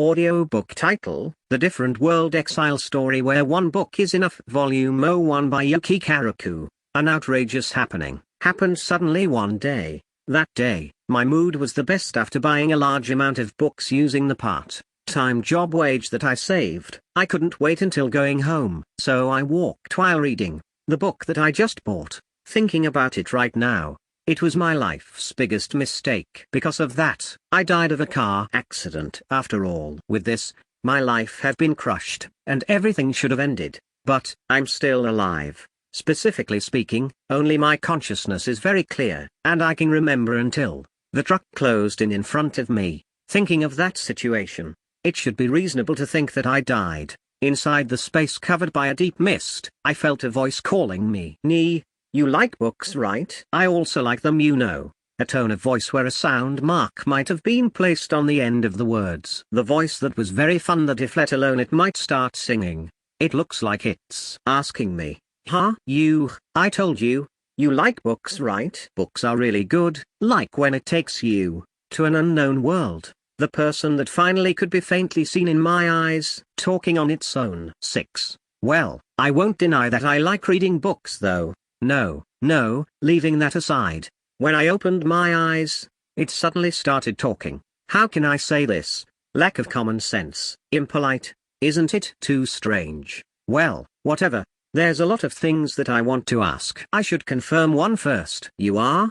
Audiobook title: The Different World Exile Story Where One Book Is Enough. Volume 01 by Yuki Karaku. An outrageous happening happened suddenly one day. That day, my mood was the best after buying a large amount of books using the part-time job wage that I saved. I couldn't wait until going home, so I walked while reading the book that I just bought. Thinking about it right now, it was my life's biggest mistake. Because of that, I died of a car accident. After all, with this, my life had been crushed, and everything should have ended. But I'm still alive. Specifically speaking, only my consciousness is very clear, and I can remember until the truck closed in front of me. Thinking of that situation, it should be reasonable to think that I died. Inside the space covered by a deep mist, I felt a voice calling me. "Nee, you like books, right? I also like them, you know." A tone of voice where a sound mark might have been placed on the end of the words. The voice that was very fun, that if let alone it might start singing. It looks like it's asking me, "Huh? I told you, you like books, right? Books are really good, like when it takes you to an unknown world." The person that finally could be faintly seen in my eyes, talking on its own. 6. Well, I won't deny that I like reading books though. No, leaving that aside. When I opened my eyes, it suddenly started talking. How can I say this? Lack of common sense. Impolite, isn't it? Too strange. Well, whatever. There's a lot of things that I want to ask. I should confirm one first. You are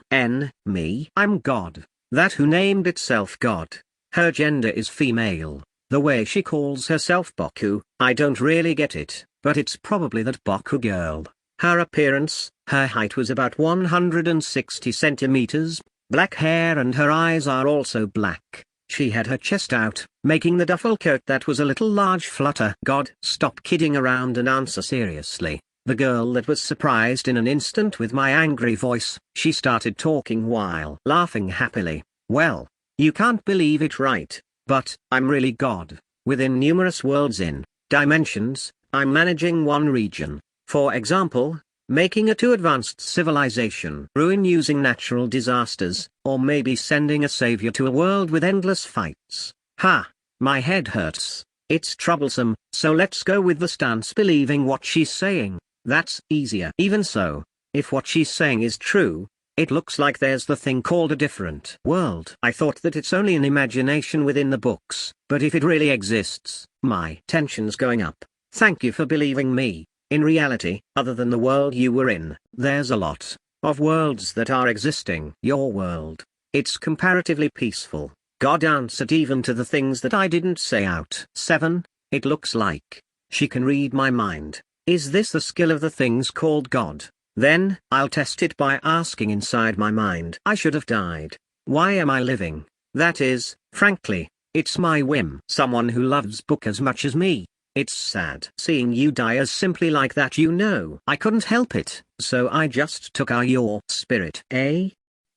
me. I'm God. That who named itself God. Her gender is female. The way she calls herself Boku, I don't really get it, but it's probably that Boku girl. Her appearance, her height was about 160 centimeters, black hair, and her eyes are also black. She had her chest out, making the duffel coat that was a little large flutter. God, stop kidding around and answer seriously. The girl that was surprised in an instant with my angry voice, she started talking while laughing happily. Well, you can't believe it, right? But I'm really God. Within numerous worlds in dimensions, I'm managing one region. For example, making a too advanced civilization ruin using natural disasters, or maybe sending a savior to a world with endless fights. Ha! My head hurts. It's troublesome, so let's go with the stance believing what she's saying. That's easier. Even so, if what she's saying is true, it looks like there's the thing called a different world. I thought that it's only an imagination within the books, but if it really exists, my tension's going up. Thank you for believing me. In reality, other than the world you were in, there's a lot of worlds that are existing. Your world, it's comparatively peaceful. God answered even to the things that I didn't say out. 7. It looks like she can read my mind. Is this the skill of the things called God? Then, I'll test it by asking inside my mind. I should have died. Why am I living? That is, frankly, it's my whim. Someone who loves book as much as me. It's sad seeing you die as simply like that, you know. I couldn't help it, so I just took your spirit. Eh?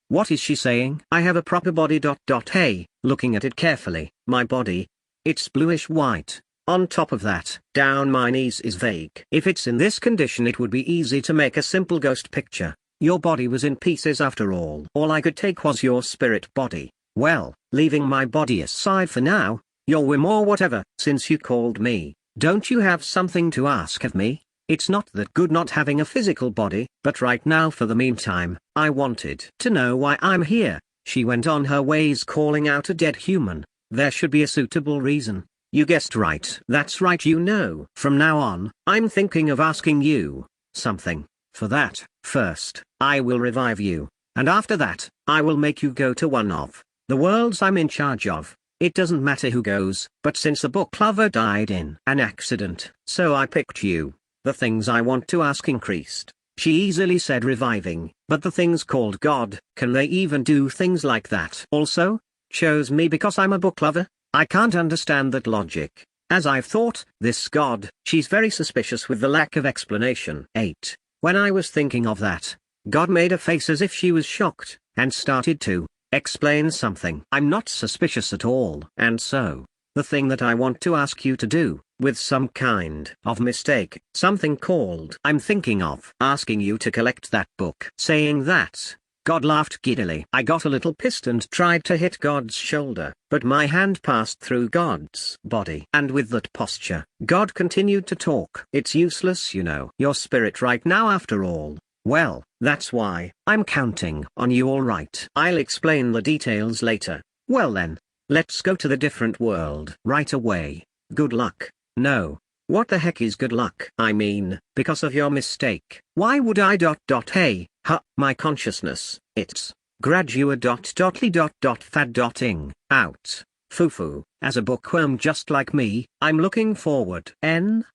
What is she saying? I have a proper body. Hey, looking at it carefully, my body, it's bluish white. On top of that, down my knees is vague. If it's in this condition, it would be easy to make a simple ghost picture. Your body was in pieces after all. All I could take was your spirit body. Well, leaving my body aside for now, your whim or whatever, since you called me, don't you have something to ask of me? It's not that good not having a physical body, but right now for the meantime, I wanted to know why I'm here. She went on her ways, calling out a dead human. There should be a suitable reason. You guessed right. That's right, you know. From now on, I'm thinking of asking you something. For that, first, I will revive you, and after that, I will make you go to one of the worlds I'm in charge of. It doesn't matter who goes, but since the book lover died in an accident, so I picked you. The things I want to ask increased. She easily said reviving, but the things called God, can they even do things like that? Also, chose me because I'm a book lover? I can't understand that logic. As I've thought, this God, she's very suspicious with the lack of explanation. 8. When I was thinking of that, God made a face as if she was shocked, and started to explain something. I'm not suspicious at all. And so, the thing that I want to ask you to do, with some kind of mistake, something called I'm thinking of asking you to collect that book. Saying that, God laughed giddily. I got a little pissed and tried to hit God's shoulder, but my hand passed through God's body. And with that posture, God continued to talk. It's useless, you know. Your spirit right now after all. Well, that's why I'm counting on you, all right. I'll explain the details later. Well then, let's go to the different world right away. Good luck. No. What the heck is good luck? I mean, because of your mistake. Why would I ... Hey, my consciousness, it's gradua ... out. Foo-foo, as a bookworm just like me, I'm looking forward.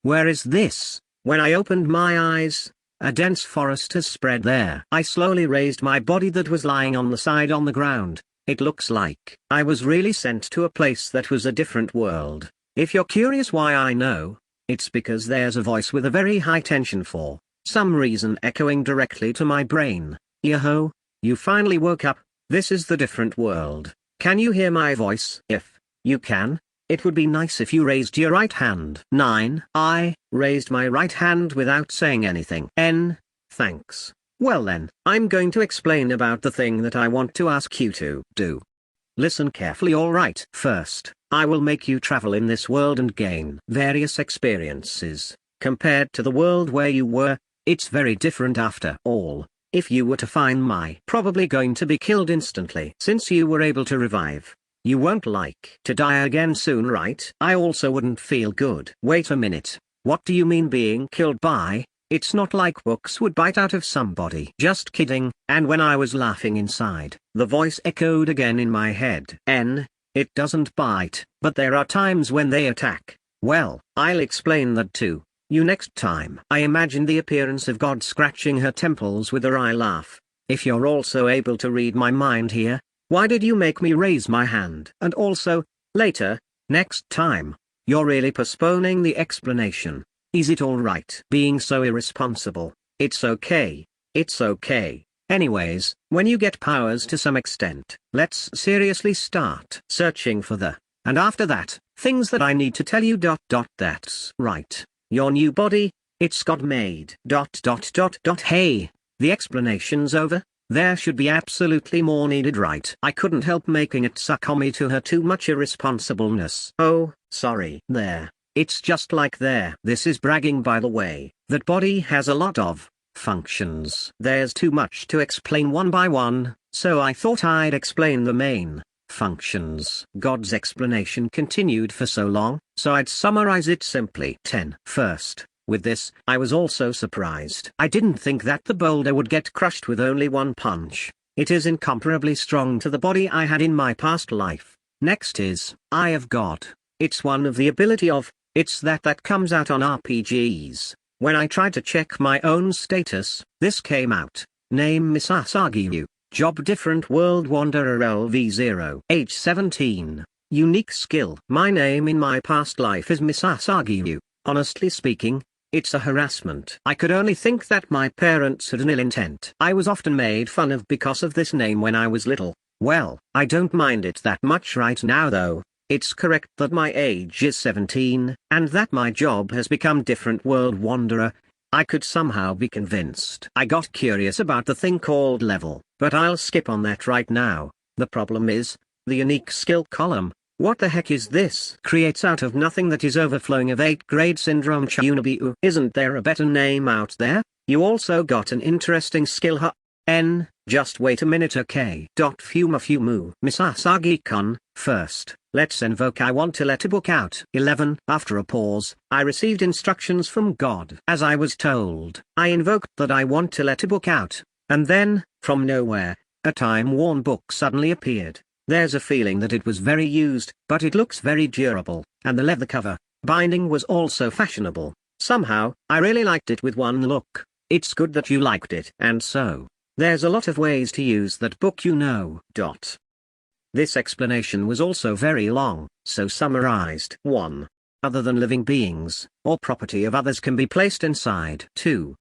Where is this? When I opened my eyes, a dense forest has spread there. I slowly raised my body that was lying on the side on the ground. It looks like I was really sent to a place that was a different world. If you're curious why I know, it's because there's a voice with a very high tension for some reason echoing directly to my brain. Yo-ho, you finally woke up. This is the different world. Can you hear my voice? If you can, it would be nice if you raised your right hand. 9. I raised my right hand without saying anything. Thanks. Well then, I'm going to explain about the thing that I want to ask you to do. Listen carefully, alright? First, I will make you travel in this world and gain various experiences. Compared to the world where you were, it's very different after all. If you were to find my probably going to be killed instantly. Since you were able to revive, you won't like to die again soon, right? I also wouldn't feel good. Wait a minute, what do you mean being killed by? It's not like books would bite out of somebody. Just kidding. And when I was laughing inside, the voice echoed again in my head. It doesn't bite, but there are times when they attack. Well, I'll explain that too. You next time. I imagined the appearance of God scratching her temples with a wry laugh. If you're also able to read my mind here, why did you make me raise my hand? And also, later, next time, you're really postponing the explanation. Is it alright being so irresponsible? It's okay. It's okay. Anyways, when you get powers to some extent, let's seriously start searching for and after that, things that I need to tell you. That's right. Your new body, it's God-made. Hey, the explanation's over. There should be absolutely more needed, right? I couldn't help making it succumb to her too much irresponsibleness. Oh, sorry. There. It's just like there. This is bragging, by the way. That body has a lot of functions. There's too much to explain one by one, so I thought I'd explain the main functions. God's explanation continued for so long, so I'd summarize it simply. 10. First, with this, I was also surprised. I didn't think that the boulder would get crushed with only one punch. It is incomparably strong to the body I had in my past life. Next is Eye of God. It's one of the ability of, it's that comes out on RPGs. When I tried to check my own status, this came out. Name Misasagi. Job different world wanderer LV0. Age 17. Unique skill. My name in my past life is Misasagi. Honestly speaking, it's a harassment. I could only think that my parents had an ill intent. I was often made fun of because of this name when I was little. Well, I don't mind it that much right now though. It's correct that my age is 17, and that my job has become different world wanderer. I could somehow be convinced. I got curious about the thing called level, but I'll skip on that right now. The problem is, the unique skill column. What the heck is this? Creates out of nothing that is overflowing of 8th grade syndrome Chunabu. Isn't there a better name out there? You also got an interesting skill just wait a minute, okay. Fumu Misasagi-kun, first, let's invoke I want to let a book out. 11. After a pause, I received instructions from God. As I was told, I invoked that I want to let a book out, and then, from nowhere, a time-worn book suddenly appeared. There's a feeling that it was very used, but it looks very durable, and the leather cover, binding was also fashionable. Somehow, I really liked it with one look. It's good that you liked it. And so, there's a lot of ways to use that book, you know. This explanation was also very long, so summarized. 1. Other than living beings, or property of others can be placed inside. 2.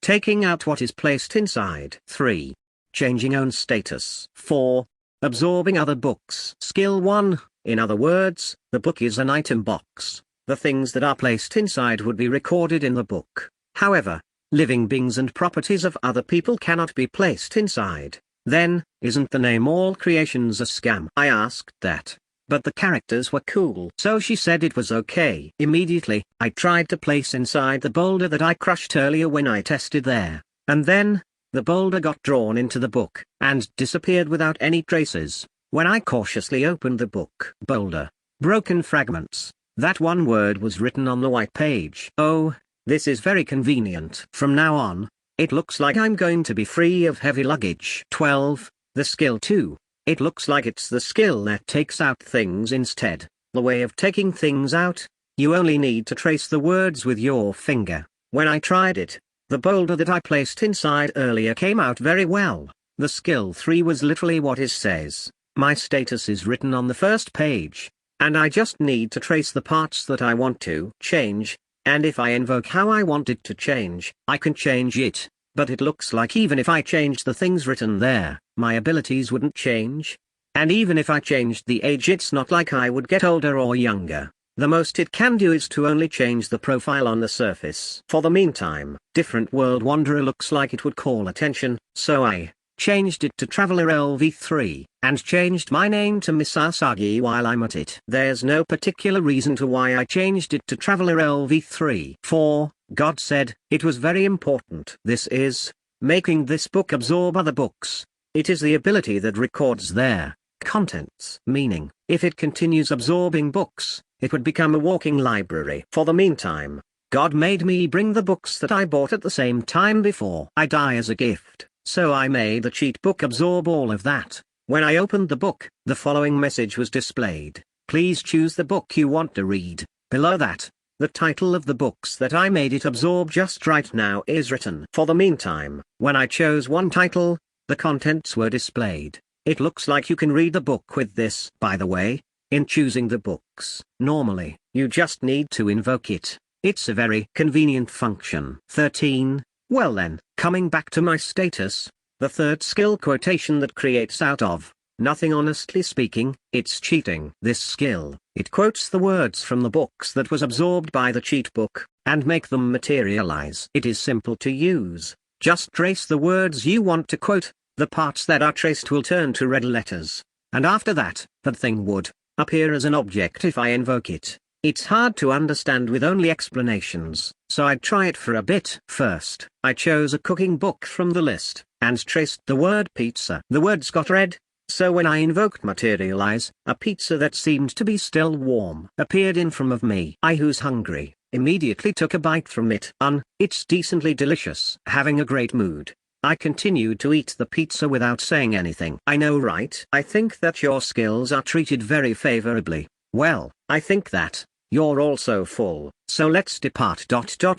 Taking out what is placed inside. 3. Changing own status. 4. Absorbing other books. Skill 1, in other words, the book is an item box. The things that are placed inside would be recorded in the book. However, living beings and properties of other people cannot be placed inside. Then, isn't the name All Creations a scam? I asked that. But the characters were cool. So she said it was okay. Immediately, I tried to place inside the boulder that I crushed earlier when I tested there. And then, the boulder got drawn into the book, and disappeared without any traces. When I cautiously opened the book, boulder, broken fragments, that one word was written on the white page. Oh, this is very convenient. From now on, it looks like I'm going to be free of heavy luggage. 12. The skill 2. It looks like it's the skill that takes out things instead. The way of taking things out, you only need to trace the words with your finger. When I tried it, the boulder that I placed inside earlier came out very well. The skill 3 was literally what it says. My status is written on the first page, and I just need to trace the parts that I want to change, and if I invoke how I want it to change, I can change it. But it looks like even if I changed the things written there, my abilities wouldn't change. And even if I changed the age, it's not like I would get older or younger. The most it can do is to only change the profile on the surface. For the meantime, Different World Wanderer looks like it would call attention, so I changed it to Traveler LV3, and changed my name to Misasagi while I'm at it. There's no particular reason to why I changed it to Traveler LV3. 4. God said, it was very important. This is making this book absorb other books. It is the ability that records their contents. Meaning, if it continues absorbing books, it would become a walking library. For the meantime, God made me bring the books that I bought at the same time before I die as a gift. So I made the cheat book absorb all of that. When I opened the book, the following message was displayed. Please choose the book you want to read. Below that, the title of the books that I made it absorb just right now is written. For the meantime, when I chose one title, the contents were displayed. It looks like you can read the book with this. By the way, in choosing the books, normally, you just need to invoke it. It's a very convenient function. 13. Well then, coming back to my status, the third skill quotation that creates out of nothing. Honestly speaking, it's cheating. This skill, it quotes the words from the books that was absorbed by the cheat book, and make them materialize. It is simple to use. Just trace the words you want to quote, the parts that are traced will turn to red letters, and after that, that thing would appear as an object if I invoke it. It's hard to understand with only explanations, so I'd try it for a bit. First, I chose a cooking book from the list, and traced the word pizza. The words got red, so when I invoked materialize, a pizza that seemed to be still warm appeared in front of me. I, who's hungry, immediately took a bite from it. It's decently delicious. Having a great mood, I continued to eat the pizza without saying anything. I know, right? I think that your skills are treated very favorably. Well, I think that you're also full, so let's depart.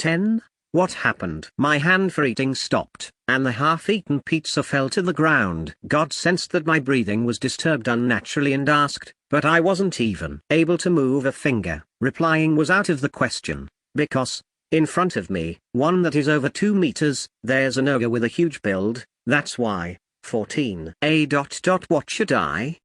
N. What happened? My hand for eating stopped, and the half-eaten pizza fell to the ground. God sensed that my breathing was disturbed unnaturally and asked, but I wasn't even able to move a finger. Replying was out of the question, because, in front of me, one that is over 2 meters, there's an ogre with a huge build. That's why. 14. What should I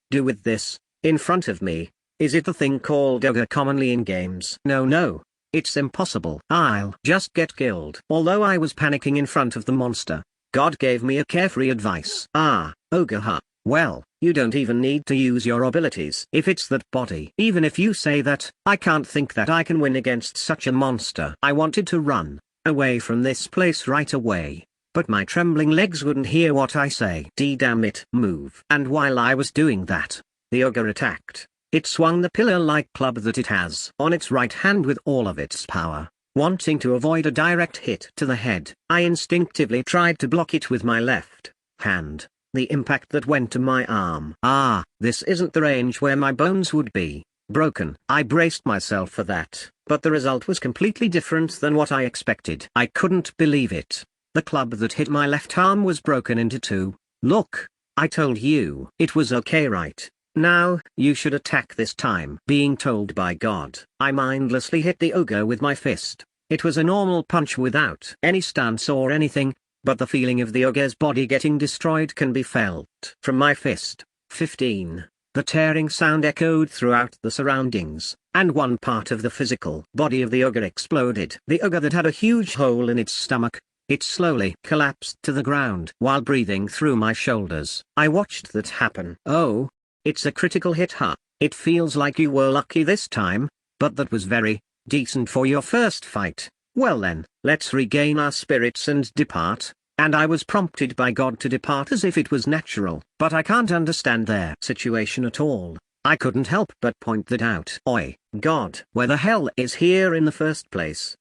do with this, in front of me? Is it the thing called ogre commonly in games? No. It's impossible. I'll just get killed. Although I was panicking in front of the monster, God gave me a carefree advice. Ogre huh? Well, you don't even need to use your abilities if it's that body. Even if you say that, I can't think that I can win against such a monster. I wanted to run away from this place right away, but my trembling legs wouldn't hear what I say. Damn it, move. And while I was doing that, the ogre attacked. It swung the pillar-like club that it has on its right hand with all of its power, wanting to avoid a direct hit to the head. I instinctively tried to block it with my left hand. The impact that went to my arm. This isn't the range where my bones would be broken. I braced myself for that, but the result was completely different than what I expected. I couldn't believe it. The club that hit my left arm was broken into 2. Look, I told you it was okay, right? Now, you should attack this time. Being told by God, I mindlessly hit the ogre with my fist. It was a normal punch without any stance or anything, but the feeling of the ogre's body getting destroyed can be felt from my fist. 15. The tearing sound echoed throughout the surroundings, and one part of the physical body of the ogre exploded. The ogre that had a huge hole in its stomach, it slowly collapsed to the ground while breathing through my shoulders. I watched that happen. Oh, it's a critical hit, huh? It feels like you were lucky this time, but that was very decent for your first fight. Well then, let's regain our spirits and depart. And I was prompted by God to depart as if it was natural. But I can't understand their situation at all. I couldn't help but point that out. Oi, God, where the hell is here in the first place?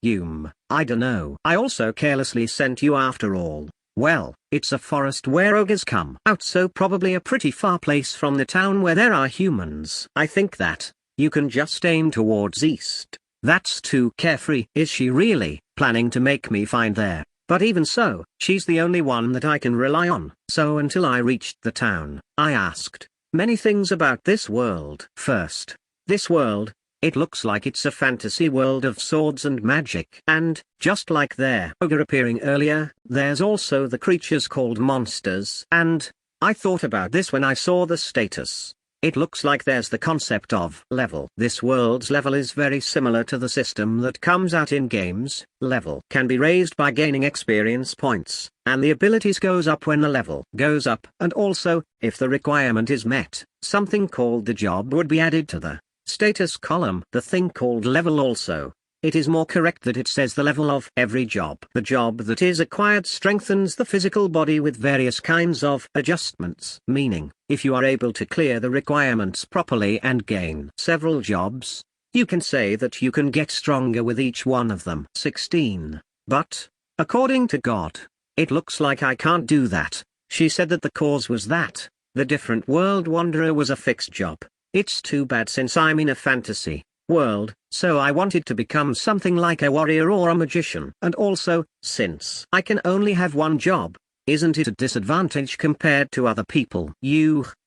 I dunno. I also carelessly sent you after all. Well, it's a forest where ogres come out, so probably a pretty far place from the town where there are humans. I think that you can just aim towards east. That's too carefree. Is she really planning to make me find there? But even so, she's the only one that I can rely on. So until I reached the town, I asked many things about this world. First, this world, it looks like it's a fantasy world of swords and magic. And, just like their ogre appearing earlier, there's also the creatures called monsters. And, I thought about this when I saw the status. It looks like there's the concept of level. This world's level is very similar to the system that comes out in games. Level can be raised by gaining experience points, and the abilities goes up when the level goes up. And also, if the requirement is met, something called the job would be added to the status column. The thing called level also. It is more correct that it says the level of every job. The job that is acquired strengthens the physical body with various kinds of adjustments. Meaning, if you are able to clear the requirements properly and gain several jobs, you can say that you can get stronger with each one of them. 16. But, according to God, it looks like I can't do that. She said that the cause was that the different world wanderer was a fixed job. It's too bad since I'm in a fantasy world, so I wanted to become something like a warrior or a magician. And also, since I can only have one job, isn't it a disadvantage compared to other people?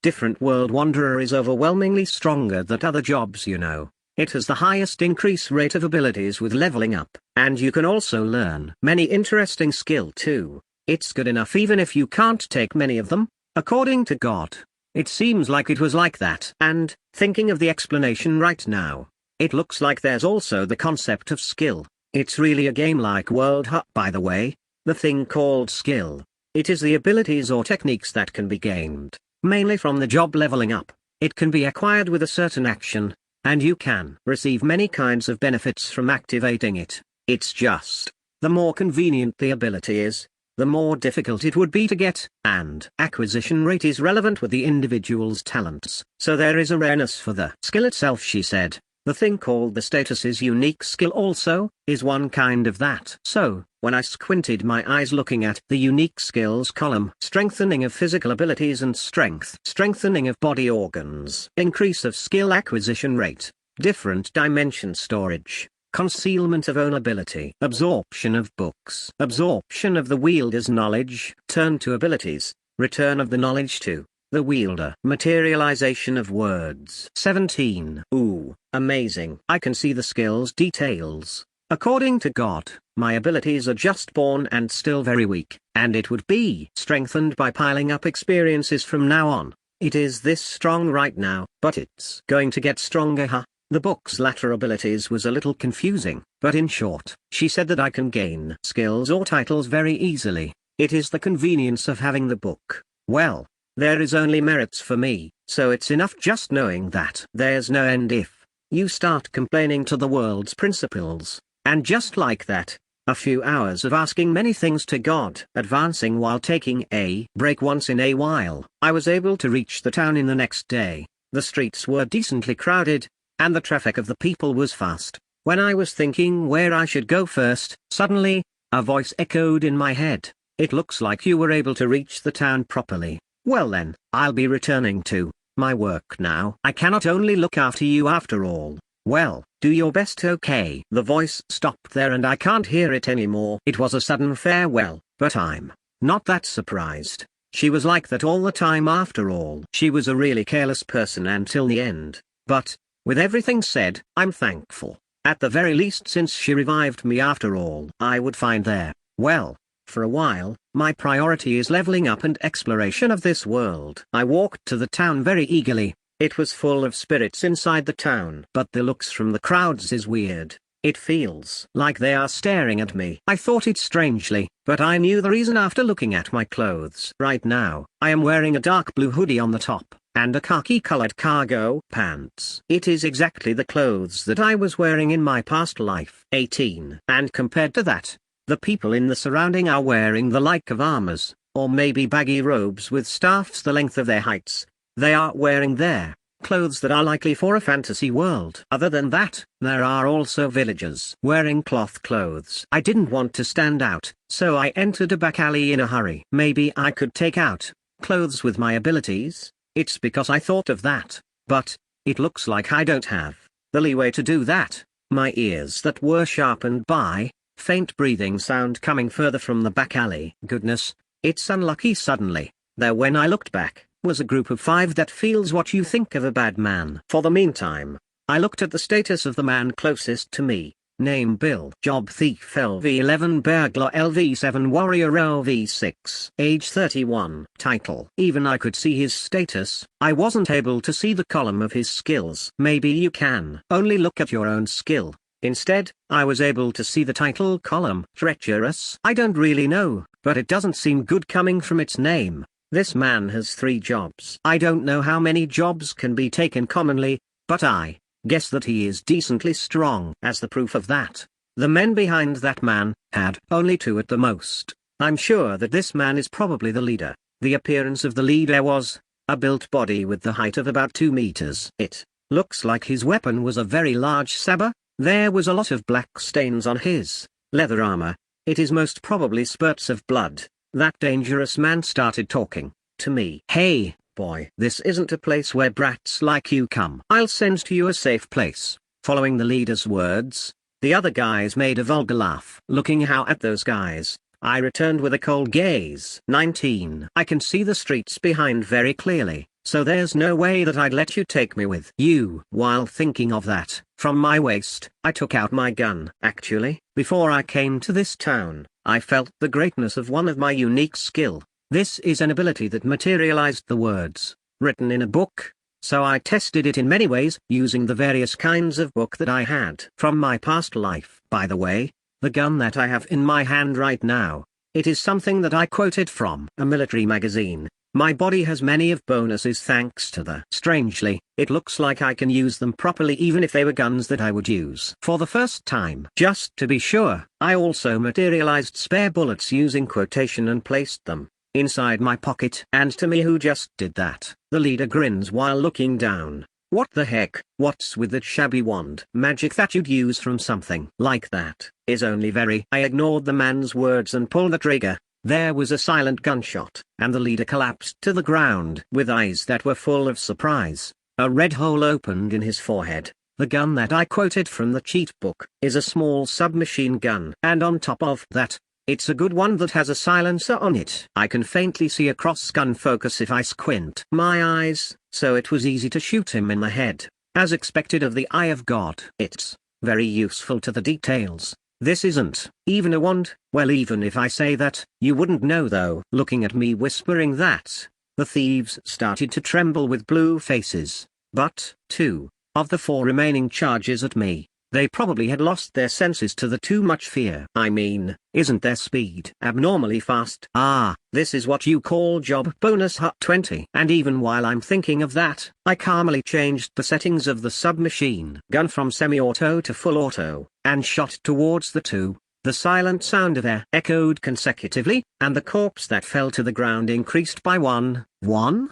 Different world wanderer is overwhelmingly stronger than other jobs, you know. It has the highest increase rate of abilities with leveling up, and you can also learn many interesting skill too. It's good enough even if you can't take many of them. According to God, it seems like it was like that. And, thinking of the explanation right now, it looks like there's also the concept of skill. It's really a game like World Hunt, by the way. The thing called skill. It is the abilities or techniques that can be gained, mainly from the job leveling up. It can be acquired with a certain action, and you can receive many kinds of benefits from activating it. It's just, the more convenient the ability is, the more difficult it would be to get, and acquisition rate is relevant with the individual's talents. So there is a rareness for the skill itself, she said. The thing called the status is unique skill also, is one kind of that. So, when I squinted my eyes looking at the unique skills column, strengthening of physical abilities and strength, strengthening of body organs, increase of skill acquisition rate, different dimension storage, concealment of own ability, absorption of books, absorption of the wielder's knowledge, turn to abilities, return of the knowledge to the wielder, materialization of words. 17. Ooh, amazing. I can see the skills details. According to God, my abilities are just born and still very weak, and it would be strengthened by piling up experiences from now on. It is this strong right now, but it's going to get stronger, huh? The book's latter abilities was a little confusing, but in short, she said that I can gain skills or titles very easily. It is the convenience of having the book. Well, there is only merits for me, so it's enough just knowing that there's no end if you start complaining to the world's principles. And just like that, a few hours of asking many things to God, advancing while taking a break once in a while, I was able to reach the town in the next day. The streets were decently crowded, and the traffic of the people was fast. When I was thinking where I should go first, suddenly, a voice echoed in my head. It looks like you were able to reach the town properly. Well then, I'll be returning to my work now. I cannot only look after you after all. Well, do your best, okay? The voice stopped there and I can't hear it anymore. It was a sudden farewell, but I'm not that surprised. She was like that all the time after all. She was a really careless person until the end. But, with everything said, I'm thankful. At the very least, since she revived me after all, I would find there. Well, for a while, my priority is leveling up and exploration of this world. I walked to the town very eagerly. It was full of spirits inside the town. But the looks from the crowds is weird. It feels like they are staring at me. I thought it strangely, but I knew the reason after looking at my clothes. Right now, I am wearing a dark blue hoodie on the top, and a khaki-colored cargo pants. It is exactly the clothes that I was wearing in my past life. 18. And compared to that, the people in the surrounding are wearing the like of armors, or maybe baggy robes with staffs the length of their heights. They are wearing their clothes that are likely for a fantasy world. Other than that, there are also villagers wearing cloth clothes. I didn't want to stand out, so I entered a back alley in a hurry. Maybe I could take out clothes with my abilities. It's because I thought of that, but it looks like I don't have the leeway to do that. My ears that were sharpened by faint breathing sound coming further from the back alley. Goodness, it's unlucky. Suddenly, there when I looked back, was a group of 5 that feels what you think of a bad man. For the meantime, I looked at the status of the man closest to me. Name Bill. Job Thief LV11 Burglar LV7 Warrior LV6. Age 31. Title. Even I could see his status. I wasn't able to see the column of his skills. Maybe you can only look at your own skill. Instead, I was able to see the title column. Treacherous. I don't really know, but it doesn't seem good coming from its name. This man has 3 jobs. I don't know how many jobs can be taken commonly, but I guess that he is decently strong. As the proof of that, the men behind that man had only 2 at the most. I'm sure that this man is probably the leader. The appearance of the leader was a built body with the height of about 2 meters. It looks like his weapon was a very large saber. There was a lot of black stains on his leather armor. It is most probably spurts of blood. That dangerous man started talking to me. Hey, boy, this isn't a place where brats like you come. I'll send to you a safe place. Following the leader's words, the other guys made a vulgar laugh. Looking how at those guys, I returned with a cold gaze. 19. I can see the streets behind very clearly, so there's no way that I'd let you take me with you. While thinking of that, from my waist, I took out my gun. Actually, before I came to this town, I felt the greatness of one of my unique skill. This is an ability that materialized the words written in a book, so I tested it in many ways using the various kinds of book that I had from my past life. By the way, the gun that I have in my hand right now, it is something that I quoted from a military magazine. My body has many of bonuses thanks to the. Strangely, it looks like I can use them properly even if they were guns that I would use for the first time. Just to be sure, I also materialized spare bullets using quotation and placed them inside my pocket. And to me who just did that, the leader grins while looking down. What the heck? What's with that shabby wand? Magic that you'd use from something like that is only very. I ignored the man's words and pulled the trigger. There was a silent gunshot, and the leader collapsed to the ground with eyes that were full of surprise. A red hole opened in his forehead. The gun that I quoted from the cheat book is a small submachine gun, and on top of that, it's a good one that has a silencer on it. I can faintly see a cross-gun focus if I squint my eyes, so it was easy to shoot him in the head. As expected of the eye of God, it's very useful to the details. This isn't even a wand. Well, even if I say that, you wouldn't know though. Looking at me whispering that, the thieves started to tremble with blue faces. But 2 of the 4 remaining charges at me, they probably had lost their senses to the too much fear. I mean, isn't their speed abnormally fast? Ah, this is what you call job bonus hut 20. And even while I'm thinking of that, I calmly changed the settings of the submachine gun from semi-auto to full auto, and shot towards the 2. The silent sound of air echoed consecutively, and the corpse that fell to the ground increased by 1.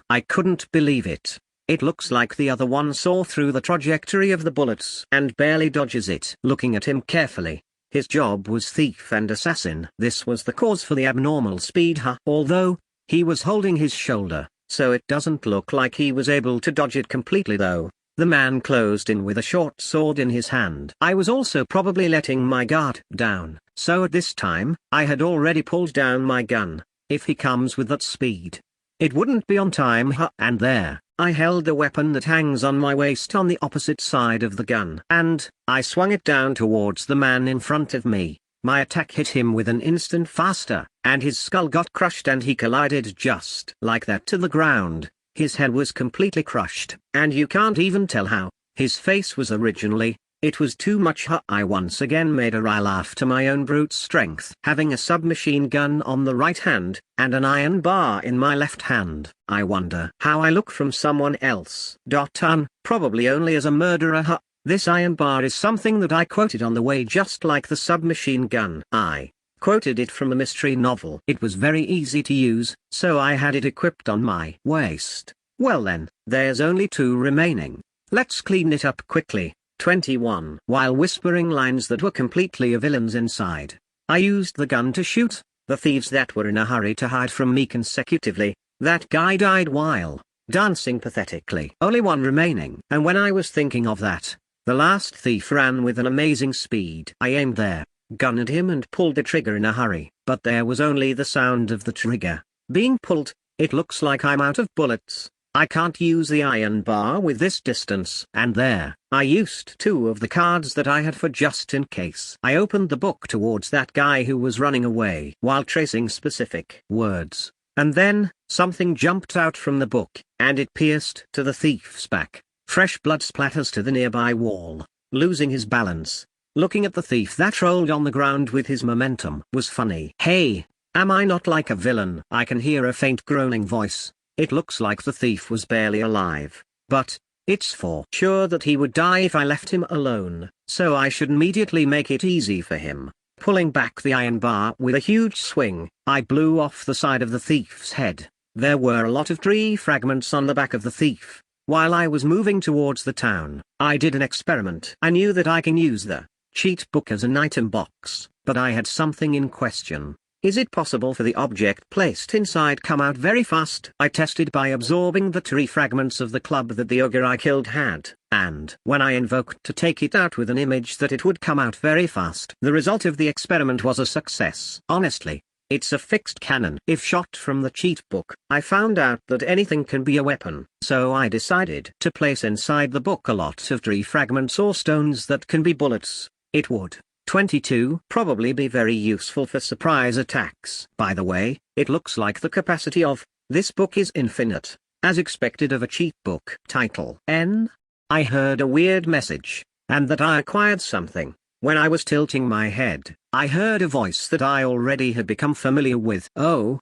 I couldn't believe it. It looks like the other one saw through the trajectory of the bullets and barely dodges it. Looking at him carefully, his job was thief and assassin. This was the cause for the abnormal speed, although he was holding his shoulder, so it doesn't look like he was able to dodge it completely though. The man closed in with a short sword in his hand. I was also probably letting my guard down, so at this time, I had already pulled down my gun. If he comes with that speed, it wouldn't be on time. And there, I held the weapon that hangs on my waist on the opposite side of the gun, and I swung it down towards the man in front of me. My attack hit him with an instant faster, and his skull got crushed and he collided just like that to the ground. His head was completely crushed, and you can't even tell how. His face was originally It was too much. I once again made a wry laugh to my own brute strength. Having a submachine gun on the right hand, and an iron bar in my left hand, I wonder how I look from someone else. Probably only as a murderer. This iron bar is something that I quoted on the way, just like the submachine gun. I quoted it from a mystery novel. It was very easy to use, so I had it equipped on my waist. Well then, there's only 2 remaining. Let's clean it up quickly. 21. While whispering lines that were completely a villain's inside, I used the gun to shoot the thieves that were in a hurry to hide from me consecutively. That guy died while dancing pathetically. Only 1 remaining. And when I was thinking of that, the last thief ran with an amazing speed. I aimed their gun at him and pulled the trigger in a hurry, but there was only the sound of the trigger being pulled. It looks like I'm out of bullets. I can't use the iron bar with this distance. And there, I used 2 of the cards that I had for just in case. I opened the book towards that guy who was running away while tracing specific words. And then, something jumped out from the book, and it pierced to the thief's back. Fresh blood splatters to the nearby wall. Losing his balance, looking at the thief that rolled on the ground with his momentum was funny. Hey, am I not like a villain? I can hear a faint groaning voice. It looks like the thief was barely alive, but it's for sure that he would die if I left him alone, so I should immediately make it easy for him. Pulling back the iron bar with a huge swing, I blew off the side of the thief's head. There were a lot of tree fragments on the back of the thief. While I was moving towards the town, I did an experiment. I knew that I can use the cheat book as an item box, but I had something in question. Is it possible for the object placed inside come out very fast? I tested by absorbing the tree fragments of the club that the ogre I killed had, and when I invoked to take it out with an image that it would come out very fast. The result of the experiment was a success. Honestly, it's a fixed cannon. If shot from the cheat book, I found out that anything can be a weapon, so I decided to place inside the book a lot of tree fragments or stones that can be bullets. It would 22 probably be very useful for surprise attacks. By the way, it looks like the capacity of this book is infinite, as expected of a cheat book. Title N. I heard a weird message, and that I acquired something. When I was tilting my head, I heard a voice that I already had become familiar with. Oh,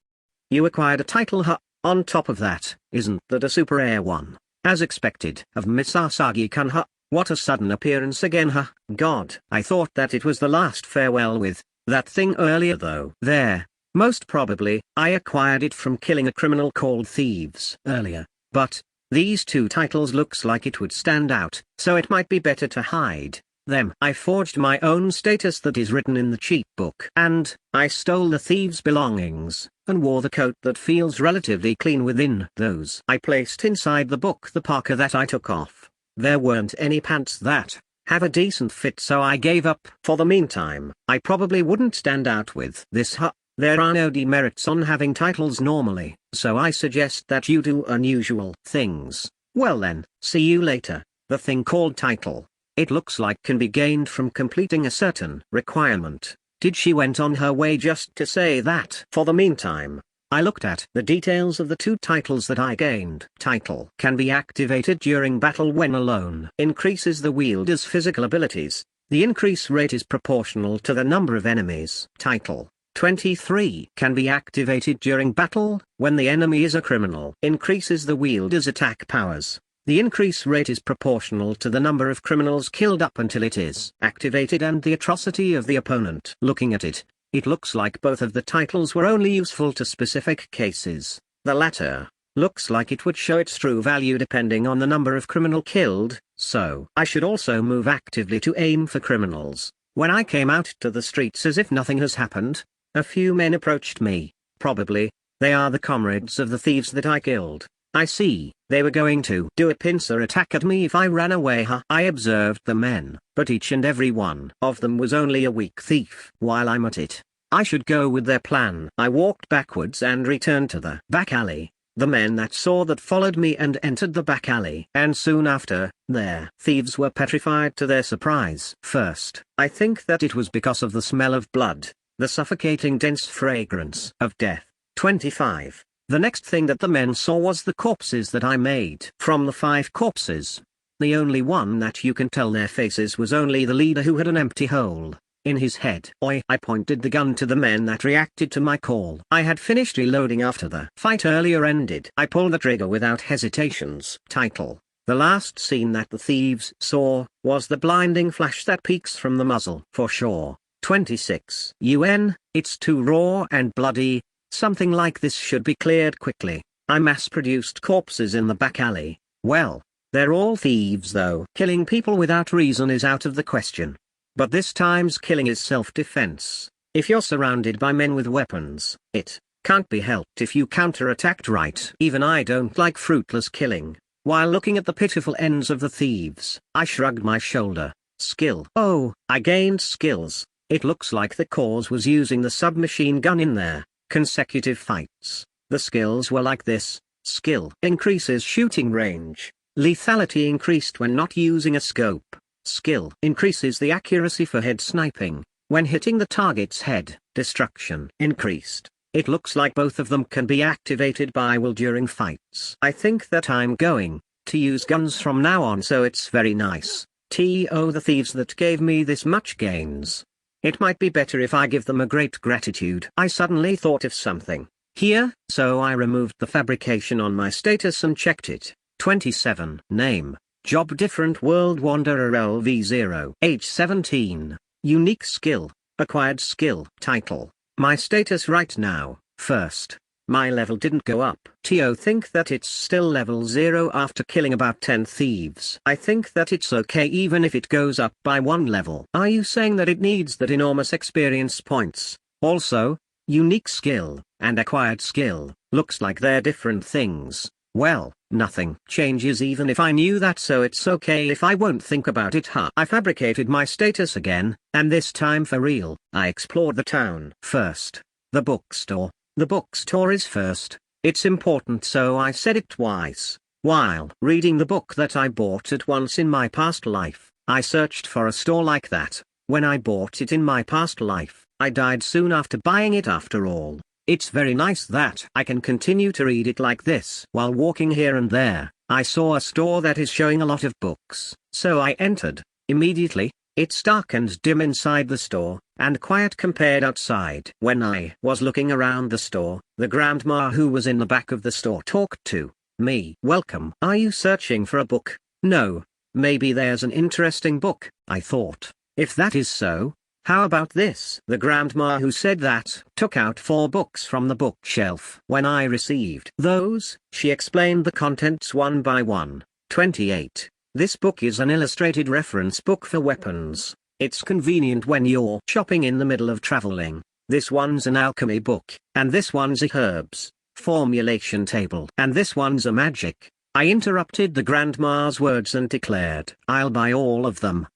you acquired a title, huh? On top of that, isn't that a super rare one? As expected of Miss Asagi-kun, huh? What a sudden appearance again, huh? God, I thought that it was the last farewell with that thing earlier though. There, most probably, I acquired it from killing a criminal called Thieves earlier, but these 2 titles looks like it would stand out, so it might be better to hide them. I forged my own status that is written in the cheat book, and I stole the thieves' belongings, and wore the coat that feels relatively clean within those. I placed inside the book the parka that I took off. There weren't any pants that have a decent fit, so I gave up. For the meantime, I probably wouldn't stand out with this, huh? There are no demerits on having titles normally, so I suggest that you do unusual things. Well then, see you later. The thing called title, it looks like can be gained from completing a certain requirement. Did she went on her way just to say that? For the meantime, I looked at the details of the 2 titles that I gained. Title can be activated during battle when alone. Increases the wielder's physical abilities. The increase rate is proportional to the number of enemies. Title 23 can be activated during battle when the enemy is a criminal. Increases the wielder's attack powers. The increase rate is proportional to the number of criminals killed up until it is activated and the atrocity of the opponent. Looking at it, it looks like both of the titles were only useful to specific cases. The latter looks like it would show its true value depending on the number of criminal killed, so I should also move actively to aim for criminals. When I came out to the streets as if nothing has happened, a few men approached me. Probably, they are the comrades of the thieves that I killed. I see, they were going to do a pincer attack at me if I ran away, huh? I observed the men, but each and every one of them was only a weak thief. While I'm at it, I should go with their plan. I walked backwards and returned to the back alley. The men that saw that followed me and entered the back alley, and soon after, their thieves were petrified to their surprise. First, I think that it was because of the smell of blood, the suffocating dense fragrance of death. 25. The next thing that the men saw was the corpses that I made. From the 5 corpses, The only one that you can tell their faces was only the leader, who had an empty hole in his head. Oi! I pointed the gun to the men that reacted to my call. I had finished reloading after the fight earlier ended. I pulled the trigger without hesitations. Title: The last scene that the thieves saw was the blinding flash that peeks from the muzzle. For sure. 26 UN, it's too raw and bloody. Something like this should be cleared quickly. I mass-produced corpses in the back alley. Well, they're all thieves though. Killing people without reason is out of the question. But this time's killing is self-defense. If you're surrounded by men with weapons, it can't be helped if you counter-attacked right. Even I don't like fruitless killing. While looking at the pitiful ends of the thieves, I shrugged my shoulder. Skill. Oh, I gained skills. It looks like the cause was using the submachine gun in there. Consecutive fights. The skills were like this. Skill increases shooting range. Lethality increased when not using a scope. Skill increases the accuracy for head sniping. When hitting the target's head, destruction increased. It looks like both of them can be activated by will during fights. I think that I'm going to use guns from now on, so it's very nice. The thieves that gave me this much gains. It might be better if I give them a great gratitude. I suddenly thought of something here, so I removed the fabrication on my status and checked it. 27. Name: Job Different World Wanderer LV0. Age 17. Unique skill. Acquired skill. Title: My status right now. First. My level didn't go up. Think that it's still level 0 after killing about 10 thieves. I think that it's okay even if it goes up by 1 level. Are you saying that it needs that enormous experience points? Also, unique skill and acquired skill looks like they're different things. Well, nothing changes even if I knew that, so it's okay if I won't think about it. I fabricated my status again, and this time for real. I explored the town. First, the bookstore. The bookstore is first. It's important, so I said it twice. While reading the book that I bought at once in my past life, I searched for a store like that. When I bought it in my past life, I died soon after buying it after all. It's very nice that I can continue to read it like this. While walking here and there, I saw a store that is showing a lot of books, so I entered. Immediately, it's dark and dim inside the store, and quiet compared outside. When I was looking around the store, the grandma who was in the back of the store talked to me. Welcome. Are you searching for a book? No. Maybe there's an interesting book, I thought. If that is so, how about this? The grandma who said that took out 4 books from the bookshelf. When I received those, she explained the contents one by one. 28. This book is an illustrated reference book for weapons. It's convenient when you're shopping in the middle of traveling. This one's an alchemy book, and this one's a herbs formulation table, and this one's a magic. I interrupted the grandma's words and declared, I'll buy all of them.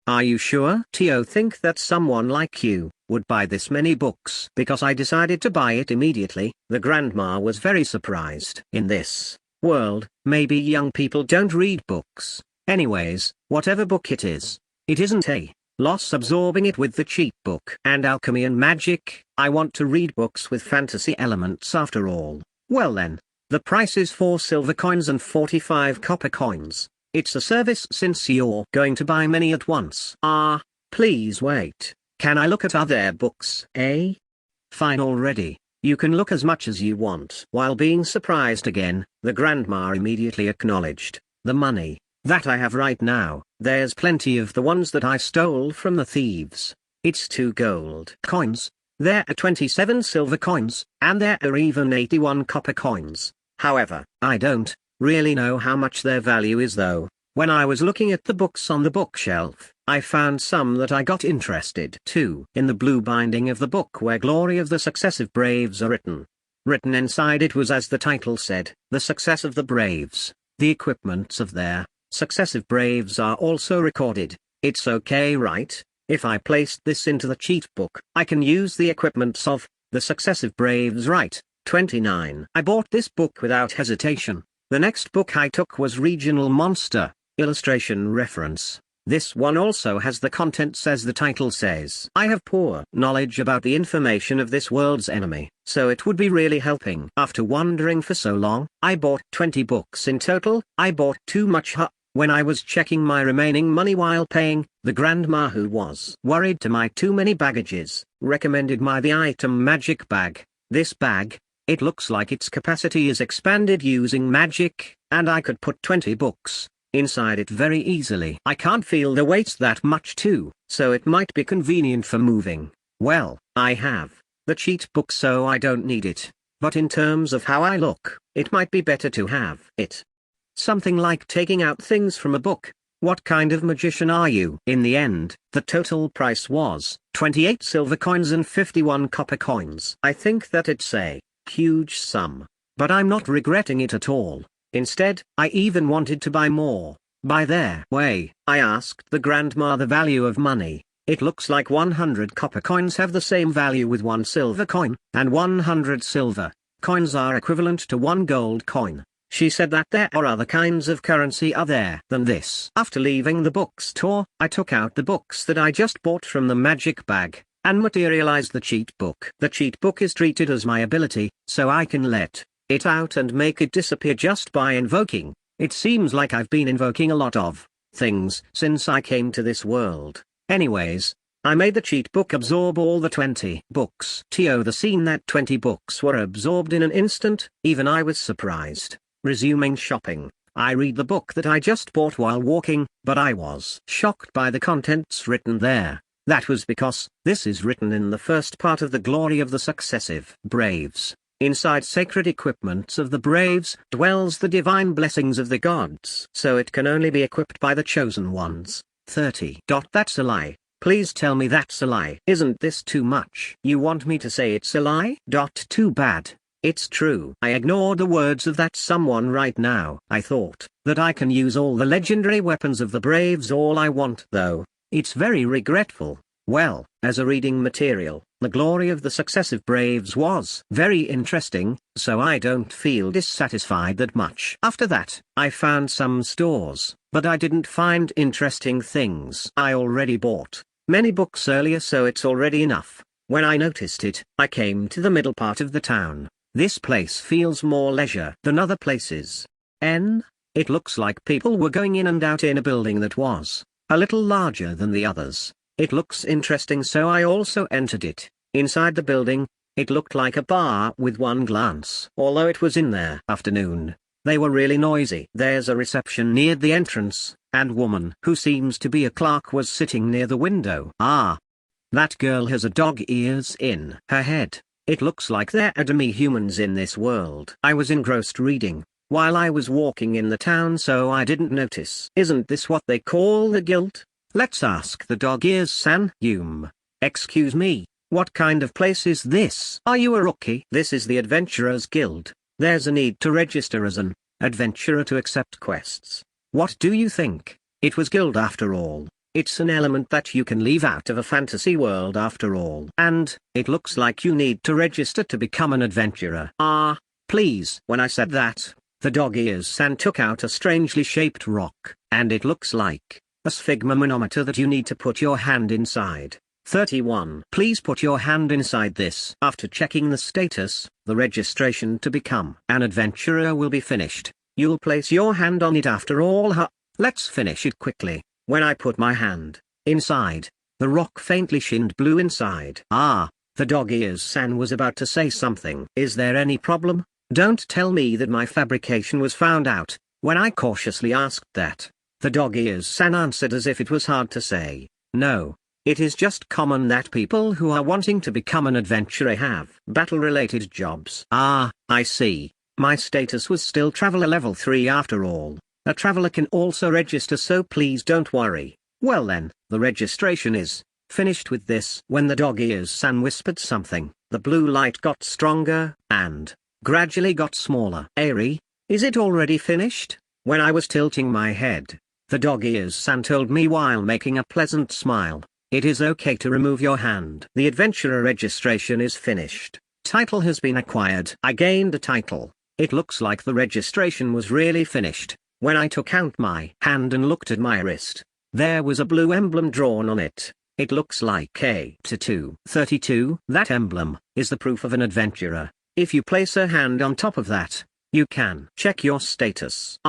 Are you sure? Think that someone like you would buy this many books? Because I decided to buy it immediately. The grandma was very surprised. In this world, maybe young people don't read books. Anyways, whatever book it isn't a loss absorbing it with the cheap book. And alchemy and magic, I want to read books with fantasy elements after all. Well then, the price is 4 silver coins and 45 copper coins. It's a service since you're going to buy many at once. Please wait. Can I look at other books? Fine already. You can look as much as you want. While being surprised again, the grandma immediately acknowledged, the money that I have right now, there's plenty of the ones that I stole from the thieves. It's 2 gold coins, there are 27 silver coins, and there are even 81 copper coins. However, I don't really know how much their value is though. When I was looking at the books on the bookshelf, I found some that I got interested too. In the blue binding of the book where Glory of the Successive Braves are written. Written inside it was as the title said, the success of the Braves. The equipments of their successive Braves are also recorded. It's okay, right? If I placed this into the cheat book, I can use the equipments of the successive Braves, right? 29. I bought this book without hesitation. The next book I took was Regional Monster, illustration reference. This one also has the contents as the title says. I have poor knowledge about the information of this world's enemy, so it would be really helping. After wandering for so long, I bought 20 books in total. I bought too much. When I was checking my remaining money while paying, the grandma, who was worried to my too many baggages, recommended the item magic bag. This bag, it looks like its capacity is expanded using magic, and I could put 20 books inside it very easily. I can't feel the weight that much too, so it might be convenient for moving. Well, I have the cheat book, so I don't need it, but in terms of how I look, it might be better to have it. Something like taking out things from a book. What kind of magician are you? In the end, the total price was 28 silver coins and 51 copper coins. I think that it's a huge sum, but I'm not regretting it at all. Instead, I even wanted to buy more. By their way, I asked the grandma the value of money. It looks like 100 copper coins have the same value with 1 silver coin, and 100 silver coins are equivalent to 1 gold coin. She said that there are other kinds of currency other than this. After leaving the bookstore, I took out the books that I just bought from the magic bag, and materialized the cheat book. The cheat book is treated as my ability, so I can let it out and make it disappear just by invoking. It seems like I've been invoking a lot of things since I came to this world. Anyways, I made the cheat book absorb all the 20 books. The scene that 20 books were absorbed in an instant, even I was surprised. Resuming shopping, I read the book that I just bought while walking, but I was shocked by the contents written there. That was because this is written in the first part of the glory of the successive braves. Inside sacred equipments of the braves dwells the divine blessings of the gods, so it can only be equipped by the chosen ones. 30. That's a lie. Please tell me that's a lie. Isn't this too much? You want me to say it's a lie? Too bad. It's true. I ignored the words of that someone right now. I thought that I can use all the legendary weapons of the braves all I want, though. It's very regretful. Well, as a reading material, the glory of the successive braves was very interesting, so I don't feel dissatisfied that much. After that, I found some stores, but I didn't find interesting things. I already bought many books earlier, so it's already enough. When I noticed it, I came to the middle part of the town. This place feels more leisure than other places. It looks like people were going in and out in a building that was a little larger than the others. It looks interesting, so I also entered it. Inside the building, it looked like a bar with one glance. Although it was in their afternoon, they were really noisy. There's a reception near the entrance, and woman who seems to be a clerk was sitting near the window. That girl has a dog ears in her head. It looks like there are demi-humans in this world. I was engrossed reading while I was walking in the town, so I didn't notice. Isn't this what they call the guild? Let's ask the dog ears san. Excuse me, what kind of place is this? Are you a rookie? This is the Adventurers Guild. There's a need to register as an adventurer to accept quests. What do you think? It was guild after all. It's an element that you can leave out of a fantasy world after all. And it looks like you need to register to become an adventurer. Please. When I said that, the dog ears san took out a strangely shaped rock, and it looks like a sphygmomanometer that you need to put your hand inside. 31. Please put your hand inside this. After checking the status, the registration to become an adventurer will be finished. You'll place your hand on it after all. Let's finish it quickly. When I put my hand inside, the rock faintly shined blue inside. The dog ears san was about to say something. Is there any problem? Don't tell me that my fabrication was found out. When I cautiously asked that, the dog ears san answered as if it was hard to say. No, it is just common that people who are wanting to become an adventurer have battle-related jobs. I see. My status was still Traveler Level 3 after all. A traveler can also register, so please don't worry. Well then, the registration is finished with this. When the dog ears san whispered something, the blue light got stronger, and gradually got smaller. Ari, is it already finished? When I was tilting my head, the dog ears san told me while making a pleasant smile, it is okay to remove your hand. The adventurer registration is finished. Title has been acquired. I gained a title. It looks like the registration was really finished. When I took out my hand and looked at my wrist, there was a blue emblem drawn on it. It looks like a tattoo. 32. That emblem is the proof of an adventurer. If you place a hand on top of that, you can check your status.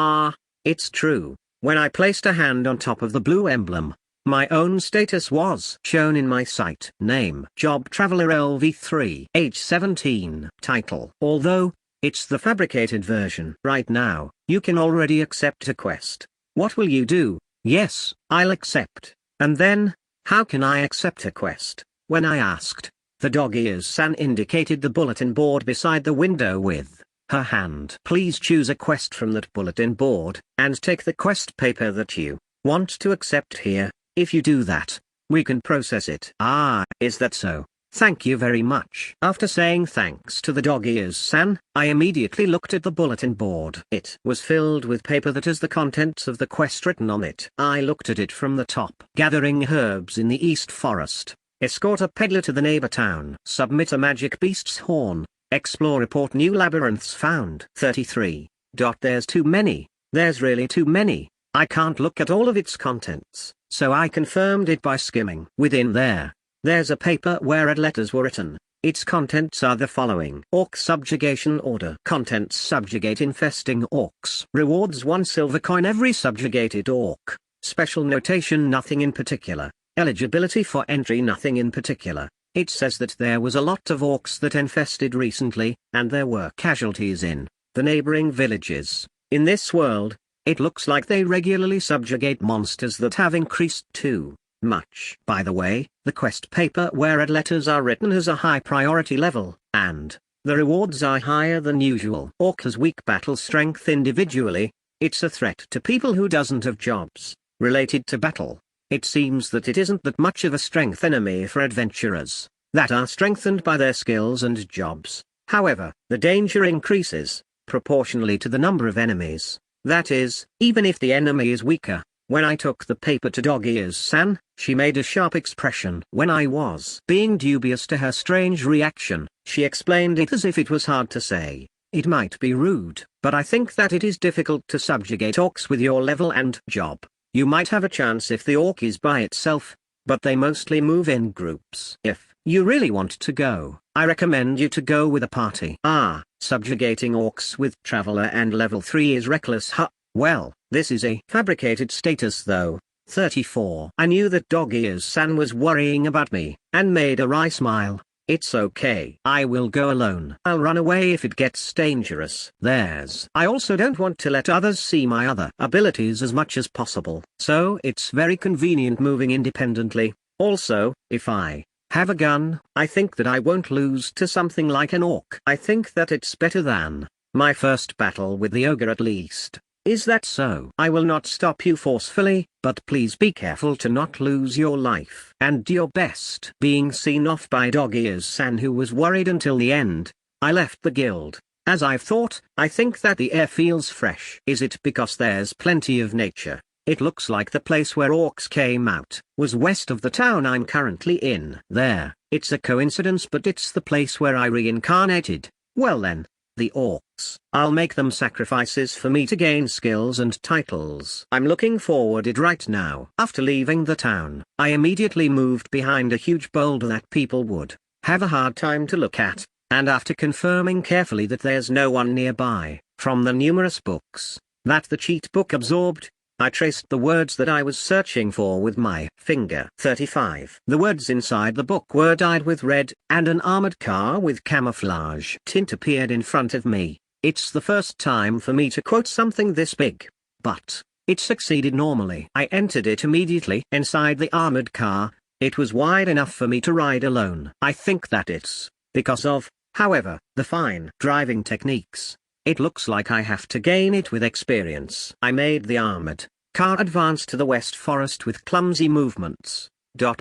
It's true. When I placed a hand on top of the blue emblem, my own status was shown in my sight. Name: Job Traveler LV3, age 17. Title: although it's the fabricated version right now, you can already accept a quest. What will you do? Yes, I'll accept. And then, how can I accept a quest? When I asked, the dog-ears-san indicated the bulletin board beside the window with her hand. Please choose a quest from that bulletin board, and take the quest paper that you want to accept here. If you do that, we can process it. Ah, is that so? Thank you very much. After saying thanks to the dog-ears-san, I immediately looked at the bulletin board. It was filled with paper that has the contents of the quest written on it. I looked at it from the top. Gathering herbs in the East Forest. Escort a peddler to the neighbor town. Submit a magic beast's horn. Explore report new labyrinths found. 33. There's too many. There's really too many. I can't look at all of its contents, so I confirmed it by skimming. Within there's a paper where red letters were written. Its contents are the following. Orc subjugation order. Contents: subjugate infesting orcs. Rewards 1 silver coin every subjugated orc. Special notation: nothing in particular. Eligibility for entry: nothing in particular. It says that there was a lot of orcs that infested recently, and there were casualties in the neighboring villages. In this world, it looks like they regularly subjugate monsters that have increased too much. By the way, the quest paper where red letters are written has a high priority level, and the rewards are higher than usual. Orc has weak battle strength individually. It's a threat to people who doesn't have jobs related to battle. It seems that it isn't that much of a strength enemy for adventurers that are strengthened by their skills and jobs. However, the danger increases proportionally to the number of enemies. That is, even if the enemy is weaker. When I took the paper to Dog-Ears-san, she made a sharp expression. When I was being dubious to her strange reaction, she explained it as if it was hard to say. It might be rude, but I think that it is difficult to subjugate orcs with your level and job. You might have a chance if the orc is by itself, but they mostly move in groups. If you really want to go, I recommend you to go with a party. Subjugating orcs with Traveler and level 3 is reckless. Well, this is a fabricated status though. 34. I knew that Dog-Ears-san was worrying about me, and made a wry smile. It's okay. I will go alone. I'll run away if it gets dangerous. I also don't want to let others see my other abilities as much as possible. So it's very convenient moving independently. Also, if I have a gun, I think that I won't lose to something like an orc. I think that it's better than my first battle with the ogre at least. Is that so? I will not stop you forcefully, but please be careful to not lose your life. And do your best. Being seen off by Dog-Ears-san, who was worried until the end, I left the guild. As I've thought, I think that the air feels fresh. Is it because there's plenty of nature? It looks like the place where orcs came out was west of the town I'm currently in. It's a coincidence, but it's the place where I reincarnated. Well then. The orcs. I'll make them sacrifices for me to gain skills and titles. I'm looking forward it right now. After leaving the town, I immediately moved behind a huge boulder that people would have a hard time to look at, and after confirming carefully that there's no one nearby, from the numerous books that the cheat book absorbed, I traced the words that I was searching for with my finger. 35. The words inside the book were dyed with red, and an armored car with camouflage tint appeared in front of me. It's the first time for me to quote something this big, but it succeeded normally. I entered it immediately. Inside the armored car, it was wide enough for me to ride alone. I think that it's because of, however, the fine driving techniques. It looks like I have to gain it with experience. I made the armored car advance to the West Forest with clumsy movements.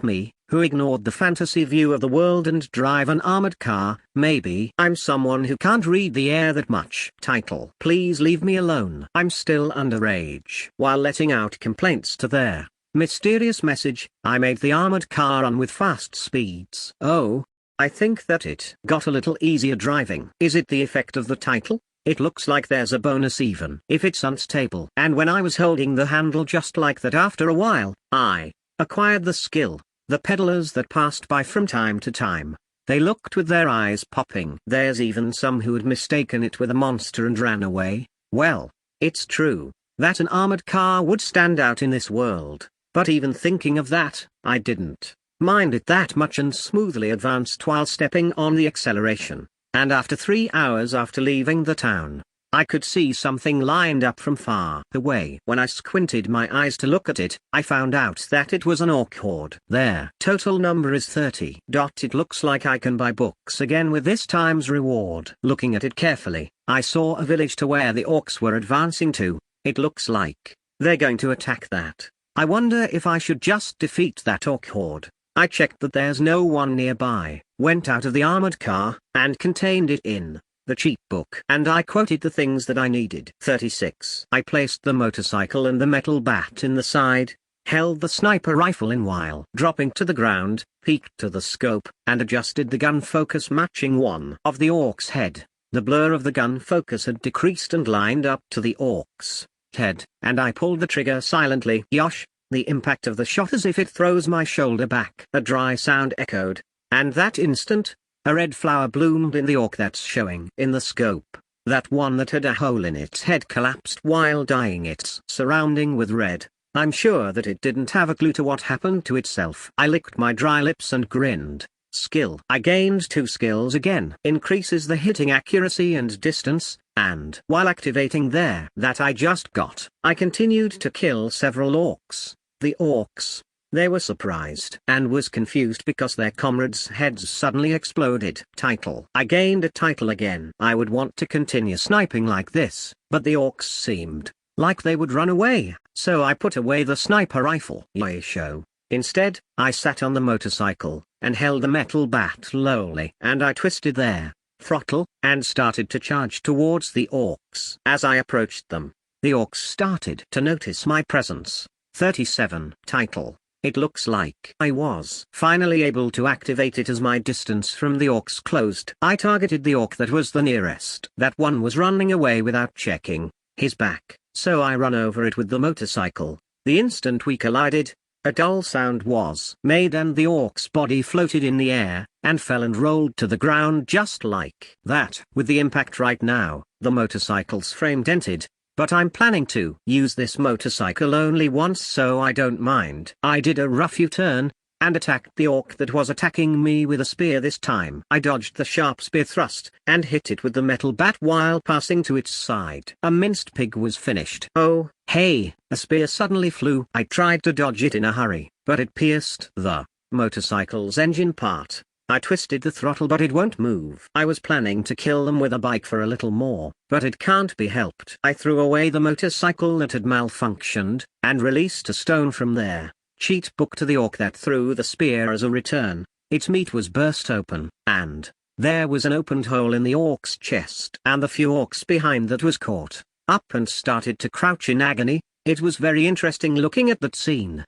Me, who ignored the fantasy view of the world and drive an armored car. Maybe I'm someone who can't read the air that much. Title: Please leave me alone. I'm still underage. While letting out complaints to their mysterious message, I made the armored car run with fast speeds. Oh, I think that it got a little easier driving. Is it the effect of the title? It looks like there's a bonus even if it's unstable. And when I was holding the handle just like that, after a while, I acquired the skill. The peddlers that passed by from time to time, they looked with their eyes popping. There's even some who had mistaken it with a monster and ran away. Well, it's true. that an armored car would stand out in this world, but even thinking of that, I didn't mind it that much and smoothly advanced while stepping on the acceleration. And after 3 hours after leaving the town, I could see something lined up from far away. When I squinted my eyes to look at it, I found out that it was an orc horde. Their total number is 30. It looks like I can buy books again with this time's reward. Looking at it carefully, I saw a village to where the orcs were advancing to. It looks like they're going to attack that. I wonder if I should just defeat that orc horde. I checked that there's no one nearby, went out of the armored car, and contained it in the cheat book, and I quoted the things that I needed. 36. I placed the motorcycle and the metal bat in the side, held the sniper rifle in while dropping to the ground, peeked to the scope, and adjusted the gun focus matching one of the orc's head. The blur of the gun focus had decreased and lined up to the orc's head, and I pulled the trigger silently. Yosh! The impact of the shot as if it throws my shoulder back. A dry sound echoed, and that instant, a red flower bloomed in the orc that's showing in the scope. That one that had a hole in its head collapsed while dyeing its surrounding with red. I'm sure that it didn't have a clue to what happened to itself. I licked my dry lips and grinned. Skill. I gained 2 skills again. Increases the hitting accuracy and distance, and while activating that I just got, I continued to kill several orcs. The orcs, they were surprised and was confused because their comrades' heads suddenly exploded. Title. I gained a title again. I would want to continue sniping like this, but the orcs seemed like they would run away, so I put away the sniper rifle. Yay show. Instead, I sat on the motorcycle, and held the metal bat lowly, and I twisted their throttle, and started to charge towards the orcs. As I approached them, the orcs started to notice my presence. 37. Title. It looks like I was finally able to activate it as my distance from the orcs closed. I targeted the orc that was the nearest. That one was running away without checking his back, so I run over it with the motorcycle. The instant we collided, a dull sound was made and the orc's body floated in the air, and fell and rolled to the ground just like that. With the impact right now, the motorcycle's frame dented, but I'm planning to use this motorcycle only once so I don't mind. I did a rough U-turn, and attacked the orc that was attacking me with a spear this time. I dodged the sharp spear thrust, and hit it with the metal bat while passing to its side. A minced pig was finished. Oh, hey, a spear suddenly flew. I tried to dodge it in a hurry, but it pierced the motorcycle's engine part. I twisted the throttle but it won't move. I was planning to kill them with a bike for a little more, but it can't be helped. I threw away the motorcycle that had malfunctioned, and released a stone from there. Cheat book to the orc that threw the spear as a return. Its meat was burst open, and there was an opened hole in the orc's chest. And the few orcs behind that was caught up and started to crouch in agony. It was very interesting looking at that scene.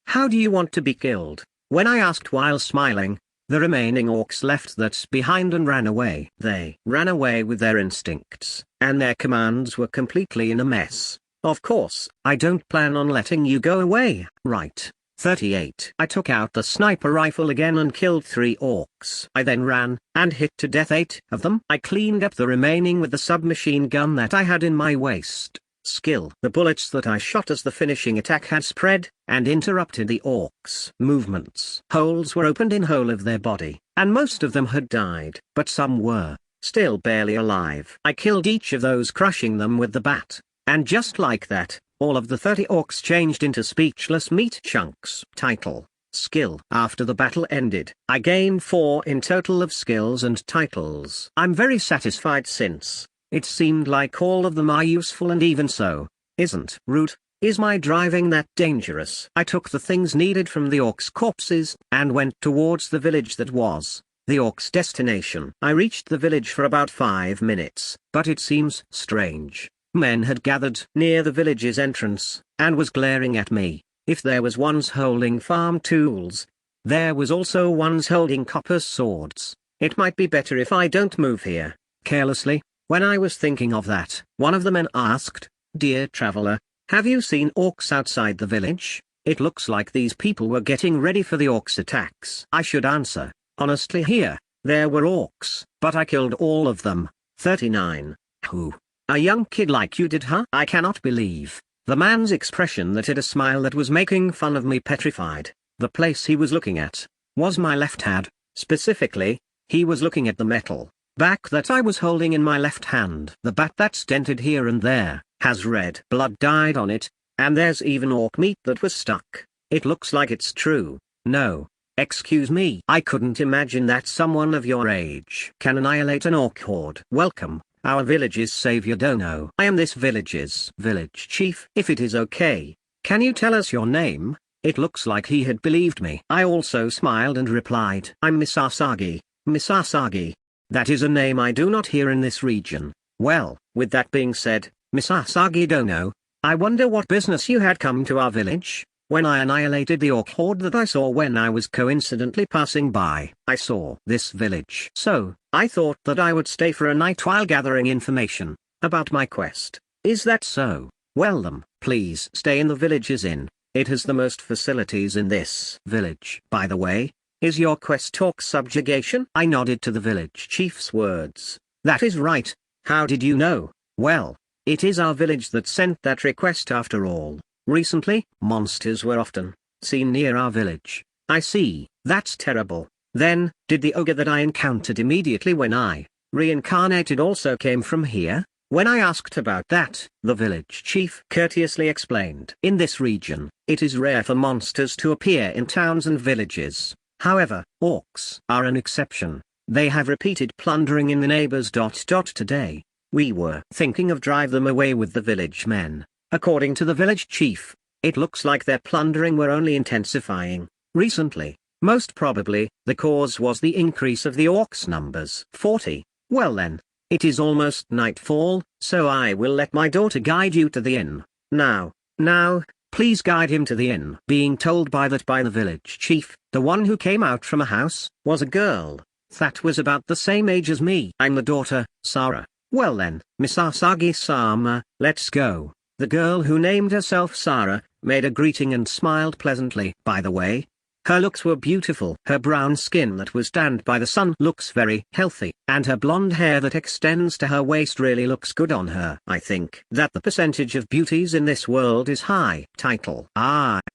How do you want to be killed? When I asked while smiling, the remaining orcs left that behind and ran away. They ran away with their instincts, and their commands were completely in a mess. Of course, I don't plan on letting you go away, right? 38. I took out the sniper rifle again and killed 3 orcs. I then ran, and hit to death 8 of them. I cleaned up the remaining with the submachine gun that I had in my waist. Skill. The bullets that I shot as the finishing attack had spread, and interrupted the orcs' movements. Holes were opened in whole of their body, and most of them had died, but some were still barely alive. I killed each of those, crushing them with the bat, and just like that, all of the 30 orcs changed into speechless meat chunks. Title. Skill. After the battle ended, I gained 4 in total of skills and titles. I'm very satisfied since it seemed like all of them are useful, and even so, isn't rude. Is my driving that dangerous? I took the things needed from the orcs' corpses, and went towards the village that was the orcs' destination. I reached the village for about 5 minutes, but it seems strange. Men had gathered near the village's entrance, and was glaring at me. If there was ones holding farm tools, there was also ones holding copper swords. It might be better if I don't move here. Carelessly, when I was thinking of that, one of the men asked, "Dear traveler, have you seen orcs outside the village? It looks like these people were getting ready for the orcs' attacks." I should answer, honestly here, there were orcs, but I killed all of them. 39. Who A young kid like you did, huh? I cannot believe. The man's expression that hid a smile that was making fun of me petrified. The place he was looking at was my left hand. Specifically, he was looking at the metal bat that I was holding in my left hand. The bat that's dented here and there, has red blood dyed on it, and there's even orc meat that was stuck. It looks like it's true. No. Excuse me. I couldn't imagine that someone of your age can annihilate an orc horde. Welcome, our village's savior Dono. I am this village's village chief. If it is okay, can you tell us your name? It looks like he had believed me. I also smiled and replied, I'm Misasagi. Misasagi. That is a name I do not hear in this region. Well, with that being said, Misasagi Dono, I wonder what business you had come to our village. When I annihilated the orc horde that I saw when I was coincidentally passing by, I saw this village. So, I thought that I would stay for a night while gathering information about my quest. Is that so? Well then, please stay in the village's inn. It has the most facilities in this village. By the way, is your quest orc subjugation? I nodded to the village chief's words. That is right. How did you know? Well, it is our village that sent that request after all. Recently, monsters were often seen near our village. I see. That's terrible. Then, did the ogre that I encountered immediately when I reincarnated also came from here? When I asked about that, the village chief courteously explained. In this region, it is rare for monsters to appear in towns and villages. However, orcs are an exception. They have repeated plundering in the neighbors. Today, we were thinking of drive them away with the village men. According to the village chief, it looks like their plundering were only intensifying recently. Most probably, the cause was the increase of the orcs' numbers. 40. Well then, it is almost nightfall, so I will let my daughter guide you to the inn. Now, please guide him to the inn. Being told by the village chief, the one who came out from a house, was a girl that was about the same age as me. I'm the daughter, Sarah. Well then, Misasagi-sama, let's go. The girl who named herself Sarah, made a greeting and smiled pleasantly. By the way, her looks were beautiful. Her brown skin that was tanned by the sun looks very healthy, and her blonde hair that extends to her waist really looks good on her. I think that the percentage of beauties in this world is high. Title.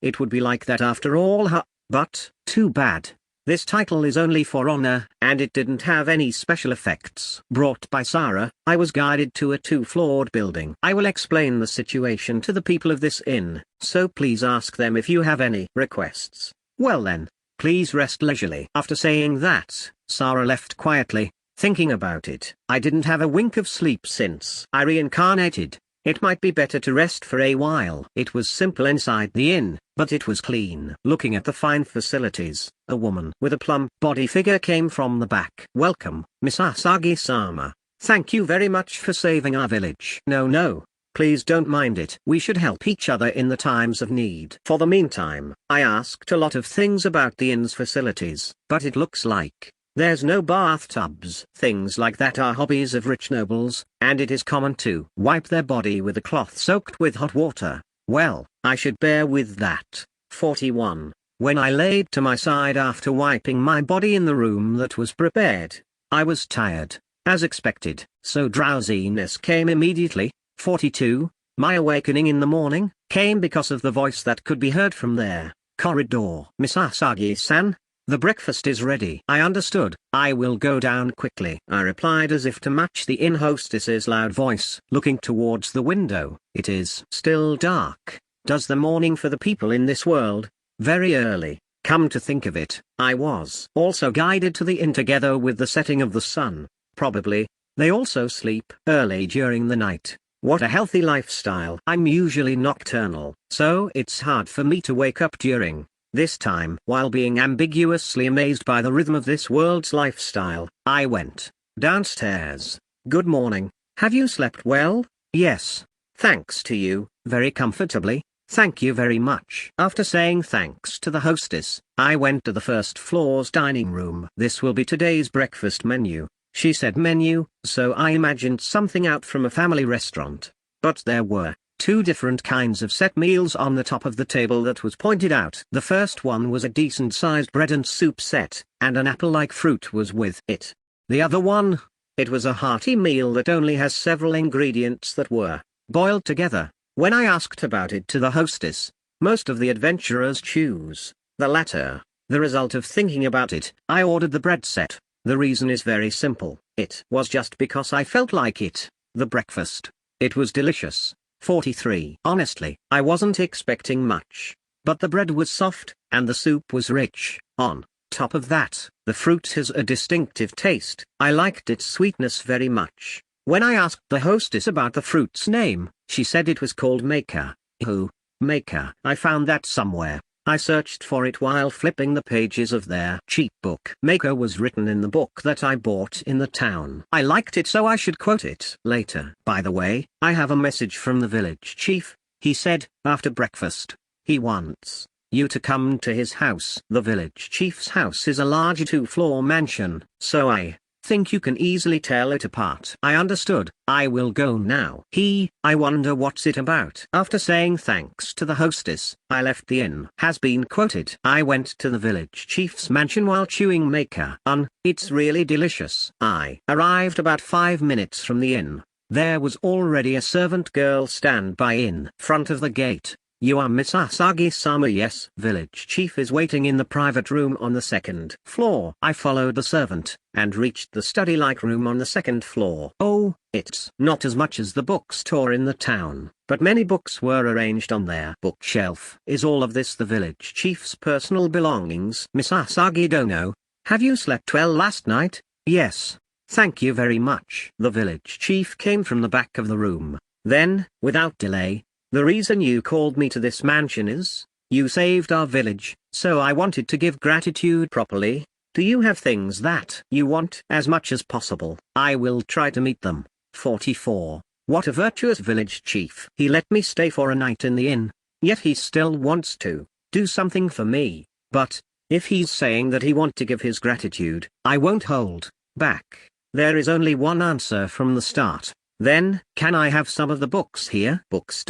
It would be like that after all, huh? But, too bad. This title is only for honor, and it didn't have any special effects. Brought by Sarah, I was guided to a 2-floored building. I will explain the situation to the people of this inn, so please ask them if you have any requests. Well then, please rest leisurely. After saying that, Sarah left quietly, thinking about it. I didn't have a wink of sleep since I reincarnated. It might be better to rest for a while. It was simple inside the inn, but it was clean. Looking at the fine facilities, a woman with a plump body figure came from the back. Welcome, Misasagi-sama. Thank you very much for saving our village. No, please don't mind it. We should help each other in the times of need. For the meantime, I asked a lot of things about the inn's facilities, but it looks like there's no bathtubs. Things like that are hobbies of rich nobles, and it is common to wipe their body with a cloth soaked with hot water. Well, I should bear with that. 41. When I laid to my side after wiping my body in the room that was prepared, I was tired, as expected, so drowsiness came immediately. 42. My awakening in the morning came because of the voice that could be heard from their corridor. Misasagi-san, the breakfast is ready. I understood. I will go down quickly, I replied as if to match the inn hostess's loud voice. Looking towards the window, it is still dark. Does the morning for the people in this world very early? Come to think of it, I was also guided to the inn together with the setting of the sun. Probably, they also sleep early during the night. What a healthy lifestyle. I'm usually nocturnal, so it's hard for me to wake up during this time. While being ambiguously amazed by the rhythm of this world's lifestyle, I went downstairs. Good morning. Have you slept well? Yes. Thanks to you, very comfortably. Thank you very much. After saying thanks to the hostess, I went to the first floor's dining room. This will be today's breakfast menu. She said menu, so I imagined something out from a family restaurant. But there were 2 different kinds of set meals on the top of the table that was pointed out. The first one was a decent-sized bread and soup set, and an apple-like fruit was with it. The other one, It was a hearty meal that only has several ingredients that were boiled together. When I asked about it to the hostess, most of the adventurers choose the latter. The result of thinking about it, I ordered the bread set. The reason is very simple. It was just because I felt like it. The breakfast. It was delicious. 43. Honestly, I wasn't expecting much. But the bread was soft, and the soup was rich. On top of that, the fruit has a distinctive taste. I liked its sweetness very much. When I asked the hostess about the fruit's name, she said it was called Maker. Who? Maker. I found that somewhere. I searched for it while flipping the pages of their cheap book. Maker was written in the book that I bought in the town. I liked it, so I should quote it later. By the way, I have a message from the village chief. He said, after breakfast, he wants you to come to his house. The village chief's house is a large 2-floor mansion, so I think you can easily tell it apart. I understood. I will go now. I wonder what's it about. After saying thanks to the hostess, I left the inn. Has been quoted. I went to the village chief's mansion while chewing Maker. It's really delicious. I arrived about 5 minutes from the inn. There was already a servant girl stand by in front of the gate. You are Miss Asagi-sama? Yes. Village chief is waiting in the private room on the 2nd floor. I followed the servant, and reached the study-like room on the 2nd floor. Oh, it's not as much as the bookstore in the town, but many books were arranged on their bookshelf. Is all of this the village chief's personal belongings? Miss Asagi-dono, have you slept well last night? Yes. Thank you very much. The village chief came from the back of the room. Then, without delay, the reason you called me to this mansion is, you saved our village, so I wanted to give gratitude properly. Do you have things that you want? As much as possible. I will try to meet them. 44. What a virtuous village chief. He let me stay for a night in the inn, yet he still wants to do something for me. But, if he's saying that he wants to give his gratitude, I won't hold back. There is only one answer from the start. Then, can I have some of the books here? Books.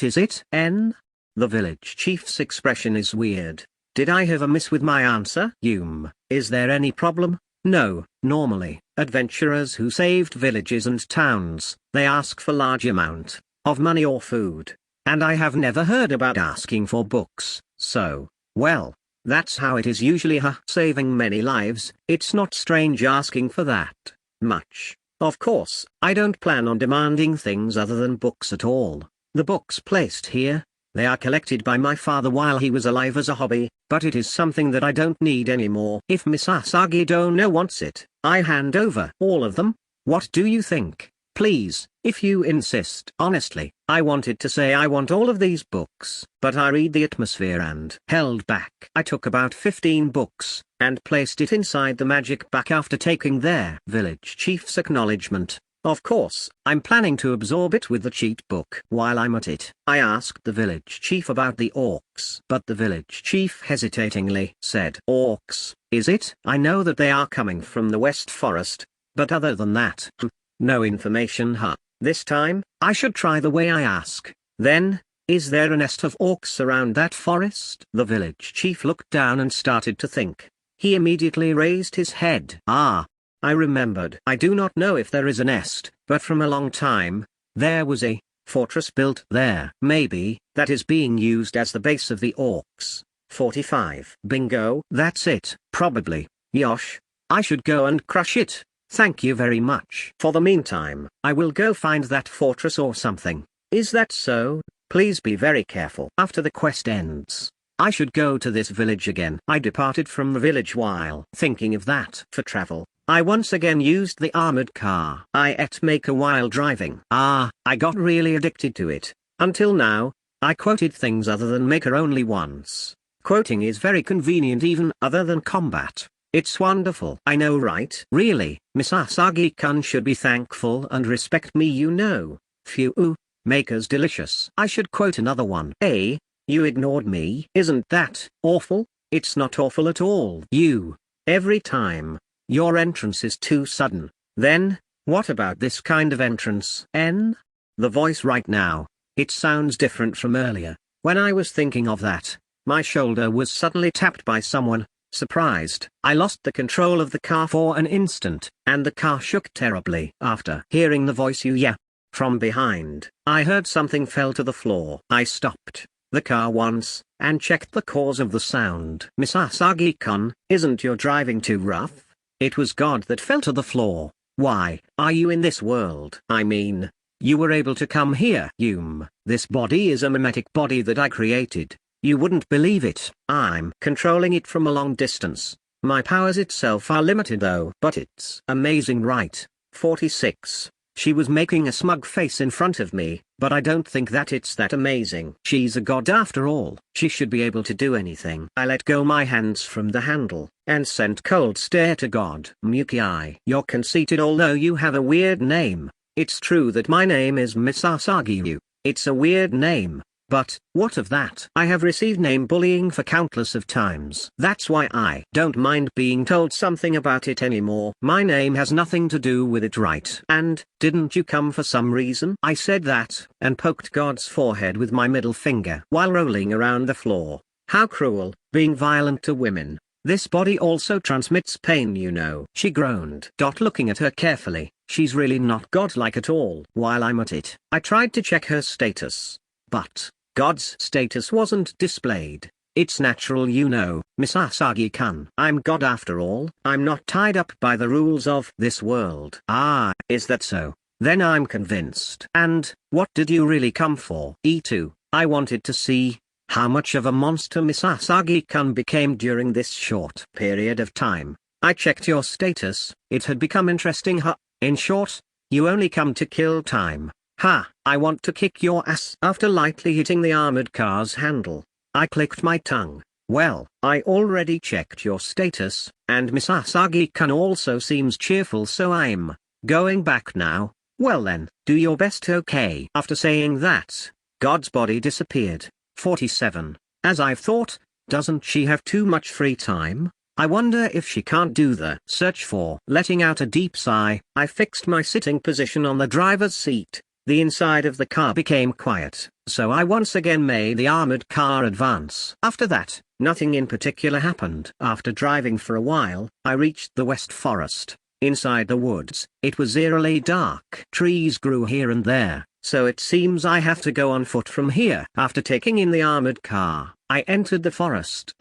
Is it N? The village chief's expression is weird. Did I have a miss with my answer? Is there any problem? No. Normally, adventurers who saved villages and towns, they ask for large amount of money or food. And I have never heard about asking for books, so, well, that's how it is usually. Saving many lives, it's not strange asking for that much. Of course, I don't plan on demanding things other than books at all. The books placed here, they are collected by my father while he was alive as a hobby, but it is something that I don't need anymore. If Miss Asagi-dono wants it, I hand over all of them. What do you think? Please, if you insist. Honestly, I wanted to say I want all of these books, but I read the atmosphere and held back. I took about 15 books, and placed it inside the magic bag after taking their village chief's acknowledgement. Of course, I'm planning to absorb it with the cheat book. While I'm at it, I asked the village chief about the orcs. But the village chief hesitatingly said, Orcs, is it? I know that they are coming from the West Forest, but other than that, no information. This time, I should try the way I ask. Then, is there a nest of orcs around that forest? The village chief looked down and started to think. He immediately raised his head. I remembered. I do not know if there is a nest, but from a long time, there was a fortress built there. Maybe, that is being used as the base of the orcs. 45. Bingo. That's it. Probably. Yosh, I should go and crush it. Thank you very much. For the meantime, I will go find that fortress or something. Is that so? Please be very careful. After the quest ends, I should go to this village again. I departed from the village while thinking of that. For travel, I once again used the armored car. I ate Maker while driving. I got really addicted to it. Until now, I quoted things other than Maker only once. Quoting is very convenient even other than combat. It's wonderful. I know, right? Really, Miss Asagi-kun should be thankful and respect me, you know. Phew, Maker's delicious. I should quote another one. Hey, you ignored me. Isn't that awful? It's not awful at all. Every time, your entrance is too sudden. Then, what about this kind of entrance? The voice right now, it sounds different from earlier. When I was thinking of that, my shoulder was suddenly tapped by someone. Surprised, I lost the control of the car for an instant, and the car shook terribly. After hearing the voice you yeah from behind, I heard something fell to the floor. I stopped the car once, and checked the cause of the sound. Miss Asagi-kun, isn't your driving too rough? It was God that fell to the floor. Why are you in this world? I mean, you were able to come here. This body is a mimetic body that I created. You wouldn't believe it. I'm controlling it from a long distance. My powers itself are limited though. But it's amazing, right? 46. She was making a smug face in front of me, but I don't think that it's that amazing. She's a god after all. She should be able to do anything. I let go my hands from the handle, and sent cold stare to God. Muki, you're conceited although you have a weird name. It's true that my name is Miss Asagi. It's a weird name. But, what of that? I have received name bullying for countless of times. That's why I don't mind being told something about it anymore. My name has nothing to do with it, right? And, didn't you come for some reason? I said that, and poked God's forehead with my middle finger while rolling around the floor. How cruel, being violent to women. This body also transmits pain, you know. She groaned. Looking at her carefully, she's really not godlike at all. While I'm at it, I tried to check her status. But God's status wasn't displayed. It's natural, you know, Miss Asagi-kun. I'm God after all. I'm not tied up by the rules of this world. Ah, is that so? Then I'm convinced. And, what did you really come for? E2, I wanted to see how much of a monster Miss Asagi-kun became during this short period of time. I checked your status, it had become interesting. In short, you only come to kill time. Ha, I want to kick your ass. After lightly hitting the armored car's handle, I clicked my tongue. Well, I already checked your status, and Miss Asagi-kun also seems cheerful, so I'm going back now. Well then, do your best, okay? After saying that, God's body disappeared. 47. As I've thought, doesn't she have too much free time? I wonder if she can't do the search for. Letting out a deep sigh, I fixed my sitting position on the driver's seat. The inside of the car became quiet, so I once again made the armored car advance. After that, nothing in particular happened. After driving for a while, I reached the West Forest. Inside the woods, it was eerily dark. Trees grew here and there, so it seems I have to go on foot from here. After taking in the armored car, I entered the forest.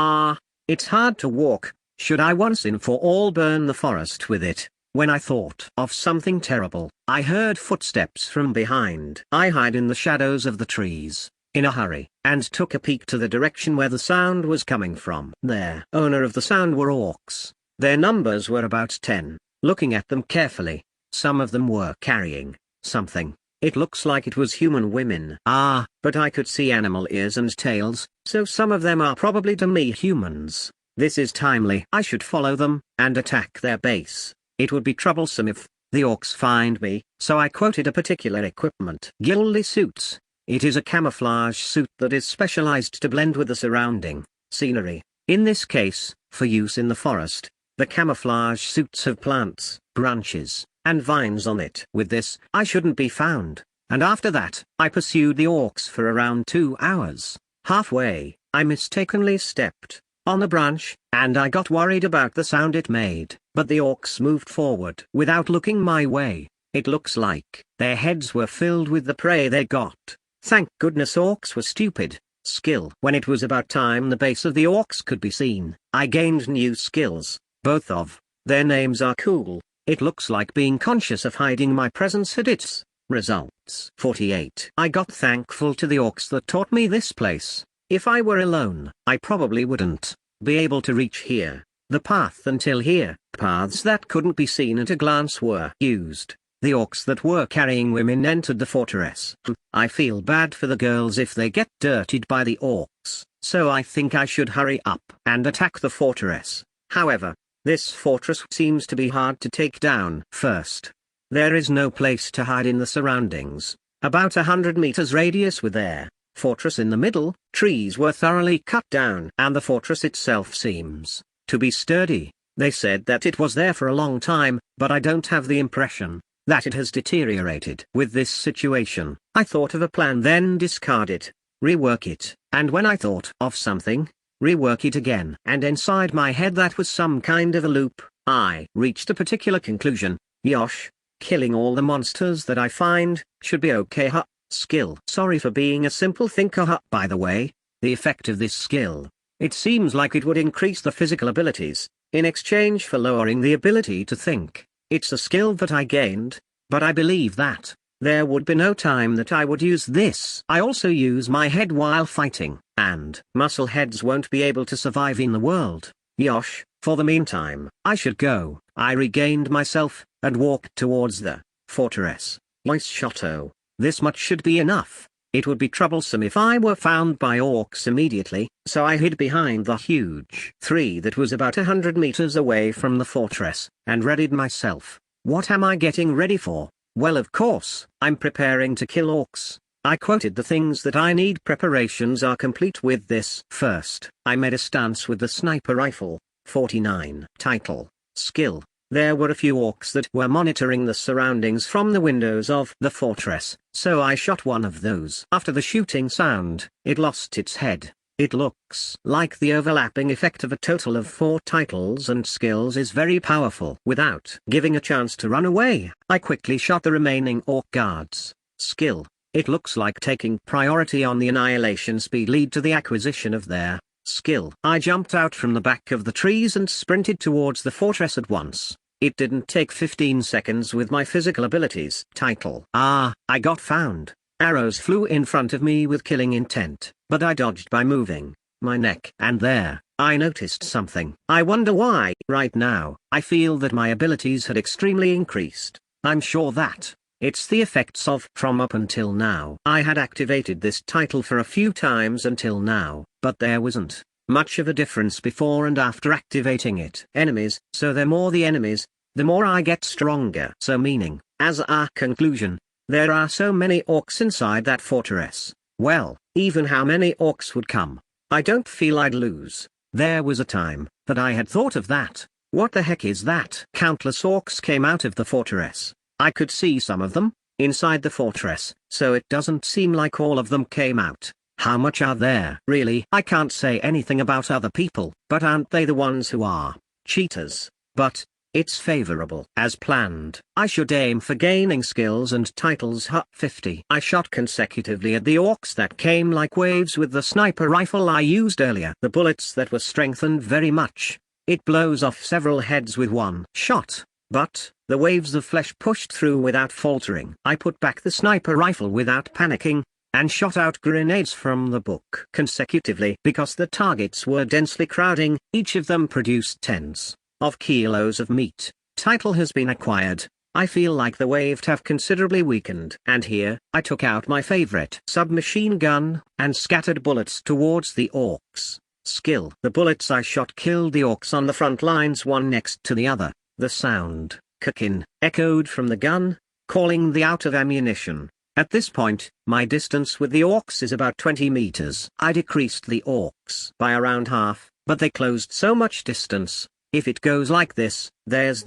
It's hard to walk. Should I once and for all burn the forest with it? When I thought of something terrible, I heard footsteps from behind. I hid in the shadows of the trees, in a hurry, and took a peek to the direction where the sound was coming from. The owner of the sound were orcs. Their numbers were about 10. Looking at them carefully, some of them were carrying something. It looks like it was human women. But I could see animal ears and tails, so some of them are probably demi-humans. This is timely. I should follow them, and attack their base. It would be troublesome if the orcs find me, so I quoted a particular equipment. Ghillie suits. It is a camouflage suit that is specialized to blend with the surrounding scenery. In this case, for use in the forest, the camouflage suits have plants, branches, and vines on it. With this, I shouldn't be found. And after that, I pursued the orcs for around 2 hours. Halfway, I mistakenly stepped on a branch, and I got worried about the sound it made. But the orcs moved forward without looking my way. It looks like their heads were filled with the prey they got. Thank goodness orcs were stupid. Skill. When it was about time the base of the orcs could be seen, I gained new skills. Both of their names are cool. It looks like being conscious of hiding my presence had its results. 48. I got thankful to the orcs that taught me this place. If I were alone, I probably wouldn't be able to reach here. The path until here, paths that couldn't be seen at a glance were used. The orcs that were carrying women entered the fortress. I feel bad for the girls if they get dirtied by the orcs, so I think I should hurry up and attack the fortress. However, this fortress seems to be hard to take down. First, there is no place to hide in the surroundings. About 100 meters radius with their fortress in the middle, trees were thoroughly cut down, and the fortress itself seems to be sturdy. They said that it was there for a long time, but I don't have the impression that it has deteriorated. With this situation, I thought of a plan, then discard it, rework it, and when I thought of something, rework it again. And inside my head that was some kind of a loop. I reached a particular conclusion. Yosh, killing all the monsters that I find, should be okay. Skill. Sorry for being a simple thinker. By the way, the effect of this skill. It seems like it would increase the physical abilities, in exchange for lowering the ability to think. It's a skill that I gained, but I believe that there would be no time that I would use this. I also use my head while fighting, and muscle heads won't be able to survive in the world. Yosh, for the meantime, I should go. I regained myself, and walked towards the fortress. Moist Shoto. This much should be enough. It would be troublesome if I were found by orcs immediately, so I hid behind the huge tree that was about 100 meters away from the fortress, and readied myself. What am I getting ready for? Well, of course, I'm preparing to kill orcs. I quoted the things that I need. Preparations are complete with this. First, I made a stance with the sniper rifle. 49. Title. Skill. There were a few orcs that were monitoring the surroundings from the windows of the fortress, so I shot one of those. After the shooting sound, it lost its head. It looks like the overlapping effect of a total of 4 titles and skills is very powerful. Without giving a chance to run away, I quickly shot the remaining orc guards. Skill. It looks like taking priority on the annihilation speed lead to the acquisition of their skill. I jumped out from the back of the trees and sprinted towards the fortress at once. It didn't take 15 seconds with my physical abilities. Title. I got found. Arrows flew in front of me with killing intent, but I dodged by moving my neck. And there, I noticed something. I wonder why. Right now, I feel that my abilities had extremely increased. I'm sure that it's the effects of from up until now. I had activated this title for a few times until now, but there wasn't much of a difference before and after activating it. Enemies, so the more the enemies, the more I get stronger. So meaning, as a conclusion, there are so many orcs inside that fortress. Well, even how many orcs would come, I don't feel I'd lose. There was a time that I had thought of that. What the heck is that? Countless orcs came out of the fortress. I could see some of them inside the fortress, so it doesn't seem like all of them came out. How much are there? Really, I can't say anything about other people, but aren't they the ones who are cheaters? But it's favorable. As planned, I should aim for gaining skills and titles. 50. I shot consecutively at the orcs that came like waves with the sniper rifle I used earlier. The bullets that were strengthened very much. It blows off several heads with one shot. But the waves of flesh pushed through without faltering. I put back the sniper rifle without panicking, and shot out grenades from the book consecutively because the targets were densely crowding. Each of them produced tens of kilos of meat. Title has been acquired. I feel like the wave have considerably weakened. And here, I took out my favorite submachine gun, and scattered bullets towards the orcs. Skill. The bullets I shot killed the orcs on the front lines, one next to the other. The sound, kakin, echoed from the gun, calling the out of ammunition. At this point, my distance with the orcs is about 20 meters. I decreased the orcs by around half, but they closed so much distance. If it goes like this, there's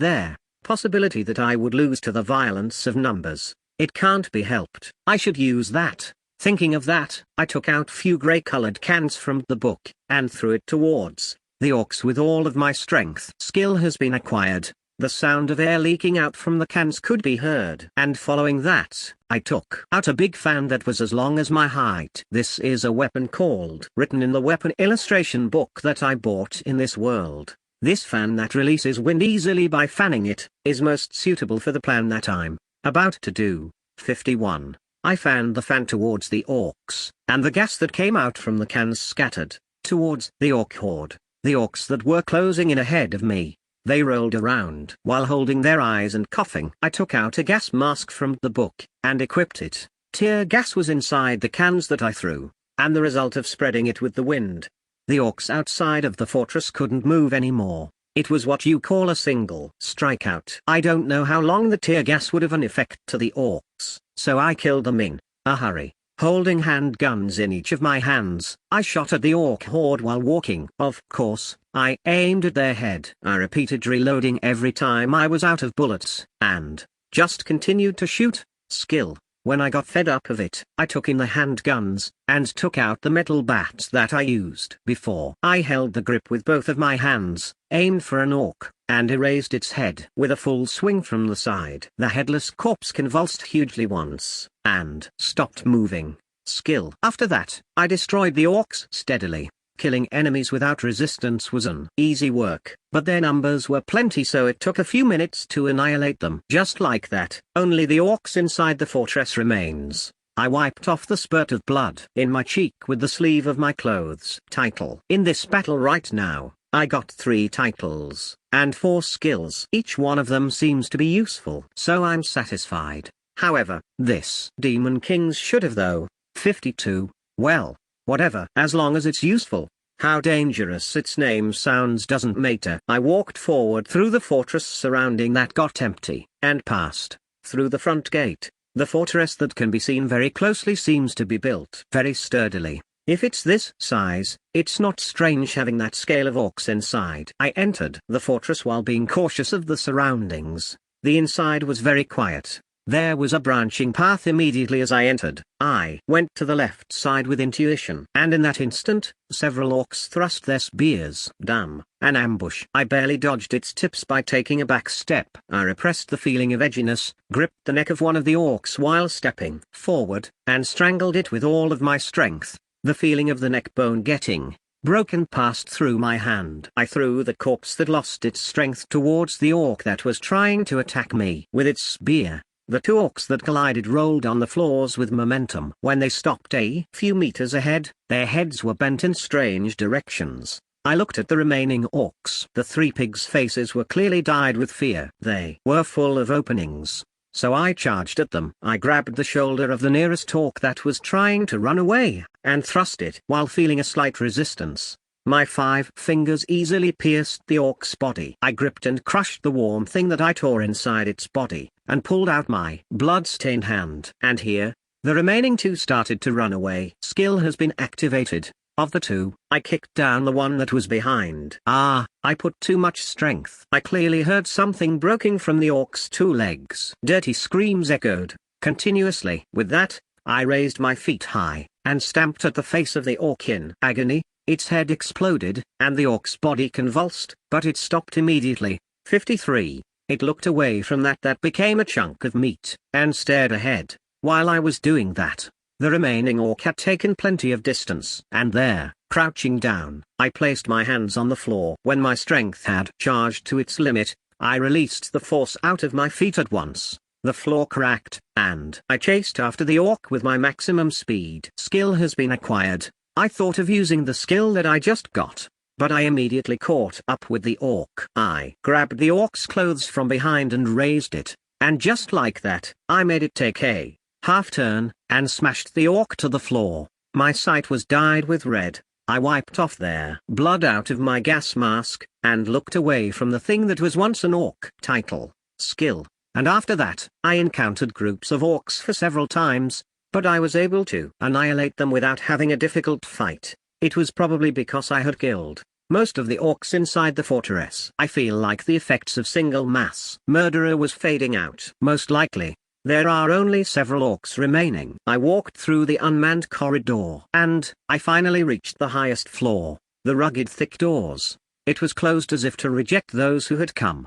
possibility that I would lose to the violence of numbers. It can't be helped. I should use that. Thinking of that, I took out few gray-colored cans from the book, and threw it towards the orcs with all of my strength. Skill has been acquired. The sound of air leaking out from the cans could be heard. And following that, I took out a big fan that was as long as my height. This is a weapon called written in the weapon illustration book that I bought in this world. This fan that releases wind easily by fanning it, is most suitable for the plan that I'm about to do. 51. I fanned the fan towards the orcs, and the gas that came out from the cans scattered towards the orc horde. The orcs that were closing in ahead of me. They rolled around while holding their eyes and coughing. I took out a gas mask from the book, and equipped it. Tear gas was inside the cans that I threw, and the result of spreading it with the wind. The orcs outside of the fortress couldn't move anymore. It was what you call a single strikeout. I don't know how long the tear gas would have an effect to the orcs, so I killed them in a hurry. Holding handguns in each of my hands, I shot at the orc horde while walking. Of course, I aimed at their head. I repeated reloading every time I was out of bullets, and just continued to shoot. Skill. When I got fed up of it, I took in the handguns, and took out the metal bats that I used before. I held the grip with both of my hands, aimed for an orc, and erased its head with a full swing from the side. The headless corpse convulsed hugely once, and stopped moving. Skill. After that, I destroyed the orcs steadily. Killing enemies without resistance was an easy work, but their numbers were plenty, so it took a few minutes to annihilate them. Just like that, only the orcs inside the fortress remains. I wiped off the spurt of blood in my cheek with the sleeve of my clothes. Title. In this battle right now, I got 3 titles, and 4 skills. Each one of them seems to be useful, so I'm satisfied. However, this Demon Kings should have though. 52, well, whatever. As long as it's useful. How dangerous its name sounds doesn't matter. I walked forward through the fortress surrounding that got empty, and passed through the front gate. The fortress that can be seen very closely seems to be built very sturdily. If it's this size, it's not strange having that scale of orcs inside. I entered the fortress while being cautious of the surroundings. The inside was very quiet. There was a branching path immediately as I entered. I went to the left side with intuition, and in that instant, several orcs thrust their spears. Damn, an ambush. I barely dodged its tips by taking a back step. I repressed the feeling of edginess, gripped the neck of one of the orcs while stepping forward, and strangled it with all of my strength. The feeling of the neck bone getting broken passed through my hand. I threw the corpse that lost its strength towards the orc that was trying to attack me with its spear. The 2 orcs that collided rolled on the floors with momentum. When they stopped a few meters ahead, their heads were bent in strange directions. I looked at the remaining orcs. The 3 pigs' faces were clearly dyed with fear. They were full of openings. So I charged at them. I grabbed the shoulder of the nearest orc that was trying to run away, and thrust it. While feeling a slight resistance, my 5 fingers easily pierced the orc's body. I gripped and crushed the warm thing that I tore inside its body, and pulled out my blood-stained hand. And here, the remaining 2 started to run away. Skill has been activated. Of the 2, I kicked down the one that was behind. I put too much strength. I clearly heard something broken from the orc's 2 legs. Dirty screams echoed continuously. With that, I raised my feet high, and stamped at the face of the orc in agony. Its head exploded, and the orc's body convulsed, but it stopped immediately. 53. It looked away from that became a chunk of meat, and stared ahead. While I was doing that, the remaining orc had taken plenty of distance, and there, crouching down, I placed my hands on the floor. When my strength had charged to its limit, I released the force out of my feet at once. The floor cracked, and I chased after the orc with my maximum speed. Skill has been acquired. I thought of using the skill that I just got, but I immediately caught up with the orc. I grabbed the orc's clothes from behind and raised it, and just like that, I made it take a half turn, and smashed the orc to the floor. My sight was dyed with red. I wiped off their blood out of my gas mask, and looked away from the thing that was once an orc. Title. Skill. And after that, I encountered groups of orcs for several times, but I was able to annihilate them without having a difficult fight. It was probably because I had killed most of the orcs inside the fortress. I feel like the effects of single mass murderer was fading out. Most likely, there are only several orcs remaining. I walked through the unmanned corridor, and I finally reached the highest floor. The rugged thick doors. It was closed as if to reject those who had come.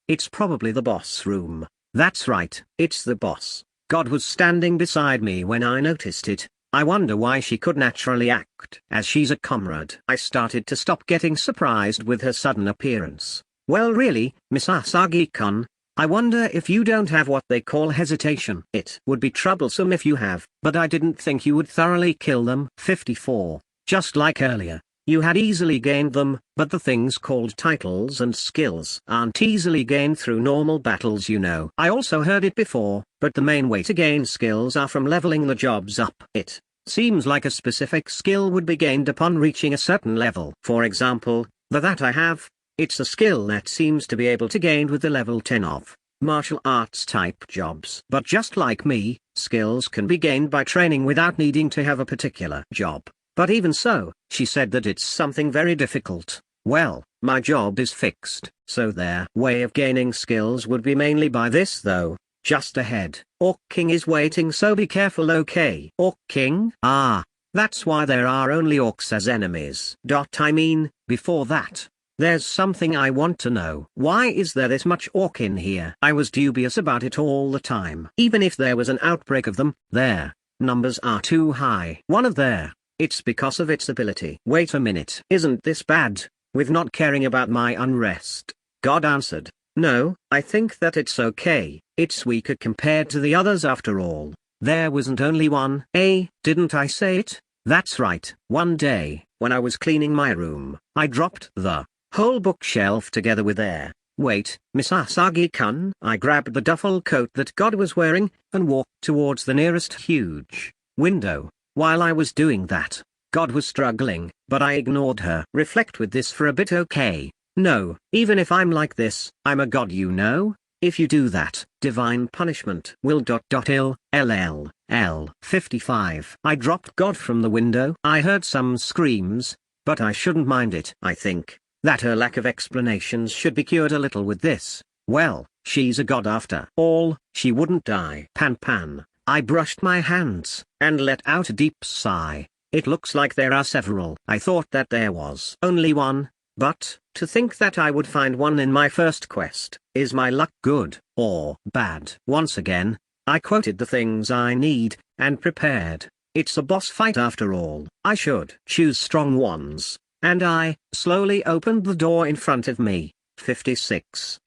It's probably the boss room. That's right, it's the boss. God was standing beside me when I noticed it. I wonder why she could naturally act as she's a comrade. I started to stop getting surprised with her sudden appearance. Well really, Miss Asagi-kun, I wonder if you don't have what they call hesitation. It would be troublesome if you have, but I didn't think you would thoroughly kill them. 54. Just like earlier, you had easily gained them, but the things called titles and skills aren't easily gained through normal battles, you know. I also heard it before, but the main way to gain skills are from leveling the jobs up. It seems like a specific skill would be gained upon reaching a certain level. For example, that I have, it's a skill that seems to be able to gain with the level 10 of martial arts type jobs. But just like me, skills can be gained by training without needing to have a particular job. But even so, she said that it's something very difficult. Well, my job is fixed, so their way of gaining skills would be mainly by this though. just ahead. Orc King is waiting, so be careful, okay? Orc King? Ah, that's why there are only orcs as enemies. I mean, before that. There's something I want to know. Why is there this much orc in here? I was dubious about it all the time. Even if there was an outbreak of them, their numbers are too high. One of their, it's because of its ability. Wait a minute. Isn't this bad? With not caring about my unrest? God answered, no, I think that it's okay. It's weaker compared to the others after all. There wasn't only one. Didn't I say it? That's right. One day, when I was cleaning my room, I dropped the whole bookshelf together with their weight. Miss Asagi-kun. I grabbed the duffel coat that God was wearing, and walked towards the nearest huge window. While I was doing that, God was struggling, but I ignored her. Reflect with this for a bit, okay? No, even if I'm like this, I'm a god, you know? If you do that, divine punishment will ... LLL. 55. I dropped God from the window. I heard some screams, but I shouldn't mind it. I think that her lack of explanations should be cured a little with this. Well, she's a god after all, she wouldn't die. Pan. I brushed my hands, and let out a deep sigh. It looks like there are several. I thought that there was only one, but, to think that I would find one in my first quest, is my luck good, or bad? Once again, I quoted the things I need, and prepared. It's a boss fight after all. I should choose strong ones. And I slowly opened the door in front of me. 56.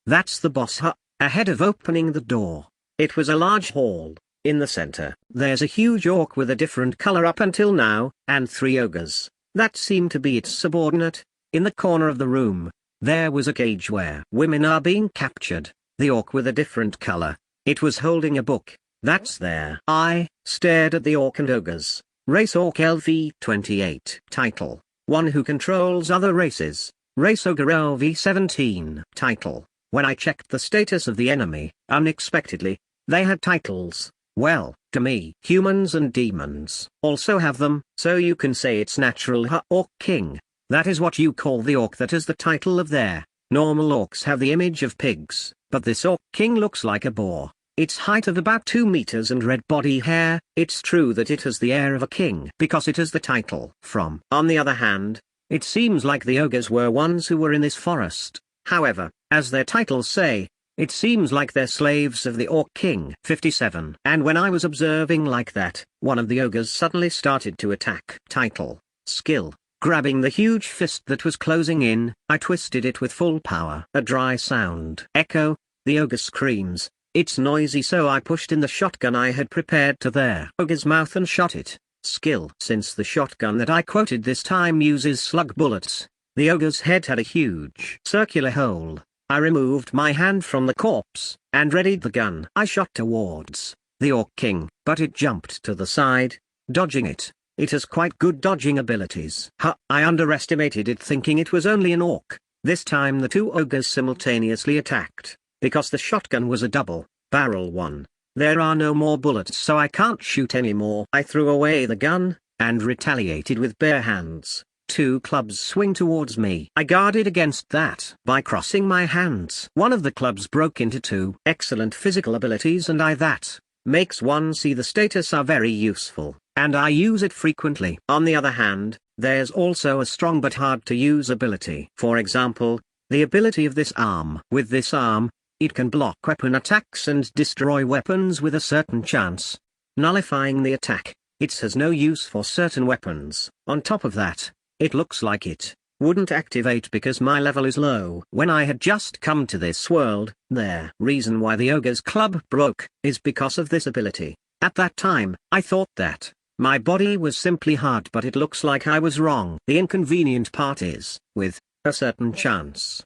That's the boss ahead of opening the door. It was a large hall. In the center, there's a huge orc with a different color up until now, and 3 ogres that seem to be its subordinate. In the corner of the room, there was a cage where women are being captured. The orc with a different color, it was holding a book. That's there. I stared at the orc and ogres. Race Orc LV 28. Title: One who controls other races. Race Ogre LV 17. Title: When I checked the status of the enemy, unexpectedly, they had titles. Well, to me, humans and demons also have them, so you can say it's natural. Orc King. That is what you call the orc that is the title of their. Normal orcs have the image of pigs, but this Orc King looks like a boar. Its height of about 2 meters and red body hair. It's true that it has the air of a king because it has the title from. On the other hand, it seems like the ogres were ones who were in this forest. However, as their titles say, it seems like they're slaves of the Orc King. 57. And when I was observing like that, one of the ogres suddenly started to attack. Title: Skill. Grabbing the huge fist that was closing in, I twisted it with full power. A dry sound echo. The ogre screams. It's noisy, so I pushed in the shotgun I had prepared to their ogre's mouth and shot it. Skill. Since the shotgun that I quoted this time uses slug bullets, the ogre's head had a huge circular hole. I removed my hand from the corpse, and readied the gun. I shot towards the Orc King, but it jumped to the side, dodging it. It has quite good dodging abilities. I underestimated it, thinking it was only an orc. This time the 2 ogres simultaneously attacked. Because the shotgun was a double-barrel one, there are no more bullets, so I can't shoot anymore. I threw away the gun, and retaliated with bare hands. 2 clubs swing towards me. I guarded against that by crossing my hands. One of the clubs broke into 2. Excellent physical abilities, and that makes one see the status are very useful, and I use it frequently. On the other hand, there's also a strong but hard to use ability. For example, the ability of this arm. With this arm, it can block weapon attacks and destroy weapons with a certain chance, nullifying the attack. It has no use for certain weapons. On top of that, it looks like it wouldn't activate because my level is low. When I had just come to this world, the reason why the ogre's club broke is because of this ability. At that time, I thought that my body was simply hard, but it looks like I was wrong. The inconvenient part is, with a certain chance,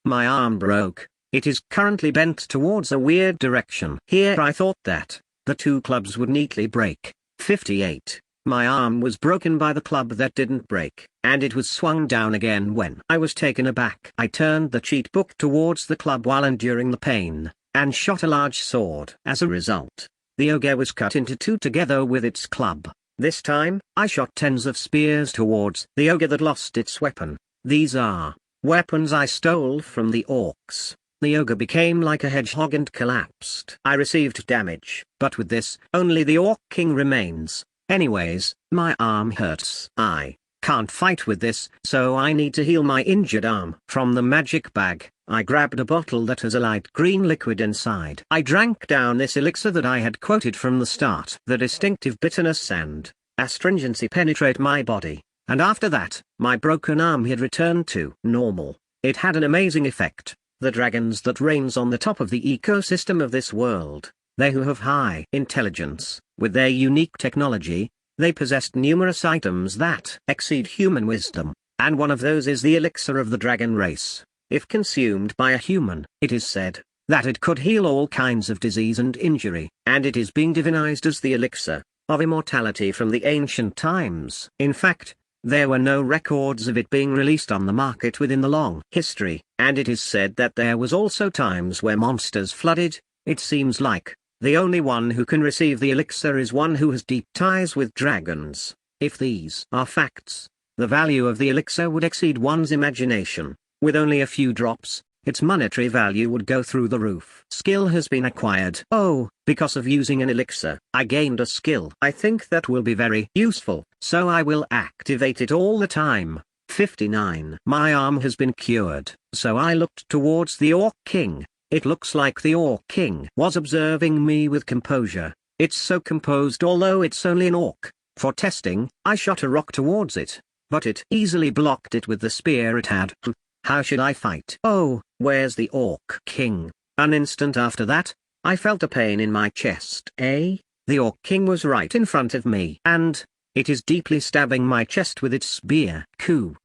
my arm broke. It is currently bent towards a weird direction. Here I thought that the 2 clubs would neatly break. 58. My arm was broken by the club that didn't break, and it was swung down again when I was taken aback. I turned the cheat book towards the club while enduring the pain, and shot a large sword. As a result, the ogre was cut into 2 together with its club. This time, I shot tens of spears towards the ogre that lost its weapon. These are weapons I stole from the orcs. The ogre became like a hedgehog and collapsed. I received damage, but with this, only the Orc King remains. Anyways, my arm hurts. I can't fight with this, so I need to heal my injured arm. From the magic bag, I grabbed a bottle that has a light green liquid inside. I drank down this elixir that I had quoted from the start. The distinctive bitterness and astringency penetrate my body, and after that, my broken arm had returned to normal. It had an amazing effect. The dragons that reigns on the top of the ecosystem of this world, they who have high intelligence, with their unique technology, they possessed numerous items that exceed human wisdom, and one of those is the elixir of the dragon race. If consumed by a human, it is said that it could heal all kinds of disease and injury, and it is being divinized as the elixir of immortality from the ancient times. In fact, there were no records of it being released on the market within the long history, and it is said that there was also times where monsters flooded. It seems like the only one who can receive the elixir is one who has deep ties with dragons. If these are facts, the value of the elixir would exceed one's imagination. With only a few drops, its monetary value would go through the roof. Skill has been acquired. Oh, because of using an elixir, I gained a skill. I think that will be very useful, so I will activate it all the time. 59. My arm has been cured, so I looked towards the Orc King. It looks like the Orc King was observing me with composure. It's so composed although it's only an orc. For testing, I shot a rock towards it, but it easily blocked it with the spear it had. How should I fight? Oh, where's the Orc King? An instant after that, I felt a pain in my chest. The Orc King was right in front of me, and it is deeply stabbing my chest with its spear.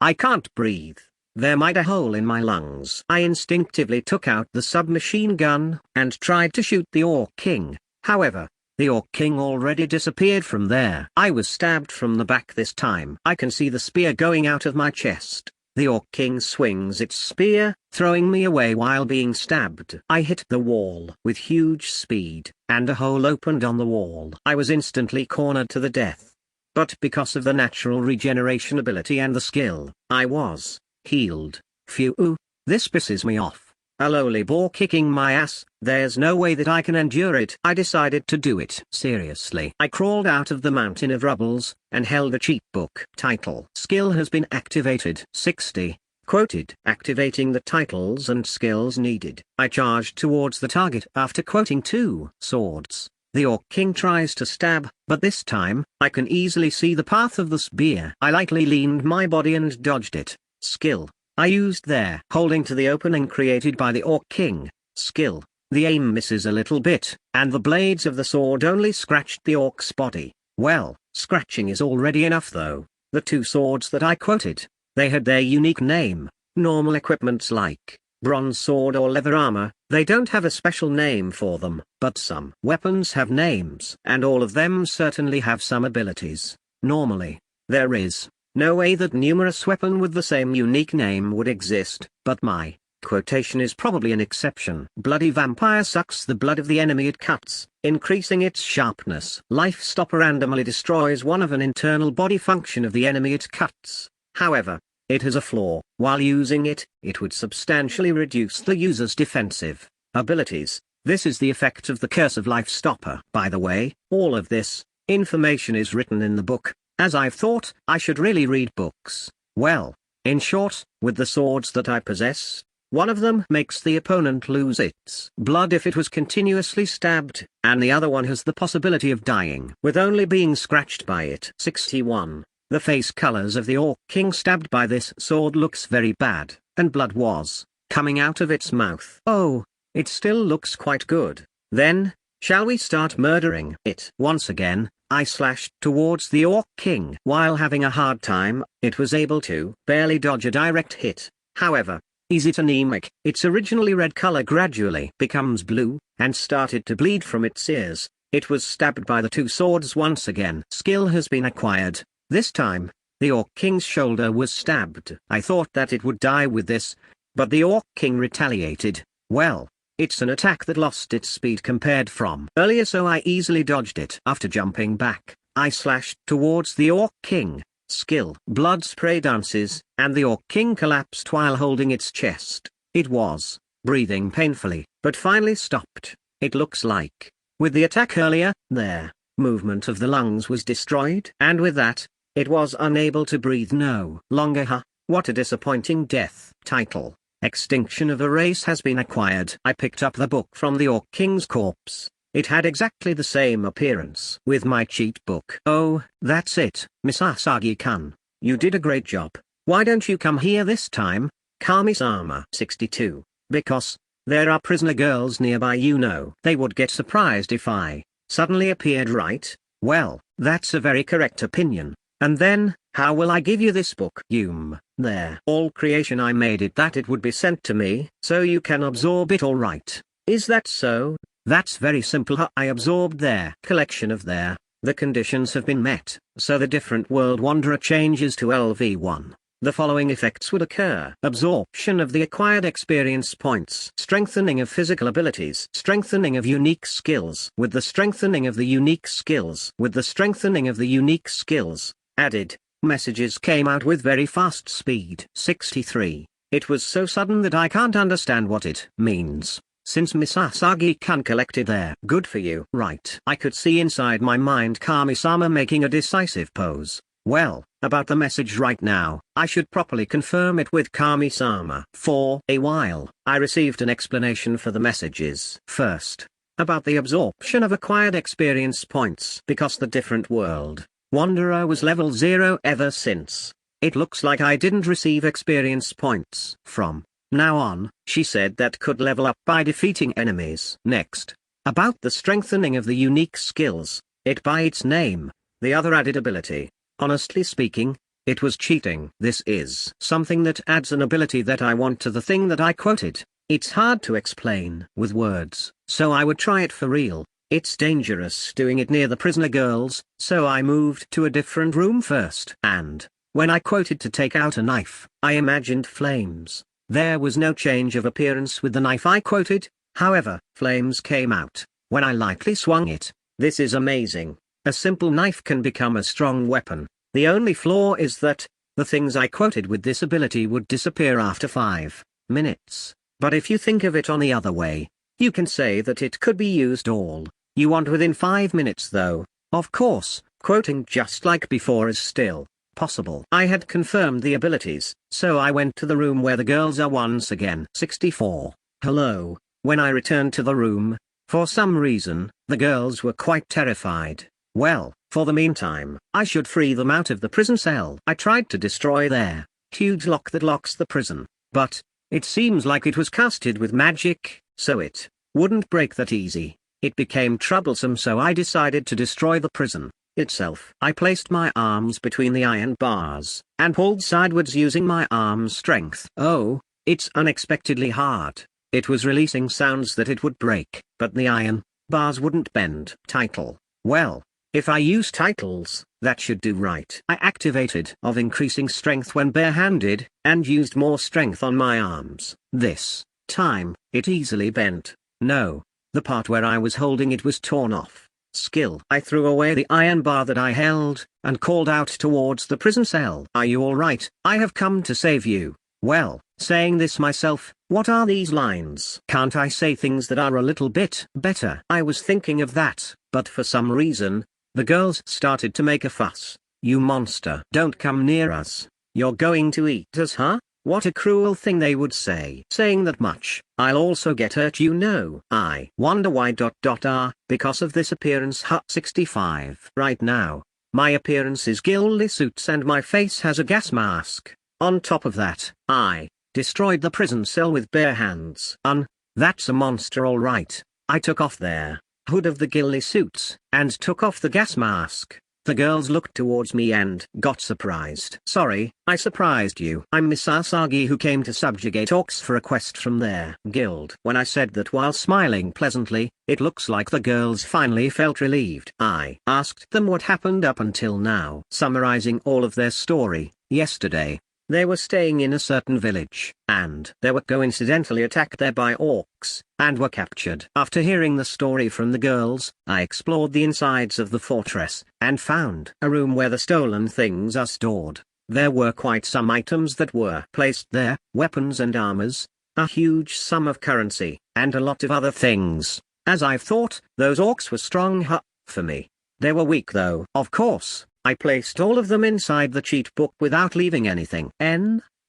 I can't breathe. There might a hole in my lungs. I instinctively took out the submachine gun and tried to shoot the Orc King. However, the Orc King already disappeared from there. I was stabbed from the back this time. I can see the spear going out of my chest. The Orc King swings its spear, throwing me away while being stabbed. I hit the wall with huge speed, and a hole opened on the wall. I was instantly cornered to the death. But because of the natural regeneration ability and the skill, I was healed. Phew, this pisses me off. A lowly boar kicking my ass, there's no way that I can endure it. I decided to do it. Seriously. I crawled out of the mountain of rubbles, and held a cheat book. Title. Skill has been activated. 60. Quoted. Activating the titles and skills needed. I charged towards the target after quoting 2 swords. The Orc King tries to stab, but this time, I can easily see the path of the spear. I lightly leaned my body and dodged it. Skill. I used there. Holding to the opening created by the Orc King. Skill. The aim misses a little bit, and the blades of the sword only scratched the orc's body. Well, scratching is already enough though. The 2 swords that I quoted, they had their unique name. Normal equipments like bronze sword or leather armor, they don't have a special name for them, but some weapons have names, and all of them certainly have some abilities. Normally, there is no way that numerous weapon with the same unique name would exist, but my quotation is probably an exception. Bloody vampire sucks the blood of the enemy it cuts, increasing its sharpness. Life stopper randomly destroys one of an internal body function of the enemy it cuts. However, it has a flaw. While using it, it would substantially reduce the user's defensive abilities. This is the effect of the curse of Life Stopper. By the way, all of this information is written in the book, as I've thought I should really read books. Well, in short, with the swords that I possess, one of them makes the opponent lose its blood if it was continuously stabbed, and the other one has the possibility of dying with only being scratched by it. 61. The face colors of the Orc King stabbed by this sword looks very bad, and blood was coming out of its mouth. Oh, it still looks quite good. Then, shall we start murdering it? Once again, I slashed towards the Orc King. While having a hard time, it was able to barely dodge a direct hit. However, is it anemic? Its originally red color gradually becomes blue, and started to bleed from its ears. It was stabbed by the 2 swords once again. Skill has been acquired. This time, the Orc King's shoulder was stabbed. I thought that it would die with this, but the Orc King retaliated. Well, it's an attack that lost its speed compared from earlier, so I easily dodged it. After jumping back, I slashed towards the Orc King. Skill. Blood spray dances, and the Orc King collapsed while holding its chest. It was breathing painfully, but finally stopped. It looks like, with the attack earlier, their movement of the lungs was destroyed, and with that, it was unable to breathe no longer. What a disappointing death. Title: Extinction of a Race has been acquired. I picked up the book from the Orc King's corpse. It had exactly the same appearance with my cheat book. Oh, that's it, Miss Asagi-kun. You did a great job. Why don't you come here this time, Kami-sama? 62. Because there are prisoner girls nearby, you know. They would get surprised if I suddenly appeared, right? Well, that's a very correct opinion. And then, how will I give you this book? There. All creation, I made it that it would be sent to me, so you can absorb it, all right. Is that so? That's very simple. I absorbed their collection of their. The conditions have been met, so the different world wanderer changes to LV1. The following effects would occur: absorption of the acquired experience points, strengthening of physical abilities, strengthening of unique skills, with the strengthening of the unique skills, with the strengthening of the unique skills, added. Messages came out with very fast speed. 63. It was so sudden that I can't understand what it means. Since Miss Asagi-kun collected there. Good for you. Right. I could see inside my mind Kami-sama making a decisive pose. Well, about the message right now, I should properly confirm it with Kami-sama. For a while, I received an explanation for the messages. First, about the absorption of acquired experience points. Because the different world wanderer was level 0 ever since, it looks like I didn't receive experience points. From now on, she said that could level up by defeating enemies. Next, about the strengthening of the unique skills, it by its name, the other added ability. Honestly speaking, it was cheating. This is something that adds an ability that I want to the thing that I quoted. It's hard to explain with words, so I would try it for real. It's dangerous doing it near the prisoner girls, so I moved to a different room first. And when I quoted to take out a knife, I imagined flames. There was no change of appearance with the knife I quoted, however, flames came out when I lightly swung it. This is amazing. A simple knife can become a strong weapon. The only flaw is that the things I quoted with this ability would disappear after 5 minutes. But if you think of it on the other way, you can say that it could be used all you want within 5 minutes though. Of course, quoting just like before is still possible. I had confirmed the abilities, so I went to the room where the girls are once again. 64. Hello. When I returned to the room, for some reason, the girls were quite terrified. Well, for the meantime, I should free them out of the prison cell. I tried to destroy their huge lock that locks the prison, but it seems like it was casted with magic, so it wouldn't break that easy. It became troublesome, so I decided to destroy the prison itself. I placed my arms between the iron bars and pulled sideways using my arm strength. Oh, it's unexpectedly hard. It was releasing sounds that it would break, but the iron bars wouldn't bend. Title: Well, if I use titles, that should do right. I activated of increasing strength when barehanded, and used more strength on my arms. This time, it easily bent. No, the part where I was holding it was torn off. Skill: I threw away the iron bar that I held, and called out towards the prison cell. Are you alright? I have come to save you. Well, saying this myself, what are these lines? Can't I say things that are a little bit better? I was thinking of that, but for some reason, the girls started to make a fuss. You monster. Don't come near us. You're going to eat us, huh? What a cruel thing they would say. Saying that much, I'll also get hurt, you know. I wonder why ... because of this appearance. 65. Right now, my appearance is ghillie suits and my face has a gas mask. On top of that, I destroyed the prison cell with bare hands. That's a monster, alright. I took off their hood of the ghillie suits, and took off the gas mask. The girls looked towards me and got surprised. Sorry, I surprised you. I'm Miss Asagi who came to subjugate orcs for a quest from their guild. When I said that while smiling pleasantly, it looks like the girls finally felt relieved. I asked them what happened up until now. Summarizing all of their story, yesterday, they were staying in a certain village, and they were coincidentally attacked there by orcs, and were captured. After hearing the story from the girls, I explored the insides of the fortress, and found a room where the stolen things are stored. There were quite some items that were placed there, weapons and armors, a huge sum of currency, and a lot of other things. As I've thought, those orcs were strong for me. They were weak though. Of course, I placed all of them inside the cheat book without leaving anything.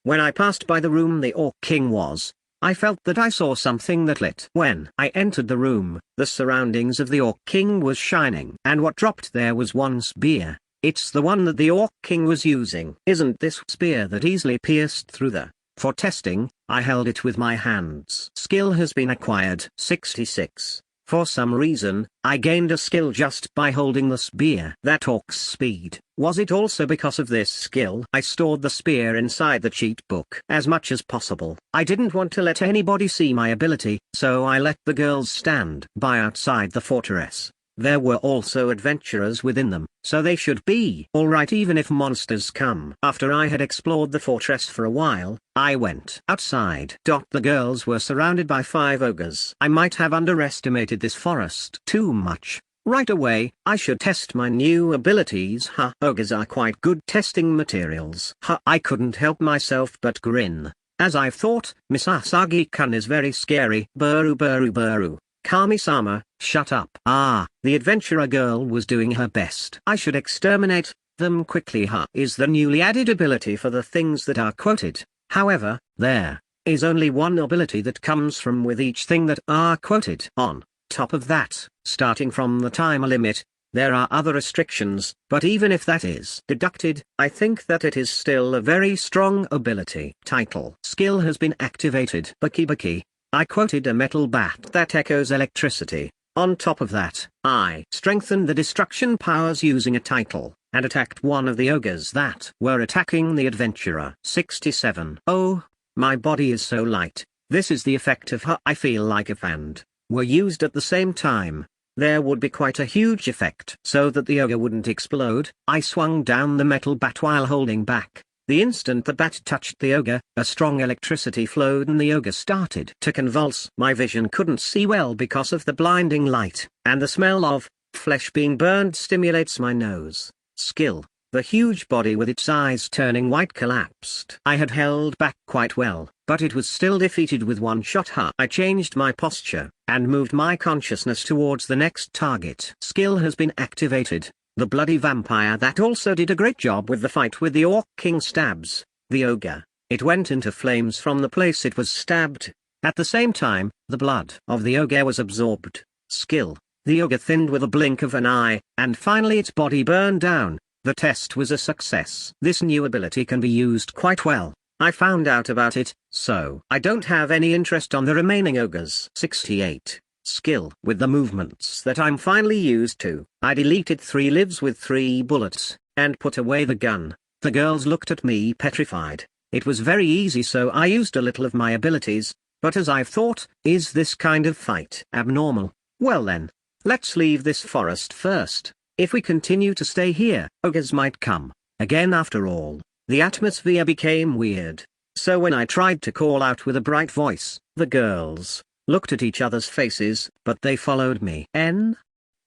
When I passed by the room the Orc King was, I felt that I saw something that lit. When I entered the room, the surroundings of the Orc King was shining. And what dropped there was one spear. It's the one that the Orc King was using. Isn't this spear that easily pierced through the... For testing, I held it with my hands. Skill has been acquired. 66. For some reason, I gained a skill just by holding the spear. That orc's speed. Was it also because of this skill? I stored the spear inside the cheat book as much as possible. I didn't want to let anybody see my ability, so I let the girls stand by outside the fortress. There were also adventurers within them, so they should be alright even if monsters come. After I had explored the fortress for a while, I went outside. The girls were surrounded by 5 ogres. I might have underestimated this forest too much. Right away, I should test my new abilities. Ogres are quite good testing materials. I couldn't help myself but grin. As I've thought, Miss Asagi-kun is very scary. Buru buru buru. Kami-sama, shut up. The adventurer girl was doing her best. I should exterminate them quickly. Is the newly added ability for the things that are quoted. However, there is only one ability that comes from with each thing that are quoted. On top of that, starting from the timer limit, there are other restrictions, but even if that is deducted, I think that it is still a very strong ability. Title: Skill has been activated. Baki Baki. I quoted a metal bat that echoes electricity. On top of that, I strengthened the destruction powers using a title, and attacked one of the ogres that were attacking the adventurer. 67. Oh, my body is so light. This is the effect of I feel like if and were used at the same time, there would be quite a huge effect. So that the ogre wouldn't explode, I swung down the metal bat while holding back. The instant the bat touched the ogre, a strong electricity flowed and the ogre started to convulse. My vision couldn't see well because of the blinding light, and the smell of flesh being burned stimulates my nose. Skill: the huge body with its eyes turning white collapsed. I had held back quite well, but it was still defeated with one shot. I changed my posture, and moved my consciousness towards the next target. Skill has been activated. The bloody vampire that also did a great job with the fight with the Orc King stabs the ogre. It went into flames from the place it was stabbed. At the same time, the blood of the ogre was absorbed. Skill: the ogre thinned with a blink of an eye, and finally its body burned down. The test was a success. This new ability can be used quite well. I found out about it, so I don't have any interest on the remaining ogres. 68. Skill: with the movements that I'm finally used to, I deleted 3 lives with 3 bullets, and put away the gun. The girls looked at me petrified. It was very easy, so I used a little of my abilities, but as I've thought, is this kind of fight abnormal? Well then, let's leave this forest first. If we continue to stay here, ogres might come again. After all, the atmosphere became weird. So when I tried to call out with a bright voice, the girls looked at each other's faces, but they followed me.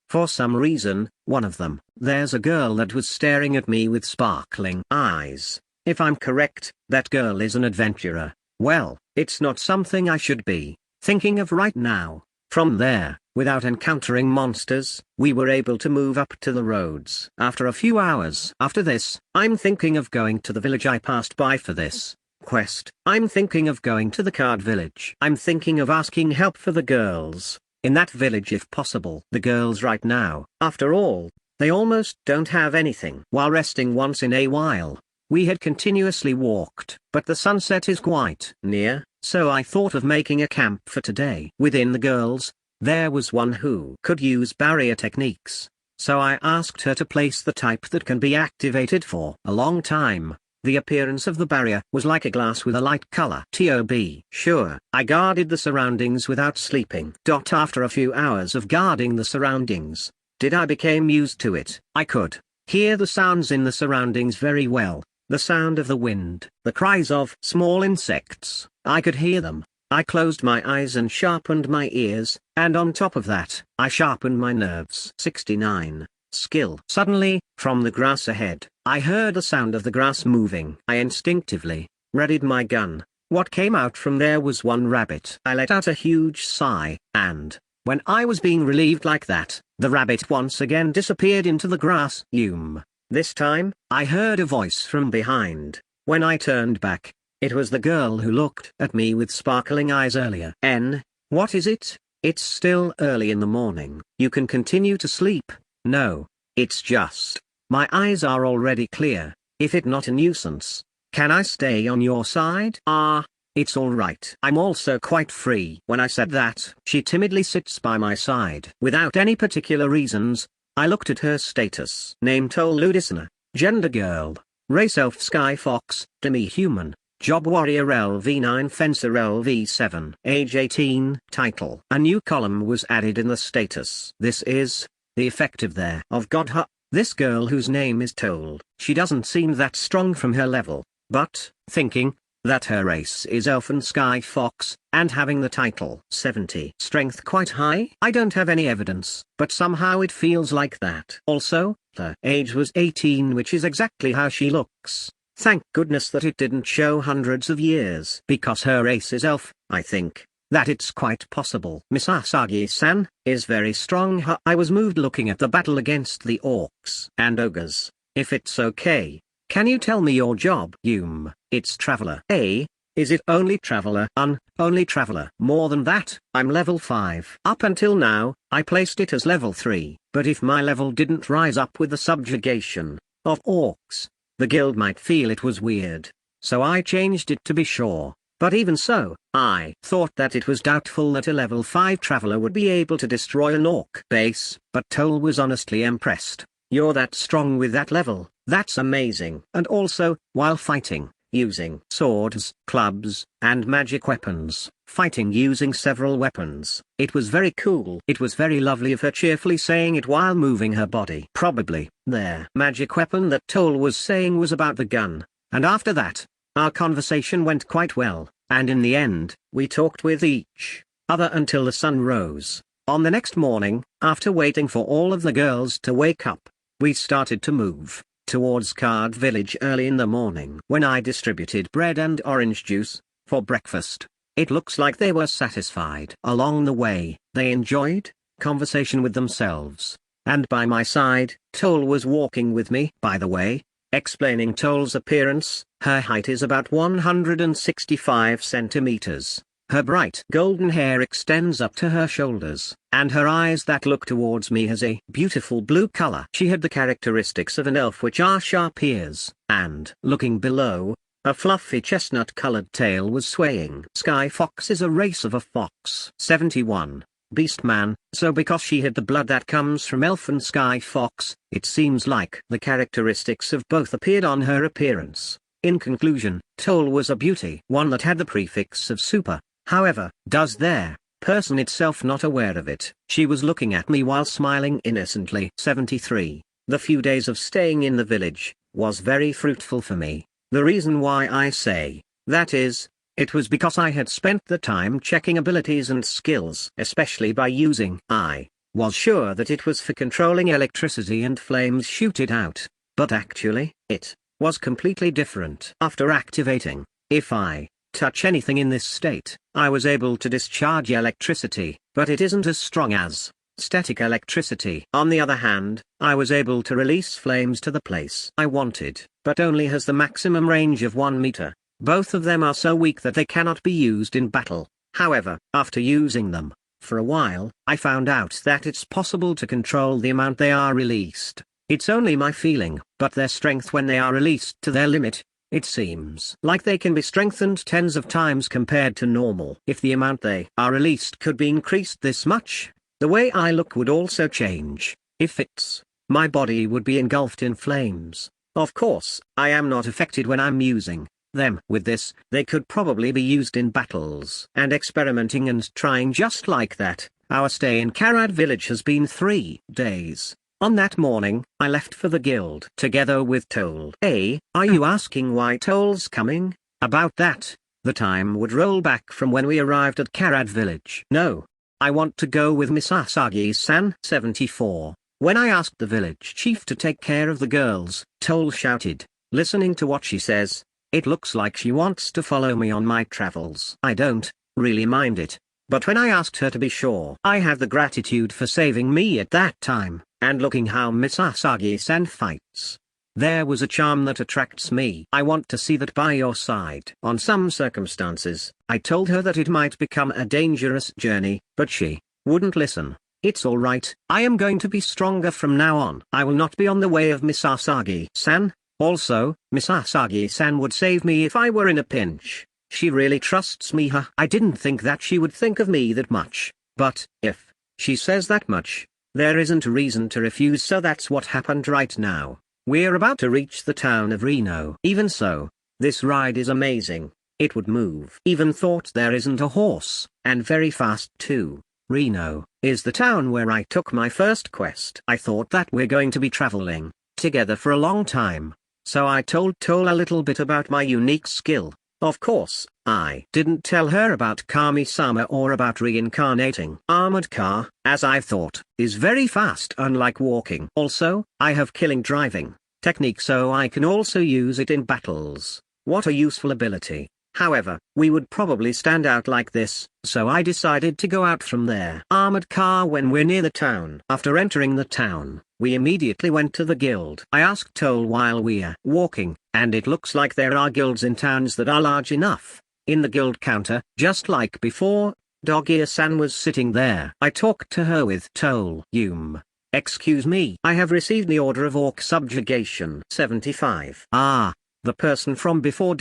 For some reason, one of them, there's a girl that was staring at me with sparkling eyes. If I'm correct, that girl is an adventurer. Well, it's not something I should be thinking of right now. From there, without encountering monsters, we were able to move up to the roads. After a few hours after this, I'm thinking of going to the village I passed by for this quest. I'm thinking of going to the card village. I'm thinking of asking help for the girls in that village if possible. The girls right now, after all, they almost don't have anything. While resting once in a while, we had continuously walked, but the sunset is quite near, so I thought of making a camp for today. Within the girls, there was one who could use barrier techniques, so I asked her to place the type that can be activated for a long time. The appearance of the barrier was like a glass with a light color. Sure, I guarded the surroundings without sleeping. After a few hours of guarding the surroundings, I became used to it. I could hear the sounds in the surroundings very well. The sound of the wind, the cries of small insects, I could hear them. I closed my eyes and sharpened my ears, and on top of that, I sharpened my nerves. 69. Skill. Suddenly, from the grass ahead, I heard the sound of the grass moving. I instinctively readied my gun. What came out from there was one rabbit. I let out a huge sigh, and, when I was being relieved like that, the rabbit once again disappeared into the grass. This time, I heard a voice from behind. When I turned back, it was the girl who looked at me with sparkling eyes earlier. What is it? It's still early in the morning. You can continue to sleep. No, it's just, my eyes are already clear. If it not a nuisance, can I stay on your side? It's alright. I'm also quite free. When I said that, she timidly sits by my side. Without any particular reasons, I looked at her status. Name Tole listener, gender girl, race elf sky fox, demi-human, job warrior LV9 fencer LV7, age 18, title. A new column was added in the status. This is, the effective there of God. This girl whose name is Tole, she doesn't seem that strong from her level, but, thinking, that her race is elfin sky fox, and having the title 70 strength quite high. I don't have any evidence, but somehow it feels like that. Also, her age was 18, which is exactly how she looks. Thank goodness that it didn't show hundreds of years. Because her race is elf, I think that it's quite possible. Miss Asagi-san is very strong. I was moved looking at the battle against the orcs and ogres. If it's okay, can you tell me your job? It's traveler. Is it only traveler? Only traveler. More than that, I'm level 5. Up until now, I placed it as level 3. But if my level didn't rise up with the subjugation of orcs, the guild might feel it was weird. So I changed it to be sure. But even so, I thought that it was doubtful that a level 5 traveler would be able to destroy an orc base. But Tole was honestly impressed. You're that strong with that level. That's amazing. And also, while fighting, using swords, clubs, and magic weapons, fighting using several weapons. It was very cool. It was very lovely of her cheerfully saying it while moving her body. Probably, their magic weapon that Tole was saying was about the gun. And after that, our conversation went quite well, and in the end, we talked with each other until the sun rose. On the next morning, after waiting for all of the girls to wake up, we started to move towards Card Village early in the morning. When I distributed bread and orange juice for breakfast, it looks like they were satisfied. Along the way, they enjoyed conversation with themselves, and by my side, Tole was walking with me. By the way, explaining Tole's appearance, her height is about 165 centimeters. Her bright golden hair extends up to her shoulders, and her eyes that look towards me has a beautiful blue color. She had the characteristics of an elf, which are sharp ears, and, looking below, a fluffy chestnut-colored tail was swaying. Sky Fox is a race of a fox. 71. Beastman. So because she had the blood that comes from elf and Sky Fox, it seems like the characteristics of both appeared on her appearance. In conclusion, Tole was a beauty, one that had the prefix of super. However, does their person itself not aware of it? She was looking at me while smiling innocently. 73. The few days of staying in the village was very fruitful for me. The reason why I say that is, it was because I had spent the time checking abilities and skills, especially by using. I was sure that it was for controlling electricity and flames shoot it out, but actually, it was completely different. After activating, if I touch anything in this state, I was able to discharge electricity, but it isn't as strong as static electricity. On the other hand, I was able to release flames to the place I wanted, but only has the maximum range of 1 meter. Both of them are so weak that they cannot be used in battle. However, after using them for a while, I found out that it's possible to control the amount they are released. It's only my feeling, but their strength when they are released to their limit, it seems like they can be strengthened tens of times compared to normal. If the amount they are released could be increased this much, the way I look would also change. If it's, my body would be engulfed in flames. Of course, I am not affected when I'm using them. With this, they could probably be used in battles. And experimenting and trying just like that, our stay in Karad village has been 3 days. On that morning, I left for the guild together with Tole. Are you asking why Tole's coming? About that, the time would roll back from when we arrived at Karad village. No. I want to go with Miss Asagi-san. 74. When I asked the village chief to take care of the girls, Tole shouted, listening to what she says, It looks like she wants to follow me on my travels. I don't really mind it. But when I asked her to be sure I had the gratitude for saving me at that time, and looking how Miss Asagi-san fights, there was a charm that attracts me. I want to see that by your side. On some circumstances, I told her that it might become a dangerous journey, but she wouldn't listen. It's alright, I am going to be stronger from now on. I will not be on the way of Miss Asagi-san. Also, Miss Asagi-san would save me if I were in a pinch. She really trusts me, huh? I didn't think that she would think of me that much, but if she says that much, there isn't a reason to refuse, so that's what happened right now. We're about to reach the town of Reno. Even so, this ride is amazing. It would move. Even thought there isn't a horse, and very fast too. Reno is the town where I took my first quest. I thought that we're going to be traveling together for a long time, so I told Tole a little bit about my unique skill. Of course, I didn't tell her about Kami-sama or about reincarnating. Armored car, as I thought, is very fast unlike walking. Also, I have killing driving technique, so I can also use it in battles. What a useful ability. However, we would probably stand out like this, so I decided to go out from there. Armored car when we're near the town. After entering the town, we immediately went to the guild. I asked Tole while we're walking, and it looks like there are guilds in towns that are large enough. In the guild counter, just like before, Dog-Ear-san was sitting there. I talked to her with Tole. Excuse me. I have received the order of orc subjugation. 75. Ah. The person from before.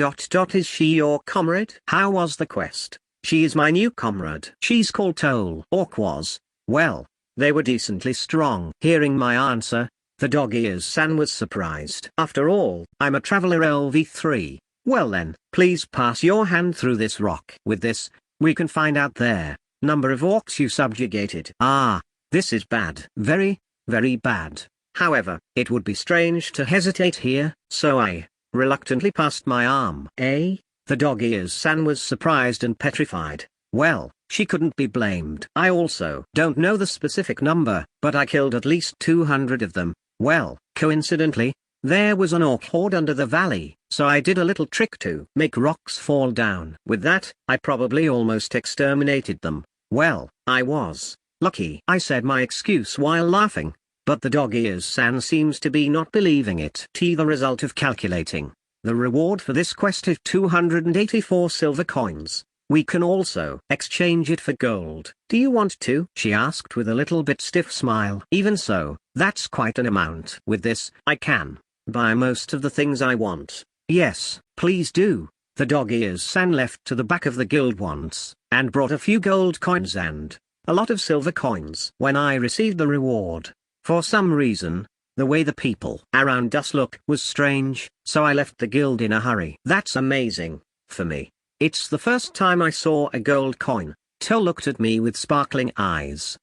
Is she your comrade? How was the quest? She is my new comrade. She's called Tole. Orc was, well, they were decently strong. Hearing my answer, the Dog-Ears-san was surprised. After all, I'm a traveler LV3. Well then, please pass your hand through this rock. With this, we can find out their number of orcs you subjugated. Ah, this is bad. Very, very bad. However, it would be strange to hesitate here, so I reluctantly passed my arm. The Dog-Ears-san was surprised and petrified. Well, she couldn't be blamed. I also don't know the specific number, but I killed at least 200 of them. Well, coincidentally, there was an orc horde under the valley, so I did a little trick to make rocks fall down. With that, I probably almost exterminated them. Well, I was lucky. I said my excuse while laughing, but the Dog-Ears-san seems to be not believing it. The result of calculating. The reward for this quest is 284 silver coins. We can also exchange it for gold. Do you want to? She asked with a little bit stiff smile. Even so, that's quite an amount. With this, I can buy most of the things I want. Yes, please do. The Dog-Ears-san left to the back of the guild once, and brought a few gold coins and a lot of silver coins. When I received the reward, for some reason, the way the people around us look was strange, so I left the guild in a hurry. That's amazing. For me, it's the first time I saw a gold coin. Tole looked at me with sparkling eyes.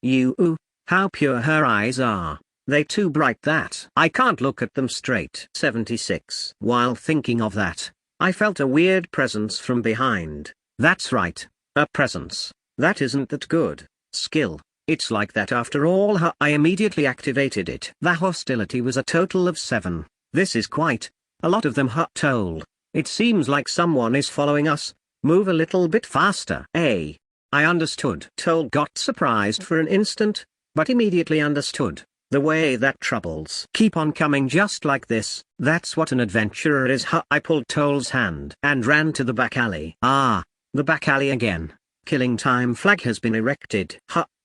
How pure her eyes are. They too bright that I can't look at them straight. 76. While thinking of that, I felt a weird presence from behind. That's right, a presence. That isn't that good. Skill. It's like that after all. I immediately activated it. The hostility was a total of 7. This is quite a lot of them. Tole. It seems like someone is following us. Move a little bit faster. I understood. Tole got surprised for an instant, but immediately understood. The way that troubles keep on coming just like this, that's what an adventurer is. I pulled Tole's hand and ran to the back alley. Ah, the back alley again. Killing time flag has been erected.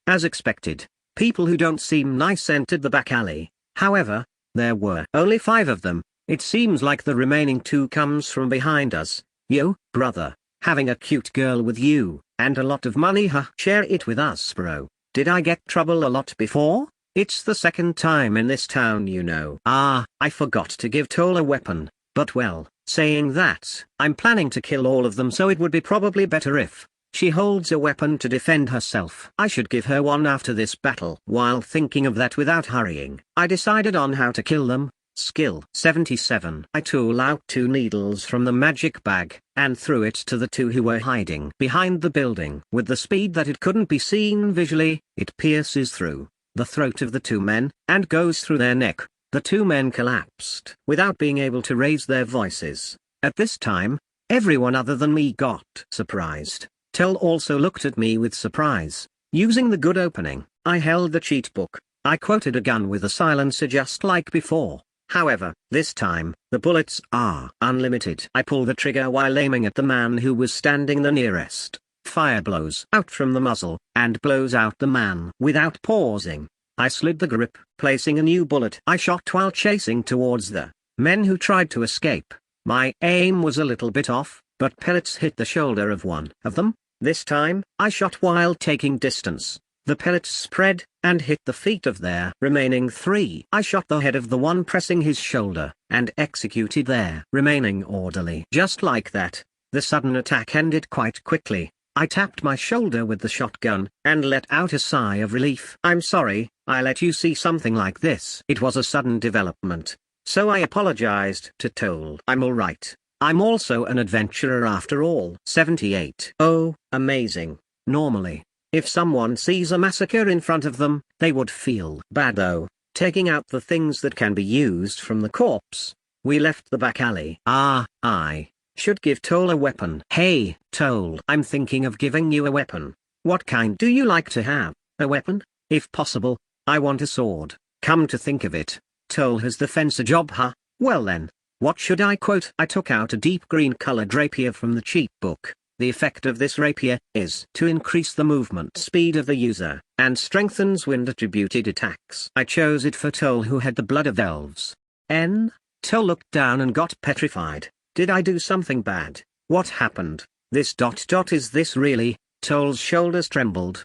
As expected, people who don't seem nice entered the back alley. However, there were only 5 of them. It seems like the remaining 2 comes from behind us. Yo, brother, having a cute girl with you, and a lot of money. Share it with us, bro. Did I get trouble a lot before? It's the second time in this town, you know. Ah, I forgot to give Tole a weapon, but well, saying that, I'm planning to kill all of them, so it would be probably better if she holds a weapon to defend herself. I should give her one after this battle. While thinking of that without hurrying, I decided on how to kill them. Skill 77. I tool out 2 needles from the magic bag, and threw it to the 2 who were hiding behind the building. With the speed that it couldn't be seen visually, it pierces through the throat of the 2 men, and goes through their neck. The 2 men collapsed without being able to raise their voices. At this time, everyone other than me got surprised. Tole also looked at me with surprise. Using the good opening, I held the cheat book. I quoted a gun with a silencer just like before. However, this time, the bullets are unlimited. I pull the trigger while aiming at the man who was standing the nearest. Fire blows out from the muzzle, and blows out the man. Without pausing, I slid the grip, placing a new bullet. I shot while chasing towards the men who tried to escape. My aim was a little bit off, but pellets hit the shoulder of one of them. This time, I shot while taking distance. The pellets spread, and hit the feet of their remaining three. I shot the head of the one pressing his shoulder, and executed their remaining orderly. Just like that, the sudden attack ended quite quickly. I tapped my shoulder with the shotgun, and let out a sigh of relief. I'm sorry, I let you see something like this. It was a sudden development, so I apologized to Tole. I'm alright. I'm also an adventurer after all. 78. Oh, amazing. Normally, if someone sees a massacre in front of them, they would feel bad though, taking out the things that can be used from the corpse. We left the back alley. I should give Tole a weapon. Hey, Tole. I'm thinking of giving you a weapon. What kind do you like to have? A weapon? If possible, I want a sword. Come to think of it, Tole has the fencer job, huh? Well then, what should I quote? I took out a deep green colored rapier from the cheat book. The effect of this rapier is to increase the movement speed of the user, and strengthens wind attributed attacks. I chose it for Tole who had the blood of elves. Tole looked down and got petrified. Did I do something bad? What happened? Is this really? Tole's shoulders trembled.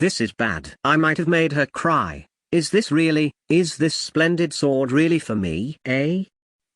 This is bad. I might have made her cry. Is this splendid sword really for me, eh?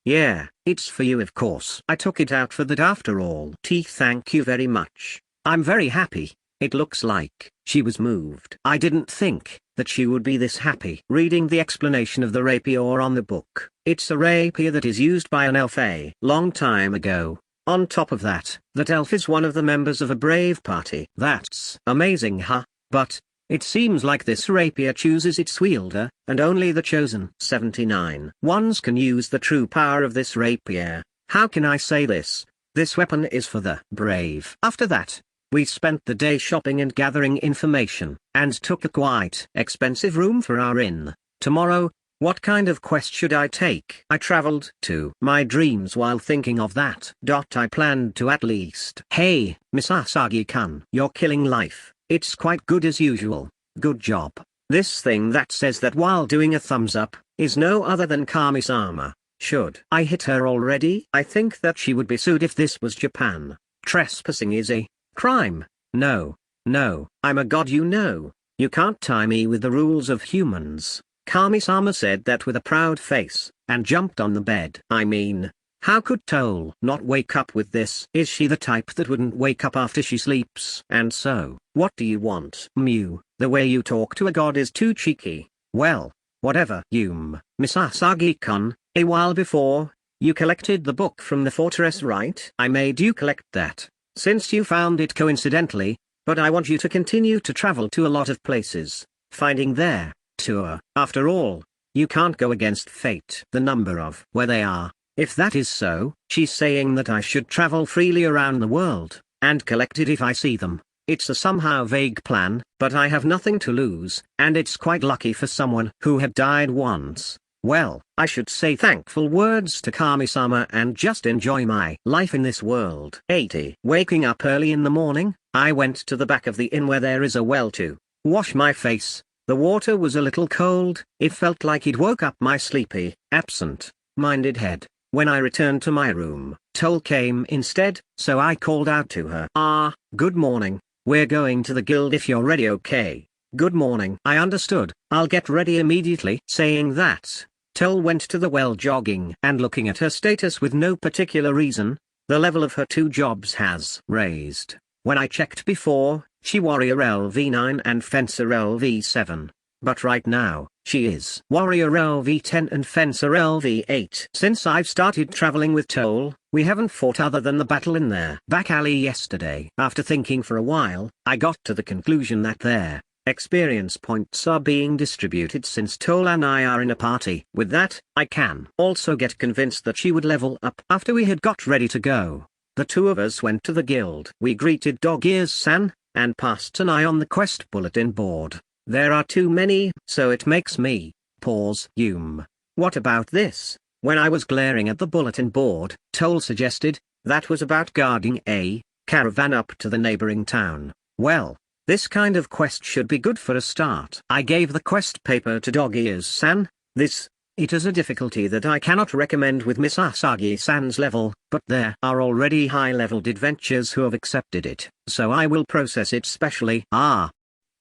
Yeah, it's for you of course. I took it out for that after all. Thank you very much. I'm very happy. It looks like she was moved. I didn't think that she would be this happy. Reading the explanation of the rapier on the book, it's a rapier that is used by an elf a long time ago. On top of that, that elf is one of the members of a brave party. That's amazing, huh? But it seems like this rapier chooses its wielder, and only the chosen. 79. Ones can use the true power of this rapier. How can I say this? This weapon is for the brave. After that, we spent the day shopping and gathering information, and took a quite expensive room for our inn. Tomorrow, what kind of quest should I take? I traveled to my dreams while thinking of that. I planned to at least. Hey, Miss Asagi-kun, you're killing life. It's quite good as usual. Good job. This thing that says that while doing a thumbs up, is no other than Kami-sama. Should I hit her already? I think that she would be sued if this was Japan. Trespassing is a crime. No, I'm a god, you know. You can't tie me with the rules of humans. Kami-sama said that with a proud face, and jumped on the bed. I mean, how could Tole not wake up with this? Is she the type that wouldn't wake up after she sleeps? And so, what do you want? Mew, the way you talk to a god is too cheeky. Well, whatever. Miss Asagi-kun, a while before, you collected the book from the fortress, right? I made you collect that, since you found it coincidentally, but I want you to continue to travel to a lot of places, finding their tour. After all, you can't go against fate. The number of where they are. If that is so, she's saying that I should travel freely around the world, and collect it if I see them. It's a somehow vague plan, but I have nothing to lose, and it's quite lucky for someone who had died once. Well, I should say thankful words to Kami-sama and just enjoy my life in this world. 80. Waking up early in the morning, I went to the back of the inn where there is a well to wash my face. The water was a little cold. It felt like it woke up my sleepy, absent-minded head. When I returned to my room, Tole came instead, so I called out to her. Good morning, we're going to the guild if you're ready, okay? Good morning. I understood, I'll get ready immediately. Saying that, Tole went to the well jogging and looking at her status with no particular reason. The level of her 2 jobs has raised. When I checked before, she warrior LV9 and fencer LV7. But right now, she is warrior LV10 and fencer LV8. Since I've started traveling with Tole, we haven't fought other than the battle in their back alley yesterday. After thinking for a while, I got to the conclusion that there Experience points are being distributed since Tole and I are in a party. With that, I can also get convinced that she would level up. After we had got ready to go, the two of us went to the guild. We greeted Dog-Ears-san, and passed an eye on the quest bulletin board. There are too many, so it makes me pause. What about this? When I was glaring at the bulletin board, Tole suggested, that was about guarding a caravan up to the neighboring town. Well, this kind of quest should be good for a start. I gave the quest paper to Dog-Ears-san. It is a difficulty that I cannot recommend with Miss Asagi-san's level, but there are already high-leveled adventurers who have accepted it, so I will process it specially.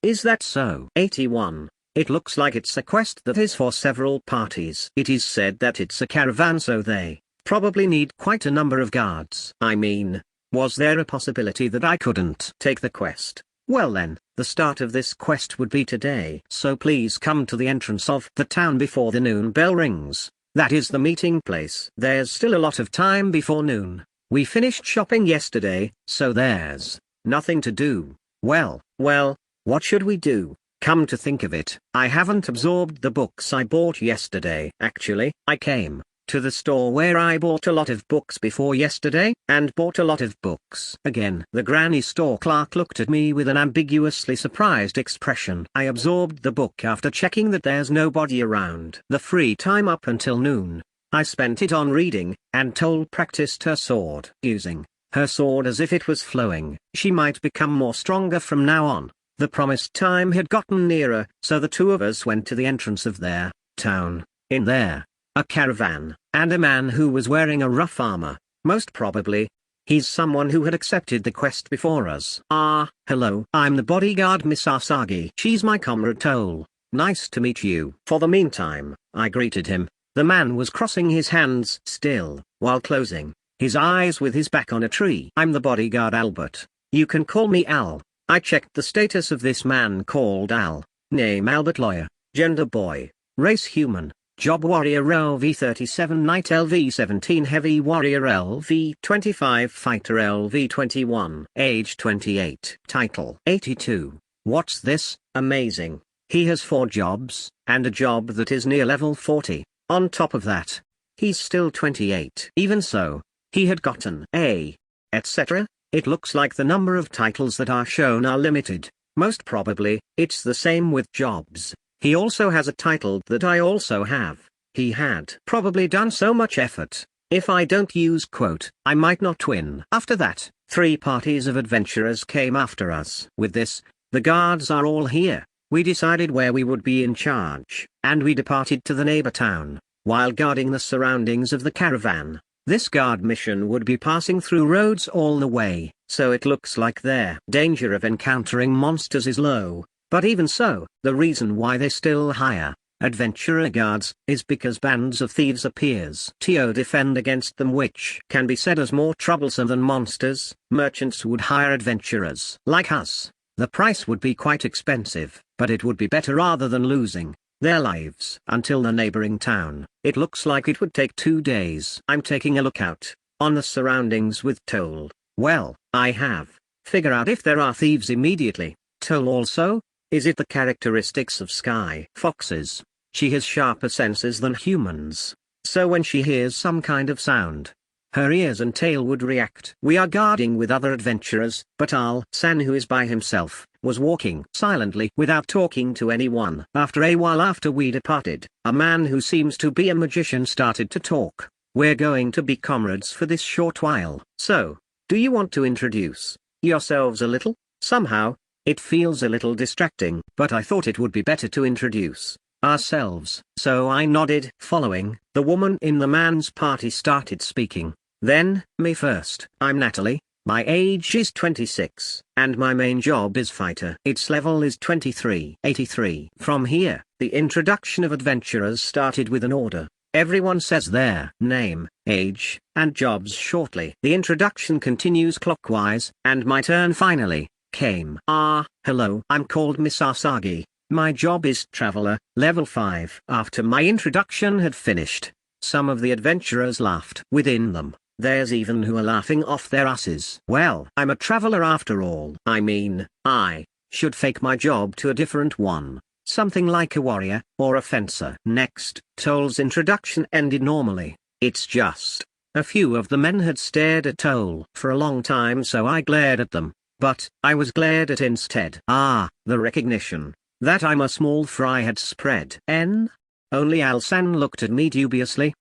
Is that so? 81. It looks like it's a quest that is for several parties. It is said that it's a caravan, so they probably need quite a number of guards. I mean, was there a possibility that I couldn't take the quest? Well then, the start of this quest would be today. So please come to the entrance of the town before the noon bell rings. That is the meeting place. There's still a lot of time before noon. We finished shopping yesterday, so there's nothing to do. Well, what should we do? Come to think of it, I haven't absorbed the books I bought yesterday. Actually, I came to the store where I bought a lot of books before yesterday, and bought a lot of books again. The granny store clerk looked at me with an ambiguously surprised expression. I absorbed the book after checking that there's nobody around. The free time up until noon, I spent it on reading, and Tole practiced her sword. Using her sword as if it was flowing. She might become more stronger from now on. The promised time had gotten nearer, so the two of us went to the entrance of their town. In there, a caravan, and a man who was wearing a rough armor. Most probably, he's someone who had accepted the quest before us. Hello, I'm the bodyguard Miss Asagi. She's my comrade Tole. Nice to meet you. For the meantime, I greeted him. The man was crossing his hands still, while closing his eyes with his back on a tree. I'm the bodyguard Albert. You can call me Al. I checked the status of this man called Al. Name Albert, lawyer, gender boy, race human. Job warrior LV37, knight LV17, heavy warrior LV25, fighter LV21, age 28, title 82. What's this? Amazing. He has 4 jobs, and a job that is near level 40. On top of that, he's still 28. Even so, he had gotten a etc. It looks like the number of titles that are shown are limited. Most probably, it's the same with jobs. He also has a title that I also have. He had probably done so much effort. If I don't use quote, I might not win. After that, 3 parties of adventurers came after us. With this, the guards are all here. We decided where we would be in charge, and we departed to the neighbor town, while guarding the surroundings of the caravan. This guard mission would be passing through roads all the way, so it looks like their danger of encountering monsters is low. But even so, the reason why they still hire adventurer guards is because bands of thieves appears to defend against them, which can be said as more troublesome than monsters. Merchants would hire adventurers like us. The price would be quite expensive, but it would be better rather than losing their lives until the neighboring town. It looks like it would take 2 days. I'm taking a look out on the surroundings with Tole. Well, I have figure out if there are thieves immediately. Tole also. Is it the characteristics of Sky Foxes? She has sharper senses than humans. So when she hears some kind of sound, her ears and tail would react. We are guarding with other adventurers, but Al-san, who is by himself, was walking silently without talking to anyone. After a while after we departed, a man who seems to be a magician started to talk. We're going to be comrades for this short while. So, do you want to introduce yourselves a little? Somehow, it feels a little distracting, but I thought it would be better to introduce ourselves. So I nodded. Following, the woman in the man's party started speaking. Then, me first. I'm Natalie, my age is 26, and my main job is fighter. Its level is 23. 83. From here, the introduction of adventurers started with an order. Everyone says their name, age, and jobs shortly. The introduction continues clockwise, and my turn finally came. Hello, I'm called Miss Asagi. My job is Traveler, level 5. After my introduction had finished, some of the adventurers laughed. Within them, there's even who are laughing off their asses. Well, I'm a traveler after all. I mean, I should fake my job to a different one. Something like a warrior, or a fencer. Next, Toll's introduction ended normally. It's just, a few of the men had stared at Toll for a long time, so I glared at them. But, I was glared at instead. The recognition that I'm a small fry had spread. Only Alsan looked at me dubiously.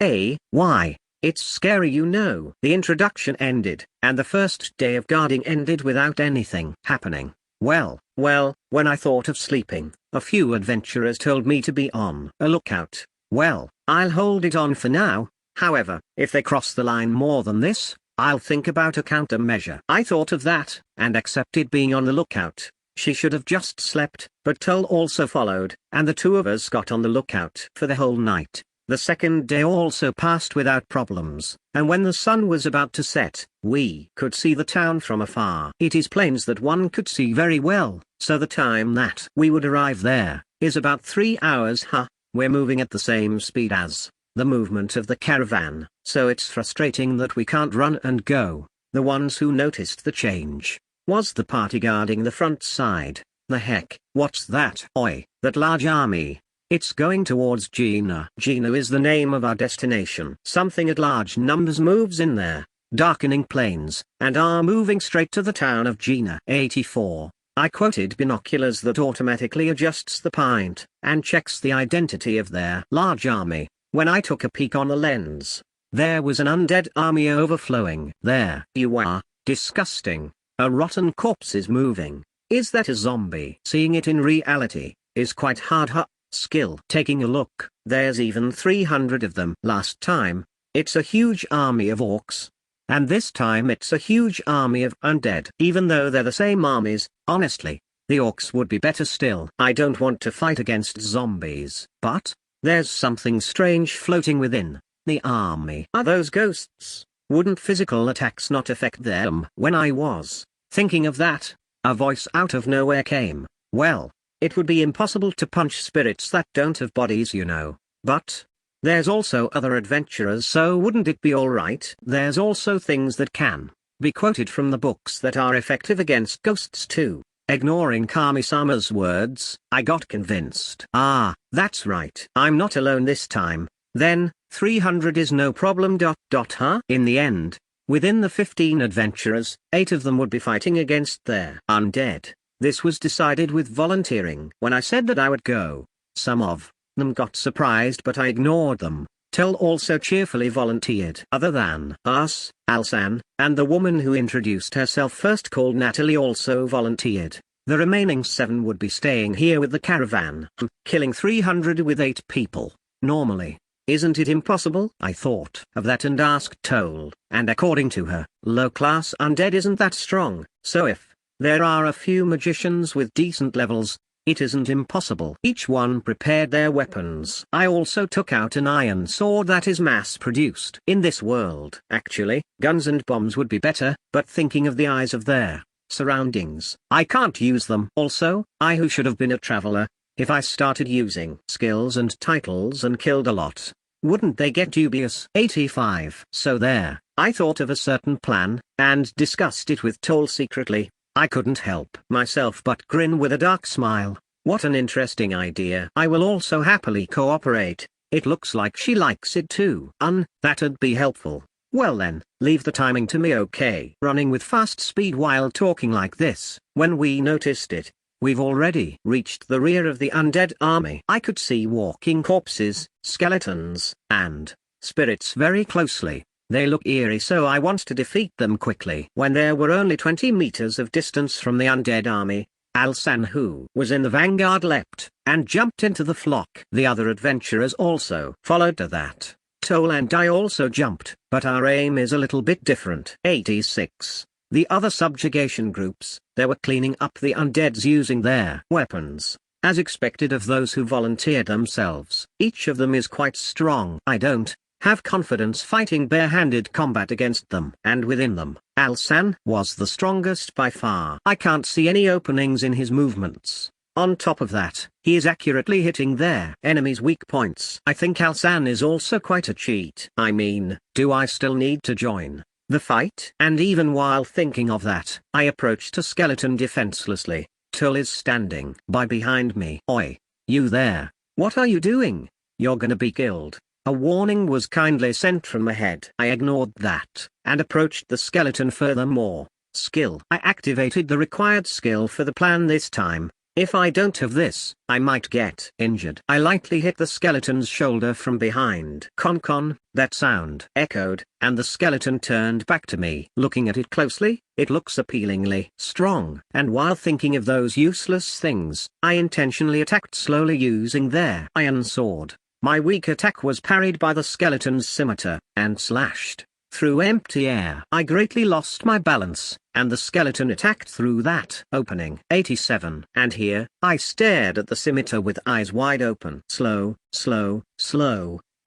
Why? It's scary, you know. The introduction ended, and the first day of guarding ended without anything happening. Well, when I thought of sleeping, a few adventurers told me to be on a lookout. Well, I'll hold it on for now. However, if they cross the line more than this, I'll think about a countermeasure. I thought of that, and accepted being on the lookout. She should have just slept, but Toll also followed, and the two of us got on the lookout for the whole night. The second day also passed without problems, and when the sun was about to set, we could see the town from afar. It is plains that one could see very well, so the time that we would arrive there is about 3 hours. We're moving at the same speed as the movement of the caravan, so it's frustrating that we can't run and go. The ones who noticed the change was the party guarding the front side. The heck, what's that? Oi, that large army. It's going towards Gina. Gina is the name of our destination. Something at large numbers moves in there, darkening plains, and are moving straight to the town of Gina. 84. I quoted binoculars that automatically adjusts the pint, and checks the identity of their large army. When I took a peek on the lens, there was an undead army overflowing. There you are, disgusting. A rotten corpse is moving. Is that a zombie? Seeing it in reality is quite hard. Skill. Taking a look, there's even 300 of them. Last time, it's a huge army of orcs. And this time it's a huge army of undead. Even though they're the same armies, honestly, the orcs would be better still. I don't want to fight against zombies, but there's something strange floating within the army. Are those ghosts? Wouldn't physical attacks not affect them? When I was thinking of that, a voice out of nowhere came. Well, it would be impossible to punch spirits that don't have bodies, you know. But there's also other adventurers, so wouldn't it be alright? There's also things that can be quoted from the books that are effective against ghosts too. Ignoring Kami-sama's words, I got convinced. That's right. I'm not alone this time. Then, 300 is no problem. In the end, within the 15 adventurers, 8 of them would be fighting against their undead. This was decided with volunteering. When I said that I would go, some of them got surprised, but I ignored them. Toll also cheerfully volunteered. Other than us, Alsan, and the woman who introduced herself first called Natalie also volunteered. The remaining 7 would be staying here with the caravan. Killing 300 with 8 people. Normally, isn't it impossible? I thought of that and asked Toll, and according to her, low-class undead isn't that strong, so if there are a few magicians with decent levels, it isn't impossible. Each one prepared their weapons. I also took out an iron sword that is mass-produced in this world. Actually, guns and bombs would be better, but thinking of the eyes of their surroundings, I can't use them. Also, I who should have been a traveler, if I started using skills and titles and killed a lot, wouldn't they get dubious? 85. So there, I thought of a certain plan, and discussed it with Toll secretly. I couldn't help myself but grin with a dark smile. What an interesting idea. I will also happily cooperate. It looks like she likes it too. That'd be helpful. Well then, leave the timing to me, okay? Running with fast speed while talking like this, when we noticed it, we've already reached the rear of the undead army. I could see walking corpses, skeletons, and spirits very closely. They look eerie, so I want to defeat them quickly. When there were only 20 meters of distance from the undead army, Alsan, who was in the vanguard, leapt and jumped into the flock. The other adventurers also followed to that. Toll and I also jumped, but our aim is a little bit different. 86. The other subjugation groups, they were cleaning up the undeads using their weapons, as expected of those who volunteered themselves. Each of them is quite strong. I don't have confidence fighting bare-handed combat against them. And within them, Alsan was the strongest by far. I can't see any openings in his movements. On top of that, he is accurately hitting their enemies' weak points. I think Alsan is also quite a cheat. I mean, do I still need to join the fight? And even while thinking of that, I approached a skeleton defenselessly. Tole is standing by behind me. Oi, you there, what are you doing? You're gonna be killed. A warning was kindly sent from ahead. I ignored that, and approached the skeleton furthermore. Skill. I activated the required skill for the plan this time. If I don't have this, I might get injured. I lightly hit the skeleton's shoulder from behind. Con, that sound echoed, and the skeleton turned back to me. Looking at it closely, it looks appealingly strong. And while thinking of those useless things, I intentionally attacked slowly using their iron sword. My weak attack was parried by the skeleton's scimitar, and slashed through empty air. I greatly lost my balance, and the skeleton attacked through that opening. 87. And here, I stared at the scimitar with eyes wide open. Slow.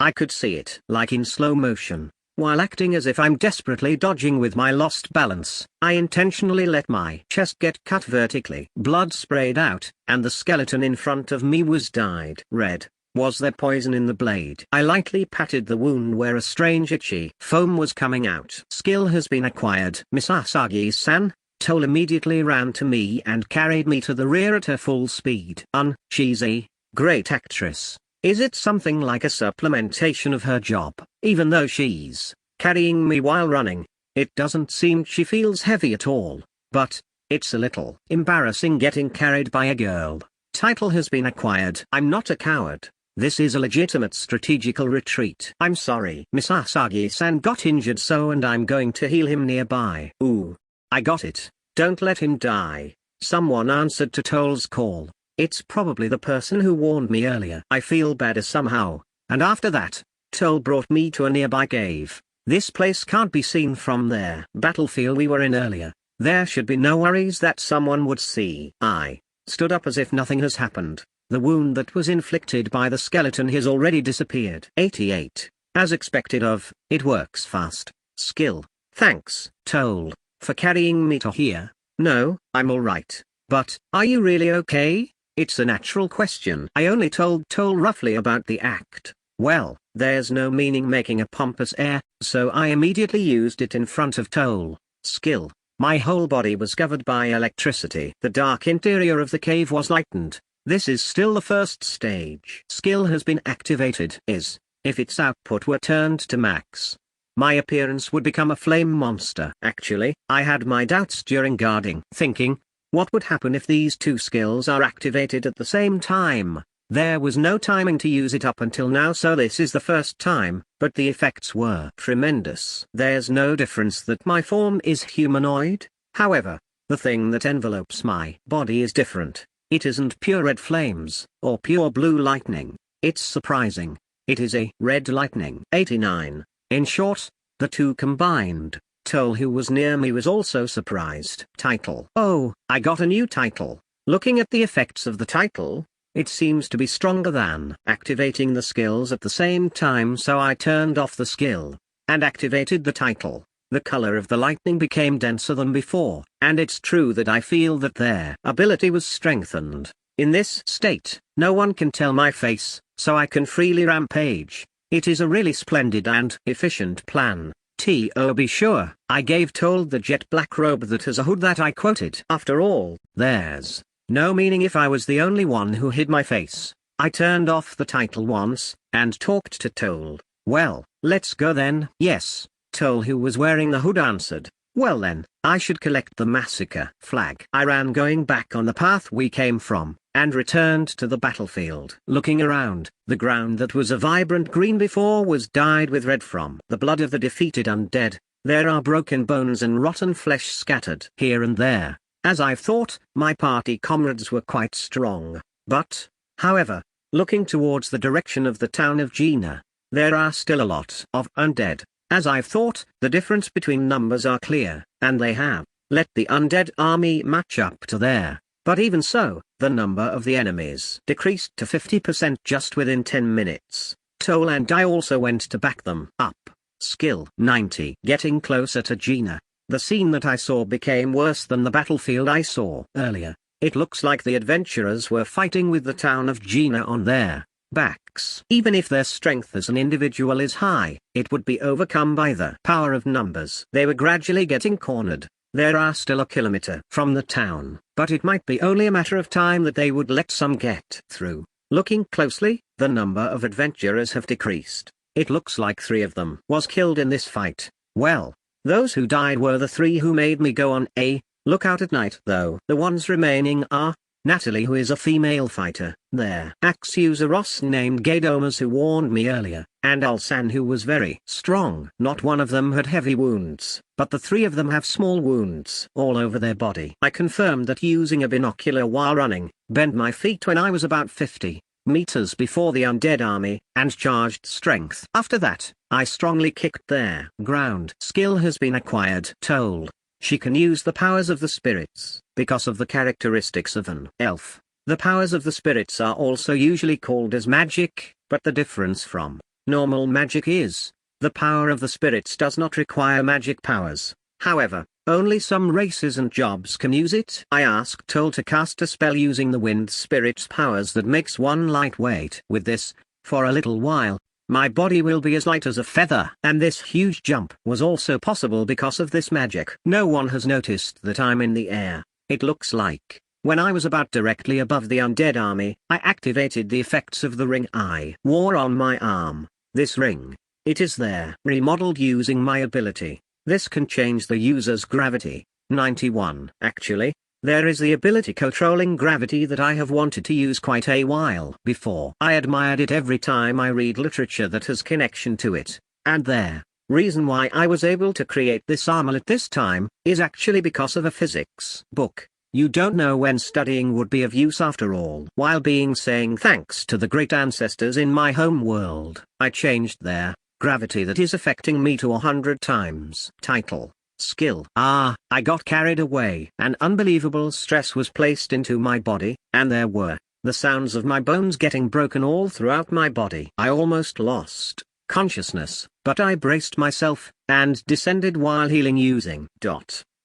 I could see it, like in slow motion. While acting as if I'm desperately dodging with my lost balance, I intentionally let my chest get cut vertically. Blood sprayed out, and the skeleton in front of me was dyed red. Was there poison in the blade? I lightly patted the wound where a strange itchy foam was coming out. Skill has been acquired. Miss Asagi-san, Tole immediately ran to me and carried me to the rear at her full speed. She's a great actress. Is it something like a supplementation of her job? Even though she's carrying me while running, it doesn't seem she feels heavy at all. But it's a little embarrassing getting carried by a girl. Title has been acquired. I'm not a coward. This is a legitimate strategical retreat. I'm sorry. Miss Asagi-san got injured and I'm going to heal him nearby. Ooh. I got it. Don't let him die. Someone answered to Tole's call. It's probably the person who warned me earlier. I feel better somehow. And after that, Tole brought me to a nearby cave. This place can't be seen from their battlefield we were in earlier. There should be no worries that someone would see. I stood up as if nothing has happened. The wound that was inflicted by the skeleton has already disappeared. 88. As expected of, it works fast. Skill. Thanks, Tole, for carrying me to here. No, I'm alright. But, are you really okay? It's a natural question. I only told Tole roughly about the act. Well, there's no meaning making a pompous air, so I immediately used it in front of Tole. Skill. My whole body was covered by electricity. The dark interior of the cave was lightened. This is still the first stage. Skill has been activated. If its output were turned to max, my appearance would become a flame monster. Actually, I had my doubts during guarding, thinking, what would happen if these two skills are activated at the same time? There was no timing to use it up until now, so this is the first time, but the effects were tremendous. There's no difference that my form is humanoid. However, the thing that envelopes my body is different. It isn't pure red flames, or pure blue lightning. It's surprising. It is a red lightning. 89. In short, the two combined. Tole, who was near me, was also surprised. Title. Oh, I got a new title. Looking at the effects of the title, it seems to be stronger than activating the skills at the same time, so I turned off the skill and activated the title. The color of the lightning became denser than before, and it's true that I feel that their ability was strengthened. In this state, no one can tell my face, so I can freely rampage. It is a really splendid and efficient plan. Be sure, I gave Tole the jet black robe that has a hood that I quoted. After all, there's no meaning if I was the only one who hid my face. I turned off the title once, and talked to Tole. Well, let's go then. Yes. Tole, who was wearing the hood, answered. Well then, I should collect the massacre flag. I ran going back on the path we came from, and returned to the battlefield. Looking around, the ground that was a vibrant green before was dyed with red from the blood of the defeated undead. There are broken bones and rotten flesh scattered here and there. As I've thought, my party comrades were quite strong. But, however, looking towards the direction of the town of Gina, there are still a lot of undead. As I've thought, the difference between numbers are clear, and they have let the undead army match up to there. But even so, the number of the enemies decreased to 50% just within 10 minutes. Tole and I also went to back them up. Skill 90. Getting closer to Gina, the scene that I saw became worse than the battlefield I saw earlier. It looks like the adventurers were fighting with the town of Gina on their backs. Even if their strength as an individual is high, it would be overcome by the power of numbers. They were gradually getting cornered. There are still a kilometer from the town, but it might be only a matter of time that they would let some get through. Looking closely, the number of adventurers have decreased. It looks like 3 of them was killed in this fight. Well, those who died were the 3 who made me go on a lookout at night, though. The ones remaining are Natalie, who is a female fighter, their axe user Ross named Gadomas, who warned me earlier, and Alsan, who was very strong. Not one of them had heavy wounds, but the 3 of them have small wounds all over their body. I confirmed that using a binocular while running, bent my feet when I was about 50 meters before the undead army, and charged strength. After that, I strongly kicked their ground. Skill has been acquired. Told. She can use the powers of the spirits, because of the characteristics of an elf. The powers of the spirits are also usually called as magic, but the difference from normal magic is, the power of the spirits does not require magic powers. However, only some races and jobs can use it. I asked Toll to cast a spell using the wind spirit's powers that makes one lightweight. With this, for a little while, my body will be as light as a feather. And this huge jump was also possible because of this magic. No one has noticed that I'm in the air. It looks like, when I was about directly above the undead army, I activated the effects of the ring I wore on my arm. This ring, it is there, remodeled using my ability. This can change the user's gravity. 91. Actually, there is the ability controlling gravity that I have wanted to use quite a while before. I admired it every time I read literature that has connection to it. And there, reason why I was able to create this amulet this time, is actually because of a physics book. You don't know when studying would be of use after all. While being saying thanks to the great ancestors in my home world, I changed their gravity that is affecting me to 100 times. Title. Skill. I got carried away. An unbelievable stress was placed into my body, and there were the sounds of my bones getting broken all throughout my body. I almost lost consciousness, but I braced myself, and descended while healing using.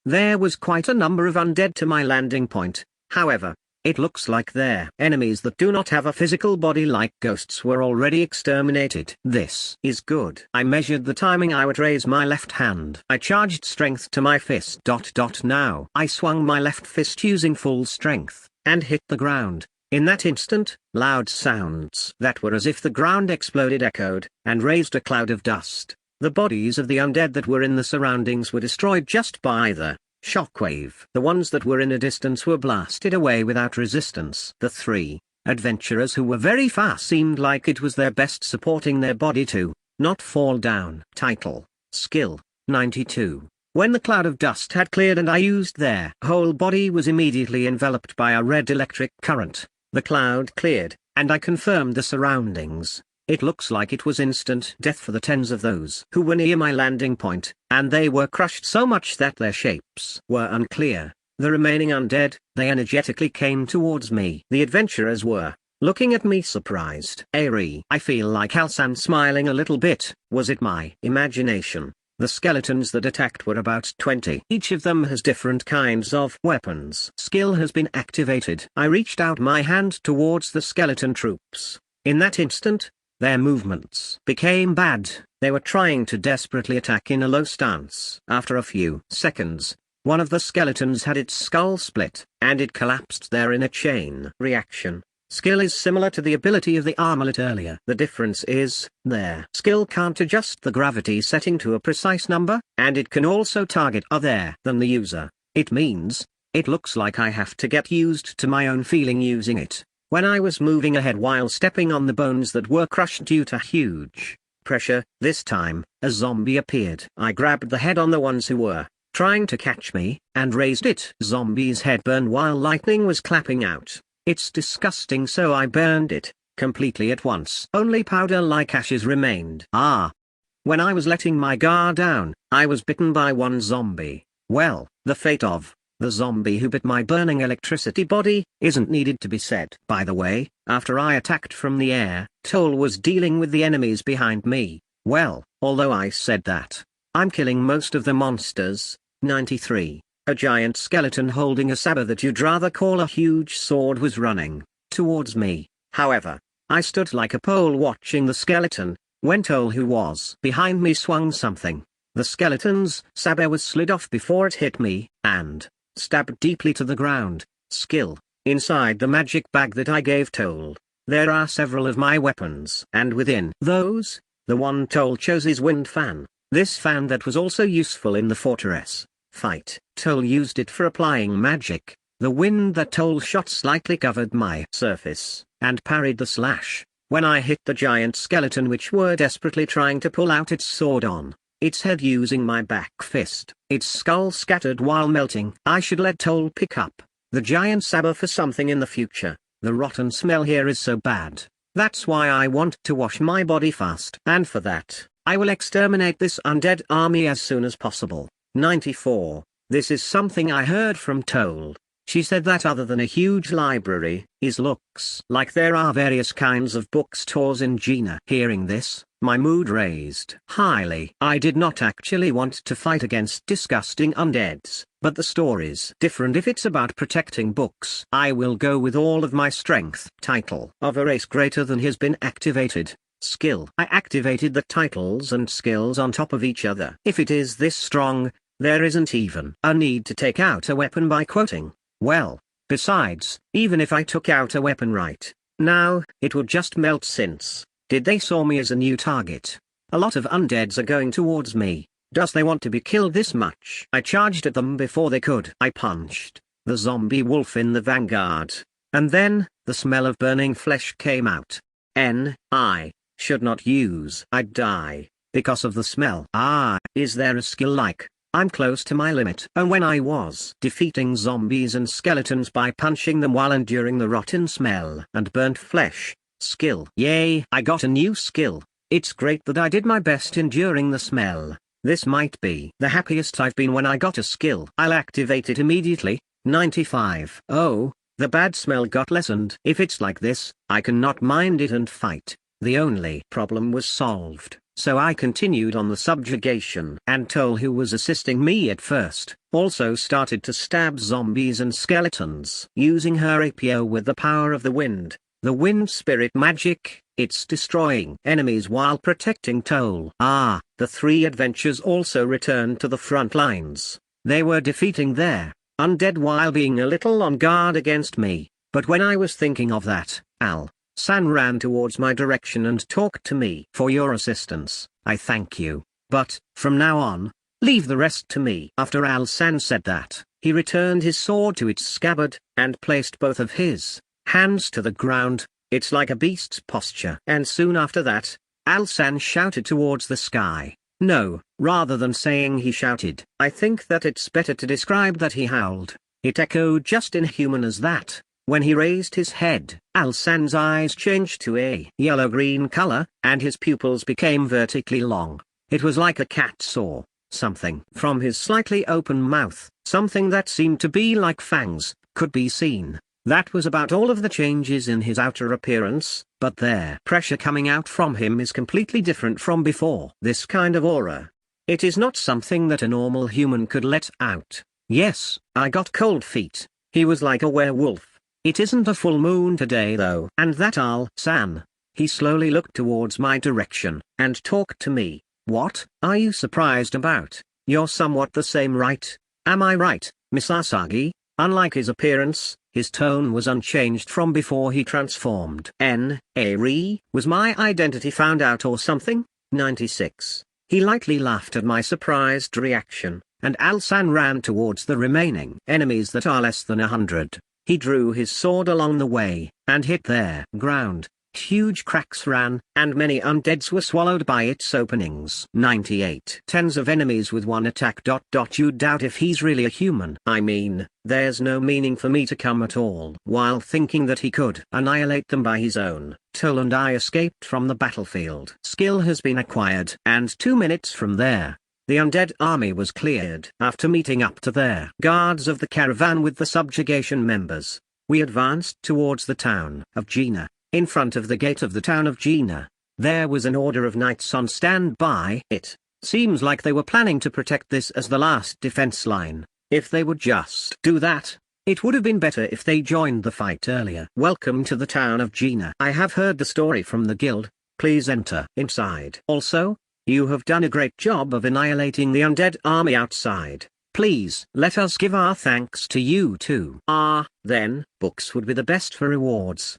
There was quite a number of undead to my landing point. However, it looks like their enemies that do not have a physical body like ghosts were already exterminated. This is good. I measured the timing I would raise my left hand. I charged strength to my fist. Now I swung my left fist using full strength, and hit the ground. In that instant, loud sounds that were as if the ground exploded echoed, and raised a cloud of dust. The bodies of the undead that were in the surroundings were destroyed just by the shockwave. The ones that were in a distance were blasted away without resistance. The 3 adventurers who were very fast seemed like it was their best supporting their body to not fall down. Title. Skill. 92. When the cloud of dust had cleared and I used their whole body was immediately enveloped by a red electric current. The cloud cleared, and I confirmed the surroundings. It looks like it was instant death for the 10s of those who were near my landing point, and they were crushed so much that their shapes were unclear. The remaining undead, they energetically came towards me. The adventurers were looking at me surprised. I feel like Alsan smiling a little bit. Was it my imagination? The skeletons that attacked were about 20. Each of them has different kinds of weapons. Skill has been activated. I reached out my hand towards the skeleton troops. In that instant, their movements became bad. They were trying to desperately attack in a low stance. After a few seconds, one of the skeletons had its skull split, and it collapsed there in a chain reaction. Skill is similar to the ability of the amulet earlier. The difference is, their skill can't adjust the gravity setting to a precise number, and it can also target other than the user. It means, it looks like I have to get used to my own feeling using it. When I was moving ahead while stepping on the bones that were crushed due to huge pressure, this time, a zombie appeared. I grabbed the head on the ones who were trying to catch me, and raised it. Zombie's head burned while lightning was clapping out. It's disgusting, so I burned it completely at once. Only powder-like ashes remained. When I was letting my guard down, I was bitten by one zombie. Well, the fate of the zombie who bit my burning electricity body isn't needed to be said. By the way, after I attacked from the air, Toll was dealing with the enemies behind me. Well, although I said that, I'm killing most of the monsters. 93. A giant skeleton holding a saber that you'd rather call a huge sword was running towards me. However, I stood like a pole watching the skeleton, when Toll, who was behind me, swung something. The skeleton's saber was slid off before it hit me, and stabbed deeply to the ground. Skill. Inside the magic bag that I gave Toll, there are several of my weapons, and within those, the one Toll chose is wind fan. This fan that was also useful in the fortress fight. Toll used it for applying magic. The wind that Toll shot slightly covered my surface, and parried the slash. When I hit the giant skeleton which were desperately trying to pull out its sword on its head using my back fist, its skull scattered while melting. I should let Toll pick up the giant saber for something in the future. The rotten smell here is so bad. That's why I want to wash my body fast. And for that, I will exterminate this undead army as soon as possible. 94. This is something I heard from Toll. She said that other than a huge library, it looks like there are various kinds of bookstores in Gina. Hearing this, my mood raised highly. I did not actually want to fight against disgusting undeads, but the story's different if it's about protecting books. I will go with all of my strength. Title of a race greater than has been activated. Skill. I activated the titles and skills on top of each other. If it is this strong, there isn't even a need to take out a weapon by quoting. Well, besides, even if I took out a weapon right now, it would just melt since, did they saw me as a new target? A lot of undeads are going towards me. Does they want to be killed this much? I charged at them before they could. I punched the zombie wolf in the vanguard. And then, the smell of burning flesh came out. I should not use. I'd die because of the smell. Is there a skill like I'm close to my limit? And when I was defeating zombies and skeletons by punching them while enduring the rotten smell and burnt flesh. Skill. Yay, I got a new skill. It's great that I did my best enduring the smell. This might be the happiest I've been when I got a skill. I'll activate it immediately. 95. Oh, the bad smell got lessened. If it's like this, I cannot mind it and fight. The only problem was solved. So I continued on the subjugation. And Toll, who was assisting me at first, also started to stab zombies and skeletons using her APO with the power of the wind. The wind spirit magic, it's destroying enemies while protecting Toll. The three adventures also returned to the front lines. They were defeating their undead while being a little on guard against me. But when I was thinking of that, San ran towards my direction and talked to me. For your assistance, I thank you. But, from now on, leave the rest to me. After San said that, he returned his sword to its scabbard, and placed both of his hands to the ground. It's like a beast's posture. And soon after that, San shouted towards the sky. No, rather than saying he shouted, I think that it's better to describe that he howled. It echoed just inhuman as that. When he raised his head, San's eyes changed to a yellow-green color, and his pupils became vertically long. It was like a cat saw something from his slightly open mouth. Something that seemed to be like fangs could be seen. That was about all of the changes in his outer appearance, but their pressure coming out from him is completely different from before. This kind of aura. It is not something that a normal human could let out. Yes, I got cold feet. He was like a werewolf. It isn't a full moon today though. And that San. He slowly looked towards my direction, and talked to me. What are you surprised about? You're somewhat the same, right? Am I right, Miss Asagi? Unlike his appearance, his tone was unchanged from before he transformed. Was my identity found out or something? 96. He lightly laughed at my surprised reaction, and San ran towards the remaining enemies that are less than 100. He drew his sword along the way, and hit their ground. Huge cracks ran, and many undeads were swallowed by its openings. 98. Tens of enemies with one attack. You doubt if he's really a human. I mean, there's no meaning for me to come at all. While thinking that he could annihilate them by his own, Toll and I escaped from the battlefield. Skill has been acquired. And 2 minutes from there, the undead army was cleared. After meeting up to their guards of the caravan with the subjugation members, we advanced towards the town of Gina. In front of the gate of the town of Gina, there was an order of knights on standby. It seems like they were planning to protect this as the last defense line. If they would just do that, it would have been better if they joined the fight earlier. Welcome to the town of Gina. I have heard the story from the guild. Please enter inside. Also, you have done a great job of annihilating the undead army outside. Please let us give our thanks to you too. Then, books would be the best for rewards.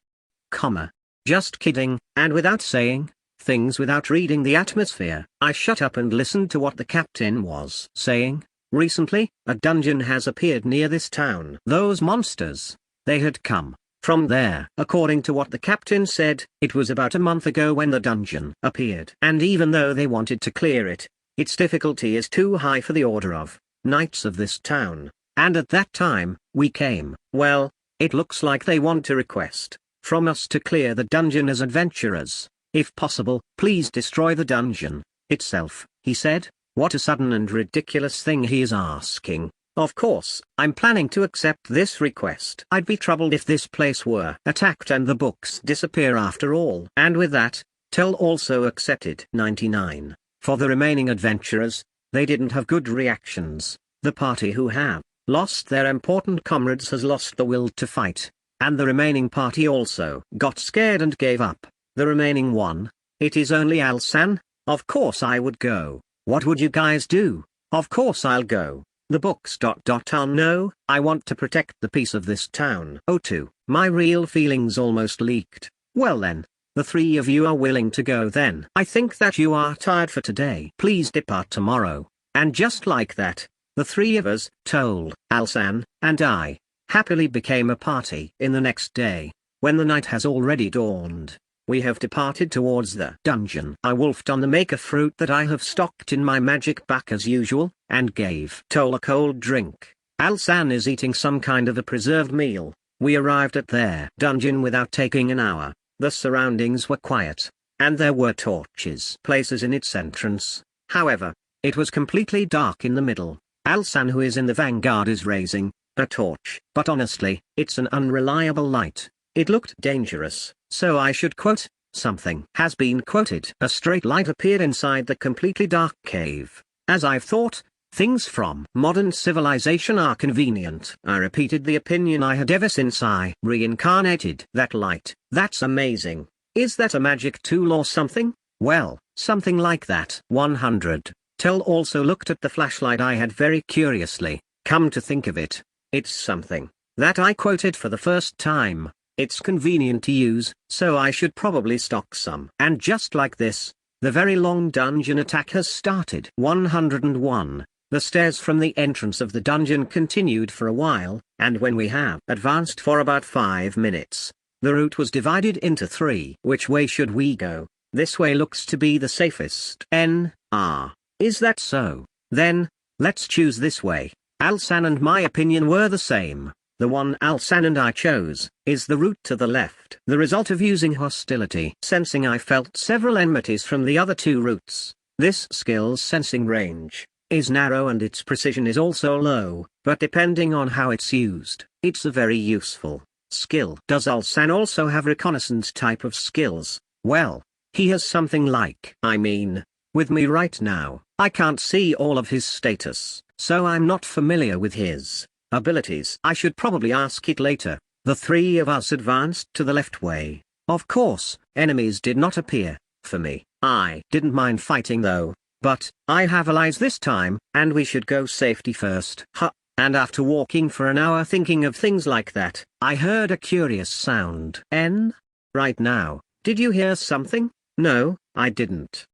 Just kidding, and without saying things without reading the atmosphere, I shut up and listened to what the captain was saying. Recently, a dungeon has appeared near this town. Those monsters, they had come from there. According to what the captain said, it was about a month ago when the dungeon appeared. And even though they wanted to clear it, its difficulty is too high for the order of knights of this town. And at that time, we came. Well, it looks like they want to request from us to clear the dungeon as adventurers. If possible, please destroy the dungeon itself, he said. What a sudden and ridiculous thing he is asking. Of course, I'm planning to accept this request. I'd be troubled if this place were attacked and the books disappear after all. And with that, Tell also accepted 99. For the remaining adventurers, they didn't have good reactions. The party who have lost their important comrades has lost the will to fight. And the remaining party also got scared and gave up. The remaining one, it is only Alsan. Of course I would go. What would you guys do? Of course I'll go. The books. No, I want to protect the peace of this town. Oh too, my real feelings almost leaked. Well then, the three of you are willing to go then. I think that you are tired for today. Please depart tomorrow. And just like that, the three of us, Told, Alsan, and I, happily became a party. In the next day, when the night has already dawned, we have departed towards the dungeon. I wolfed on the maker fruit that I have stocked in my magic bag as usual, and gave Tol a cold drink. Alsan is eating some kind of a preserved meal. We arrived at their dungeon without taking an hour. The surroundings were quiet, and there were torches places in its entrance. However, it was completely dark in the middle. Alsan, who is in the vanguard, is raising a torch, but honestly, it's an unreliable light. It looked dangerous, so I should quote something has been quoted. A straight light appeared inside the completely dark cave. As I've thought, things from modern civilization are convenient. I repeated the opinion I had ever since I reincarnated that light. That's amazing. Is that a magic tool or something? Well, something like that. 100. Tell also looked at the flashlight I had very curiously. Come to think of it, it's something that I quoted for the first time. It's convenient to use, so I should probably stock some. And just like this, the very long dungeon attack has started. 101. The stairs from the entrance of the dungeon continued for a while, and when we have advanced for about 5 minutes, the route was divided into 3. Which way should we go? This way looks to be the safest. Is that so? Then, let's choose this way. Alsan and my opinion were the same. The one Alsan and I chose is the route to the left. The result of using hostility sensing, I felt several enmities from the other 2 routes. This skill's sensing range is narrow and its precision is also low, but depending on how it's used, it's a very useful skill. Does Alsan also have reconnaissance type of skills? Well, he has something like, with me right now, I can't see all of his status, so I'm not familiar with his abilities. I should probably ask it later. The 3 of us advanced to the left way. Of course, enemies did not appear for me. I didn't mind fighting though, but I have allies this time, and we should go safety first. And after walking for an hour thinking of things like that, I heard a curious sound. Right now, did you hear something? No, I didn't.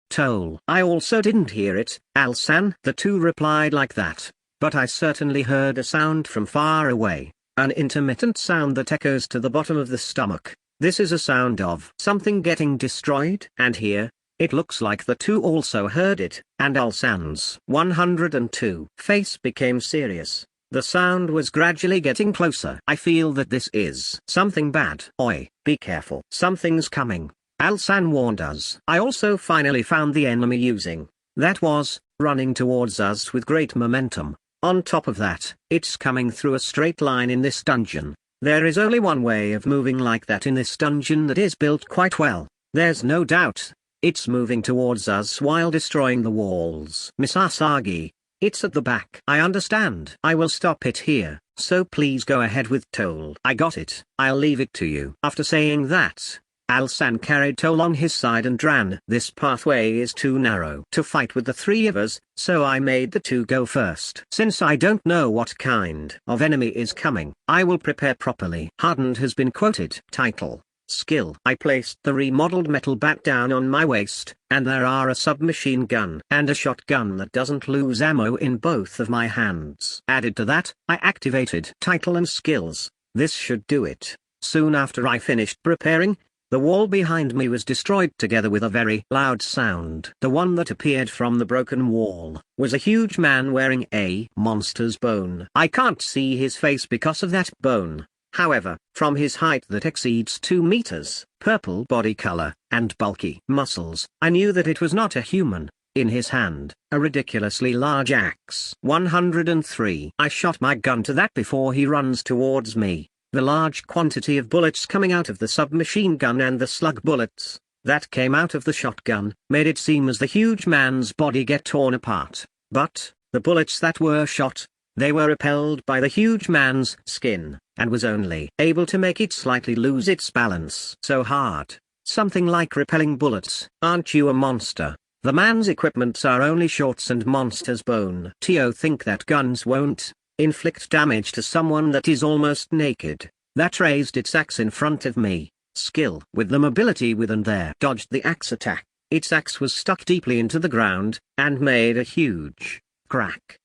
Tol. I also didn't hear it, Alsan. The 2 replied like that. But I certainly heard a sound from far away, an intermittent sound that echoes to the bottom of the stomach. This is a sound of something getting destroyed. And here, it looks like the 2 also heard it, and Alsan's 102 face became serious. The sound was gradually getting closer. I feel that this is something bad. Oi, be careful. Something's coming. Alsan warned us. I also finally found the enemy using that was running towards us with great momentum. On top of that, it's coming through a straight line in this dungeon. There is only one way of moving like that in this dungeon that is built quite well. There's no doubt. It's moving towards us while destroying the walls. Miss Asagi, it's at the back. I understand. I will stop it here, so please go ahead with Toll. I got it. I'll leave it to you. After saying that, Alsan carried Tole on his side and ran. This pathway is too narrow to fight with the three of us, so I made the two go first. Since I don't know what kind of enemy is coming, I will prepare properly. Hardened has been quoted. Title. Skill. I placed the remodeled metal bat down on my waist, and there are a submachine gun and a shotgun that doesn't lose ammo in both of my hands. Added to that, I activated title and skills. This should do it. Soon after I finished preparing, the wall behind me was destroyed together with a very loud sound. The one that appeared from the broken wall was a huge man wearing a monster's bone. I can't see his face because of that bone. However, from his height that exceeds 2 meters, purple body color, and bulky muscles, I knew that it was not a human. In his hand, a ridiculously large axe. 103. I shot my gun to that before he runs towards me. The large quantity of bullets coming out of the submachine gun and the slug bullets that came out of the shotgun made it seem as the huge man's body get torn apart. But, the bullets that were shot, they were repelled by the huge man's skin, and was only able to make it slightly lose its balance. So hard. Something like repelling bullets. Aren't you a monster? The man's equipments are only shorts and monster's bone. To think that guns won't inflict damage to someone that is almost naked. That raised its axe in front of me. Skill. With the mobility within there. Dodged the axe attack. Its axe was stuck deeply into the ground, and made a huge crack.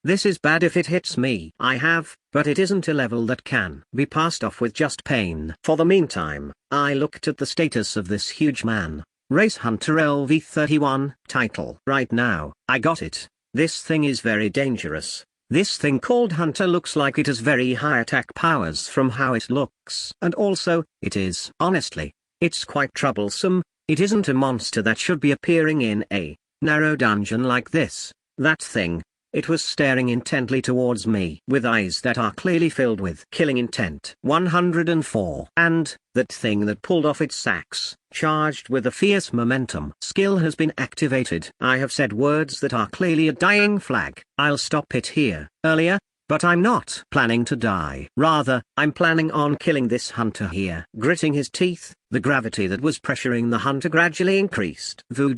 This is bad if it hits me. I have, but it isn't a level that can be passed off with just pain. For the meantime, I looked at the status of this huge man. Race Hunter LV31, title. Right now, I got it. This thing is very dangerous. This thing called Hunter looks like it has very high attack powers from how it looks. And also, it is. Honestly, it's quite troublesome. It isn't a monster that should be appearing in a narrow dungeon like this. That thing. It was staring intently towards me with eyes that are clearly filled with killing intent. 104. And, that thing that pulled off its axe, charged with a fierce momentum. Skill has been activated. I have said words that are clearly a dying flag. I'll stop it here. Earlier, but I'm not planning to die. Rather, I'm planning on killing this hunter here. Gritting his teeth, the gravity that was pressuring the hunter gradually increased. Voo.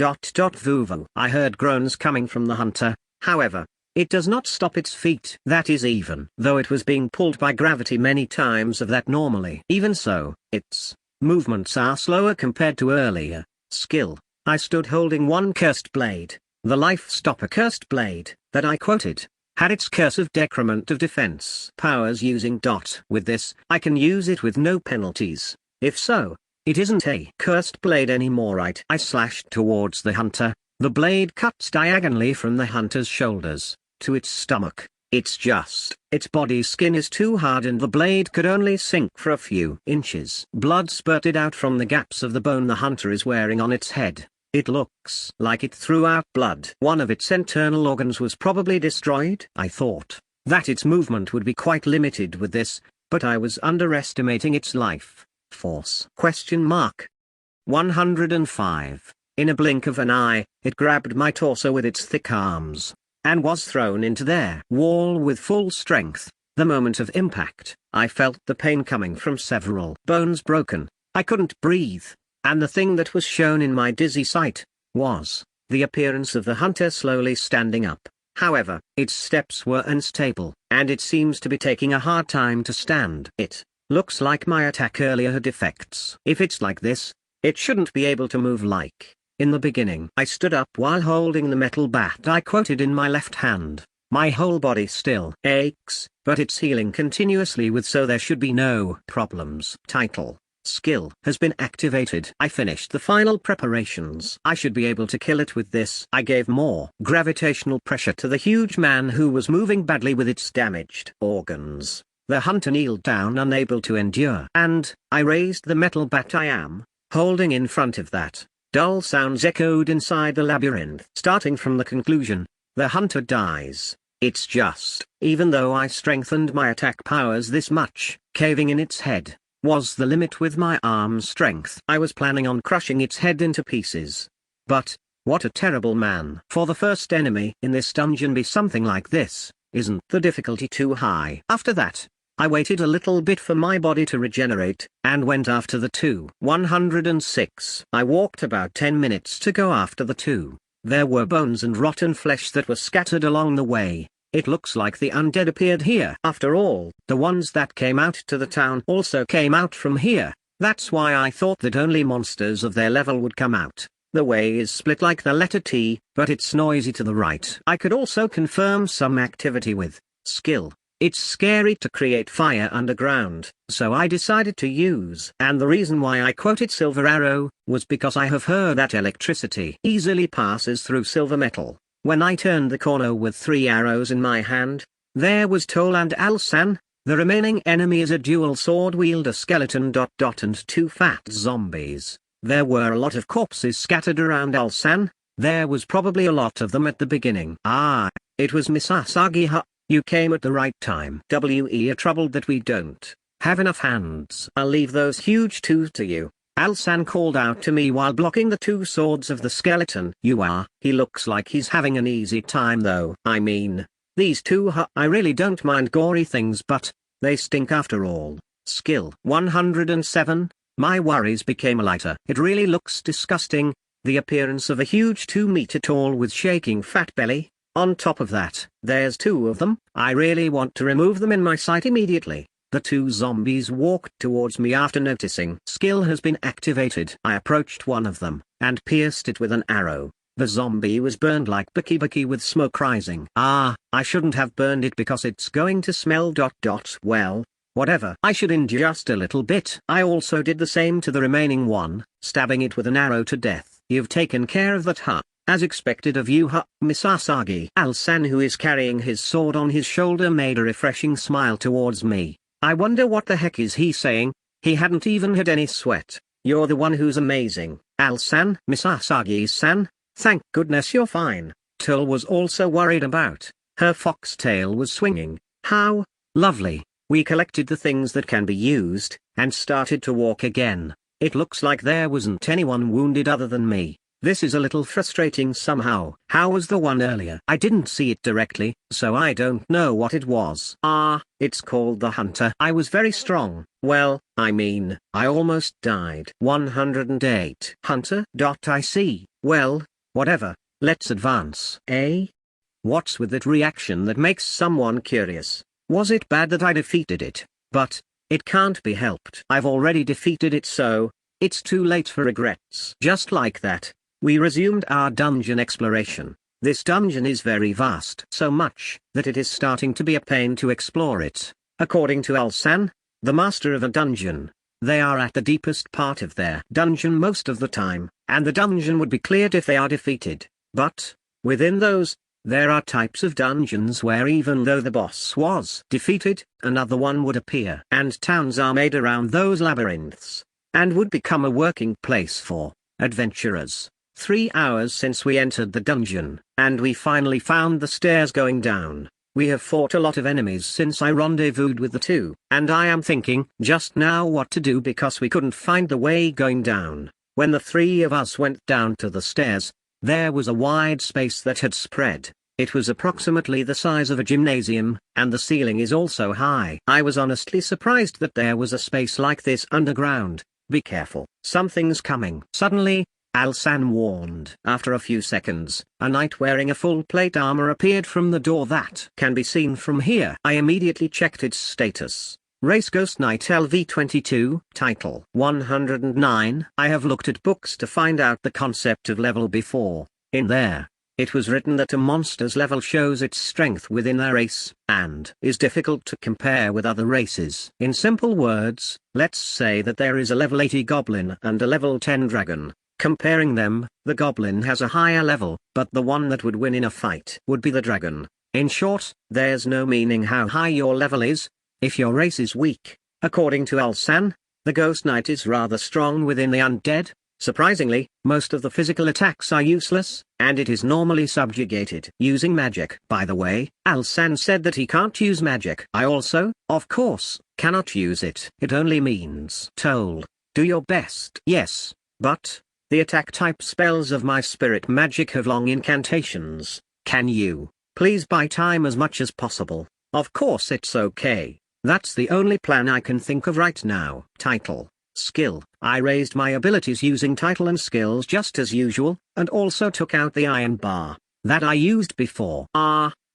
I heard groans coming from the hunter, however. It does not stop its feet. That is even though it was being pulled by gravity many times of that normally. Even so, its movements are slower compared to earlier. Skill. I stood holding one cursed blade. The life stopper cursed blade, that I quoted, had its curse of decrement of defense powers using dot. With this, I can use it with no penalties. If so, it isn't a cursed blade anymore, right? I slashed towards the hunter. The blade cuts diagonally from the hunter's shoulders to its stomach. It's just, its body skin is too hard and the blade could only sink for a few inches. Blood spurted out from the gaps of the bone the hunter is wearing on its head. It looks like it threw out blood. One of its internal organs was probably destroyed. I thought that its movement would be quite limited with this, but I was underestimating its life force. 105. In a blink of an eye, it grabbed my torso with its thick arms, and was thrown into their wall with full strength. The moment of impact, I felt the pain coming from several bones broken. I couldn't breathe, and the thing that was shown in my dizzy sight was the appearance of the hunter slowly standing up. However, its steps were unstable, and it seems to be taking a hard time to stand. It looks like my attack earlier had defects. If it's like this, it shouldn't be able to move like in the beginning. I stood up while holding the metal bat I quoted in my left hand. My whole body still aches, but it's healing continuously so there should be no problems. Title. Skill has been activated. I finished the final preparations. I should be able to kill it with this. I gave more gravitational pressure to the huge man who was moving badly with its damaged organs. The hunter kneeled down unable to endure. And, I raised the metal bat I am holding in front of that. Dull sounds echoed inside the labyrinth. Starting from the conclusion, the hunter dies. It's just, even though I strengthened my attack powers this much, caving in its head was the limit with my arm strength. I was planning on crushing its head into pieces. But, what a terrible man. For the first enemy in this dungeon be something like this, isn't the difficulty too high? After that, I waited a little bit for my body to regenerate, and went after the two. 106. I walked about 10 minutes to go after the two. There were bones and rotten flesh that were scattered along the way. It looks like the undead appeared here. After all, the ones that came out to the town also came out from here. That's why I thought that only monsters of their level would come out. The way is split like the letter T, but it's noisy to the right. I could also confirm some activity with skill. It's scary to create fire underground, so I decided to use. And the reason why I quoted Silver Arrow, was because I have heard that electricity easily passes through silver metal. When I turned the corner with 3 arrows in my hand, there was Tole and Alsan. The remaining enemy is a dual sword wielder skeleton ... and 2 fat zombies. There were a lot of corpses scattered around Alsan. There was probably a lot of them at the beginning. Ah, it was Misasagi. You came at the right time. We are troubled that we don't have enough hands. I'll leave those huge 2 to you. Alsan called out to me while blocking the 2 swords of the skeleton. He looks like he's having an easy time though. I mean, these 2 I really don't mind gory things, but they stink after all. Skill 107. My worries became lighter. It really looks disgusting. The appearance of a huge 2-meter tall with shaking fat belly. On top of that, there's 2 of them. I really want to remove them in my sight immediately. The 2 zombies walked towards me after noticing skill has been activated. I approached one of them, and pierced it with an arrow. The zombie was burned like Biki with smoke rising. I shouldn't have burned it because it's going to smell ... Well, whatever. I should ingest a little bit. I also did the same to the remaining one, stabbing it with an arrow to death. You've taken care of that, as expected of you, Misasagi. Alsan, who is carrying his sword on his shoulder, made a refreshing smile towards me. I wonder what the heck is he saying? He hadn't even had any sweat. You're the one who's amazing. Alsan, Misasagi-san, thank goodness you're fine. Tole was also worried about. Her foxtail was swinging. How lovely. We collected the things that can be used, and started to walk again. It looks like there wasn't anyone wounded other than me. This is a little frustrating somehow. How was the one earlier? I didn't see it directly, so I don't know what it was. It's called the Hunter. I was very strong. Well, I mean, I almost died. 108. Hunter. I see. Well, whatever. Let's advance. What's with that reaction that makes someone curious? Was it bad that I defeated it? But it can't be helped. I've already defeated it, so it's too late for regrets. Just like that, we resumed our dungeon exploration. This dungeon is very vast, so much that it is starting to be a pain to explore it. According to Alsan, the master of a dungeon, they are at the deepest part of their dungeon most of the time, and the dungeon would be cleared if they are defeated. But within those, there are types of dungeons where even though the boss was defeated, another one would appear. And towns are made around those labyrinths, and would become a working place for adventurers. 3 hours since we entered the dungeon, and we finally found the stairs going down. We have fought a lot of enemies since I rendezvoused with the 2, and I am thinking just now what to do because we couldn't find the way going down. When the 3 of us went down to the stairs, there was a wide space that had spread. It was approximately the size of a gymnasium, and the ceiling is also high. I was honestly surprised that there was a space like this underground. Be careful. Something's coming. Suddenly, Alsan warned. After a few seconds, a knight wearing a full plate armor appeared from the door that can be seen from here. I immediately checked its status. Race Ghost Knight LV22, Title 109. I have looked at books to find out the concept of level before. In there, it was written that a monster's level shows its strength within their race, and is difficult to compare with other races. In simple words, let's say that there is a level 80 goblin and a level 10 dragon. Comparing them, the goblin has a higher level, but the one that would win in a fight would be the dragon. In short, there's no meaning how high your level is, if your race is weak. According to Alsan, the Ghost Knight is rather strong within the undead. Surprisingly, most of the physical attacks are useless, and it is normally subjugated using magic. By the way, Alsan said that he can't use magic. I also, of course, cannot use it. It only means told. Do your best. Yes, but the attack type spells of my spirit magic have long incantations. Can you please buy time as much as possible? Of course it's okay. That's the only plan I can think of right now. Title. Skill. I raised my abilities using title and skills just as usual, and also took out the iron bar that I used before.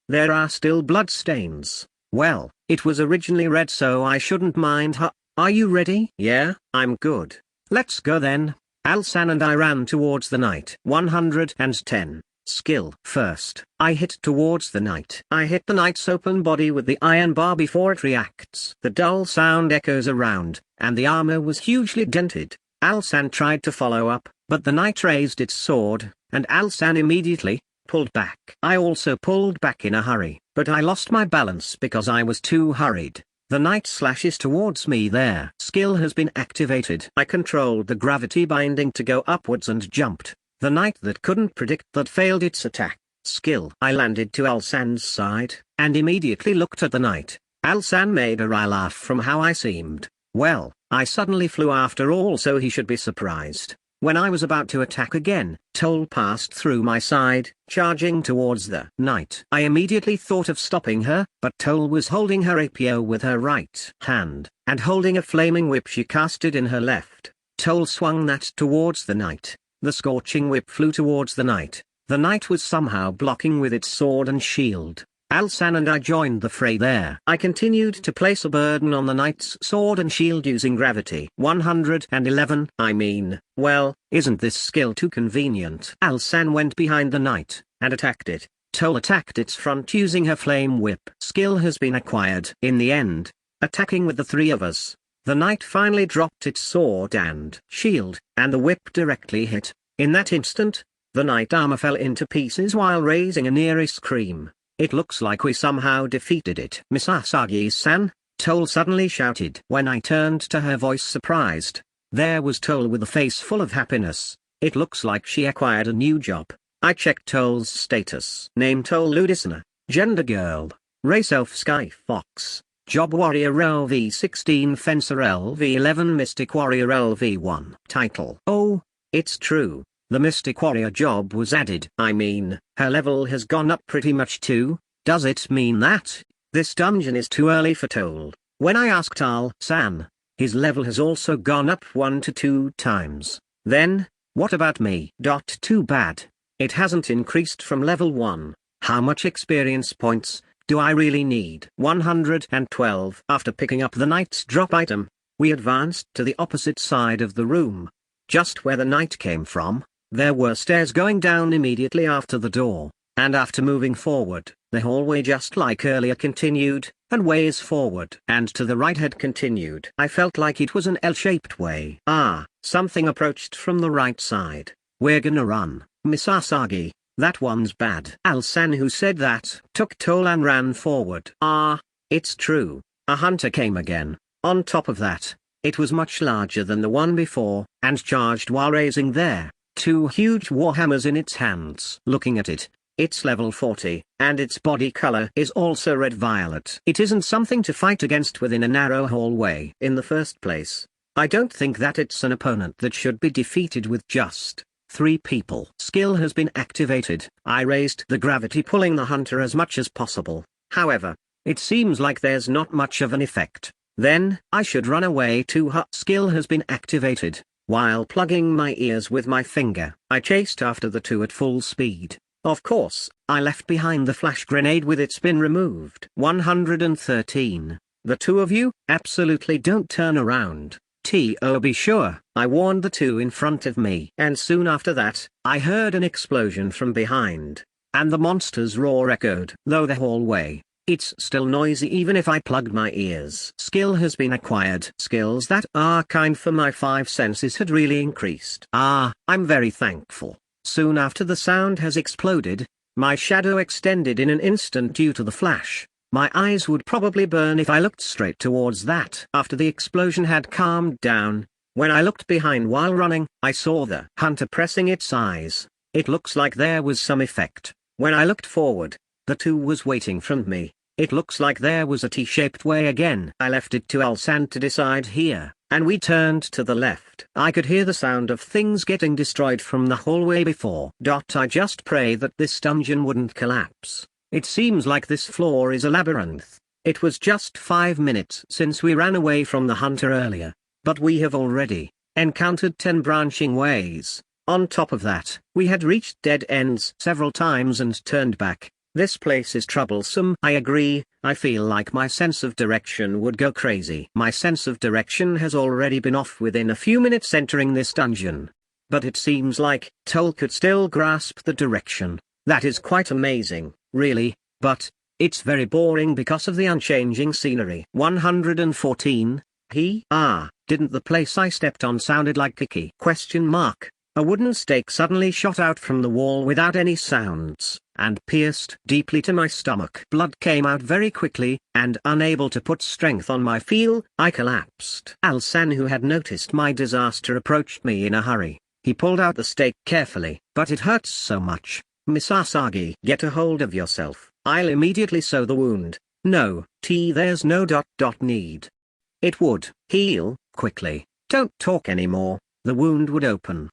There are still blood stains. Well, it was originally red, so I shouldn't mind. Are you ready? Yeah, I'm good. Let's go then. Alsan and I ran towards the knight. 110. Skill. First, I hit towards the knight. I hit the knight's open body with the iron bar before it reacts. The dull sound echoes around, and the armor was hugely dented. Alsan tried to follow up, but the knight raised its sword, and Alsan immediately pulled back. I also pulled back in a hurry, but I lost my balance because I was too hurried. The knight slashes towards me there. Skill has been activated. I controlled the gravity binding to go upwards and jumped. The knight that couldn't predict that failed its attack. Skill. I landed to Alsan's side, and immediately looked at the knight. Alsan made a wry laugh from how I seemed. Well, I suddenly flew after all, so he should be surprised. When I was about to attack again, Tome passed through my side, charging towards the knight. I immediately thought of stopping her, but Tome was holding her rapier with her right hand, and holding a flaming whip she casted in her left. Tome swung that towards the knight. The scorching whip flew towards the knight. The knight was somehow blocking with its sword and shield. Alsan and I joined the fray there. I continued to place a burden on the knight's sword and shield using gravity. 111. Well, isn't this skill too convenient? Alsan went behind the knight, and attacked it. Tome attacked its front using her flame whip. Skill has been acquired. In the end, attacking with the three of us, the knight finally dropped its sword and shield, and the whip directly hit. In that instant, the knight armor fell into pieces while raising an eerie scream. It looks like we somehow defeated it. Miss Asagi-san, Tome suddenly shouted. When I turned to her, voice surprised, there was Tome with a face full of happiness. It looks like she acquired a new job. I checked Tome's status. Name Tome Ludisna, gender girl, race elf sky fox, job warrior LV16 fencer LV11 mystic warrior LV1. Title. Oh, it's true. The Mystic Warrior job was added. Her level has gone up pretty much too. Does it mean that this dungeon is too early for Tome? When I asked Alsan, his level has also gone up 1 to 2 times. Then, what about me? Too bad. It hasn't increased from level 1. How much experience points do I really need? 112. After picking up the knight's drop item, we advanced to the opposite side of the room. Just where the knight came from, there were stairs going down immediately after the door, and after moving forward, the hallway just like earlier continued, and ways forward and to the right had continued. I felt like it was an L-shaped way. Something approached from the right side. We're gonna run, Miss Asagi, that one's bad. Alsan, who said that, took Tome and ran forward. It's true, a hunter came again. On top of that, it was much larger than the one before, and charged while raising their 2 huge warhammers in its hands. Looking at it, it's level 40, and its body color is also red-violet. It isn't something to fight against within a narrow hallway. In the first place, I don't think that it's an opponent that should be defeated with just 3 people. Skill has been activated. I raised the gravity, pulling the hunter as much as possible. However, it seems like there's not much of an effect. Then, I should run away too. Skill has been activated. While plugging my ears with my finger, I chased after the 2 at full speed. Of course, I left behind the flash grenade with its been removed. 113. The 2 of you, absolutely don't turn around. Be sure. I warned the 2 in front of me. And soon after that, I heard an explosion from behind, and the monster's roar echoed. Though the hallway, it's still noisy even if I plugged my ears. Skill has been acquired. Skills that are kind for my 5 senses had really increased. I'm very thankful. Soon after the sound has exploded, my shadow extended in an instant due to the flash. My eyes would probably burn if I looked straight towards that. After the explosion had calmed down, when I looked behind while running, I saw the hunter pressing its eyes. It looks like there was some effect. When I looked forward, the 2 was waiting from me. It looks like there was a T-shaped way again. I left it to Alsan to decide here, and we turned to the left. I could hear the sound of things getting destroyed from the hallway before. I just pray that this dungeon wouldn't collapse. It seems like this floor is a labyrinth. It was just 5 minutes since we ran away from the hunter earlier, but we have already encountered 10 branching ways. On top of that, we had reached dead ends several times and turned back. This place is troublesome. I agree. I feel like my sense of direction would go crazy. My sense of direction has already been off within a few minutes entering this dungeon. But it seems like Tole could still grasp the direction. That is quite amazing, really, but it's very boring because of the unchanging scenery. 114. Didn't the place I stepped on sounded like Kiki? Question mark. A wooden stake suddenly shot out from the wall without any sounds, and pierced deeply to my stomach. Blood came out very quickly, and unable to put strength on my feel, I collapsed. Al-san, who had noticed my disaster, approached me in a hurry. He pulled out the stake carefully. But it hurts so much. Miss Asagi, get a hold of yourself. I'll immediately sew the wound. No, there's no need. It would heal quickly. Don't talk anymore. The wound would open.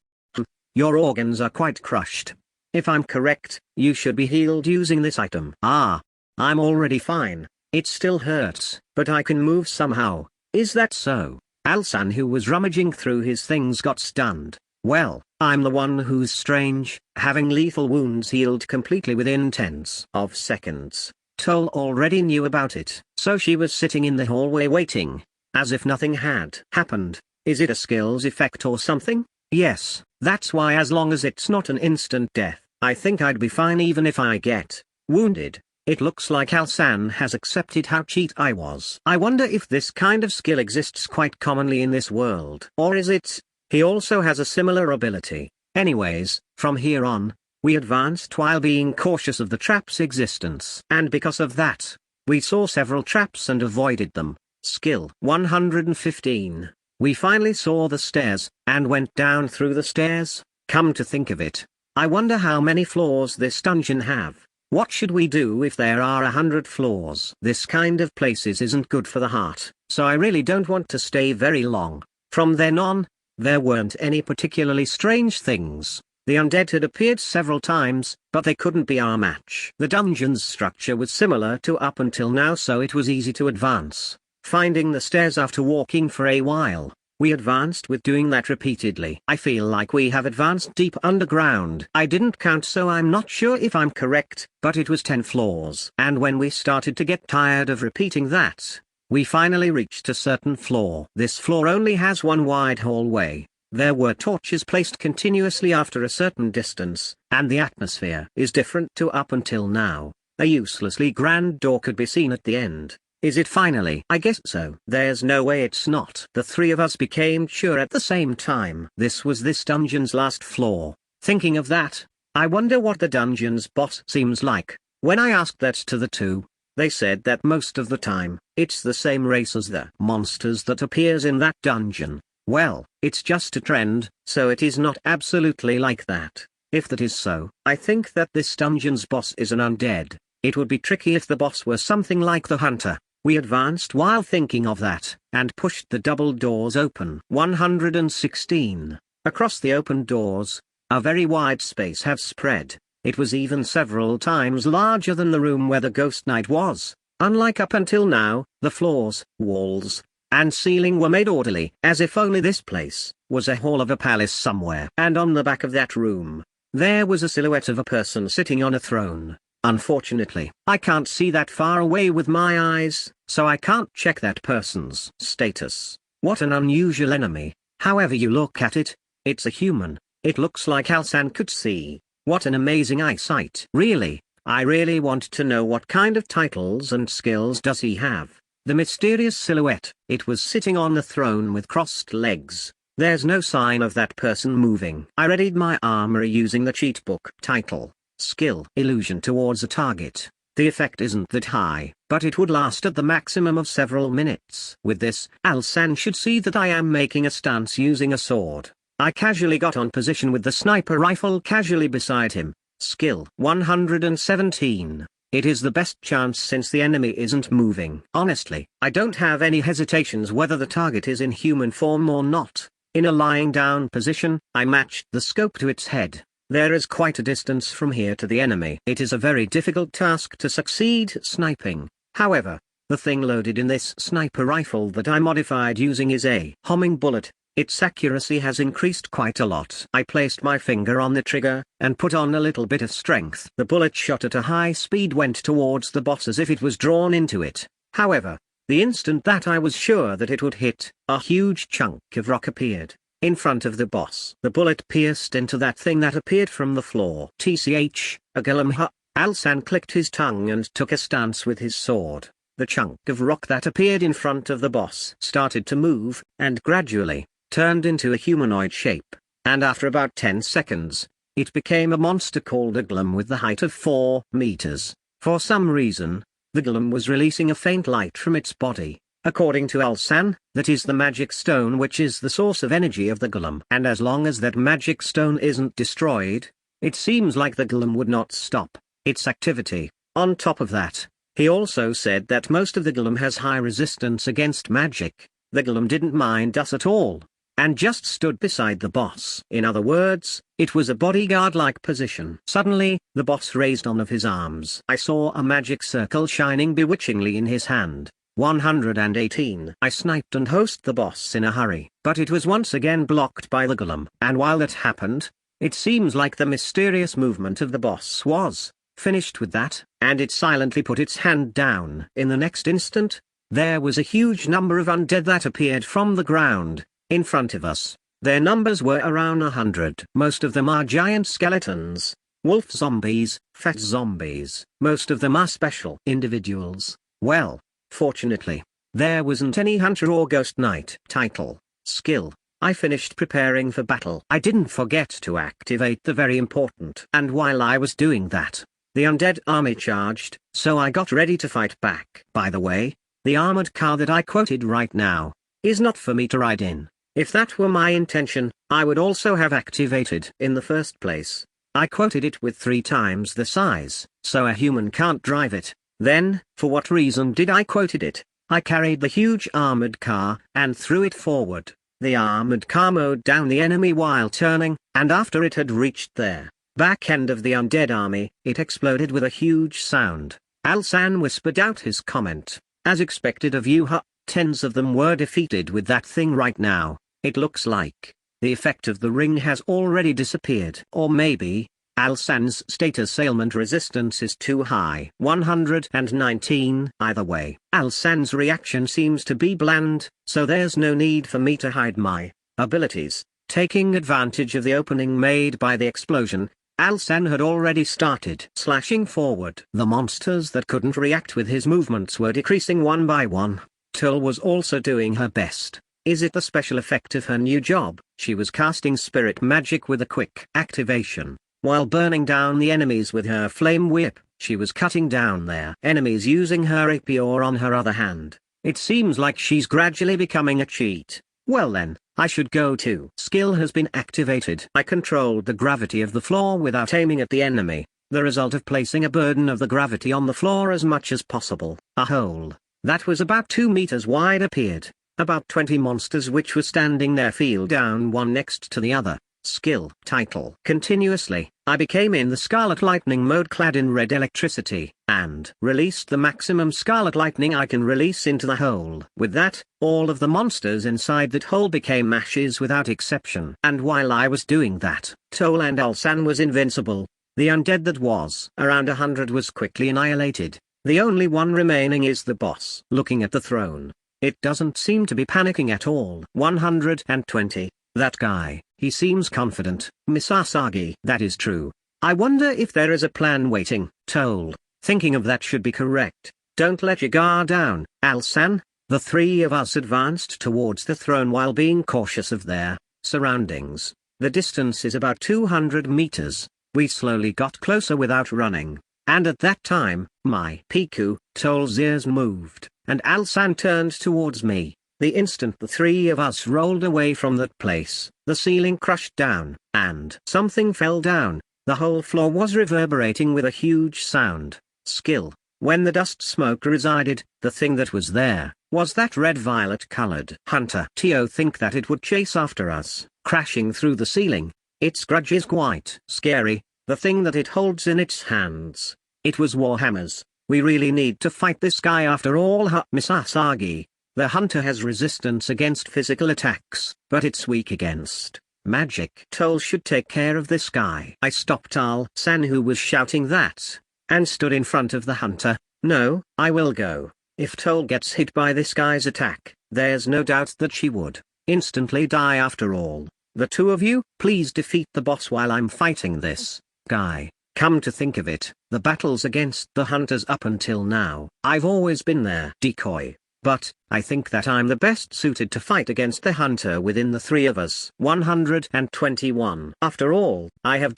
Your organs are quite crushed. If I'm correct, you should be healed using this item. I'm already fine. It still hurts, but I can move somehow. Is that so? Al-san, who was rummaging through his things, got stunned. Well, I'm the one who's strange, having lethal wounds healed completely within tens of seconds. Tole already knew about it, so she was sitting in the hallway waiting, as if nothing had happened. Is it a skills effect or something? Yes, that's why, as long as it's not an instant death, I think I'd be fine even if I get wounded. It looks like Al-san has accepted how cheat I was. I wonder if this kind of skill exists quite commonly in this world. Or is it? He also has a similar ability. Anyways, from here on, we advanced while being cautious of the trap's existence. And because of that, we saw several traps and avoided them. Skill 115. We finally saw the stairs, and went down through the stairs. Come to think of it, I wonder how many floors this dungeon have. What should we do if there are 100 floors? This kind of places isn't good for the heart, so I really don't want to stay very long. From then on, there weren't any particularly strange things. The undead had appeared several times, but they couldn't be our match. The dungeon's structure was similar to up until now, so it was easy to advance. Finding the stairs after walking for a while, we advanced with doing that repeatedly. I feel like we have advanced deep underground. I didn't count, so I'm not sure if I'm correct, but it was 10 floors. And when we started to get tired of repeating that, we finally reached a certain floor. This floor only has one wide hallway. There were torches placed continuously after a certain distance, and the atmosphere is different to up until now. A uselessly grand door could be seen at the end. Is it finally? I guess so. There's no way it's not. The three of us became sure at the same time. This was this dungeon's last floor. Thinking of that, I wonder what the dungeon's boss seems like. When I asked that to the two, they said that most of the time, it's the same race as the monsters that appears in that dungeon. Well, it's just a trend, so it is not absolutely like that. If that is so, I think that this dungeon's boss is an undead. It would be tricky if the boss were something like the hunter. We advanced while thinking of that, and pushed the double doors open. 116. Across the open doors, a very wide space have spread. It was even several times larger than the room where the ghost knight was. Unlike up until now, the floors, walls, and ceiling were made orderly, as if only this place was a hall of a palace somewhere. And on the back of that room, there was a silhouette of a person sitting on a throne. Unfortunately, I can't see that far away with my eyes, so I can't check that person's status. What an unusual enemy. However you look at it, it's a human. It looks like Al-san could see. What an amazing eyesight. Really, I really want to know what kind of titles and skills does he have. The mysterious silhouette, it was sitting on the throne with crossed legs. There's no sign of that person moving. I readied my armory using the cheat book. Title: Skill Illusion towards a target. The effect isn't that high, but it would last at the maximum of several minutes. With this, Al-san should see that I am making a stance using a sword. I casually got on position with the sniper rifle casually beside him. Skill 117. It is the best chance since the enemy isn't moving. Honestly, I don't have any hesitations whether the target is in human form or not. In a lying down position, I matched the scope to its head. There is quite a distance from here to the enemy. It is a very difficult task to succeed sniping. However, The thing loaded in this sniper rifle that I modified using is a homing bullet. Its accuracy has increased quite a lot. I placed my finger on the trigger, and put on a little bit of strength. The bullet shot at a high speed went towards the boss as if it was drawn into it. However, the instant that I was sure that it would hit, a huge chunk of rock appeared in front of the boss. The bullet pierced into that thing that appeared from the floor. TCH, a golem. Alsan clicked his tongue and took a stance with his sword. The chunk of rock that appeared in front of the boss started to move, and gradually turned into a humanoid shape, and after about 10 seconds, it became a monster called a golem with the height of 4 meters. For some reason, the golem was releasing a faint light from its body. According to Alsan, that is the magic stone which is the source of energy of the golem. And as long as that magic stone isn't destroyed, it seems like the golem would not stop its activity. On top of that, he also said that most of the golem has high resistance against magic. The golem didn't mind us at all, and just stood beside the boss. In other words, it was a bodyguard-like position. Suddenly, the boss raised one of his arms. I saw a magic circle shining bewitchingly in his hand. 118. I sniped and host the boss in a hurry, but it was once again blocked by the golem. And while that happened, it seems like the mysterious movement of the boss was finished with that, and it silently put its hand down. In the next instant, there was a huge number of undead that appeared from the ground in front of us. Their numbers were around 100. Most of them are giant skeletons, wolf zombies, fat zombies. Most of them are special individuals. Well, fortunately, there wasn't any hunter or ghost knight. Title, skill. I finished preparing for battle. I didn't forget to activate the very important. And while I was doing that, the undead army charged, so I got ready to fight back. By the way, the armored car that I quoted right now is not for me to ride in. If that were my intention, I would also have activated in the first place. I quoted it with 3 times the size, so a human can't drive it. Then, for what reason did I quoted it? I carried the huge armored car and threw it forward. The armored car mowed down the enemy while turning, and after it had reached their back end of the undead army, it exploded with a huge sound. Alsan whispered out his comment. As expected of you, tens of them were defeated with that thing right now. It looks like the effect of the ring has already disappeared. Or maybe Alsan's status ailment resistance is too high. 119. Either way, Alsan's reaction seems to be bland, so there's no need for me to hide my abilities. Taking advantage of the opening made by the explosion, Alsan had already started slashing forward. The monsters that couldn't react with his movements were decreasing one by one. Tome was also doing her best. Is it the special effect of her new job? She was casting spirit magic with a quick activation. While burning down the enemies with her flame whip, she was cutting down their enemies using her rapier on her other hand. It seems like she's gradually becoming a cheat. Well then, I should go too. Skill has been activated. I controlled the gravity of the floor without aiming at the enemy, the result of placing a burden of the gravity on the floor as much as possible. A hole that was about 2 meters wide appeared. About 20 monsters which were standing there fell down one next to the other. Skill. Title. Continuously, I became in the Scarlet Lightning mode clad in red electricity, and released the maximum Scarlet Lightning I can release into the hole. With that, all of the monsters inside that hole became ashes without exception. And while I was doing that, Tome and Alsan was invincible. The undead that was around 100 was quickly annihilated. The only one remaining is the boss. Looking at the throne, it doesn't seem to be panicking at all. 120. That guy, he seems confident. Misasagi. That is true. I wonder if there is a plan waiting. Tome. Thinking of that should be correct. Don't let your guard down, Alsan. The 3 of us advanced towards the throne while being cautious of their surroundings. The distance is about 200 meters. We slowly got closer without running. And at that time, my Piku, Tome's ears moved, and Alsan turned towards me. The instant the 3 of us rolled away from that place, the ceiling crushed down, and something fell down. The whole floor was reverberating with a huge sound. Skill. When the dust smoke resided, the thing that was there was that red-violet colored hunter. Tio think that it would chase after us, crashing through the ceiling. Its grudge is quite scary. The thing that it holds in its hands, it was warhammers. We really need to fight this guy after all. Miss Asagi. The hunter has resistance against physical attacks, but it's weak against magic. Tole should take care of this guy. I stopped Al-san, who was shouting that, and stood in front of the hunter. No, I will go. If Tole gets hit by this guy's attack, there's no doubt that she would instantly die after all. The two of you, please defeat the boss while I'm fighting this guy. Come to think of it, the battles against the hunters up until now, I've always been their decoy. But, I think that I'm the best suited to fight against the hunter within the three of us. 121. After all, I have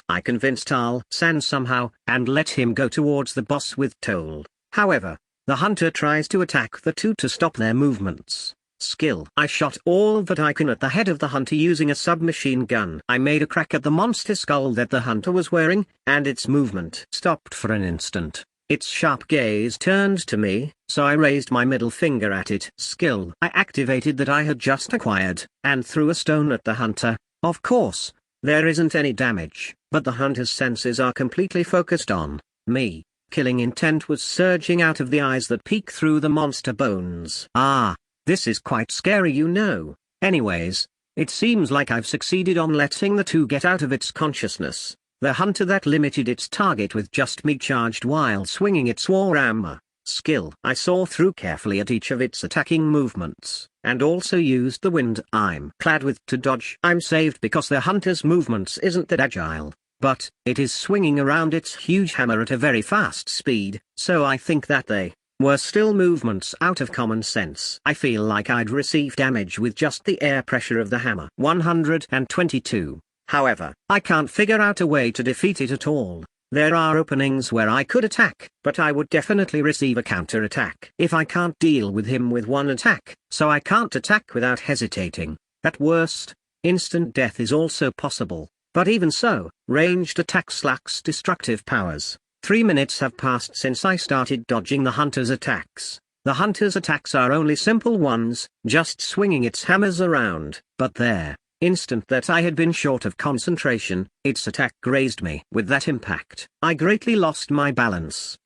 I convinced Al-san somehow, and let him go towards the boss with Tole. However, the hunter tries to attack the two to stop their movements. Skill. I shot all that I can at the head of the hunter using a submachine gun. I made a crack at the monster skull that the hunter was wearing, and its movement stopped for an instant. Its sharp gaze turned to me, so I raised my middle finger at it. Skill. I activated that I had just acquired, and threw a stone at the hunter. Of course, there isn't any damage, but the hunter's senses are completely focused on me. Killing intent was surging out of the eyes that peek through the monster bones. This is quite scary, you know. Anyways, it seems like I've succeeded on letting the two get out of its consciousness. The hunter that limited its target with just me charged while swinging its war hammer. Skill. I saw through carefully at each of its attacking movements, and also used the wind I'm clad with to dodge. I'm saved because the hunter's movements isn't that agile, but it is swinging around its huge hammer at a very fast speed, so I think that they were still movements out of common sense. I feel like I'd receive damage with just the air pressure of the hammer. 122. However, I can't figure out a way to defeat it at all. There are openings where I could attack, but I would definitely receive a counter-attack. If I can't deal with him with one attack, so I can't attack without hesitating. At worst, instant death is also possible, but even so, ranged attacks lacks destructive powers. 3 minutes have passed since I started dodging the hunter's attacks. The hunter's attacks are only simple ones, just swinging its hammers around, but there. Instant that I had been short of concentration, its attack grazed me. With that impact, I greatly lost my balance.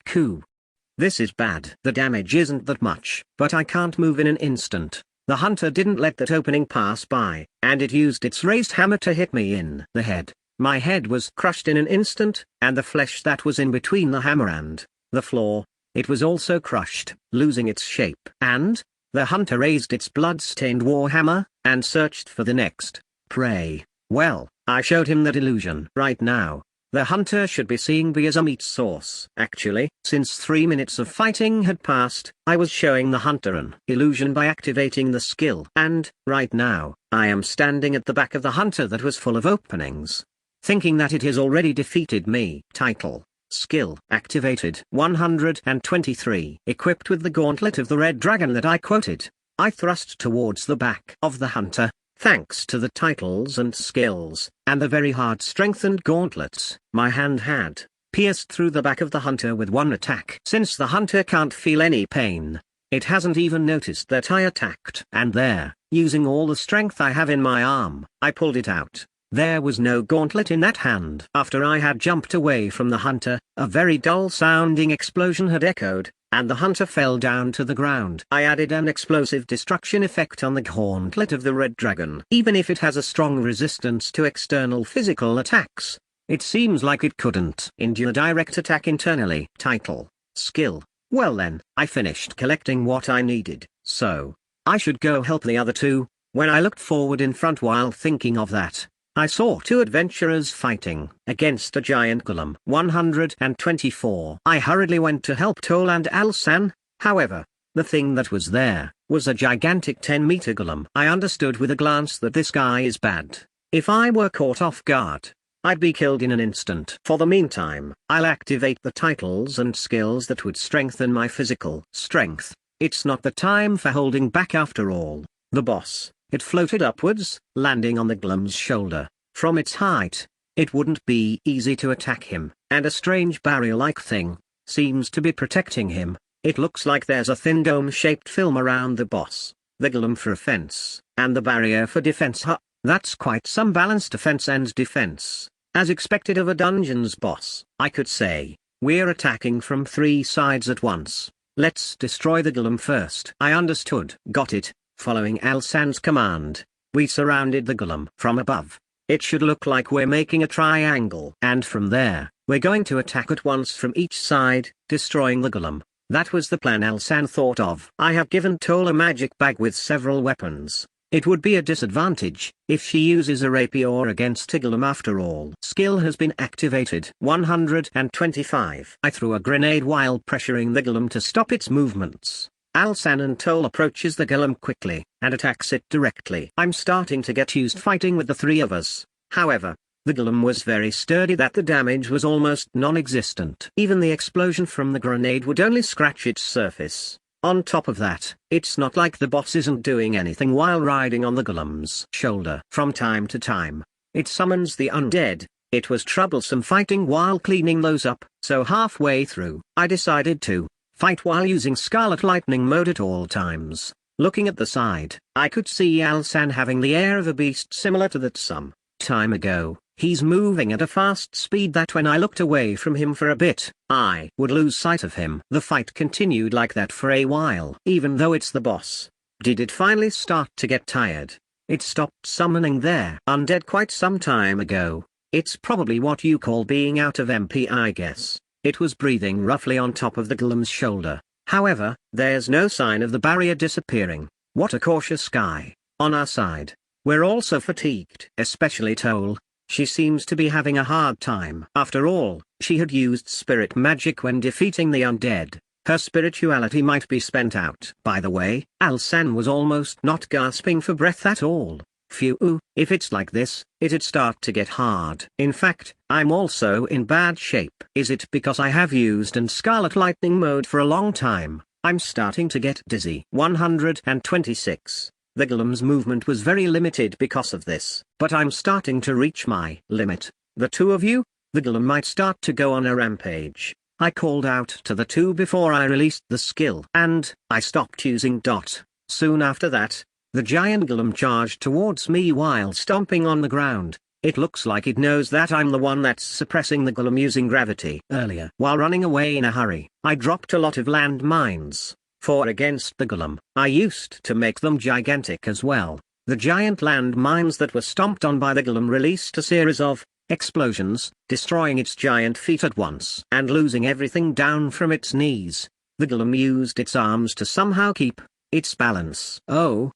This is bad. The damage isn't that much, but I can't move in an instant. The hunter didn't let that opening pass by, and it used its raised hammer to hit me in the head. My head was crushed in an instant, and the flesh that was in between the hammer and the floor, it was also crushed, losing its shape. And the hunter raised its blood-stained warhammer, and searched for the next prey. Well, I showed him that illusion. Right now, the hunter should be seeing me as a meat source. Actually, since 3 minutes of fighting had passed, I was showing the hunter an illusion by activating the skill. And, right now, I am standing at the back of the hunter that was full of openings, thinking that it has already defeated me. Title. Skill activated. 123. Equipped with the gauntlet of the red dragon that I quoted, I thrust towards the back of the hunter. Thanks to the titles and skills, and the very hard strengthened gauntlets, my hand had pierced through the back of the hunter with one attack. Since the hunter can't feel any pain, it hasn't even noticed that I attacked. And there, using all the strength I have in my arm, I pulled it out. There was no gauntlet in that hand. After I had jumped away from the hunter, a very dull-sounding explosion had echoed, and the hunter fell down to the ground. I added an explosive destruction effect on the gauntlet of the red dragon. Even if it has a strong resistance to external physical attacks, it seems like it couldn't endure direct attack internally. Title. Skill. Well then, I finished collecting what I needed, so I should go help the other two. When I looked forward in front while thinking of that, I saw two adventurers fighting against a giant golem. 124. I hurriedly went to help Tole and Al-san. However, the thing that was there was a gigantic 10-meter golem. I understood with a glance that this guy is bad. If I were caught off guard, I'd be killed in an instant. For the meantime, I'll activate the titles and skills that would strengthen my physical strength. It's not the time for holding back after all. The boss. It floated upwards, landing on the golem's shoulder. From its height, it wouldn't be easy to attack him, and a strange barrier-like thing seems to be protecting him. It looks like there's a thin dome-shaped film around the boss, the golem for offense, and the barrier for defense. That's quite some balanced offense and defense, as expected of a dungeon's boss. I could say We're attacking from 3 sides at once. Let's destroy the golem first. I understood. Got it. Following Alsan's command, we surrounded the golem from above. It should look like we're making a triangle. And from there, we're going to attack at once from each side, destroying the golem. That was the plan Alsan thought of. I have given Tole a magic bag with several weapons. It would be a disadvantage if she uses a rapier against a golem after all. Skill has been activated. 125. I threw a grenade while pressuring the golem to stop its movements. Alsan and Tole approaches the golem quickly, and attacks it directly. I'm starting to get used fighting with the 3 of us. However, the golem was very sturdy that the damage was almost non-existent. Even the explosion from the grenade would only scratch its surface. On top of that, it's not like the boss isn't doing anything while riding on the golem's shoulder. From time to time, it summons the undead. It was troublesome fighting while cleaning those up, so halfway through, I decided to fight while using Scarlet Lightning mode at all times. Looking at the side, I could see Alsan having the air of a beast similar to that some time ago. He's moving at a fast speed that when I looked away from him for a bit, I would lose sight of him. The fight continued like that for a while. Even though it's the boss, did it finally start to get tired? It stopped summoning their undead quite some time ago. It's probably what you call being out of MP, I guess. It was breathing roughly on top of the golem's shoulder. However, there's no sign of the barrier disappearing. What a cautious guy. On our side, we're also fatigued, especially Tole. She seems to be having a hard time. After all, she had used spirit magic when defeating the undead. Her spirituality might be spent out. By the way, Alsan was almost not gasping for breath at all. Phew, if it's like this, it'd start to get hard. In fact, I'm also in bad shape. Is it because I have used Scarlet Lightning mode for a long time? I'm starting to get dizzy. 126. The golem's movement was very limited because of this, but I'm starting to reach my limit. The 2 of you? The golem might start to go on a rampage. I called out to the 2 before I released the skill, and I stopped using dot. Soon after that, the giant golem charged towards me while stomping on the ground. It looks like it knows that I'm the one that's suppressing the golem using gravity. Earlier, while running away in a hurry, I dropped a lot of land mines. For against the golem, I used to make them gigantic as well. The giant land mines that were stomped on by the golem released a series of explosions, destroying its giant feet at once and losing everything down from its knees. The golem used its arms to somehow keep its balance. Oh,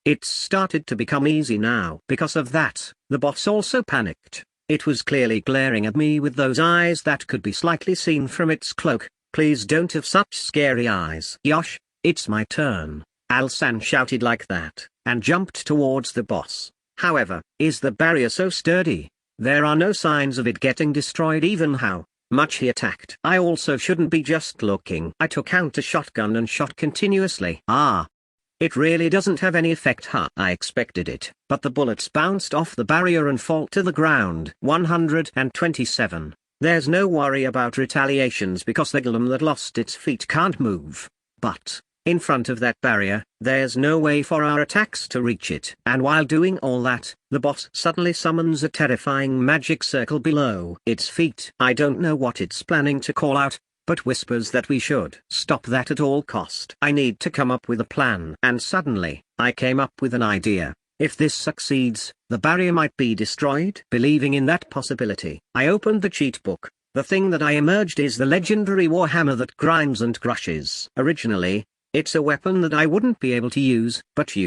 it started to become easy now. Because of that, the boss also panicked. It was clearly glaring at me with those eyes that could be slightly seen from its cloak. Please don't have such scary eyes. Yosh, it's my turn. Alsan shouted like that, and jumped towards the boss. However, is the barrier so sturdy? There are no signs of it getting destroyed even how much he attacked. I also shouldn't be just looking. I took out a shotgun and shot continuously. It really doesn't have any effect, huh? I expected it, but the bullets bounced off the barrier and fall to the ground. 127. There's no worry about retaliations because the golem that lost its feet can't move. But, in front of that barrier, there's no way for our attacks to reach it. And while doing all that, the boss suddenly summons a terrifying magic circle below its feet. I don't know what it's planning to call out, but whispers that we should stop that at all cost. I need to come up with a plan. And suddenly, I came up with an idea. If this succeeds, the barrier might be destroyed. Believing in that possibility, I opened the cheat book. The thing that I emerged is the legendary warhammer that grinds and crushes. Originally, it's a weapon that I wouldn't be able to use, but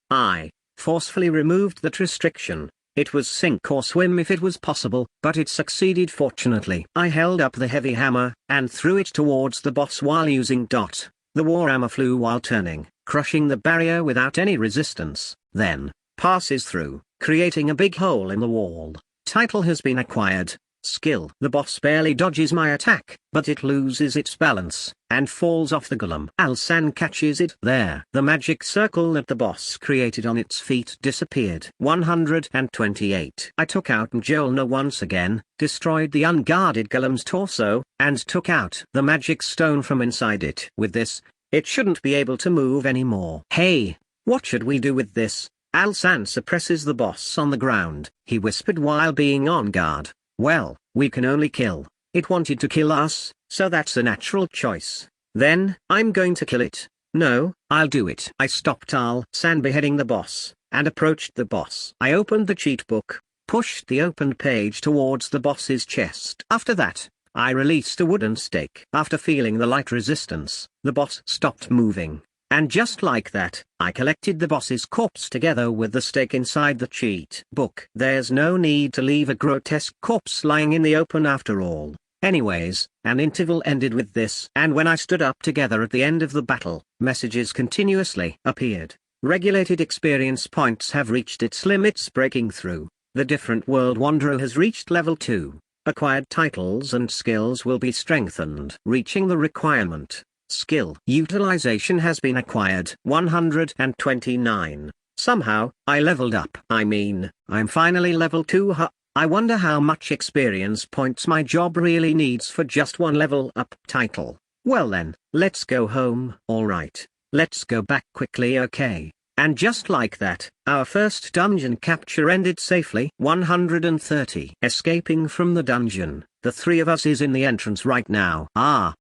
I forcefully removed that restriction. It was sink or swim if it was possible, but it succeeded fortunately. I held up the heavy hammer, and threw it towards the boss while using dot. The warhammer flew while turning, crushing the barrier without any resistance, then passes through, creating a big hole in the wall. Title has been acquired. Skill. The boss barely dodges my attack, but it loses its balance, and falls off the golem. Alsan catches it. There. The magic circle that the boss created on its feet disappeared. 128. I took out Mjolnir once again, destroyed the unguarded golem's torso, and took out the magic stone from inside it. With this, it shouldn't be able to move anymore. Hey, what should we do with this? Alsan suppresses the boss on the ground, he whispered while being on guard. Well, we can only kill It wanted to kill us, so that's a natural choice. Then, I'm going to kill it. No, I'll do it. I stopped Al-san beheading the boss, and approached the boss. I opened the cheat book, pushed the opened page towards the boss's chest. After that, I released a wooden stake. After feeling the light resistance, the boss stopped moving. And just like that, I collected the boss's corpse together with the stake inside the cheat book. There's no need to leave a grotesque corpse lying in the open after all. Anyways, an interval ended with this, and when I stood up together at the end of the battle, messages continuously appeared. Regulated experience points have reached its limits, breaking through. The different world wanderer has reached level 2. Acquired titles and skills will be strengthened. Reaching the requirement. Skill utilization has been acquired 129. Somehow, I leveled up. I mean, I'm finally level 2. I wonder how much experience points my job really needs for just one level up title. Well then, let's go home. Alright, let's go back quickly, okay? And just like that, our first dungeon capture ended safely. 130. Escaping from the dungeon, the three of us is in the entrance right now. Ah.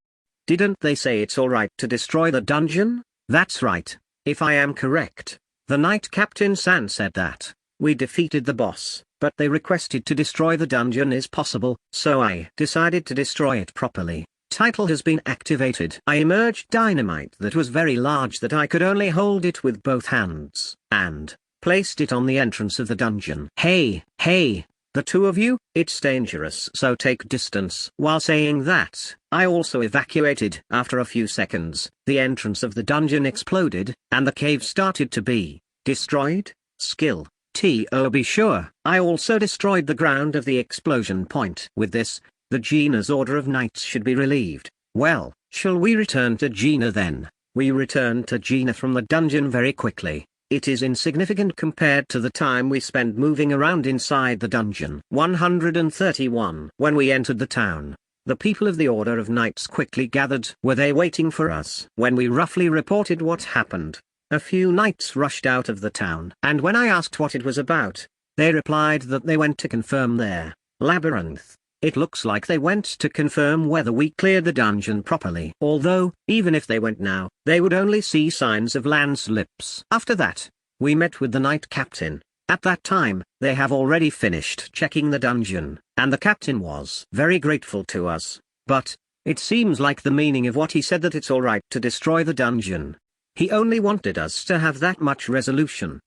Didn't they say it's alright to destroy the dungeon? That's right. If I am correct, the Knight Captain San said that. We defeated the boss, but they requested to destroy the dungeon is possible, so I decided to destroy it properly. Title has been activated. I emerged dynamite that was very large that I could only hold it with both hands, and placed it on the entrance of the dungeon. Hey, the two of you, it's dangerous, so take distance. While saying that, I also evacuated. After a few seconds, the entrance of the dungeon exploded, and the cave started to be destroyed. Skill. Be sure. I also destroyed the ground of the explosion point. With this, the Gina's order of knights should be relieved. Well, shall we return to Gina then? We returned to Gina from the dungeon very quickly. It is insignificant compared to the time we spent moving around inside the dungeon. 131. When we entered the town, the people of the Order of Knights quickly gathered. Were they waiting for us? When we roughly reported what happened, a few knights rushed out of the town. And when I asked what it was about, they replied that they went to confirm their labyrinth. It looks like they went to confirm whether we cleared the dungeon properly. Although, even if they went now, they would only see signs of landslips. After that, we met with the Knight Captain. At that time, they have already finished checking the dungeon, and the captain was very grateful to us. But, it seems like the meaning of what he said that it's alright to destroy the dungeon. He only wanted us to have that much resolution.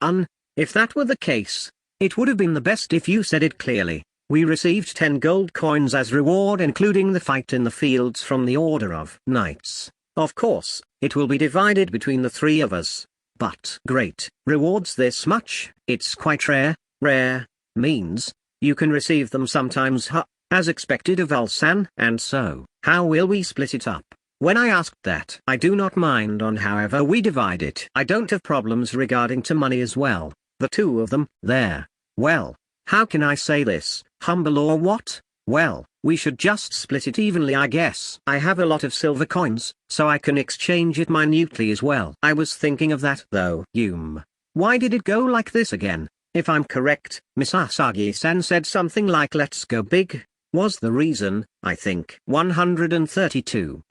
If that were the case, it would have been the best if you said it clearly. We received 10 gold coins as reward, including the fight in the fields from the Order of Knights. Of course, it will be divided between the three of us. But great rewards this much, it's quite rare. Rare means you can receive them sometimes, as expected of Al-san. And so, how will we split it up? When I asked that, I do not mind on however we divide it. I don't have problems regarding to money as well. The two of them, there. Well, how can I say this, humble or what? Well, we should just split it evenly, I guess. I have a lot of silver coins, so I can exchange it minutely as well. I was thinking of that though. Why did it go like this again? If I'm correct, Miss Asagi-san said something like let's go big, was the reason, I think. 132.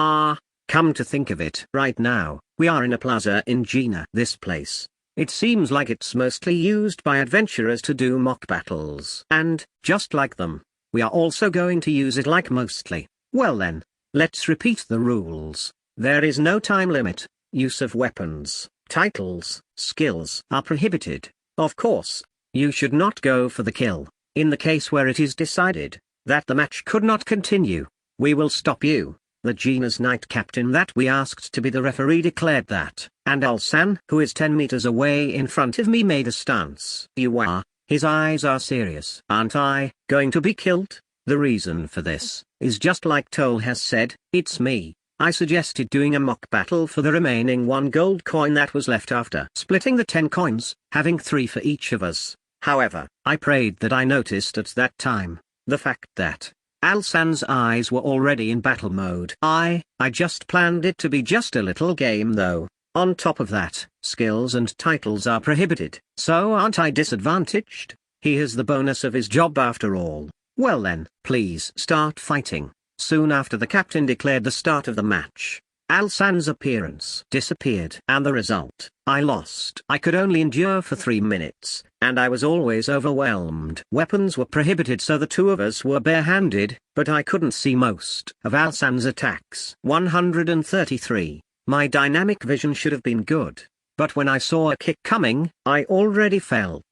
Come to think of it. Right now, we are in a plaza in Gina. This place, it seems like it's mostly used by adventurers to do mock battles. And, just like them, we are also going to use it like mostly. Well then, let's repeat the rules. There is no time limit. Use of weapons, titles, skills are prohibited. Of course, you should not go for the kill. In the case where it is decided that the match could not continue, we will stop you. The Gina's Knight Captain that we asked to be the referee declared that, and Al-san, who is 10 meters away in front of me, made a stance. You are, his eyes are serious. Aren't I going to be killed? The reason for this is just like Tome has said, it's me. I suggested doing a mock battle for the remaining 1 gold coin that was left after splitting the 10 coins, having 3 for each of us. However, I prayed that I noticed at that time the fact that Al-san's eyes were already in battle mode. I just planned it to be just a little game though. On top of that, skills and titles are prohibited. So aren't I disadvantaged? He has the bonus of his job after all. Well then, please start fighting. Soon after the captain declared the start of the match, Alsan's appearance disappeared. And the result, I lost. I could only endure for 3 minutes, and I was always overwhelmed. Weapons were prohibited, so the two of us were barehanded, but I couldn't see most of Alsan's attacks. 133. My dynamic vision should have been good, but when I saw a kick coming, I already felt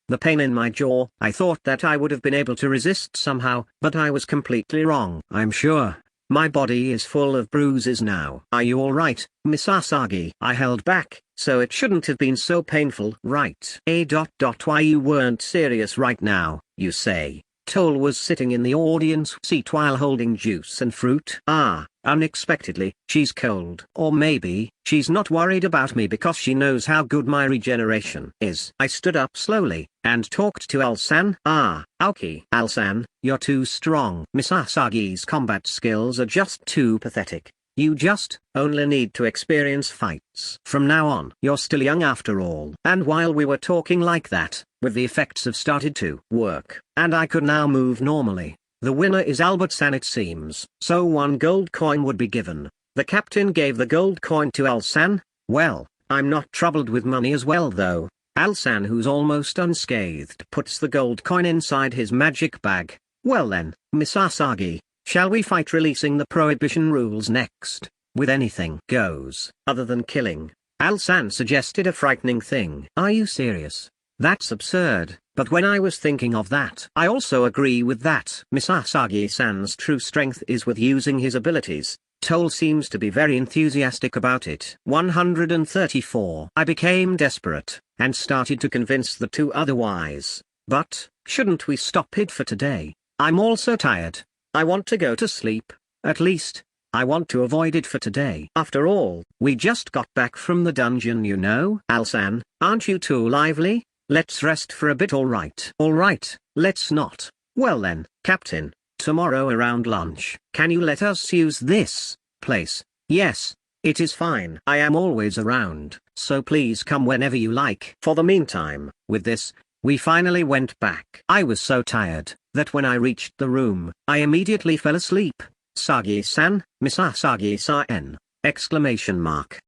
the pain in my jaw. I thought that I would have been able to resist somehow, but I was completely wrong. I'm sure my body is full of bruises now. Are you alright, Miss Asagi? I held back, so it shouldn't have been so painful, right? Why you weren't serious right now, you say? Tole was sitting in the audience seat while holding juice and fruit. Unexpectedly, she's cold. Or maybe, she's not worried about me because she knows how good my regeneration is. I stood up slowly, and talked to Alsan. Aoki. Alsan, you're too strong. Miss Asagi's combat skills are just too pathetic. You just only need to experience fights. From now on, you're still young after all. And while we were talking like that, with the effects have started to work, and I could now move normally. The winner is Albert-san, it seems. So 1 gold coin would be given. The captain gave the gold coin to Alsan. Well, I'm not troubled with money as well though. Alsan, who's almost unscathed, puts the gold coin inside his magic bag. Well then, Miss Asagi, shall we fight releasing the prohibition rules next? With anything goes, other than killing. Alsan suggested a frightening thing. Are you serious? That's absurd, but when I was thinking of that, I also agree with that. Miss Asagi-san's true strength is with using his abilities. Tole seems to be very enthusiastic about it. 134. I became desperate, and started to convince the two otherwise. But, shouldn't we stop it for today? I'm also tired. I want to go to sleep. At least, I want to avoid it for today. After all, we just got back from the dungeon, you know. Alsan, aren't you too lively? Let's rest for a bit, alright? Alright, let's not. Well then, Captain, tomorrow around lunch, can you let us use this place? Yes, it is fine. I am always around, so please come whenever you like. For the meantime, with this, we finally went back. I was so tired, that when I reached the room, I immediately fell asleep. Sagi-san, Miss Asagi-san! Exclamation mark.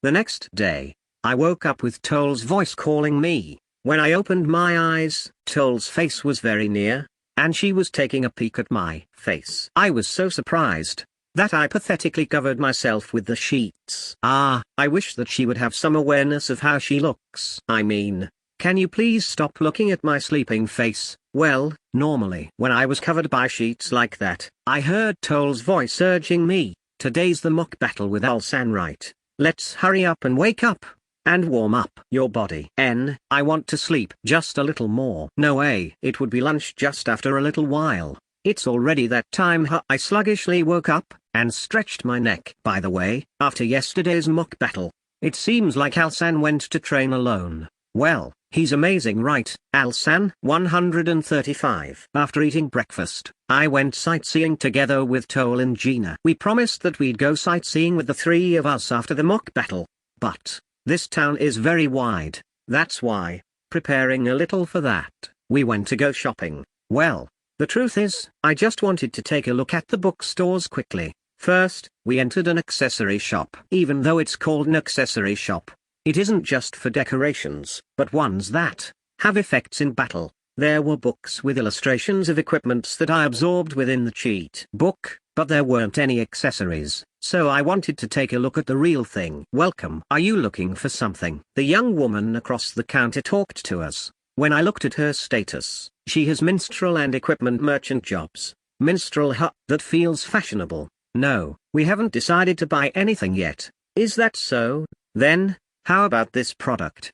The next day, I woke up with Tole's voice calling me. When I opened my eyes, Tole's face was very near, and she was taking a peek at my face. I was so surprised that I pathetically covered myself with the sheets. I wish that she would have some awareness of how she looks. I mean, can you please stop looking at my sleeping face? Well, normally, when I was covered by sheets like that, I heard Tole's voice urging me, today's the mock battle with Alsan, right? Let's hurry up and wake up. And warm up your body. I want to sleep just a little more. No way. It would be lunch just after a little while. It's already that time. I sluggishly woke up, and stretched my neck. By the way, after yesterday's mock battle, it seems like Alsan went to train alone. Well, he's amazing, right? Alsan. 135. After eating breakfast, I went sightseeing together with Tole and Gina. We promised that we'd go sightseeing with the three of us after the mock battle. But this town is very wide, that's why, preparing a little for that, we went to go shopping. Well, the truth is, I just wanted to take a look at the bookstores quickly. First, we entered an accessory shop. Even though it's called an accessory shop, it isn't just for decorations, but ones that have effects in battle. There were books with illustrations of equipments that I absorbed within the cheat book, but there weren't any accessories, so I wanted to take a look at the real thing. Welcome. Are you looking for something? The young woman across the counter talked to us. When I looked at her status, she has minstrel and equipment merchant jobs. Minstrel, that feels fashionable. No, we haven't decided to buy anything yet. Is that so? Then, how about this product?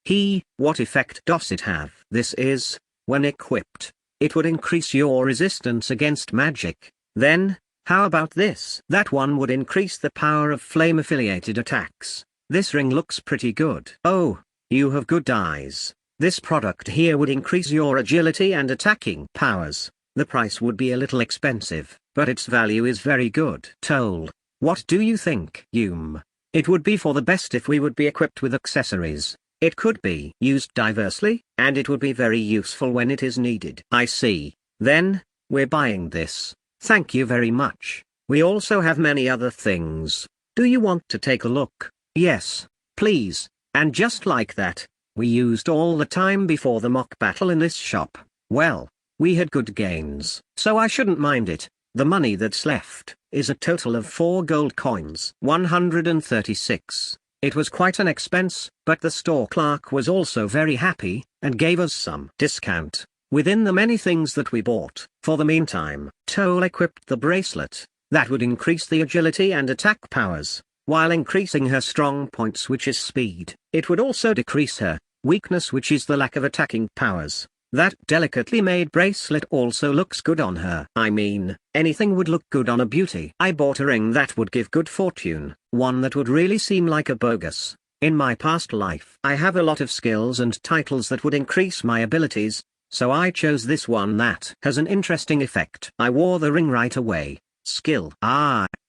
What effect does it have? This is, when equipped, it would increase your resistance against magic. Then, how about this? That one would increase the power of flame-affiliated attacks. This ring looks pretty good. Oh, you have good eyes. This product here would increase your agility and attacking powers. The price would be a little expensive, but its value is very good. Tole, what do you think? It would be for the best if we would be equipped with accessories. It could be used diversely, and it would be very useful when it is needed. I see. Then, we're buying this. Thank you very much. We also have many other things. Do you want to take a look? Yes, please. And just like that, we used all the time before the mock battle in this shop. Well, we had good gains, so I shouldn't mind it. The money that's left is a total of 4 gold coins. 136. It was quite an expense, but the store clerk was also very happy, and gave us some discount within the many things that we bought. For the meantime, Tome equipped the bracelet that would increase the agility and attack powers, while increasing her strong points, which is speed. It would also decrease her weakness, which is the lack of attacking powers. That delicately made bracelet also looks good on her. I mean, anything would look good on a beauty. I bought a ring that would give good fortune, one that would really seem like a bogus. In my past life, I have a lot of skills and titles that would increase my abilities, so I chose this one that has an interesting effect. I wore the ring right away. Skill.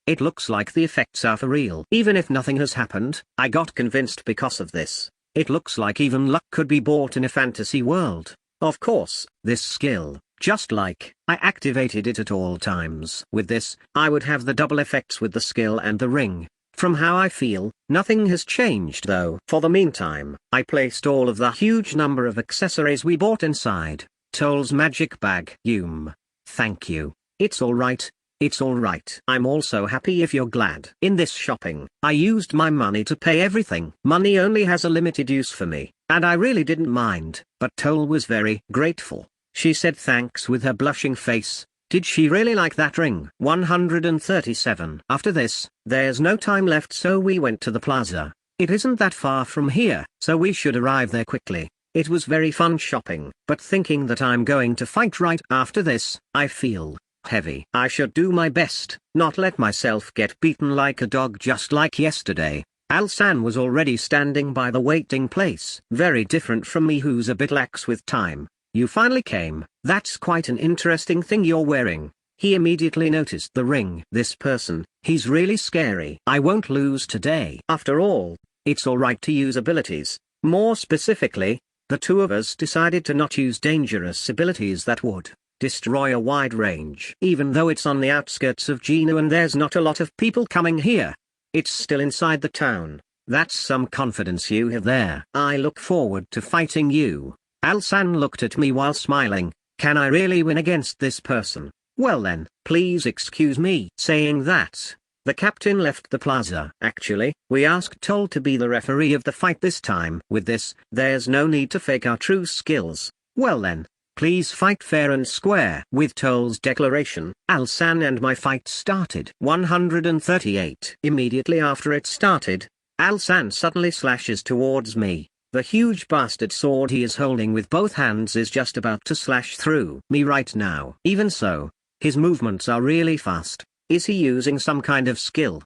It looks like the effects are for real. Even if nothing has happened, I got convinced because of this. It looks like even luck could be bought in a fantasy world. Of course, this skill, just like I activated it at all times. With this, I would have the double effects with the skill and the ring. From how I feel, nothing has changed though. For the meantime, I placed all of the huge number of accessories we bought inside Toll's magic bag. Thank you. It's alright. It's alright. I'm also happy if you're glad. In this shopping, I used my money to pay everything. Money only has a limited use for me, and I really didn't mind, but Toll was very grateful. She said thanks with her blushing face. Did she really like that ring? 137. After this, there's no time left, so we went to the plaza. It isn't that far from here, so we should arrive there quickly. It was very fun shopping, but thinking that I'm going to fight right after this, I feel heavy. I should do my best, not let myself get beaten like a dog just like yesterday. Alsan was already standing by the waiting place. Very different from me, who's a bit lax with time. You finally came. That's quite an interesting thing you're wearing. He immediately noticed the ring. This person, he's really scary. I won't lose today. After all, it's alright to use abilities. More specifically, the two of us decided to not use dangerous abilities that would destroy a wide range. Even though it's on the outskirts of Geno and there's not a lot of people coming here, it's still inside the town. That's some confidence you have there. I look forward to fighting you. Alsan looked at me while smiling. Can I really win against this person? Well then, please excuse me. Saying that, the captain left the plaza. Actually, we asked Toll to be the referee of the fight this time. With this, there's no need to fake our true skills. Well then, please fight fair and square. With Toll's declaration, Alsan and my fight started. 138. Immediately after it started, Alsan suddenly slashes towards me. The huge bastard sword he is holding with both hands is just about to slash through me right now. Even so, his movements are really fast. Is he using some kind of skill?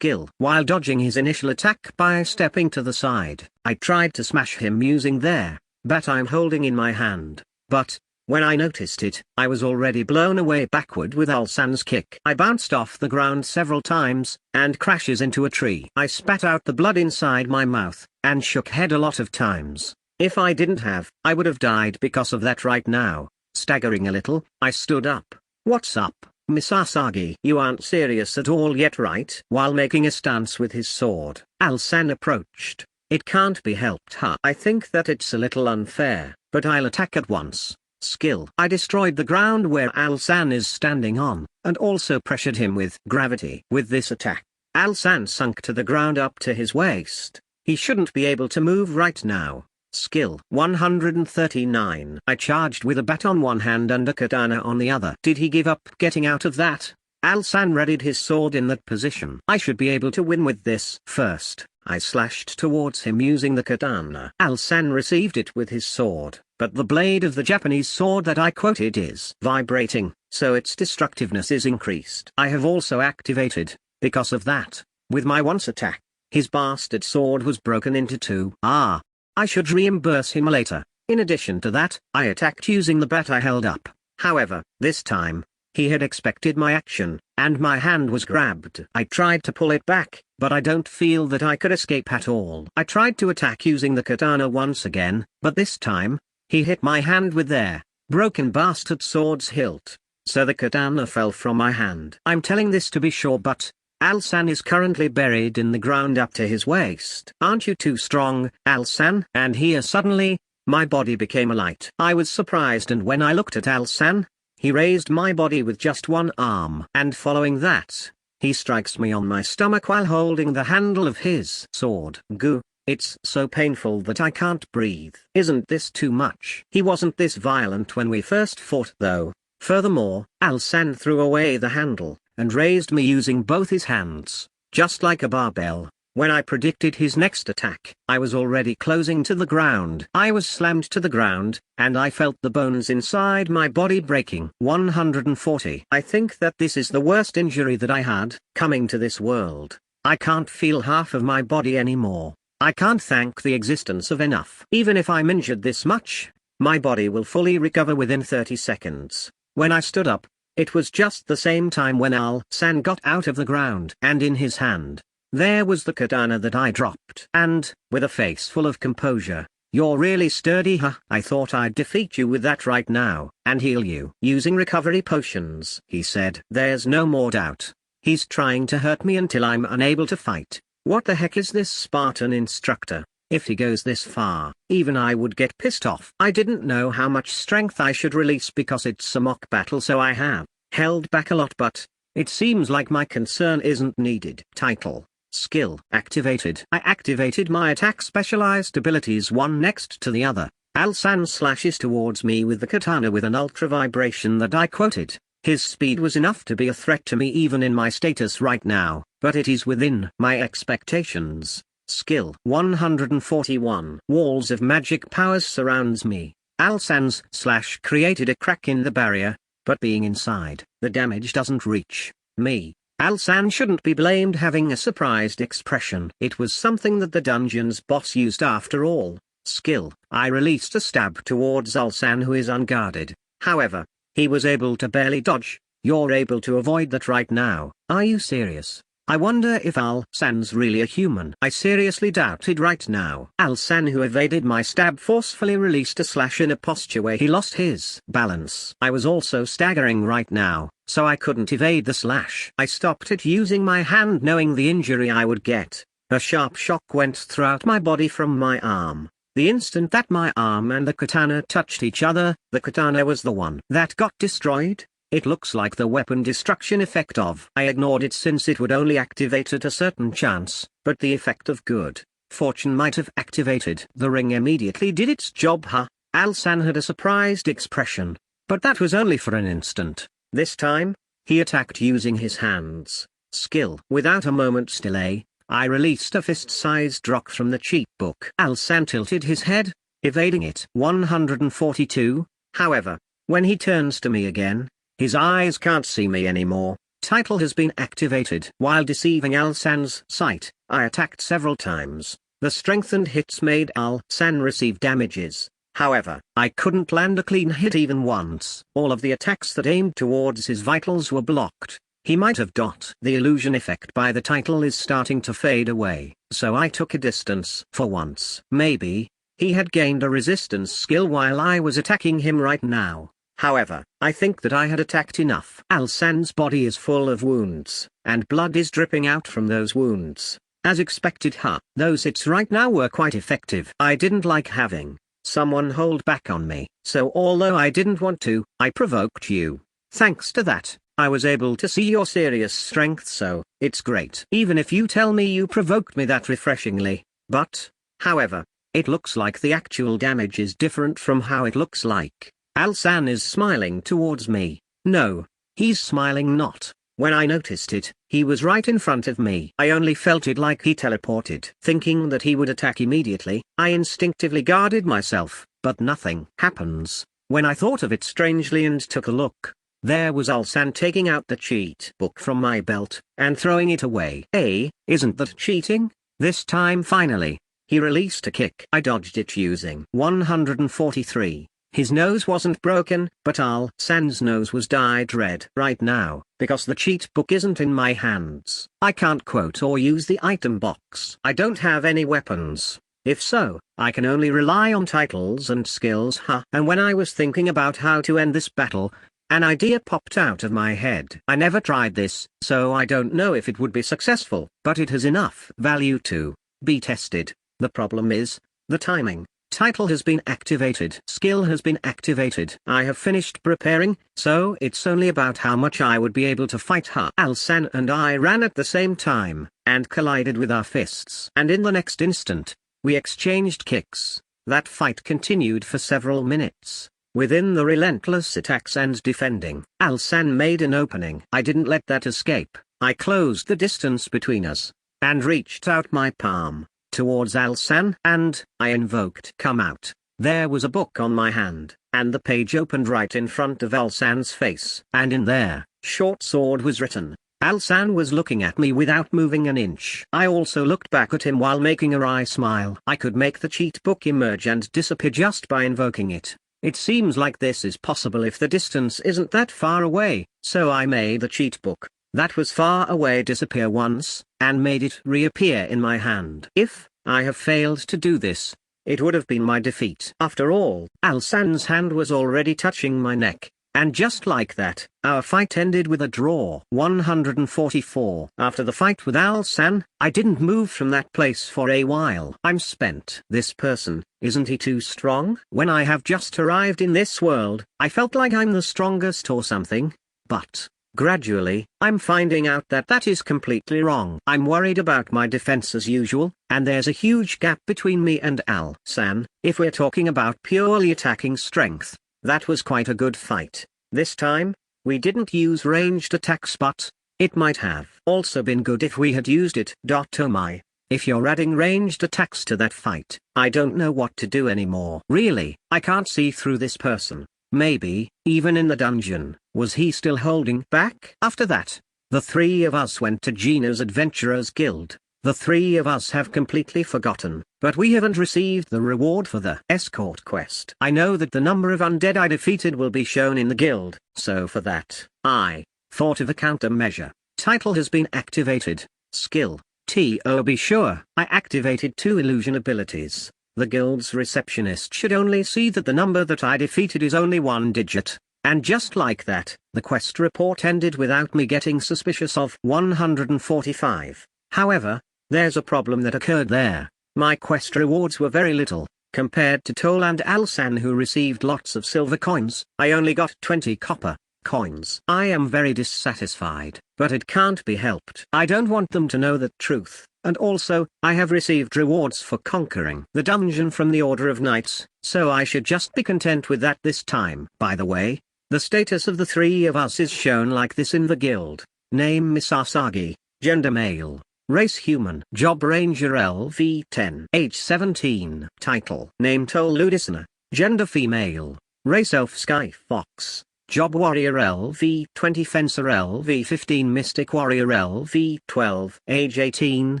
While dodging his initial attack by stepping to the side, I tried to smash him using the bat I'm holding in my hand. But when I noticed it, I was already blown away backward with Alsan's kick. I bounced off the ground several times, and crashes into a tree. I spat out the blood inside my mouth, and shook head a lot of times. If I didn't have, I would have died because of that right now. Staggering a little, I stood up. What's up, Miss Asagi? You aren't serious at all yet, right? While making a stance with his sword, Alsan approached. It can't be helped, huh? I think that it's a little unfair, but I'll attack at once. Skill. I destroyed the ground where Alsan is standing on, and also pressured him with gravity. With this attack, Alsan sunk to the ground up to his waist. He shouldn't be able to move right now. Skill. 139. I charged with a bat on one hand and a katana on the other. Did he give up getting out of that? Alsan readied his sword in that position. I should be able to win with this. First, I slashed towards him using the katana. Alsan received it with his sword, but the blade of the Japanese sword that I quoted is vibrating, so its destructiveness is increased. I have also activated, because of that, with my once attack, his bastard sword was broken into two. I should reimburse him later. In addition to that, I attacked using the bat I held up. However, this time, he had expected my action, and my hand was grabbed. I tried to pull it back, but I don't feel that I could escape at all. I tried to attack using the katana once again, but this time, he hit my hand with their broken bastard sword's hilt. so the katana fell from my hand. I'm telling this to be sure, but Al-san is currently buried in the ground up to his waist. Aren't you too strong, Al-san? And here suddenly, my body became alight. I was surprised, and when I looked at Al-san, he raised my body with just one arm. And following that, he strikes me on my stomach while holding the handle of his sword. Goo. It's so painful that I can't breathe. Isn't this too much? He wasn't this violent when we first fought though. Furthermore, Al-san threw away the handle, and raised me using both his hands, just like a barbell. When I predicted his next attack, I was already closing to the ground. I was slammed to the ground, and I felt the bones inside my body breaking. 140. I think that this is the worst injury that I had, coming to this world. I can't feel half of my body anymore. I can't thank the existence of enough. Even if I'm injured this much, my body will fully recover within 30 seconds. When I stood up, it was just the same time when Al-san got out of the ground, and in his hand, there was the katana that I dropped. And, with a face full of composure, "You're really sturdy, huh? I thought I'd defeat you with that right now, and heal you using recovery potions," he said. There's no more doubt. He's trying to hurt me until I'm unable to fight. What the heck is this Spartan instructor? If he goes this far, even I would get pissed off. I didn't know how much strength I should release because it's a mock battle, so I have held back a lot, but it seems like my concern isn't needed. Title: Skill activated. I activated my attack specialized abilities one next to the other. Al-san slashes towards me with the katana with an ultra vibration that I quoted. His speed was enough to be a threat to me even in my status right now, but it is within my expectations. Skill 141. Walls of magic powers surrounds me. Al-san's slash created a crack in the barrier, but being inside, the damage doesn't reach me. Al-san shouldn't be blamed having a surprised expression. It was something that the dungeon's boss used after all. Skill. I released a stab towards Al-san, who is unguarded. However, he was able to barely dodge. You're able to avoid that right now. Are you serious? I wonder if Al-san's really a human. I seriously doubt it right now. Al-san, who evaded my stab, forcefully released a slash in a posture where he lost his balance. I was also staggering right now, so I couldn't evade the slash. I stopped it using my hand, knowing the injury I would get. A sharp shock went throughout my body from my arm. The instant that my arm and the katana touched each other, the katana was the one that got destroyed. It looks like the weapon destruction effect of. I ignored it since it would only activate at a certain chance, but the effect of good fortune might have activated. The ring immediately did its job, huh? Al-san had a surprised expression, but that was only for an instant. This time, he attacked using his hands. Skill. Without a moment's delay, I released a fist-sized rock from the cheat book. Al-san tilted his head, evading it. 142. However, when he turns to me again, his eyes can't see me anymore. Title has been activated. While deceiving Al-san's sight, I attacked several times. The strengthened hits made Al-san receive damages. However, I couldn't land a clean hit even once. All of the attacks that aimed towards his vitals were blocked. He might have dot. The illusion effect by the title is starting to fade away, so I took a distance. For once, maybe he had gained a resistance skill while I was attacking him right now. However, I think that I had attacked enough. Al-san's body is full of wounds, and blood is dripping out from those wounds. As expected, huh? Those hits right now were quite effective. I didn't like having someone hold back on me, so although I didn't want to, I provoked you. Thanks to that, I was able to see your serious strength, so it's great. Even if you tell me you provoked me that refreshingly, but, however, it looks like the actual damage is different from how it looks like. Al-san is smiling towards me. No, he's smiling not. When I noticed it, he was right in front of me. I only felt it like he teleported. Thinking that he would attack immediately, I instinctively guarded myself, but nothing happens. When I thought of it strangely and took a look, there was Al-san taking out the cheat book from my belt, and throwing it away. Hey, isn't that cheating? This time finally, he released a kick. I dodged it using 143. His nose wasn't broken, but Al-san's nose was dyed red right now, because the cheat book isn't in my hands. I can't quote or use the item box. I don't have any weapons. If so, I can only rely on titles and skills, huh? And when I was thinking about how to end this battle, An idea popped out of my head. I never tried this, so I don't know if it would be successful, but it has enough value to be tested. The problem is the timing. Title has been activated. Skill has been activated. I have finished preparing, so it's only about how much I would be able to fight her. Al-san and I ran at the same time, and collided with our fists. And in the next instant, we exchanged kicks. That fight continued for several minutes. Within the relentless attacks and defending, Al-san made an opening. I didn't let that escape. I closed the distance between us, and reached out my palm towards Al-san, and I invoked "Come out." There was a book on my hand, and the page opened right in front of Al-san's face. And in there, "Short Sword" was written. Al-san was looking at me without moving an inch. I also looked back at him while making a wry smile. I could make the cheat book emerge and disappear just by invoking it. It seems like this is possible if the distance isn't that far away, so I made the cheat book that was far away disappear once, and made it reappear in my hand. If I have failed to do this, it would have been my defeat. After all, Al-san's hand was already touching my neck, and just like that, our fight ended with a draw. 144. After the fight with Al-san, I didn't move from that place for a while. I'm spent. This person, isn't he too strong? When I have just arrived in this world, I felt like I'm the strongest or something, but gradually, I'm finding out that that is completely wrong. I'm worried about my defense as usual, and there's a huge gap between me and Al-san. If we're talking about purely attacking strength, that was quite a good fight. This time, we didn't use ranged attacks, but it might have also been good if we had used it. Tome, if you're adding ranged attacks to that fight, I don't know what to do anymore. Really, I can't see through this person. Maybe, even in the dungeon, was he still holding back? After that, the three of us went to Gina's Adventurers Guild. The three of us have completely forgotten, but we haven't received the reward for the escort quest. I know that the number of undead I defeated will be shown in the guild, so for that, I thought of a countermeasure. Title has been activated. Skill, be sure. I activated 2 illusion abilities. The guild's receptionist should only see that the number that I defeated is only 1 digit, and just like that, the quest report ended without me getting suspicious of 145. However, there's a problem that occurred there. My quest rewards were very little, compared to Toll and Al-san, who received lots of silver coins. I only got 20 copper coins. I am very dissatisfied, but it can't be helped. I don't want them to know the truth. And also, I have received rewards for conquering the dungeon from the Order of Knights, so I should just be content with that this time. By the way, the status of the three of us is shown like this in the guild. Name Misasagi, gender male, race human, job ranger LV10, age 17, title name Toll Ludisner, gender female, race elf sky fox. Job Warrior LV20 Fencer LV15 Mystic Warrior LV12 Age 18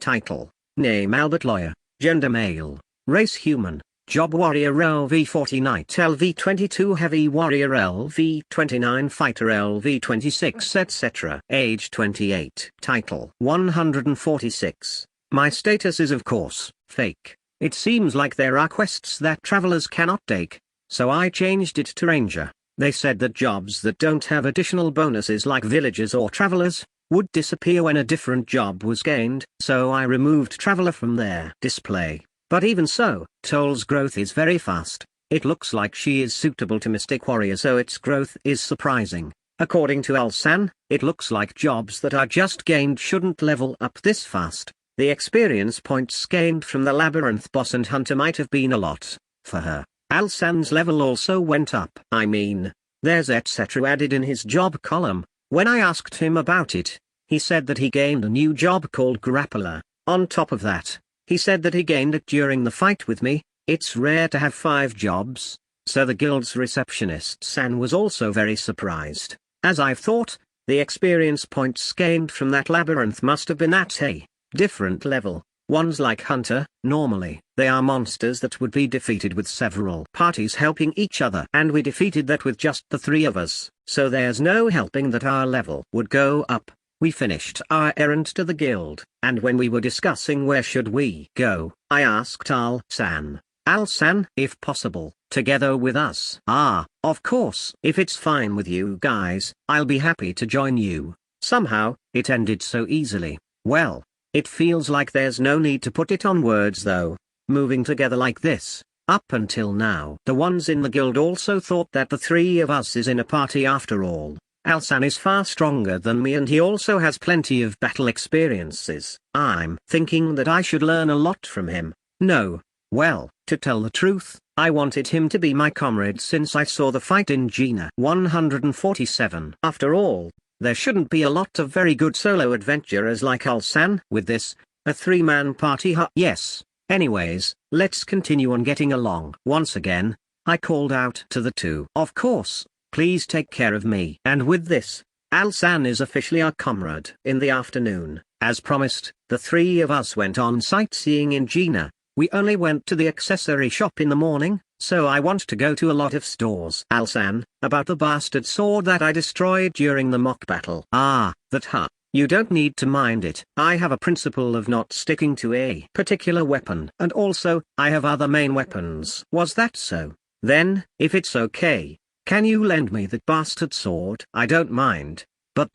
Title Name Albert Lawyer Gender Male Race Human Job Warrior LV40 Knight LV22 Heavy Warrior LV29 Fighter LV26 etc. Age 28 Title 146 My status is of course fake. It seems like there are quests that travelers cannot take, so I changed it to Ranger. They said that jobs that don't have additional bonuses like villagers or travelers would disappear when a different job was gained, so I removed traveler from their display. But even so, Toll's growth is very fast. It looks like she is suitable to Mystic Warrior, so its growth is surprising. According to Al-san, it looks like jobs that are just gained shouldn't level up this fast. The experience points gained from the labyrinth boss and hunter might have been a lot for her. Al-san's level also went up. I mean, there's etc. added in his job column. When I asked him about it, he said that he gained a new job called Grappler. On top of that, he said that he gained it during the fight with me. It's rare to have 5 jobs, so the guild's receptionist San was also very surprised. As I've thought, the experience points gained from that labyrinth must have been at a different level. Ones like Hunter, normally, they are monsters that would be defeated with several parties helping each other, and we defeated that with just the 3 of us, so there's no helping that our level would go up. We finished our errand to the guild, and when we were discussing where should we go, I asked Al-san, Al-san, if possible, together with us. Ah, of course. If it's fine with you guys, I'll be happy to join you. Somehow, it ended so easily. Well, it feels like there's no need to put it on words though. Moving together like this. Up until now, the ones in the guild also thought that the three of us is in a party after all. Al-san is far stronger than me and he also has plenty of battle experiences. I'm thinking that I should learn a lot from him. No. Well, to tell the truth, I wanted him to be my comrade since I saw the fight in Gina 147. After all, there shouldn't be a lot of very good solo adventurers like Al-san with this, a three-man party. Yes. Anyways, let's continue on getting along. Once again, I called out to the two. Of course, please take care of me. And with this, Al-san is officially our comrade. In the afternoon, as promised, the three of us went on sightseeing in Gina. We only went to the accessory shop in the morning, so I want to go to a lot of stores. Al-san, about the bastard sword that I destroyed during the mock battle. Ah, that. You don't need to mind it. I have a principle of not sticking to a particular weapon. And also, I have other main weapons. Was that so? Then, if it's okay, can you lend me that bastard sword? I don't mind. But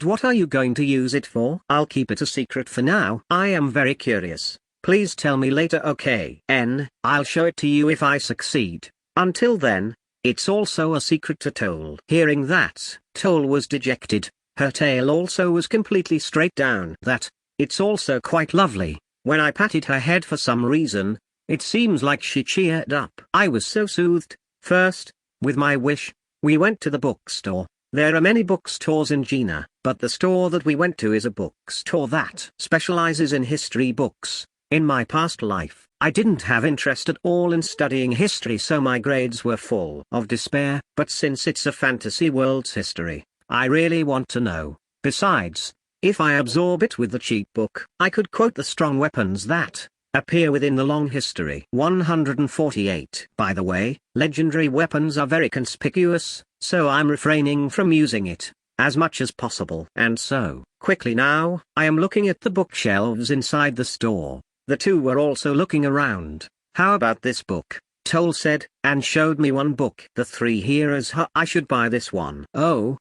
what are you going to use it for? I'll keep it a secret for now. I am very curious. Please tell me later, okay? I'll show it to you if I succeed. Until then, it's also a secret to Tole. Hearing that, Tole was dejected. Her tail also was completely straight down. It's also quite lovely. When I patted her head for some reason, it seems like she cheered up. I was so soothed. First, with my wish, we went to the bookstore. There are many bookstores in Gina, but the store that we went to is a bookstore that specializes in history books. In my past life, I didn't have interest at all in studying history, so my grades were full of despair, but since it's a fantasy world's history, I really want to know. Besides, if I absorb it with the cheat book, I could quote the strong weapons that appear within the long history. 148. By the way, legendary weapons are very conspicuous, so I'm refraining from using it as much as possible. And so, quickly now, I am looking at the bookshelves inside the store. The two were also looking around. How about this book? Tole said, and showed me one book. The Three Heroes. I should buy this one. Oh.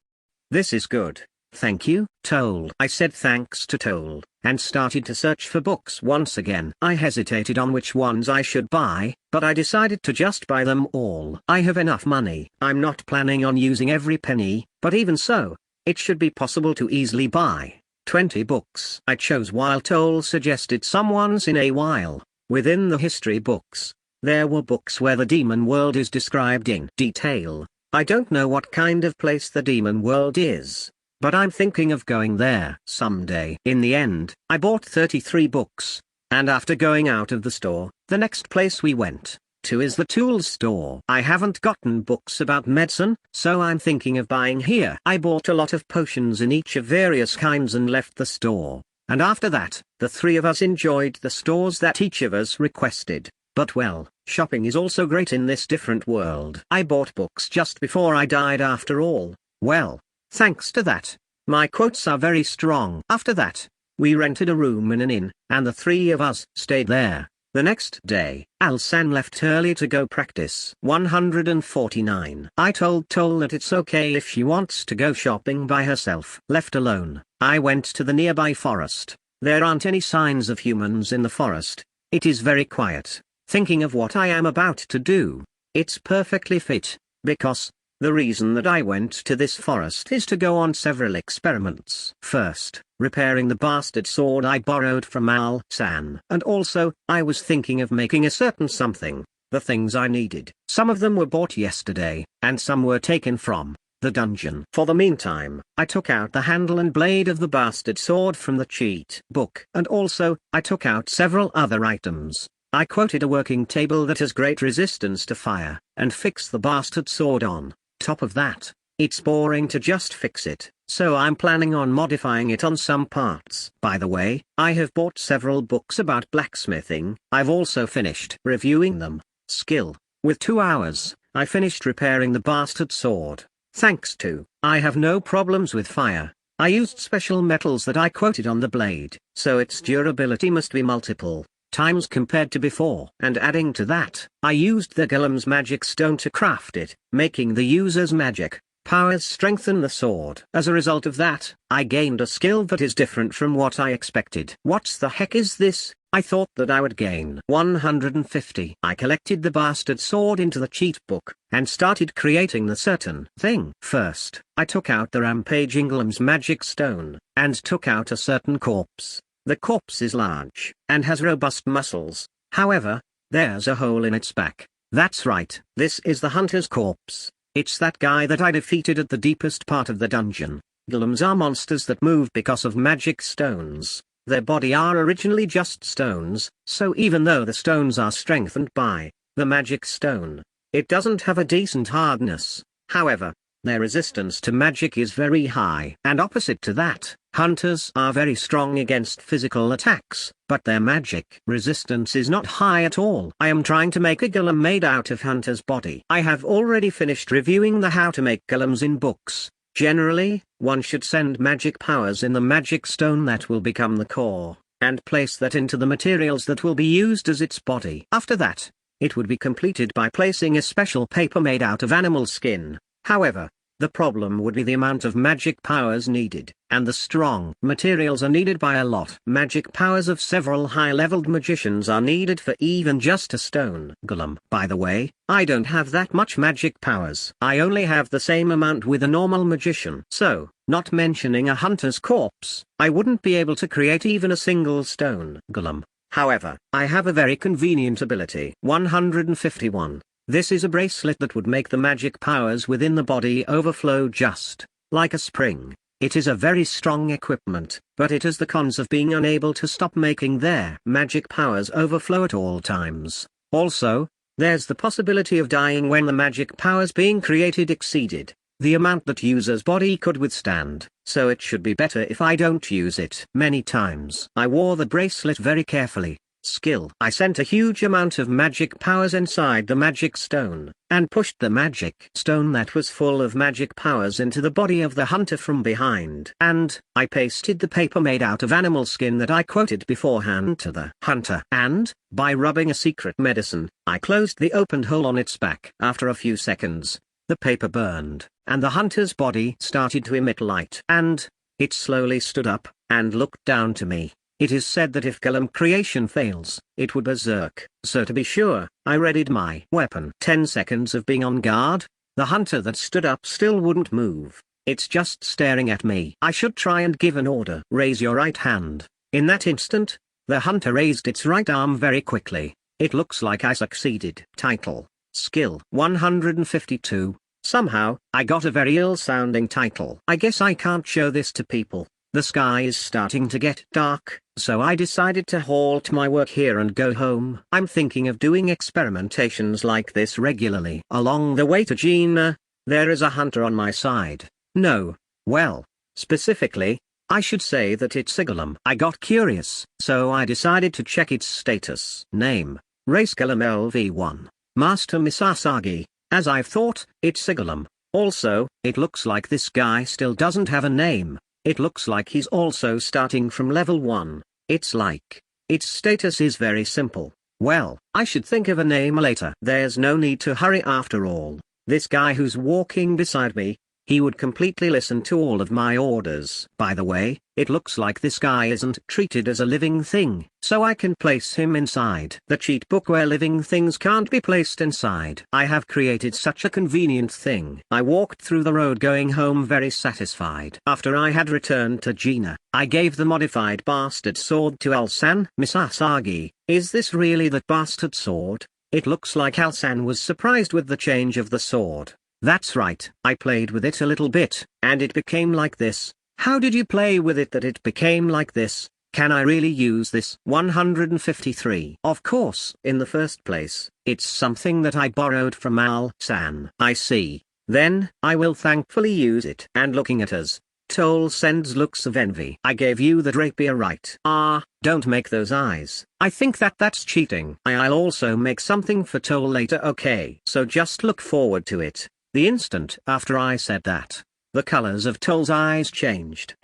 This is good. Thank you, Tole. I said thanks to Tole, and started to search for books once again. I hesitated on which ones I should buy, but I decided to just buy them all. I have enough money. I'm not planning on using every penny, but even so, it should be possible to easily buy 20 books. I chose while Tole suggested some ones in a while. Within the history books, there were books where the demon world is described in detail. I don't know what kind of place the demon world is, but I'm thinking of going there someday. In the end, I bought 33 books, and after going out of the store, the next place we went to is the tools store. I haven't gotten books about medicine, so I'm thinking of buying here. I bought a lot of potions in each of various kinds and left the store, and after that, the three of us enjoyed the stores that each of us requested. But well, shopping is also great in this different world. I bought books just before I died after all. Well, thanks to that, my quotes are very strong. After that, we rented a room in an inn, and the three of us stayed there. The next day, Al-san left early to go practice. 149. I told Tole that it's okay if she wants to go shopping by herself. Left alone, I went to the nearby forest. There aren't any signs of humans in the forest. It is very quiet. Thinking of what I am about to do, it's perfectly fit, because the reason that I went to this forest is to go on several experiments. First, repairing the bastard sword I borrowed from Al-san. And also, I was thinking of making a certain something, the things I needed. Some of them were bought yesterday, and some were taken from the dungeon. For the meantime, I took out the handle and blade of the bastard sword from the cheat book. And also, I took out several other items. I quoted a working table that has great resistance to fire, and fixed the bastard sword on top of that. It's boring to just fix it, so I'm planning on modifying it on some parts. By the way, I have bought several books about blacksmithing. I've also finished reviewing them. Skill. With 2 hours, I finished repairing the bastard sword. Thanks to, I have no problems with fire. I used special metals that I quoted on the blade, so its durability must be multiple. times compared to before. And adding to that, I used the Golem's magic stone to craft it, making the user's magic powers strengthen the sword. As a result of that, I gained a skill that is different from what I expected. What the heck is this? I thought that I would gain 150. I collected the bastard sword into the cheat book, and started creating the certain thing. First, I took out the rampaging Golem's magic stone, and took out a certain corpse. The corpse is large, and has robust muscles. However, there's a hole in its back. That's right, this is the hunter's corpse. It's that guy that I defeated at the deepest part of the dungeon. Golems are monsters that move because of magic stones. Their body are originally just stones, so even though the stones are strengthened by the magic stone, it doesn't have a decent hardness. However, their resistance to magic is very high. And opposite to that, hunters are very strong against physical attacks, but their magic resistance is not high at all. I am trying to make a golem made out of hunter's body. I have already finished reviewing the how to make golems in books. Generally, one should send magic powers in the magic stone that will become the core, and place that into the materials that will be used as its body. After that, it would be completed by placing a special paper made out of animal skin. However, the problem would be the amount of magic powers needed, and the strong materials are needed by a lot. Magic powers of several high-leveled magicians are needed for even just a stone golem. By the way, I don't have that much magic powers. I only have the same amount with a normal magician. So, not mentioning a hunter's corpse, I wouldn't be able to create even a single stone golem. However, I have a very convenient ability. 151. This is a bracelet that would make the magic powers within the body overflow just like a spring. It is a very strong equipment, but it has the cons of being unable to stop making their magic powers overflow at all times. Also, there's the possibility of dying when the magic powers being created exceeded the amount that user's body could withstand, so it should be better if I don't use it many times. I wore the bracelet very carefully. Skill. I sent a huge amount of magic powers inside the magic stone, and pushed the magic stone that was full of magic powers into the body of the hunter from behind. And, I pasted the paper made out of animal skin that I quoted beforehand to the hunter. And, by rubbing a secret medicine, I closed the opened hole on its back. After a few seconds, the paper burned, and the hunter's body started to emit light. And, it slowly stood up, and looked down to me. It is said that if golem creation fails, it would berserk. So to be sure, I readied my weapon. 10 seconds of being on guard, the hunter that stood up still wouldn't move. It's just staring at me. I should try and give an order. Raise your right hand. In that instant, the hunter raised its right arm very quickly. It looks like I succeeded. Title. Skill. 152. Somehow, I got a very ill-sounding title. I guess I can't show this to people. The sky is starting to get dark, so I decided to halt my work here and go home. I'm thinking of doing experimentations like this regularly. Along the way to Gina, there is a hunter on my side. No, well, specifically, I should say that it's a golem. I got curious, so I decided to check its status. Name, Race Golem LV1. Master Misasagi. As I've thought, it's a golem. Also, it looks like this guy still doesn't have a name. It looks like he's also starting from level 1. It's like, its status is very simple. Well, I should think of a name later. There's no need to hurry after all. This guy who's walking beside me, he would completely listen to all of my orders. By the way, it looks like this guy isn't treated as a living thing, so I can place him inside the cheat book where living things can't be placed inside. I have created such a convenient thing. I walked through the road going home very satisfied. After I had returned to Gina, I gave the modified bastard sword to Alsan. Misasagi, is this really that bastard sword? It looks like Alsan was surprised with the change of the sword. That's right, I played with it a little bit, and it became like this. How did you play with it that it became like this? Can I really use this? 153. Of course, in the first place, it's something that I borrowed from Al-san. I see. Then, I will thankfully use it. And looking at us, Toll sends looks of envy. I gave you the rapier right. Ah, don't make those eyes. I think that's cheating. I'll also make something for Toll later, okay? So just look forward to it. The instant after I said that, the colors of Toll's eyes changed.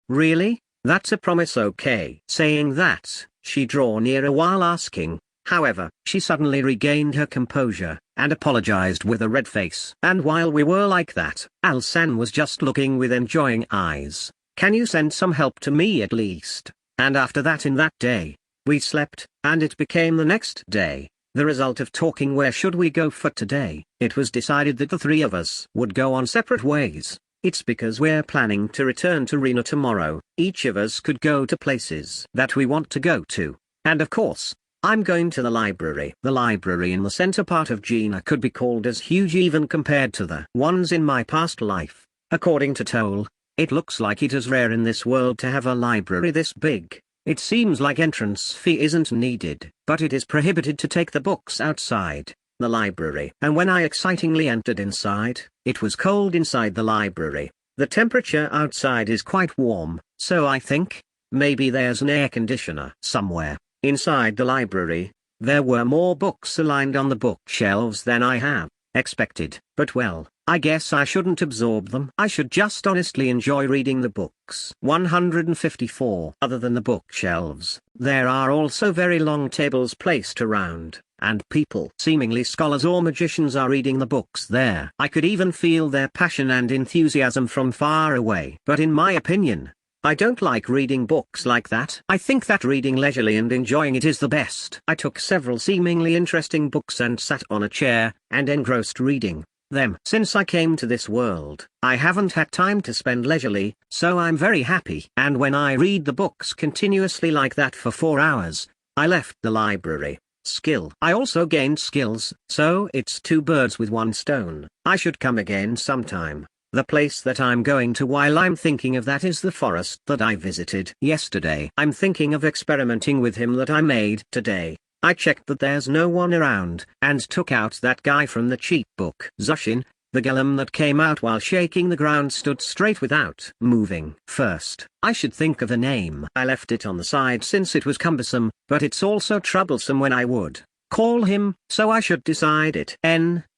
Really? That's a promise, okay? Saying that, she drew nearer while asking. However, she suddenly regained her composure, and apologized with a red face. And while we were like that, Alsan was just looking with enjoying eyes. Can you send some help to me at least? And after that in that day, we slept, and it became the next day. The result of talking where should we go for today, it was decided that the three of us would go on separate ways. It's because we're planning to return to Rena tomorrow. Each of us could go to places that we want to go to. And of course, I'm going to the library. The library in the center part of Gina could be called as huge even compared to the ones in my past life. According to Tome, it looks like it is rare in this world to have a library this big. It seems like entrance fee isn't needed, but it is prohibited to take the books outside the library. And when I excitingly entered inside, it was cold inside the library. The temperature outside is quite warm, so I think, maybe there's an air conditioner somewhere. Inside the library, there were more books aligned on the bookshelves than I have expected. But well, I guess I shouldn't absorb them. I should just honestly enjoy reading the books. 154. Other than the bookshelves, there are also very long tables placed around, and people, seemingly scholars or magicians, are reading the books there. I could even feel their passion and enthusiasm from far away. But in my opinion, I don't like reading books like that. I think that reading leisurely and enjoying it is the best. I took several seemingly interesting books and sat on a chair, and engrossed reading them. Since I came to this world, I haven't had time to spend leisurely, so I'm very happy. And when I read the books continuously like that for 4 hours, I left the library. Skill. I also gained skills, so it's 2 birds with 1 stone. I should come again sometime. The place that I'm going to while I'm thinking of that is the forest that I visited yesterday. I'm thinking of experimenting with him that I made today. I checked that there's no one around, and took out that guy from the cheap book. Zushin, the golem that came out while shaking the ground, stood straight without moving. First, I should think of a name. I left it on the side since it was cumbersome, but it's also troublesome when I would call him, so I should decide it.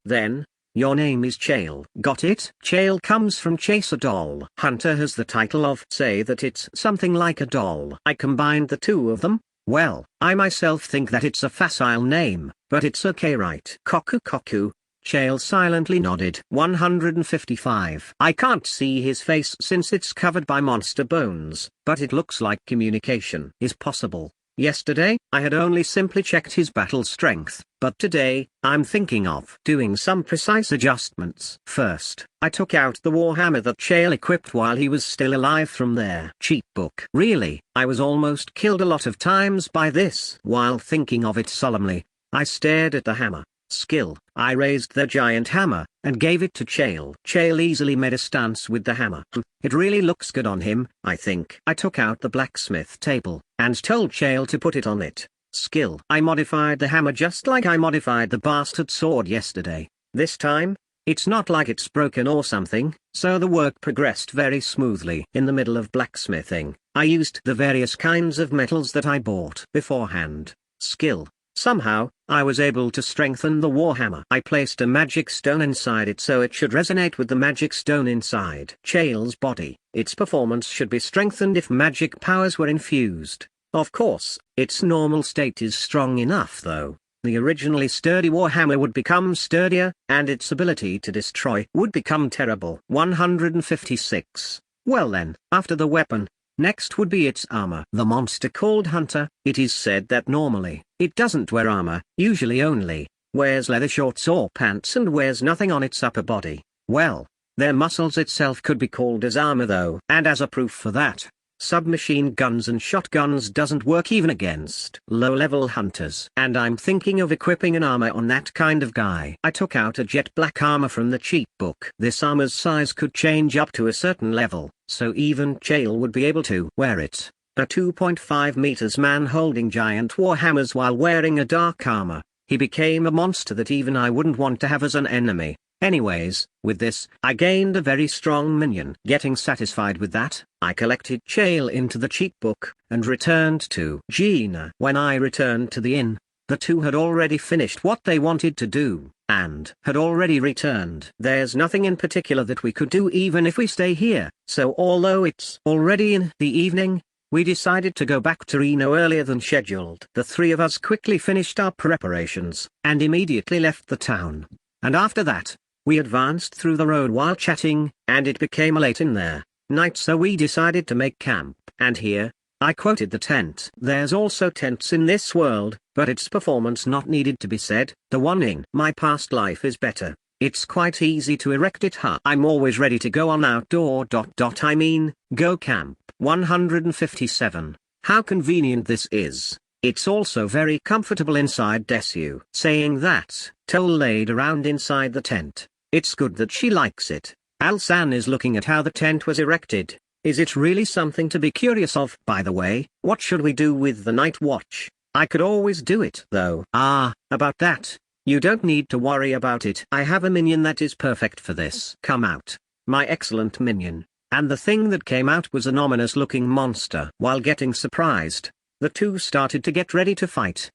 Then, your name is Chael. Got it? Chael comes from chase a doll. Hunter has the title of say that it's something like a doll. I combined the two of them. Well, I myself think that it's a facile name, but it's okay, right? Koku. Chael silently nodded. 155. I can't see his face since it's covered by monster bones, but it looks like communication is possible. Yesterday, I had only simply checked his battle strength, but today, I'm thinking of doing some precise adjustments. First, I took out the warhammer that Chael equipped while he was still alive from their cheap book. Really, I was almost killed a lot of times by this. While thinking of it solemnly, I stared at the hammer. Skill. I raised the giant hammer, and gave it to Chael. Chael easily made a stance with the hammer. It really looks good on him, I think. I took out the blacksmith table, and told Chael to put it on it. Skill. I modified the hammer just like I modified the bastard sword yesterday. This time, it's not like it's broken or something, so the work progressed very smoothly. In the middle of blacksmithing, I used the various kinds of metals that I bought beforehand. Skill. Somehow, I was able to strengthen the warhammer. I placed a magic stone inside it so it should resonate with the magic stone inside Chael's body. Its performance should be strengthened if magic powers were infused. Of course, its normal state is strong enough though. The originally sturdy warhammer would become sturdier, and its ability to destroy would become terrible. 156. Well then, after the weapon, next would be its armor. The monster called Hunter, it is said that normally, it doesn't wear armor, usually only wears leather shorts or pants and wears nothing on its upper body. Well, their muscles itself could be called as armor though. And as a proof for that, submachine guns and shotguns doesn't work even against low-level hunters. And I'm thinking of equipping an armor on that kind of guy. I took out a jet black armor from the cheap book. This armor's size could change up to a certain level, so even Chael would be able to wear it. A 2.5 meters man holding giant warhammers while wearing a dark armor, he became a monster that even I wouldn't want to have as an enemy. Anyways, with this, I gained a very strong minion. Getting satisfied with that, I collected Chael into the cheap book, and returned to Gina. When I returned to the inn, the two had already finished what they wanted to do, and had already returned. There's nothing in particular that we could do even if we stay here, so although it's already in the evening, we decided to go back to Reno earlier than scheduled. The three of us quickly finished our preparations, and immediately left the town. And after that, we advanced through the road while chatting, and it became late in there night, so we decided to make camp. And here, I quoted the tent. There's also tents in this world, but its performance not needed to be said. The one in my past life is better. It's quite easy to erect it. I'm always ready to go on outdoor. Go camp. 157. How convenient this is. It's also very comfortable inside. Desu. Saying that, Tole laid around inside the tent. It's good that she likes it. Al-san is looking at how the tent was erected. Is it really something to be curious of? By the way, what should we do with the night watch? I could always do it though. About that. You don't need to worry about it. I have a minion that is perfect for this. Come out, my excellent minion. And the thing that came out was an ominous looking monster. While getting surprised, the two started to get ready to fight.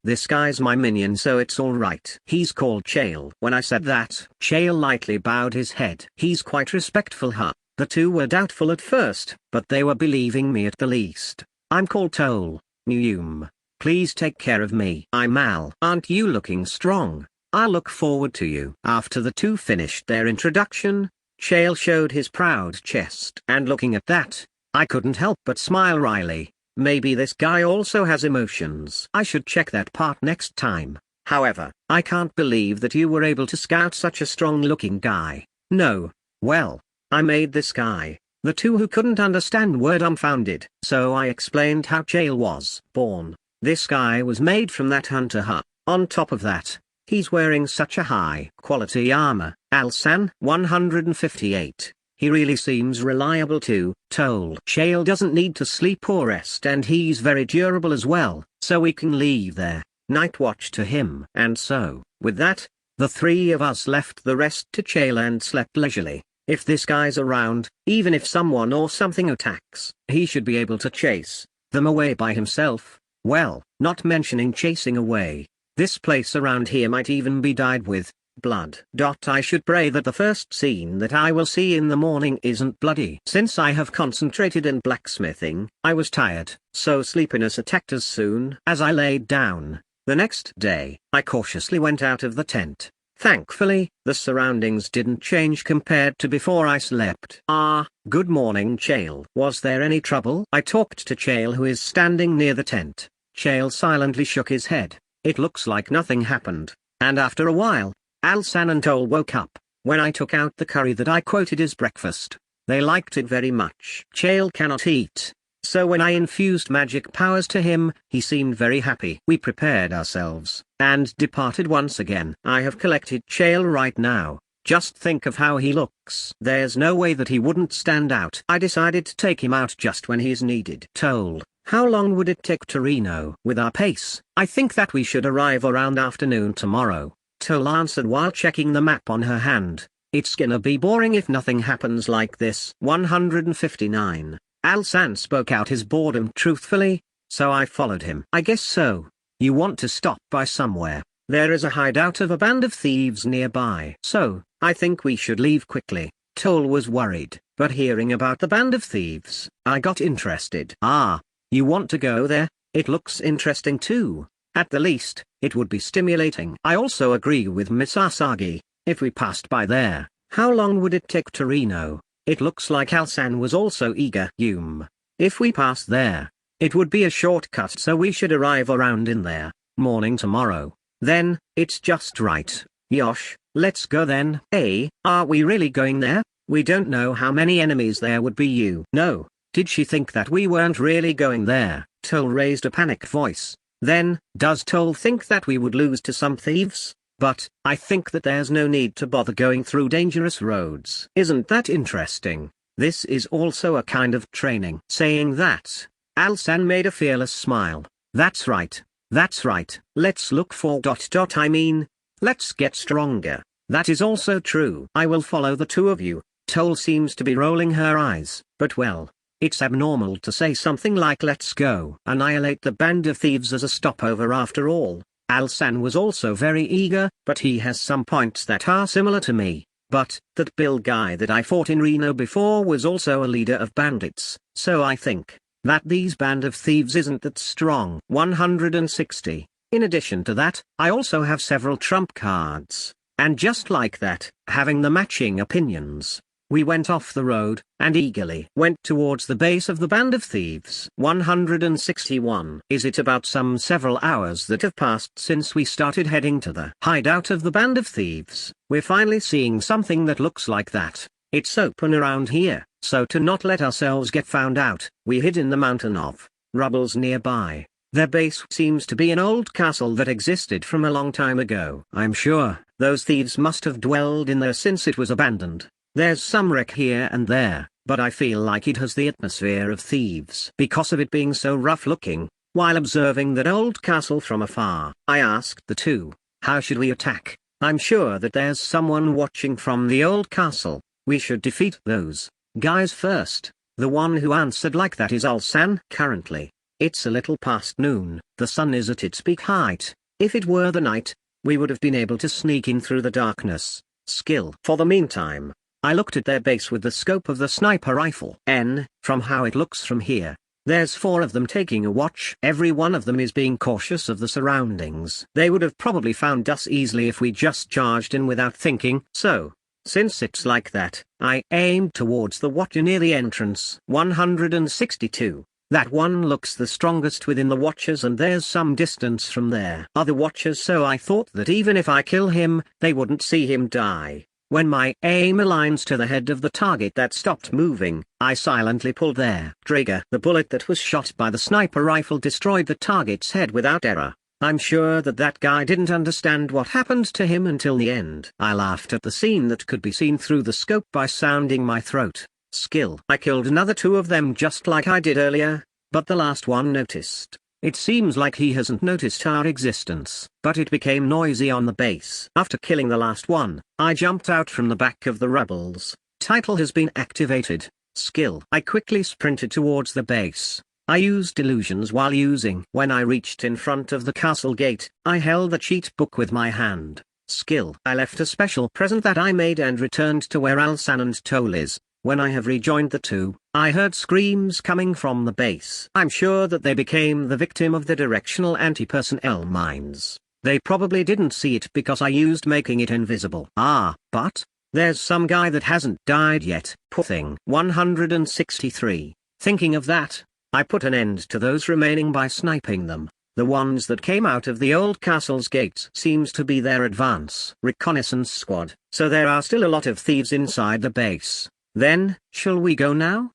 This guy's my minion, so it's alright. He's called Chale. When I said that, Chale lightly bowed his head. He's quite respectful. The two were doubtful at first, but they were believing me at the least. I'm called Tole. Nyum. Please take care of me. I'm Al. Aren't you looking strong? I'll look forward to you. After the two finished their introduction, Chale showed his proud chest. And looking at that, I couldn't help but smile wryly. Maybe this guy also has emotions. I should check that part next time. However, I can't believe that you were able to scout such a strong-looking guy. No. Well, I made this guy. The two who couldn't understand were dumbfounded. So I explained how Chale was born. This guy was made from that hunter. On top of that, he's wearing such a high-quality armor. Al-san. 158. He really seems reliable too. Tole. Chale doesn't need to sleep or rest, and he's very durable as well, so we can leave their night watch to him. And so, with that, the three of us left the rest to Chale and slept leisurely. If this guy's around, even if someone or something attacks, he should be able to chase them away by himself. Well, not mentioning chasing away, this place around here might even be dyed with blood. I should pray that the first scene that I will see in the morning isn't bloody. Since I have concentrated in blacksmithing, I was tired, so sleepiness attacked as soon as I laid down. The next day, I cautiously went out of the tent. Thankfully, the surroundings didn't change compared to before I slept. Good morning, Chale. Was there any trouble? I talked to Chale, who is standing near the tent. Chale silently shook his head. It looks like nothing happened. And after a while, Al-san and Tole woke up. When I took out the curry that I quoted as breakfast, they liked it very much. Chale cannot eat, so when I infused magic powers to him, he seemed very happy. We prepared ourselves, and departed once again. I have collected Chale right now. Just think of how he looks. There's no way that he wouldn't stand out. I decided to take him out just when he's needed. Tole. How long would it take to Reno? With our pace, I think that we should arrive around afternoon tomorrow. Tole answered while checking the map on her hand. It's gonna be boring if nothing happens like this. 159. Al-san spoke out his boredom truthfully, so I followed him. I guess so. You want to stop by somewhere. There is a hideout of a band of thieves nearby. So, I think we should leave quickly. Tole was worried, but hearing about the band of thieves, I got interested. You want to go there? It looks interesting too. At the least, it would be stimulating. I also agree with Miss Asagi. If we passed by there, how long would it take to Reno? It looks like Al-san was also eager. If we pass there, it would be a shortcut, so we should arrive around in there morning tomorrow. Then, it's just right. Yosh, let's go then. Are we really going there? We don't know how many enemies there would be. No. Did she think that we weren't really going there? Tole raised a panicked voice. Then, does Tole think that we would lose to some thieves? But, I think that there's no need to bother going through dangerous roads. Isn't that interesting? This is also a kind of training. Saying that, Al-san made a fearless smile. That's right. That's right. Let's look for ... let's get stronger. That is also true. I will follow the two of you. Tole seems to be rolling her eyes, but well, it's abnormal to say something like let's go. Annihilate the band of thieves as a stopover after all. Al-san was also very eager, but he has some points that are similar to me. But, that Bill guy that I fought in Reno before was also a leader of bandits, so I think that these band of thieves isn't that strong. 160. In addition to that, I also have several trump cards, and just like that, having the matching opinions, we went off the road, and eagerly went towards the base of the band of thieves. 161. Is it about some several hours that have passed since we started heading to the hideout of the band of thieves? We're finally seeing something that looks like that. It's open around here, so to not let ourselves get found out, we hid in the mountain of rubbles nearby. Their base seems to be an old castle that existed from a long time ago. I'm sure those thieves must have dwelled in there since it was abandoned. There's some wreck here and there, but I feel like it has the atmosphere of thieves because of it being so rough looking. While observing that old castle from afar, I asked the two, how should we attack? I'm sure that there's someone watching from the old castle. We should defeat those guys first. The one who answered like that is Alsan. Currently, it's a little past noon, the sun is at its peak height. If it were the night, we would have been able to sneak in through the darkness. Skill. For the meantime, I looked at their base with the scope of the sniper rifle. From how it looks from here, there's 4 of them taking a watch. Every one of them is being cautious of the surroundings. They would have probably found us easily if we just charged in without thinking. So, since it's like that, I aimed towards the watcher near the entrance. 162. That one looks the strongest within the watchers, and there's some distance from there other watchers, so I thought that even if I kill him, they wouldn't see him die. When my aim aligns to the head of the target that stopped moving, I silently pulled their trigger. The bullet that was shot by the sniper rifle destroyed the target's head without error. I'm sure that that guy didn't understand what happened to him until the end. I laughed at the scene that could be seen through the scope by sounding my throat. Skill. I killed another 2 of them just like I did earlier, but the last one noticed. It seems like he hasn't noticed our existence, but it became noisy on the base. After killing the last one, I jumped out from the back of the rebels. Title has been activated. Skill. I quickly sprinted towards the base. I used illusions while using. When I reached in front of the castle gate, I held the cheat book with my hand. Skill. I left a special present that I made and returned to where Alsan and Tole is. When I have rejoined the two, I heard screams coming from the base. I'm sure that they became the victim of the directional anti-personnel mines. They probably didn't see it because I used making it invisible. But there's some guy that hasn't died yet. Poor thing. 163. Thinking of that, I put an end to those remaining by sniping them. The ones that came out of the old castle's gates seems to be their advance reconnaissance squad, so there are still a lot of thieves inside the base. Then, shall we go now?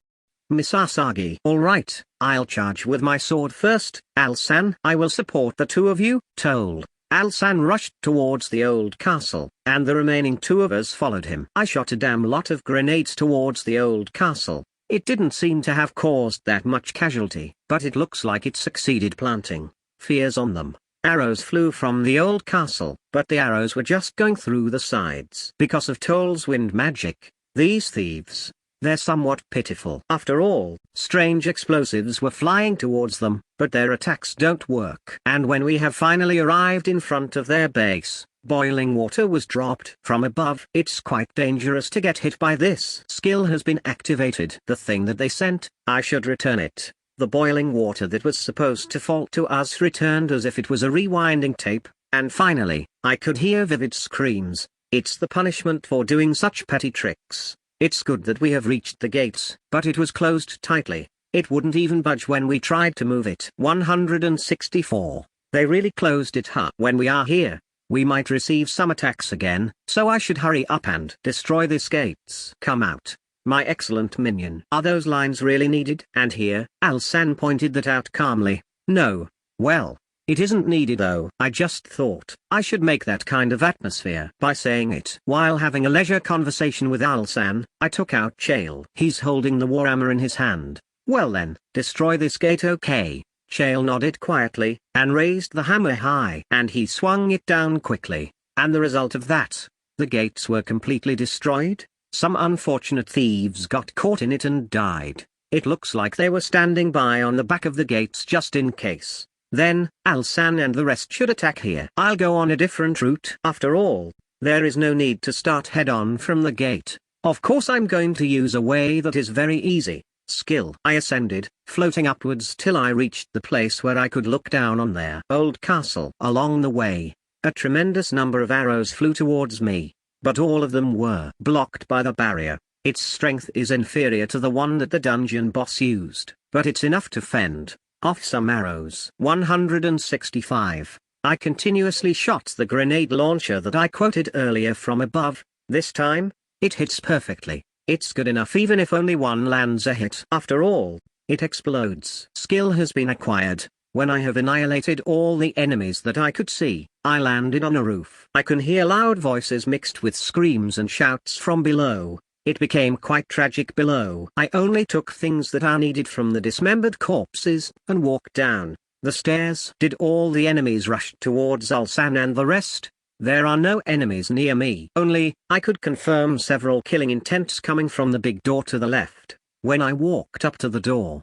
Miss Asagi. Alright, I'll charge with my sword first. Alsan, I will support the 2 of you. Told. Alsan rushed towards the old castle, and the remaining 2 of us followed him. I shot a damn lot of grenades towards the old castle. It didn't seem to have caused that much casualty, but it looks like it succeeded planting fears on them. Arrows flew from the old castle, but the arrows were just going through the sides. Because of Tolle's wind magic, these thieves, they're somewhat pitiful. After all, strange explosives were flying towards them, but their attacks don't work. And when we have finally arrived in front of their base, boiling water was dropped from above. It's quite dangerous to get hit by this. Skill has been activated. The thing that they sent, I should return it. The boiling water that was supposed to fall to us returned as if it was a rewinding tape, and finally, I could hear vivid screams. It's the punishment for doing such petty tricks. It's good that we have reached the gates, but it was closed tightly. It wouldn't even budge when we tried to move it. 164. They really closed it hard. When we are here, we might receive some attacks again, so I should hurry up and destroy these gates. Come out, my excellent minion. Are those lines really needed? And here, Alsan pointed that out calmly. No. Well, it isn't needed though. I just thought I should make that kind of atmosphere by saying it. While having a leisure conversation with Alsan, I took out Chael. He's holding the warhammer in his hand. Well then, destroy this gate, okay? Chael nodded quietly, and raised the hammer high. And he swung it down quickly, and the result of that, the gates were completely destroyed. Some unfortunate thieves got caught in it and died. It looks like they were standing by on the back of the gates just in case. Then, Alsan and the rest should attack here. I'll go on a different route. After all, there is no need to start head-on from the gate. Of course I'm going to use a way that is very easy. Skill. I ascended, floating upwards till I reached the place where I could look down on their old castle. Along the way, a tremendous number of arrows flew towards me, but all of them were blocked by the barrier. Its strength is inferior to the one that the dungeon boss used, but it's enough to fend off some arrows. 165. I continuously shot the grenade launcher that I quoted earlier from above. This time, it hits perfectly. It's good enough even if only one lands a hit. After all, it explodes. Skill has been acquired. When I have annihilated all the enemies that I could see, I landed on a roof. I can hear loud voices mixed with screams and shouts from below. It became quite tragic below. I only took things that I needed from the dismembered corpses, and walked down the stairs. Did all the enemies rush towards Ulsan and the rest? There are no enemies near me. Only, I could confirm several killing intents coming from the big door to the left. When I walked up to the door,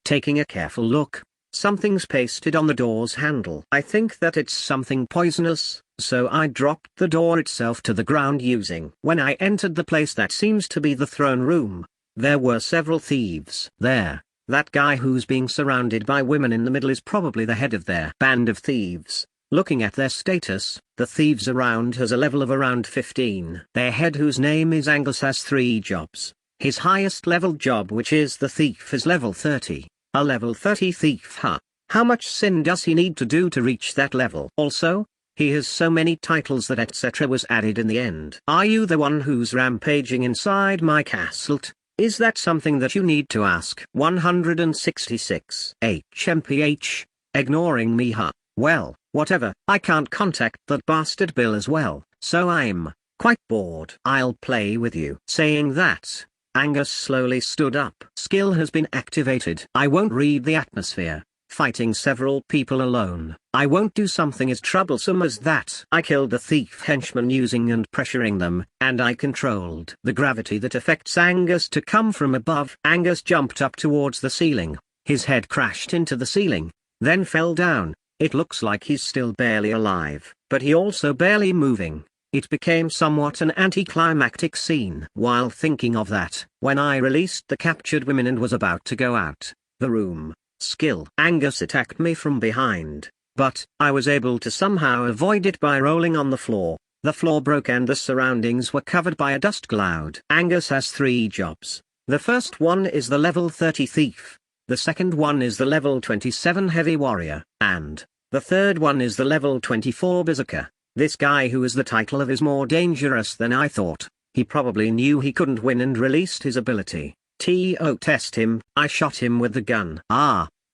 taking a careful look, something's pasted on the door's handle. I think that it's something poisonous, so I dropped the door itself to the ground using. When I entered the place that seems to be the throne room, there were several thieves there. That guy who's being surrounded by women in the middle is probably the head of their band of thieves. Looking at their status, the thieves around has a level of around 15. Their head, whose name is Angus, has 3 jobs. His highest level job, which is the thief, is level 30. A level 30 thief, huh? How much sin does he need to do to reach that level? Also, he has so many titles that etc. was added in the end. Are you the one who's rampaging inside my castle? Is that something that you need to ask? 166. HMPH. Ignoring me, huh? Well, whatever. I can't contact that bastard Bill as well, so I'm quite bored. I'll play with you. Saying that, Angus slowly stood up. Skill has been activated. I won't read the atmosphere. Fighting several people alone. I won't do something as troublesome as that. I killed the thief henchman using and pressuring them, and I controlled the gravity that affects Angus to come from above. Angus jumped up towards the ceiling. His head crashed into the ceiling, then fell down. It looks like he's still barely alive, but he also barely moving. It became somewhat an anticlimactic scene. While thinking of that, when I released the captured women and was about to go out the room, Skill. Angus attacked me from behind, but I was able to somehow avoid it by rolling on the floor. The floor broke and the surroundings were covered by a dust cloud. Angus has 3 jobs. The first one is the level 30 thief. The second one is the level 27 heavy warrior, and the third one is the level 24 berserker. This guy who has the title of is more dangerous than I thought. He probably knew he couldn't win and released his ability. Test him. I shot him with the gun.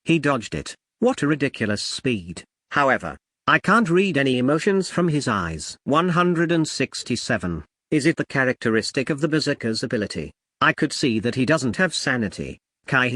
He dodged it. What a ridiculous speed. However, I can't read any emotions from his eyes. 167. Is it the characteristic of the berserker's ability? I could see that he doesn't have sanity. Kai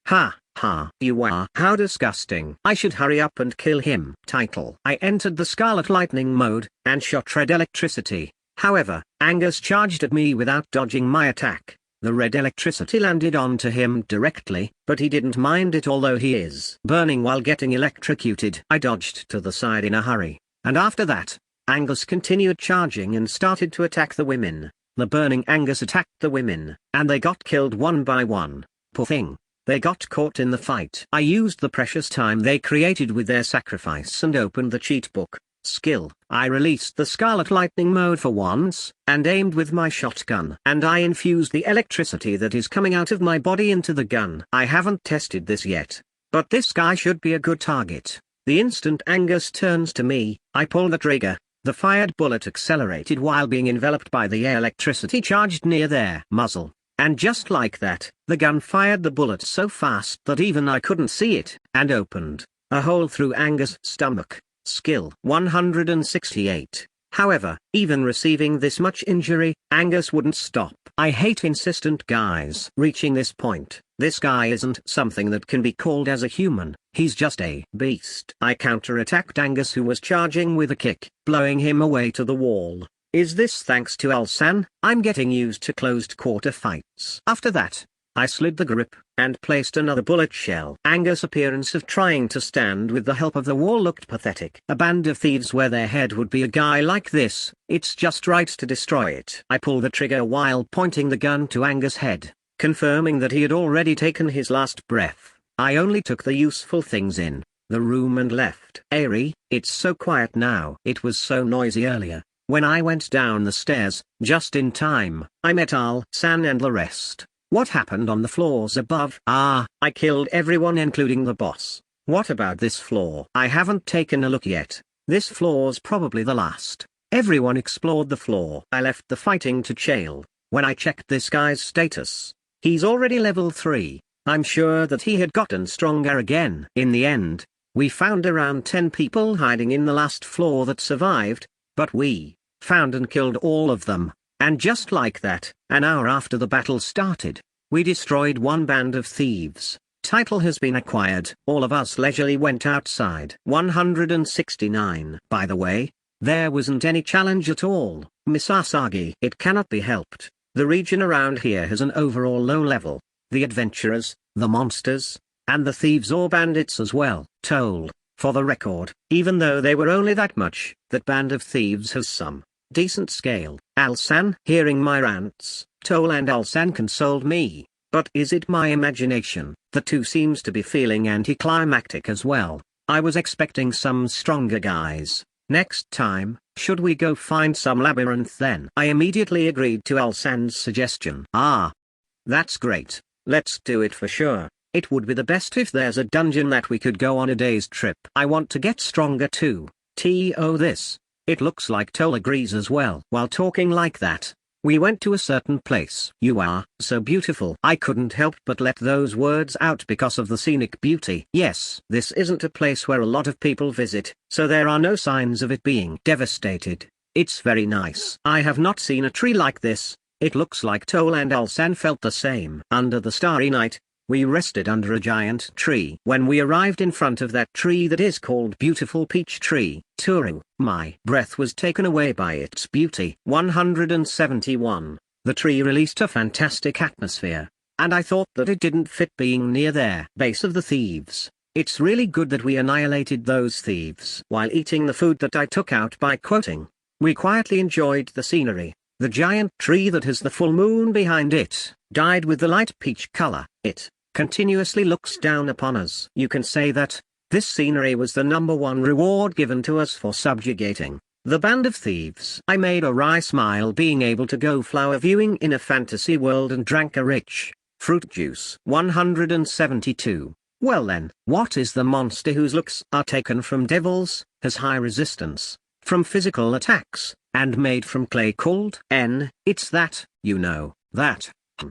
ha, you are. How disgusting. I should hurry up and kill him. Title. I entered the Scarlet Lightning mode, and shot red electricity. However, Angus charged at me without dodging my attack. The red electricity landed onto him directly, but he didn't mind it, although he is burning while getting electrocuted. I dodged to the side in a hurry, and after that, Angus continued charging and started to attack the women. The burning Angus attacked the women, and they got killed one by one. Poor thing. They got caught in the fight. I used the precious time they created with their sacrifice and opened the cheat book. Skill. I released the Scarlet Lightning mode for once, and aimed with my shotgun. And I infused the electricity that is coming out of my body into the gun. I haven't tested this yet, but this guy should be a good target. The instant Angus turns to me, I pull the trigger. The fired bullet accelerated while being enveloped by the electricity charged near their muzzle. And just like that, the gun fired the bullet so fast that even I couldn't see it, and opened a hole through Angus' stomach. Skill. 168. However, even receiving this much injury, Angus wouldn't stop. I hate insistent guys. Reaching this point, this guy isn't something that can be called as a human, he's just a beast. I counterattacked Angus, who was charging with a kick, blowing him away to the wall. Is this thanks to Ulsan? I'm getting used to closed quarter fights. After that, I slid the grip, and placed another bullet shell. Angus' appearance of trying to stand with the help of the wall looked pathetic. A band of thieves where their head would be a guy like this, it's just right to destroy it. I pull the trigger while pointing the gun to Angus' head. confirming that he had already taken his last breath. I only took the useful things in the room and left. Ari, it's so quiet now. It was so noisy earlier. When I went down the stairs, just in time, I met Al-san and the rest. What happened on the floors above? I killed everyone including the boss. What about this floor? I haven't taken a look yet. This floor's probably the last. Everyone explored the floor. I left the fighting to Chael. When I checked this guy's status, he's already level 3. I'm sure that he had gotten stronger again. In the end, we found around 10 people hiding in the last floor that survived, but we found and killed all of them. And just like that, an hour after the battle started, we destroyed one band of thieves. Title has been acquired. All of us leisurely went outside. 169. By the way, there wasn't any challenge at all, Miss Asagi. It cannot be helped. The region around here has an overall low level. The adventurers, the monsters, and the thieves or bandits as well. Told, for the record, even though they were only that much, that band of thieves has some decent scale. Al-san, hearing my rants, Toll and Al-san consoled me. But is it my imagination? The two seems to be feeling anticlimactic as well. I was expecting some stronger guys. Next time, should we go find some labyrinth then? I immediately agreed to Al-san's suggestion. That's great. Let's do it for sure. It would be the best if there's a dungeon that we could go on a day's trip. I want to get stronger too. This. It looks like Toll agrees as well. While talking like that, we went to a certain place. You are so beautiful. I couldn't help but let those words out because of the scenic beauty. Yes, this isn't a place where a lot of people visit, so there are no signs of it being devastated. It's very nice. I have not seen a tree like this. It looks like Toll and Al-san felt the same. Under the starry night, we rested under a giant tree. When we arrived in front of that tree that is called Beautiful Peach Tree, Toru, my breath was taken away by its beauty. 171. The tree released a fantastic atmosphere, and I thought that it didn't fit being near there. Base of the thieves. It's really good that we annihilated those thieves. While eating the food that I took out by quoting, we quietly enjoyed the scenery. The giant tree that has the full moon behind it, dyed with the light peach color. It continuously looks down upon us. You can say that this scenery was the #1 reward given to us for subjugating the band of thieves. I made a wry smile being able to go flower viewing in a fantasy world and drank a rich fruit juice. 172. Well then, what is the monster whose looks are taken from devils, has high resistance from physical attacks, and made from clay called N? It's that, you know, that.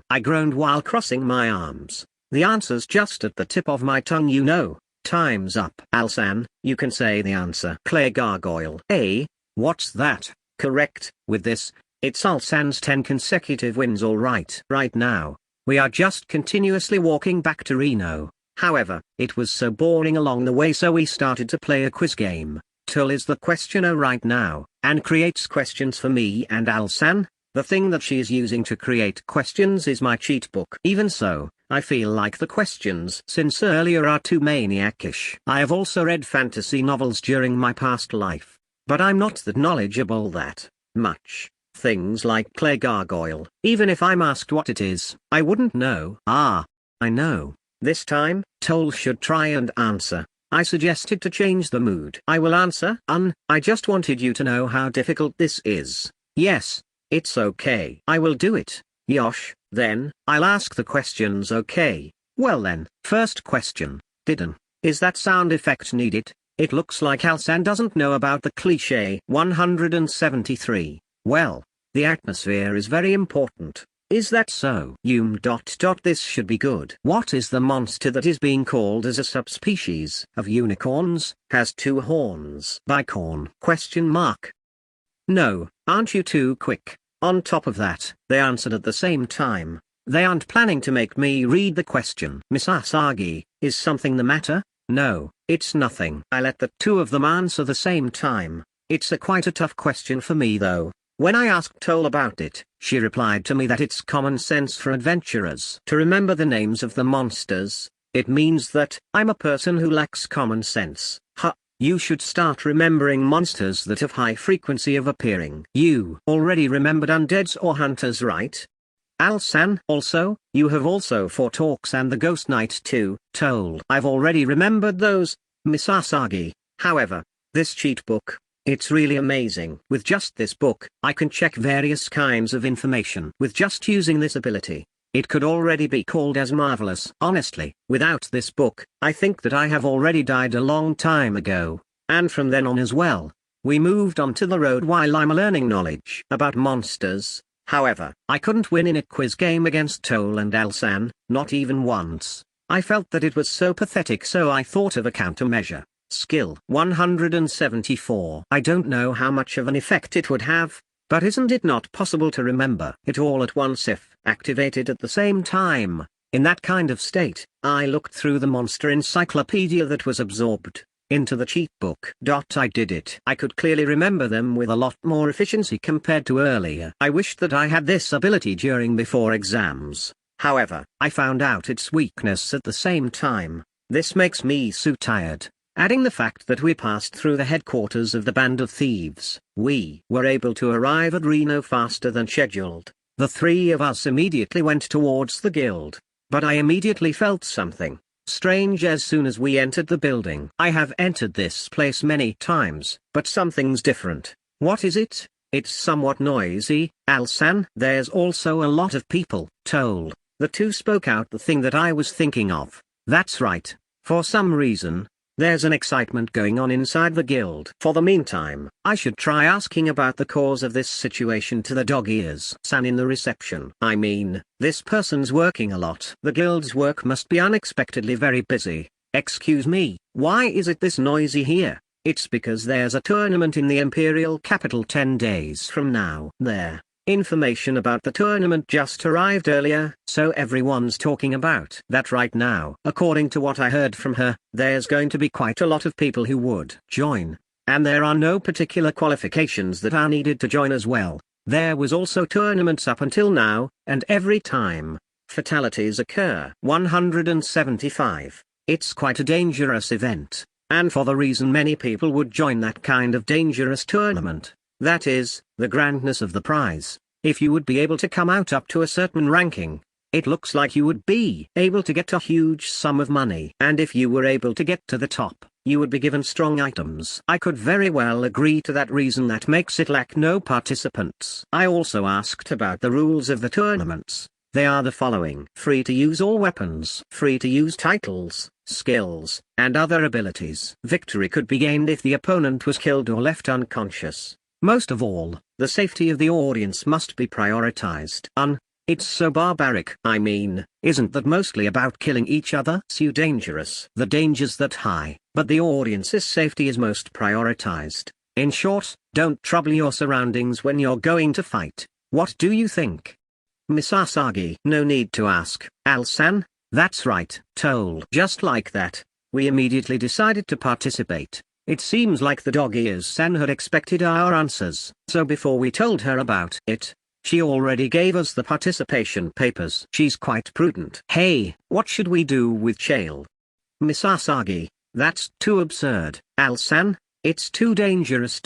I groaned while crossing my arms. The answer's just at the tip of my tongue, you know. Time's up. Al-san, you can say the answer. Clay gargoyle. What's that? Correct. With this, it's Al-san's 10 consecutive wins all right. Right now, we are just continuously walking back to Reno. However, it was so boring along the way, so we started to play a quiz game. Tull is the questioner right now, and creates questions for me and Al-san. The thing that she is using to create questions is my cheat book. Even so, I feel like the questions since earlier are too maniacish. I have also read fantasy novels during my past life, but I'm not that knowledgeable that much. Things like clay gargoyle, even if I'm asked what it is, I wouldn't know. I know. This time, Toll should try and answer. I suggested to change the mood. I will answer. I just wanted you to know how difficult this is. Yes, it's okay. I will do it. Yosh, then, I'll ask the questions, okay? Well then, first question. Is that sound effect needed? It looks like Al-san doesn't know about the cliché. 173. Well, the atmosphere is very important. Is that so? This should be good. What is the monster that is being called as a subspecies of unicorns, has 2 horns? Bicorn? Question mark. No, aren't you too quick? On top of that, they answered at the same time. They aren't planning to make me read the question. Miss Asagi, is something the matter? No, it's nothing. I let the 2 of them answer the same time. It's quite a tough question for me though. When I asked Toll about it, she replied to me that it's common sense for adventurers to remember the names of the monsters. It means that I'm a person who lacks common sense. You should start remembering monsters that have high frequency of appearing. You already remembered undeads or hunters, right? Al-san. Also, you have also fought orcs and the Ghost Knight too, told. I've already remembered those, Miss Asagi. However, this cheat book, it's really amazing. With just this book, I can check various kinds of information. With just using this ability, it could already be called as marvelous. Honestly, without this book, I think that I have already died a long time ago. And from then on as well, we moved on to the road while I'm learning knowledge about monsters. However, I couldn't win in a quiz game against Toll and Alsan, not even once. I felt that it was so pathetic, so I thought of a countermeasure. Skill 174. I don't know how much of an effect it would have, but isn't it not possible to remember it all at once if activated at the same time? In that kind of state, I looked through the monster encyclopedia that was absorbed into the cheat book. I did it. I could clearly remember them with a lot more efficiency compared to earlier. I wished that I had this ability before exams. However, I found out its weakness at the same time. This makes me so tired. Adding the fact that we passed through the headquarters of the band of thieves, we were able to arrive at Reno faster than scheduled. The three of us immediately went towards the guild. But I immediately felt something strange as soon as we entered the building. I have entered this place many times, but something's different. What is it? It's somewhat noisy, Alsan. There's also a lot of people, told. The two spoke out the thing that I was thinking of. That's right. For some reason, there's an excitement going on inside the guild. For the meantime, I should try asking about the cause of this situation to the dog ears san in the reception. I mean, this person's working a lot. The guild's work must be unexpectedly very busy. Excuse me, why is it this noisy here? It's because there's a tournament in the Imperial Capital 10 days from now. Information about the tournament just arrived earlier, so everyone's talking about that right now. According to what I heard from her, there's going to be quite a lot of people who would join, and there are no particular qualifications that are needed to join as well. There was also tournaments up until now, and every time, fatalities occur. 175. It's quite a dangerous event, and for the reason many people would join that kind of dangerous tournament. That is, the grandness of the prize. If you would be able to come out up to a certain ranking, it looks like you would be able to get a huge sum of money. And if you were able to get to the top, you would be given strong items. I could very well agree to that reason that makes it lack no participants. I also asked about the rules of the tournaments. They are the following: free to use all weapons, free to use titles, skills, and other abilities. Victory could be gained if the opponent was killed or left unconscious. Most of all, the safety of the audience must be prioritized. It's so barbaric. I mean, isn't that mostly about killing each other? So dangerous. The danger's that high, but the audience's safety is most prioritized. In short, don't trouble your surroundings when you're going to fight. What do you think? Miss Asagi. No need to ask, Al-san. That's right, told. Just like that, we immediately decided to participate. It seems like the dog ears san had expected our answers, so before we told her about it, she already gave us the participation papers. She's quite prudent. Hey, what should we do with Chael? Miss Asagi, that's too absurd, Al-san. It's too dangerous.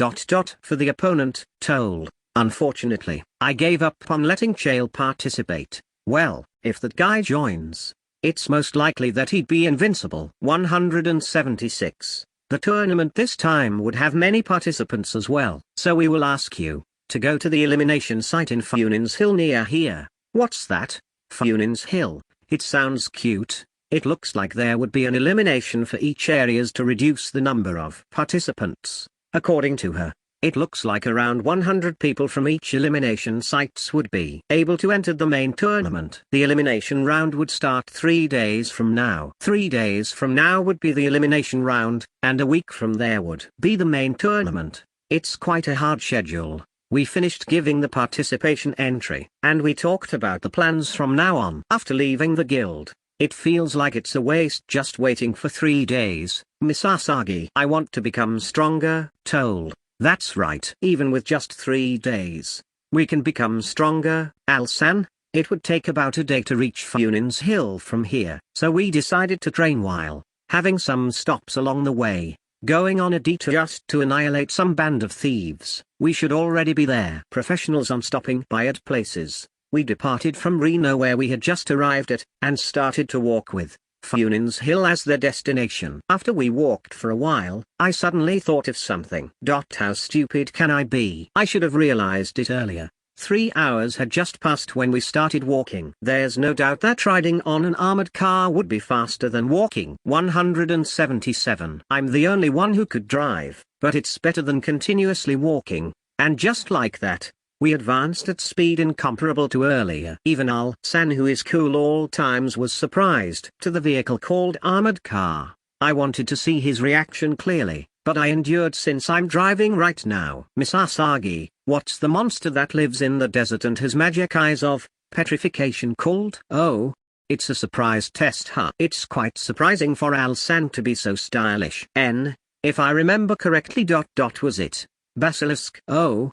For the opponent, told. Unfortunately, I gave up on letting Chael participate. Well, if that guy joins, it's most likely that he'd be invincible. 176. The tournament this time would have many participants as well, so we will ask you to go to the elimination site in Funin's Hill near here. What's that? Funin's Hill. It sounds cute. It looks like there would be an elimination for each areas to reduce the number of participants. According to her, it looks like around 100 people from each elimination sites would be able to enter the main tournament. The elimination round would start 3 days from now. 3 days from now would be the elimination round, and a week from there would be the main tournament. It's quite a hard schedule. We finished giving the participation entry, and we talked about the plans from now on. After leaving the guild, it feels like it's a waste just waiting for 3 days. Miss Asagi. I want to become stronger, told. That's right. Even with just 3 days, we can become stronger, Al-san. It would take about a day to reach Funin's Hill from here, so we decided to train while having some stops along the way, going on a detour just to annihilate some band of thieves. We should already be there. Professionals on stopping by at places. We departed from Reno where we had just arrived at, and started to walk with Funin's Hill as their destination. After we walked for a while, I suddenly thought of something. How stupid can I be? I should have realized it earlier. 3 hours had just passed when we started walking. There's no doubt that riding on an armored car would be faster than walking. 177. I'm the only one who could drive, but it's better than continuously walking, and just like that, we advanced at speed incomparable to earlier. Even Al-san, who is cool all times, was surprised. To the vehicle called armored car. I wanted to see his reaction clearly, but I endured since I'm driving right now. Miss Asagi, what's the monster that lives in the desert and has magic eyes of petrification called? Oh, it's a surprise test, huh? It's quite surprising for Al-san to be so stylish. If I remember correctly. Was it Basilisk? Oh,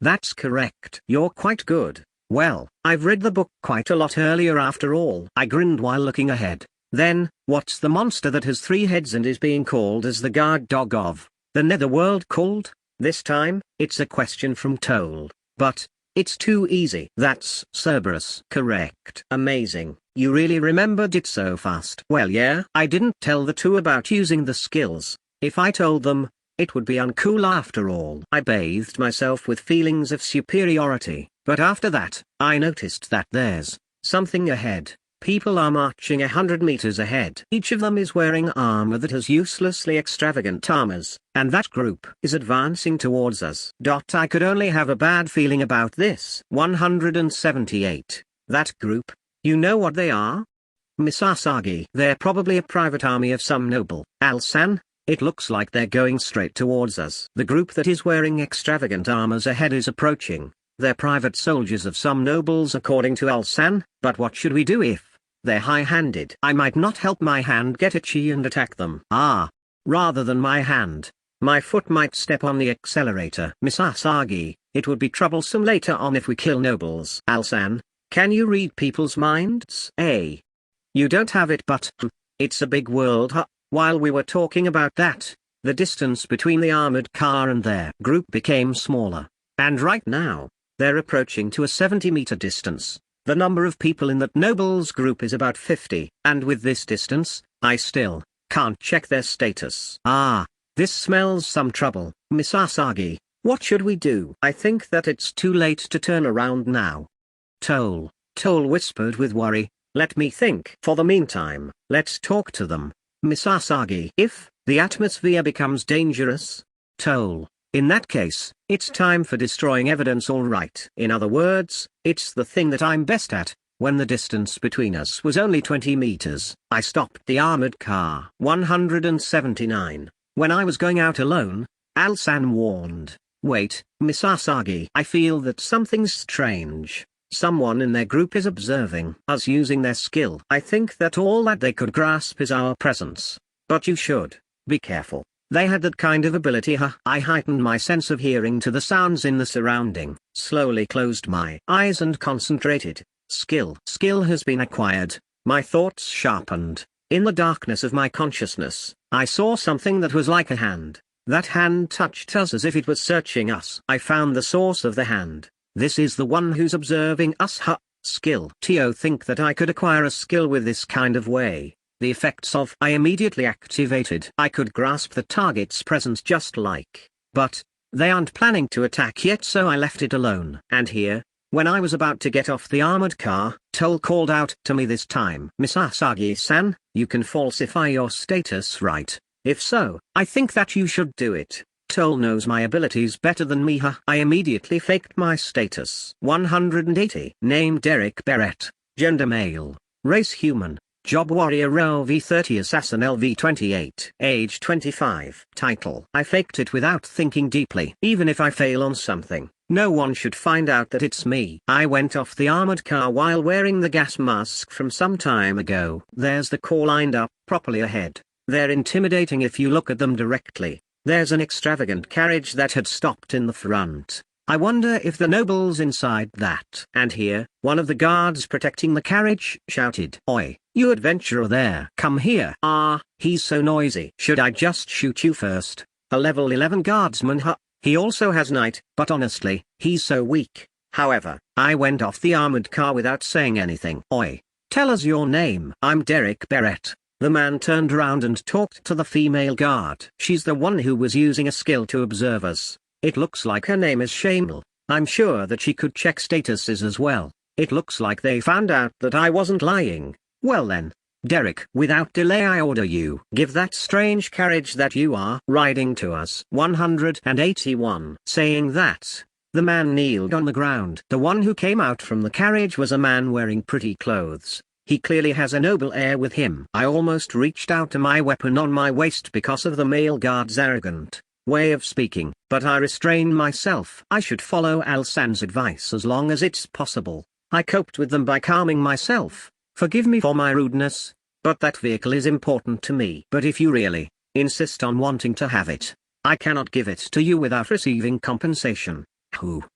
that's correct. You're quite good. Well, I've read the book quite a lot earlier after all. I grinned while looking ahead. Then, what's the monster that has 3 heads and is being called as the guard dog of the netherworld called? This time, it's a question from Toll. But, it's too easy. That's Cerberus. Correct. Amazing. You really remembered it so fast. Well, yeah. I didn't tell the two about using the skills. If I told them, it would be uncool after all. I bathed myself with feelings of superiority, but after that, I noticed that there's something ahead. People are marching 100 meters ahead. Each of them is wearing armor that has uselessly extravagant armors, and that group is advancing towards us. I could only have a bad feeling about this. 178. That group, you know what they are? Miss Asagi. They're probably a private army of some noble. Al-san, it looks like they're going straight towards us. The group that is wearing extravagant armors ahead is approaching. They're private soldiers of some nobles according to Al-san, but what should we do if they're high-handed? I might not help my hand get itchy and attack them. Rather than my hand, my foot might step on the accelerator. Miss Asagi, it would be troublesome later on if we kill nobles. Al-san, can you read people's minds? You don't have it, but it's a big world, huh? While we were talking about that, the distance between the armored car and their group became smaller, and right now, they're approaching to a 70-meter distance. The number of people in that nobles group is about 50, and with this distance, I still can't check their status. This smells some trouble. Miss Asagi, what should we do? I think that it's too late to turn around now. Toll whispered with worry, let me think. For the meantime, let's talk to them. Miss Asagi, if the atmosphere becomes dangerous? Toll, in that case, it's time for destroying evidence, all right. In other words, it's the thing that I'm best at. When the distance between us was only 20 meters, I stopped the armored car. 179. When I was going out alone, Al-san warned, wait, Miss Asagi, I feel that something's strange. Someone in their group is observing us using their skill. I think that all that they could grasp is our presence. But you should be careful. They had that kind of ability, huh? I heightened my sense of hearing to the sounds in the surrounding, slowly closed my eyes and concentrated. Skill has been acquired. My thoughts sharpened. In the darkness of my consciousness, I saw something that was like a hand. That hand touched us as if it was searching us. I found the source of the hand. This is the one who's observing us, huh? Skill. Think that I could acquire a skill with this kind of way. The effects of I immediately activated. I could grasp the target's presence just like. But they aren't planning to attack yet, so I left it alone. And here, when I was about to get off the armored car, Toll called out to me this time. Miss Asagi-san, you can falsify your status, right? If so, I think that you should do it. Toll knows my abilities better than me, huh? I immediately faked my status. 180. Name Derek Barrett. Gender male. Race human. Job warrior LV30 assassin LV28. Age 25. Title. I faked it without thinking deeply. Even if I fail on something, no one should find out that it's me. I went off the armored car while wearing the gas mask from some time ago. There's the car lined up properly ahead. They're intimidating if you look at them directly. There's an extravagant carriage that had stopped in the front. I wonder if the noble's inside that. And here, one of the guards protecting the carriage shouted, "Oi, you adventurer there. Come here." He's so noisy. Should I just shoot you first? A level 11 guardsman, huh? He also has knight, but honestly, he's so weak. However, I went off the armored car without saying anything. Oi, tell us your name. I'm Derek Barrett. The man turned around and talked to the female guard. She's the one who was using a skill to observe us. It looks like her name is Shamel. I'm sure that she could check statuses as well. It looks like they found out that I wasn't lying. Well then, Derek, without delay I order you, give that strange carriage that you are riding to us. 181. Saying that, the man kneeled on the ground. The one who came out from the carriage was a man wearing pretty clothes. He clearly has a noble air with him. I almost reached out to my weapon on my waist because of the male guard's arrogant way of speaking, but I restrained myself. I should follow Alsan's advice as long as it's possible. I coped with them by calming myself. Forgive me for my rudeness, but that vehicle is important to me. But if you really insist on wanting to have it, I cannot give it to you without receiving compensation.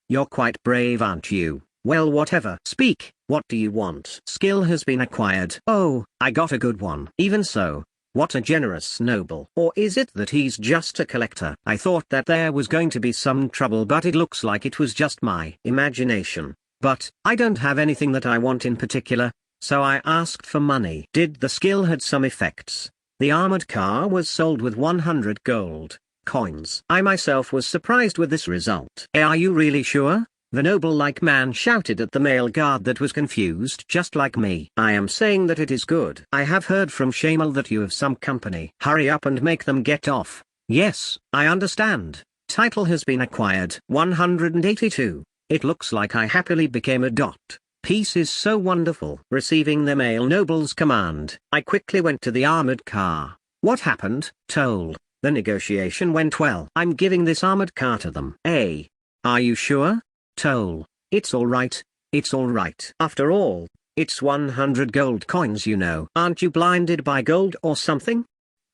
You're quite brave, aren't you? Well, whatever. Speak, what do you want? Skill has been acquired. Oh, I got a good one. Even so, what a generous noble. Or is it that he's just a collector? I thought that there was going to be some trouble, but it looks like it was just my imagination. But I don't have anything that I want in particular, so I asked for money. Did the skill had some effects? The armored car was sold with 100 gold coins. I myself was surprised with this result. Are you really sure? The noble-like man shouted at the male guard that was confused just like me. I am saying that it is good. I have heard from Shamel that you have some company. Hurry up and make them get off. Yes, I understand. Title has been acquired. 182. It looks like I happily became a dot. Peace is so wonderful. Receiving the male noble's command, I quickly went to the armored car. What happened? Told. The negotiation went well. I'm giving this armored car to them. Are you sure? Toll. It's alright. It's alright. After all, it's 100 gold coins, you know. Aren't you blinded by gold or something?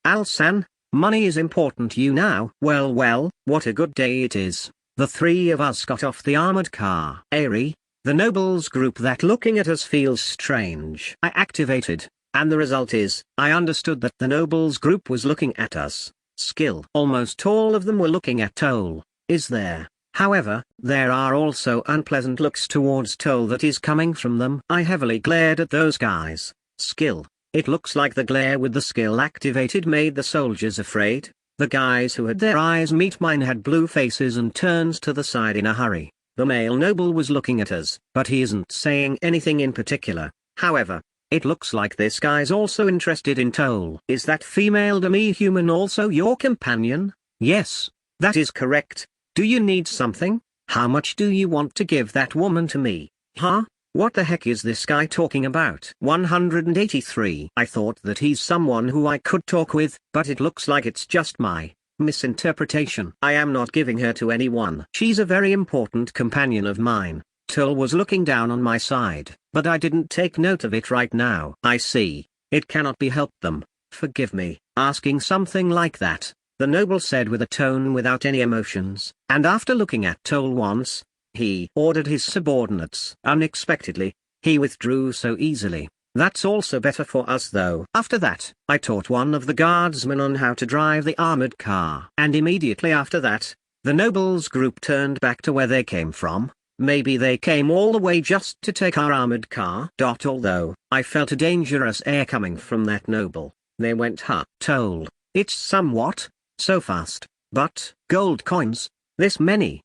Alsan, money is important to you now. Well, what a good day it is. The three of us got off the armored car. Airy, the nobles group that looking at us feels strange. I activated, and the result is, I understood that the nobles group was looking at us. Skill. Almost all of them were looking at Toll. Is there? However, there are also unpleasant looks towards Toll that is coming from them. I heavily glared at those guys. Skill. It looks like the glare with the skill activated made the soldiers afraid. The guys who had their eyes meet mine had blue faces and turns to the side in a hurry. The male noble was looking at us, but he isn't saying anything in particular. However, it looks like this guy's also interested in Toll. Is that female demi-human also your companion? Yes, that is correct. Do you need something? How much do you want to give that woman to me? Huh? What the heck is this guy talking about? 183. I thought that he's someone who I could talk with, but it looks like it's just my misinterpretation. I am not giving her to anyone. She's a very important companion of mine. Toll was looking down on my side, but I didn't take note of it right now. I see. It cannot be helped them. Forgive me, asking something like that, the noble said with a tone without any emotions, and after looking at Toll once, he ordered his subordinates. Unexpectedly, he withdrew so easily. That's also better for us though. After that, I taught one of the guardsmen on how to drive the armored car. And immediately after that, the nobles group turned back to where they came from. Maybe they came all the way just to take our armored car. Although, I felt a dangerous air coming from that noble. They went Toll. It's somewhat, so fast, but, gold coins, this many.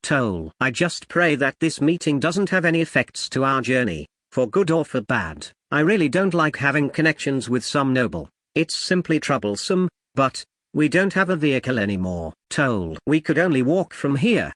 Toll. I just pray that this meeting doesn't have any effects to our journey, for good or for bad. I really don't like having connections with some noble. It's simply troublesome, but, we don't have a vehicle anymore. Toll. We could only walk from here.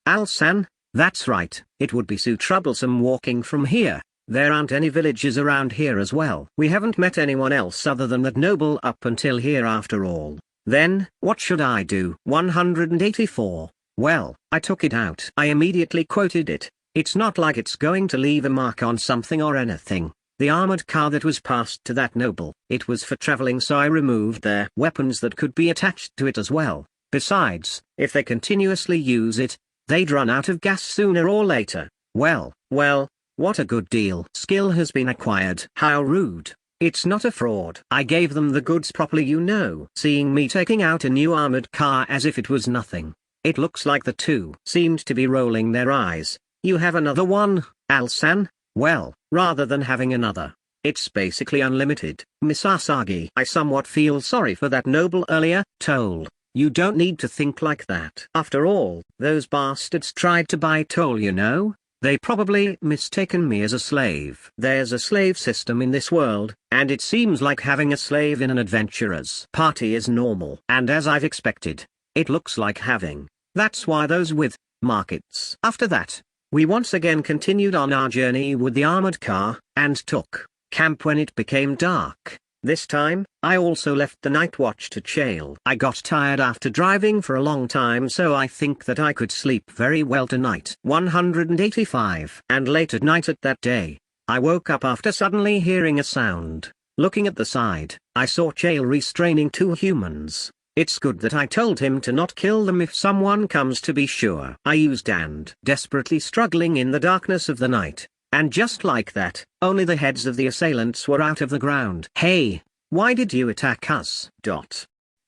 Alsan, that's right, it would be so troublesome walking from here. There aren't any villages around here as well. We haven't met anyone else other than that noble up until here after all. Then, what should I do? 184. Well, I took it out. I immediately quoted it. It's not like it's going to leave a mark on something or anything. The armored car that was passed to that noble, it was for traveling, so I removed their weapons that could be attached to it as well. Besides, if they continuously use it, they'd run out of gas sooner or later. Well, what a good deal. Skill has been acquired. How rude. It's not a fraud. I gave them the goods properly, you know. Seeing me taking out a new armored car as if it was nothing. It looks like the two seemed to be rolling their eyes, You have another one, Al-san? Well, rather than having another, it's basically unlimited. Miss Asagi, I somewhat feel sorry for that noble earlier, told. You don't need to think like that. After all, those bastards tried to buy Toll, you know? They probably mistaken me as a slave. There's a slave system in this world, and it seems like having a slave in an adventurer's party is normal. And as I've expected, it looks like having. That's why those with markets. After that, we once again continued on our journey with the armored car, and took camp when it became dark. This time, I also left the night watch to Chail. I got tired after driving for a long time, so I think that I could sleep very well tonight. 185. And late at night at that day, I woke up after suddenly hearing a sound. Looking at the side, I saw Chail restraining two humans. It's good that I told him to not kill them if someone comes, to be sure. I used and desperately struggling in the darkness of the night. And just like that, only the heads of the assailants were out of the ground. Hey, why did you attack us?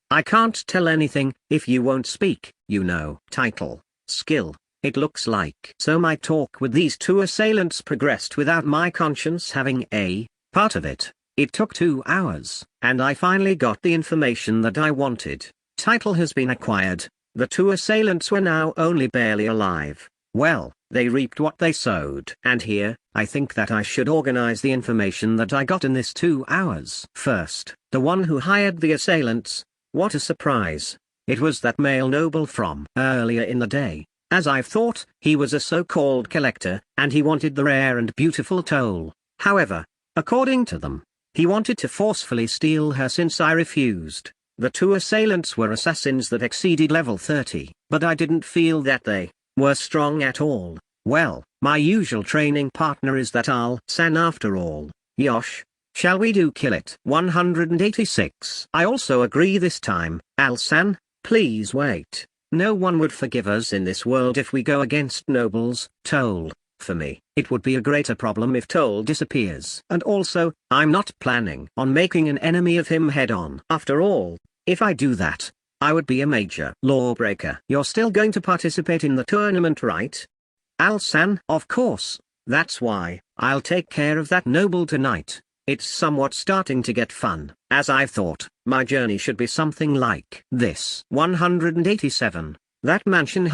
I can't tell anything, if you won't speak, you know. Title, Skill, it looks like. So my talk with these two assailants progressed without my conscience having a part of it. It took 2 hours, and I finally got the information that I wanted. Title has been acquired. The two assailants were now only barely alive. Well, they reaped what they sowed. And here, I think that I should organize the information that I got in this 2 hours. First, the one who hired the assailants. What a surprise. It was that male noble from earlier in the day. As I've thought, he was a so-called collector, and he wanted the rare and beautiful Toll. However, according to them, he wanted to forcefully steal her since I refused. The two assailants were assassins that exceeded level 30, but I didn't feel that they were strong at all. Well, my usual training partner is that Al-san after all. Yosh, shall we do kill it? 186. I also agree this time. Al-san, please wait. No one would forgive us in this world if we go against nobles. Toll, for me, it would be a greater problem if Toll disappears. And also, I'm not planning on making an enemy of him head on. After all, if I do that, I would be a major lawbreaker. You're still going to participate in the tournament, right? Al-san, of course. That's why I'll take care of that noble tonight. It's somewhat starting to get fun. As I thought, my journey should be something like this. 187. That mansion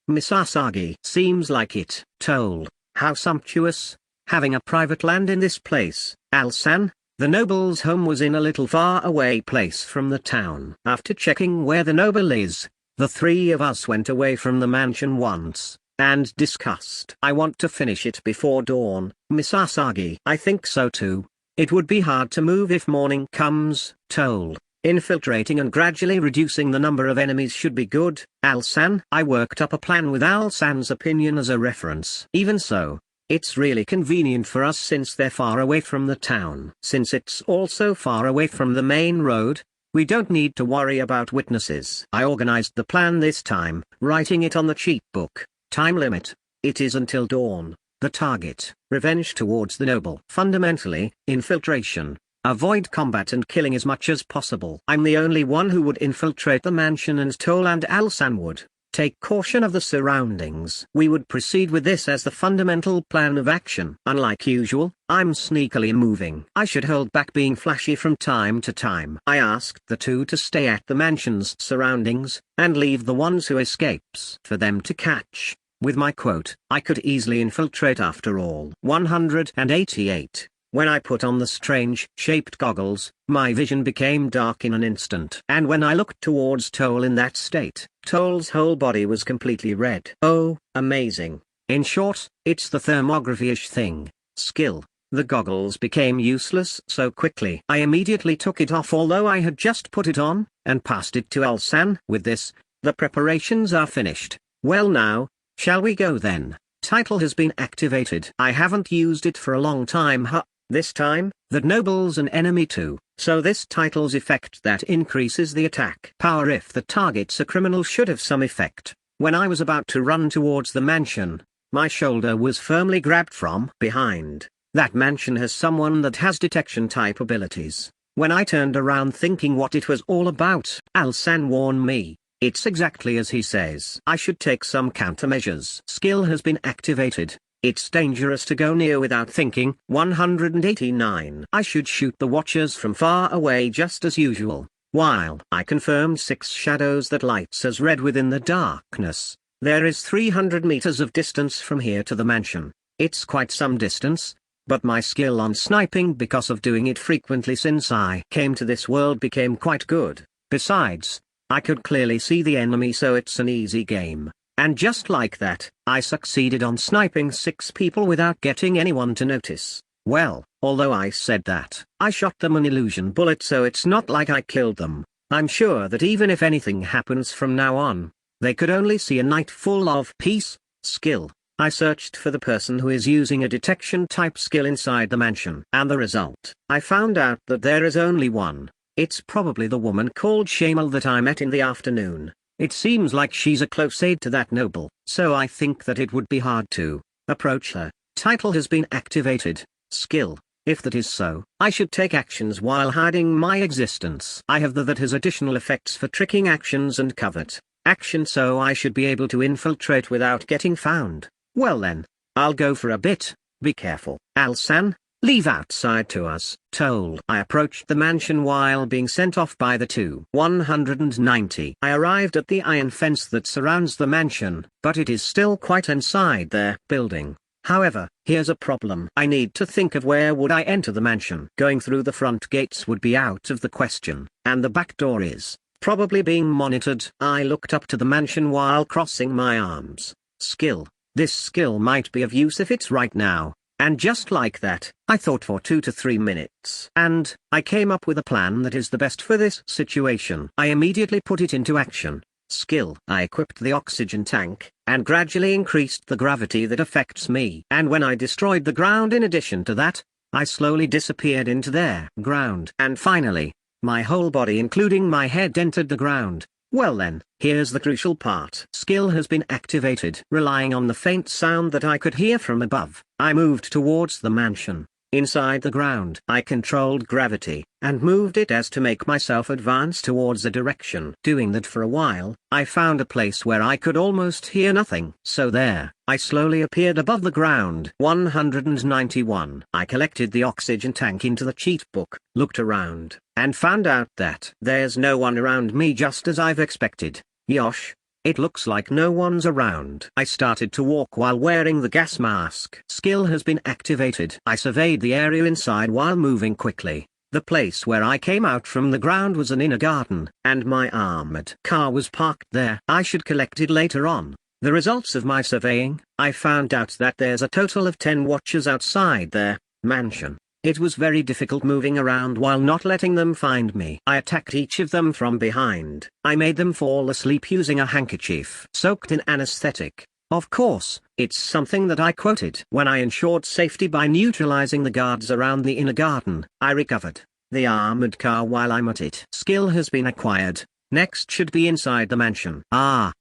Miss Asagi seems like it. Told. How sumptuous. Having a private land in this place. Al-san, the noble's home was in a little far-away place from the town. After checking where the noble is, the three of us went away from the mansion once, and discussed. I want to finish it before dawn, Miss Asagi. I think so too. It would be hard to move if morning comes. Told. Infiltrating and gradually reducing the number of enemies should be good. Al-san, I worked up a plan with Al-san's opinion as a reference. Even so, it's really convenient for us since they're far away from the town. Since it's also far away from the main road, we don't need to worry about witnesses. I organized the plan this time, writing it on the cheat book. Time limit. It is until dawn. The target. Revenge towards the noble. Fundamentally, infiltration. Avoid combat and killing as much as possible. I'm the only one who would infiltrate the mansion, and Toll and Al-san would take caution of the surroundings. We would proceed with this as the fundamental plan of action. Unlike usual, I'm sneakily moving. I should hold back being flashy from time to time. I asked the two to stay at the mansion's surroundings, and leave the ones who escapes for them to catch. With my quote, I could easily infiltrate after all. 188. When I put on the strange-shaped goggles, my vision became dark in an instant. And when I looked towards Toll in that state, Toll's whole body was completely red. Oh, amazing. In short, it's the thermography-ish thing. Skill. The goggles became useless so quickly. I immediately took it off, although I had just put it on, and passed it to Al-san. With this, the preparations are finished. Well now, shall we go then? Title has been activated. I haven't used it for a long time. This time, the noble's an enemy too, so this title's effect that increases the attack power if the target's a criminal should have some effect. When I was about to run towards the mansion, my shoulder was firmly grabbed from behind. That mansion has someone that has detection type abilities. When I turned around thinking what it was all about, Al-san warned me. It's exactly as he says. I should take some countermeasures. Skill has been activated. It's dangerous to go near without thinking. 189. I should shoot the watchers from far away just as usual. While I confirmed 6 shadows that lights as red within the darkness. There is 300 meters of distance from here to the mansion. It's quite some distance, but my skill on sniping because of doing it frequently since I came to this world became quite good. Besides, I could clearly see the enemy, so it's an easy game. And just like that, I succeeded on sniping 6 people without getting anyone to notice. Well, although I said that, I shot them an illusion bullet, so it's not like I killed them. I'm sure that even if anything happens from now on, they could only see a night full of peace. Skill. I searched for the person who is using a detection type skill inside the mansion. And the result, I found out that there is only one. It's probably the woman called Shamal that I met in the afternoon. It seems like she's a close aide to that noble, so I think that it would be hard to approach her. Title has been activated. Skill. If that is so, I should take actions while hiding my existence. I have that has additional effects for tricking actions and covert action, so I should be able to infiltrate without getting found. Well then, I'll go for a bit. Be careful. Alsan, leave outside to us. Told. I approached the mansion while being sent off by the 190. I arrived at the iron fence that surrounds the mansion, but it is still quite inside their building. However, here's a problem. I need to think of where would I enter the mansion. Going through the front gates would be out of the question, and the back door is probably being monitored. I looked up to the mansion while crossing my arms. Skill. This skill might be of use if it's right now. And just like that, I thought for 2 to 3 minutes. And I came up with a plan that is the best for this situation. I immediately put it into action. Skill. I equipped the oxygen tank, and gradually increased the gravity that affects me. And when I destroyed the ground in addition to that, I slowly disappeared into their ground. And finally, my whole body including my head entered the ground. Well then, here's the crucial part. Skill has been activated. Relying on the faint sound that I could hear from above, I moved towards the mansion. Inside the ground, I controlled gravity, and moved it as to make myself advance towards a direction. Doing that for a while, I found a place where I could almost hear nothing. So there, I slowly appeared above the ground. 191. I collected the oxygen tank into the cheat book, looked around, and found out that there's no one around me, just as I've expected. Yosh. It looks like no one's around. I started to walk while wearing the gas mask. Skill has been activated. I surveyed the area inside while moving quickly. The place where I came out from the ground was an inner garden, and my armored car was parked there. I should collect it later on. The results of my surveying, I found out that there's a total of 10 watchers outside their mansion. It was very difficult moving around while not letting them find me. I attacked each of them from behind. I made them fall asleep using a handkerchief soaked in anesthetic. Of course, it's something that I quoted. When I ensured safety by neutralizing the guards around the inner garden, I recovered the armored car while I'm at it. Skill has been acquired. Next should be inside the mansion.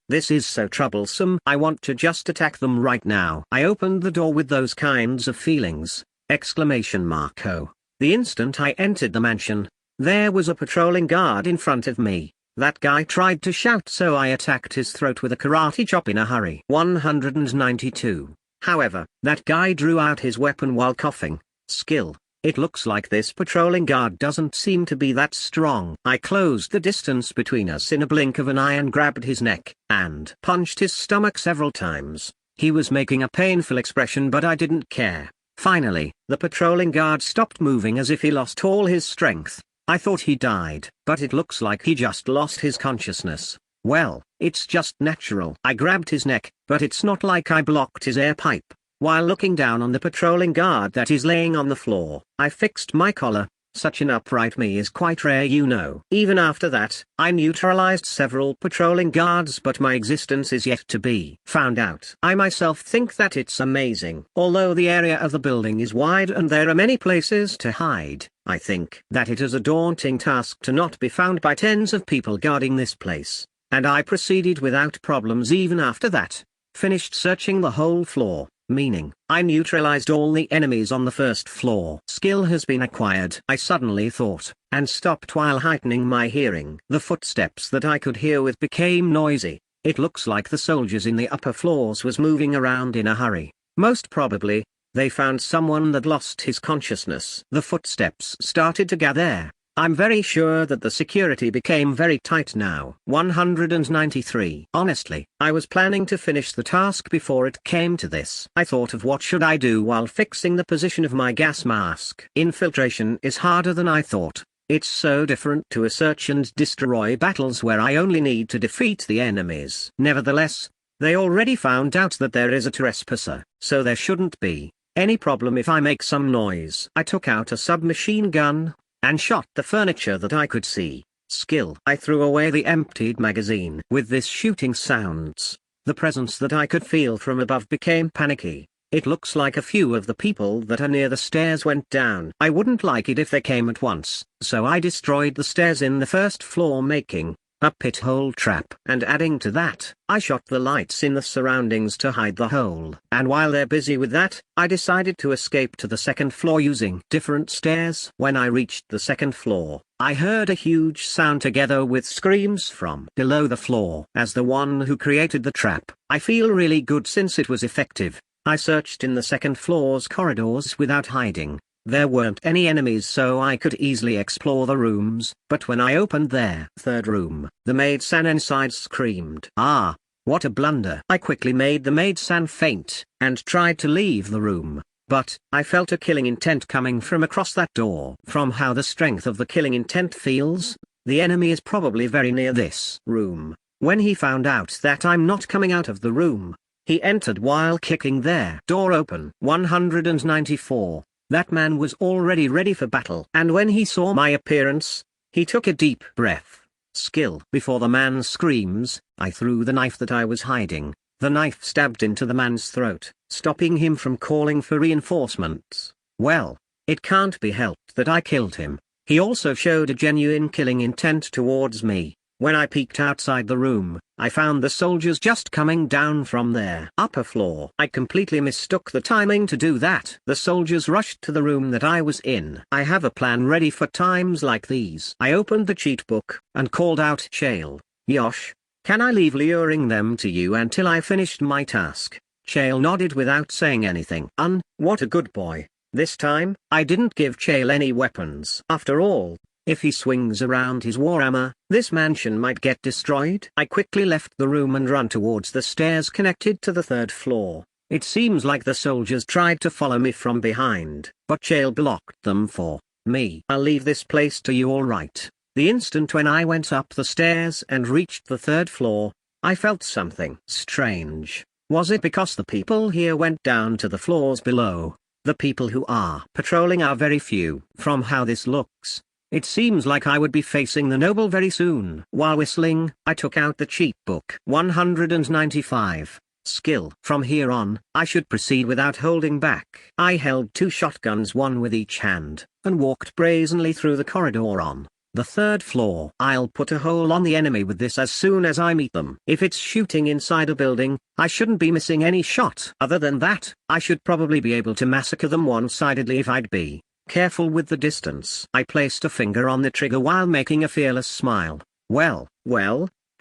This is so troublesome. I want to just attack them right now. I opened the door with those kinds of feelings. Oh. The instant I entered the mansion, there was a patrolling guard in front of me. That guy tried to shout, so I attacked his throat with a karate chop in a hurry. 192. However, that guy drew out his weapon while coughing. Skill. It looks like this patrolling guard doesn't seem to be that strong. I closed the distance between us in a blink of an eye and grabbed his neck, and punched his stomach several times. He was making a painful expression, but I didn't care. Finally, the patrolling guard stopped moving as if he lost all his strength. I thought he died, but it looks like he just lost his consciousness. Well, it's just natural. I grabbed his neck, but it's not like I blocked his air pipe. While looking down on the patrolling guard that is laying on the floor, I fixed my collar. Such an upright me is quite rare, you know. Even after that, I neutralized several patrolling guards, but my existence is yet to be found out. I myself think that it's amazing. Although the area of the building is wide and there are many places to hide, I think that it is a daunting task to not be found by tens of people guarding this place. And I proceeded without problems even after that. Finished searching the whole floor. meaning I neutralized all the enemies on the first floor. Skill has been acquired, I suddenly thought, and stopped while heightening my hearing. The footsteps that I could hear with became noisy. It looks like the soldiers in the upper floors was moving around in a hurry. Most probably, they found someone that lost his consciousness. The footsteps started to gather. I'm very sure that the security became very tight now. 193. Honestly, I was planning to finish the task before it came to this. I thought of what should I do while fixing the position of my gas mask. Infiltration is harder than I thought. It's so different to a search and destroy battles where I only need to defeat the enemies. Nevertheless, they already found out that there is a trespasser, so there shouldn't be any problem if I make some noise. I took out a submachine gun and shot the furniture that I could see. Skill. I threw away the emptied magazine. With this shooting sounds, the presence that I could feel from above became panicky. It looks like a few of the people that are near the stairs went down. I wouldn't like it if they came at once, so I destroyed the stairs in the first floor, making a pit hole trap. And adding to that, I shot the lights in the surroundings to hide the hole. And while they're busy with that, I decided to escape to the second floor using different stairs. When I reached the second floor, I heard a huge sound together with screams from below the floor. As the one who created the trap, I feel really good since it was effective. I searched in the second floor's corridors without hiding. There weren't any enemies, so I could easily explore the rooms, but when I opened their third room, the maid-san inside screamed. Ah, what a blunder. I quickly made the maid-san faint, and tried to leave the room, but I felt a killing intent coming from across that door. From how the strength of the killing intent feels, the enemy is probably very near this room. When he found out that I'm not coming out of the room, he entered while kicking their door open. 194. That man was already ready for battle. And when he saw my appearance, he took a deep breath. Skill. Before the man screams, I threw the knife that I was hiding. The knife stabbed into the man's throat, stopping him from calling for reinforcements. Well, it can't be helped that I killed him. He also showed a genuine killing intent towards me. When I peeked outside the room, I found the soldiers just coming down from their upper floor. I completely mistook the timing to do that. The soldiers rushed to the room that I was in. I have a plan ready for times like these. I opened the cheat book and called out, Chael, Yosh, can I leave luring them to you until I finished my task? Chael nodded without saying anything. What a good boy. This time, I didn't give Chael any weapons. After all, if he swings around his warhammer, this mansion might get destroyed. I quickly left the room and ran towards the stairs connected to the third floor. It seems like the soldiers tried to follow me from behind, but Chael blocked them for me. I'll leave this place to you, all right. The instant when I went up the stairs and reached the third floor, I felt something strange. Was it because the people here went down to the floors below? The people who are patrolling are very few. From how this looks, it seems like I would be facing the noble very soon. While whistling, I took out the cheat book. 195. Skill. From here on, I should proceed without holding back. I held 2 shotguns, one with each hand, and walked brazenly through the corridor on the third floor. I'll put a hole on the enemy with this as soon as I meet them. If it's shooting inside a building, I shouldn't be missing any shot. Other than that, I should probably be able to massacre them one-sidedly if I'd be careful with the distance. I placed a finger on the trigger while making a fearless smile. Well,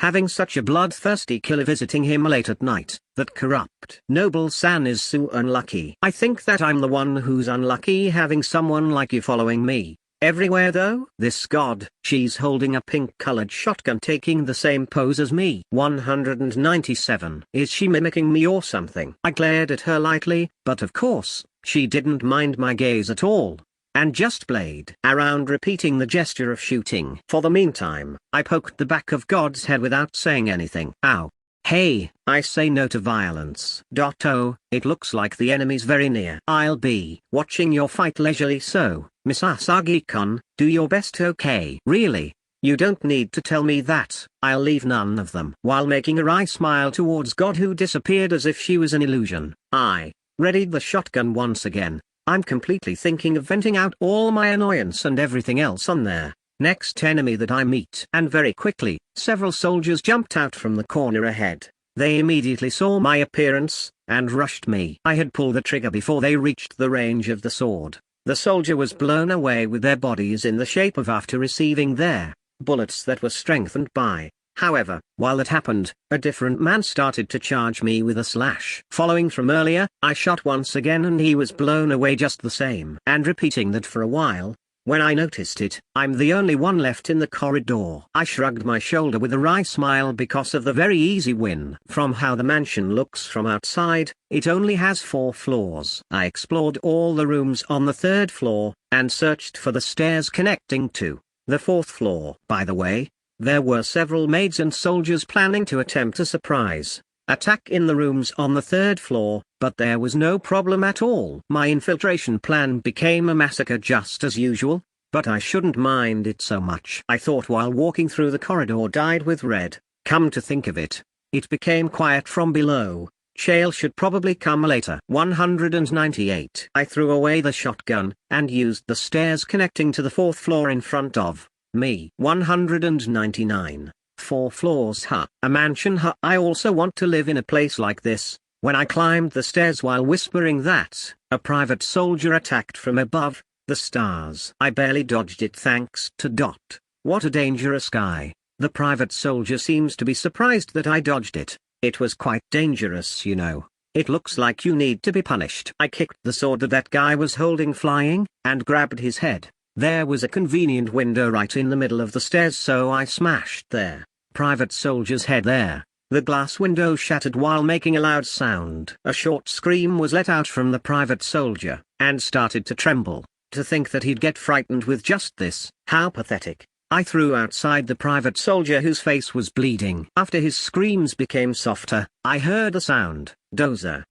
having such a bloodthirsty killer visiting him late at night, that corrupt noble-san is so unlucky. I think that I'm the one who's unlucky having someone like you following me everywhere though. This god, she's holding a pink-colored shotgun taking the same pose as me. 197. Is she mimicking me or something? I glared at her lightly, but of course, she didn't mind my gaze at all, and just played around repeating the gesture of shooting. For the meantime, I poked the back of God's head without saying anything. Ow. Hey, I say no to violence. Oh, it looks like the enemy's very near. I'll be watching your fight leisurely, so, Miss Asagi-kun, do your best, okay? Really? You don't need to tell me that. I'll leave none of them. While making a wry smile towards God, who disappeared as if she was an illusion, I readied the shotgun once again. I'm completely thinking of venting out all my annoyance and everything else on there. Next enemy that I meet. And very quickly, several soldiers jumped out from the corner ahead. They immediately saw my appearance, and rushed me. I had pulled the trigger before they reached the range of the sword. The soldier was blown away with their bodies in the shape of after receiving their bullets that were strengthened by. However, while that happened, a different man started to charge me with a slash. Following from earlier, I shot once again and he was blown away just the same. And repeating that for a while. When I noticed it, I'm the only one left in the corridor. I shrugged my shoulder with a wry smile because of the very easy win. From how the mansion looks from outside, it only has 4 floors. I explored all the rooms on the 3rd floor, and searched for the stairs connecting to the 4th floor. By the way, there were several maids and soldiers planning to attempt a surprise attack in the rooms on the 3rd floor, but there was no problem at all. My infiltration plan became a massacre just as usual, but I shouldn't mind it so much. I thought while walking through the corridor dyed with red. Come to think of it, it became quiet from below. Shale should probably come later. 198. I threw away the shotgun, and used the stairs connecting to the 4th floor in front of me. 199. 4 floors, huh? A mansion, huh? I also want to live in a place like this. When I climbed the stairs while whispering that, a private soldier attacked from above, the stars. I barely dodged it thanks to Dot. What a dangerous guy. The private soldier seems to be surprised that I dodged it. It was quite dangerous, you know. It looks like you need to be punished. I kicked the sword that guy was holding flying, and grabbed his head. There was a convenient window right in the middle of the stairs, so I smashed their private soldier's head there. The glass window shattered while making a loud sound. A short scream was let out from the private soldier, and started to tremble. To think that he'd get frightened with just this, how pathetic. I threw outside the private soldier whose face was bleeding. After his screams became softer, I heard a sound. Dozer.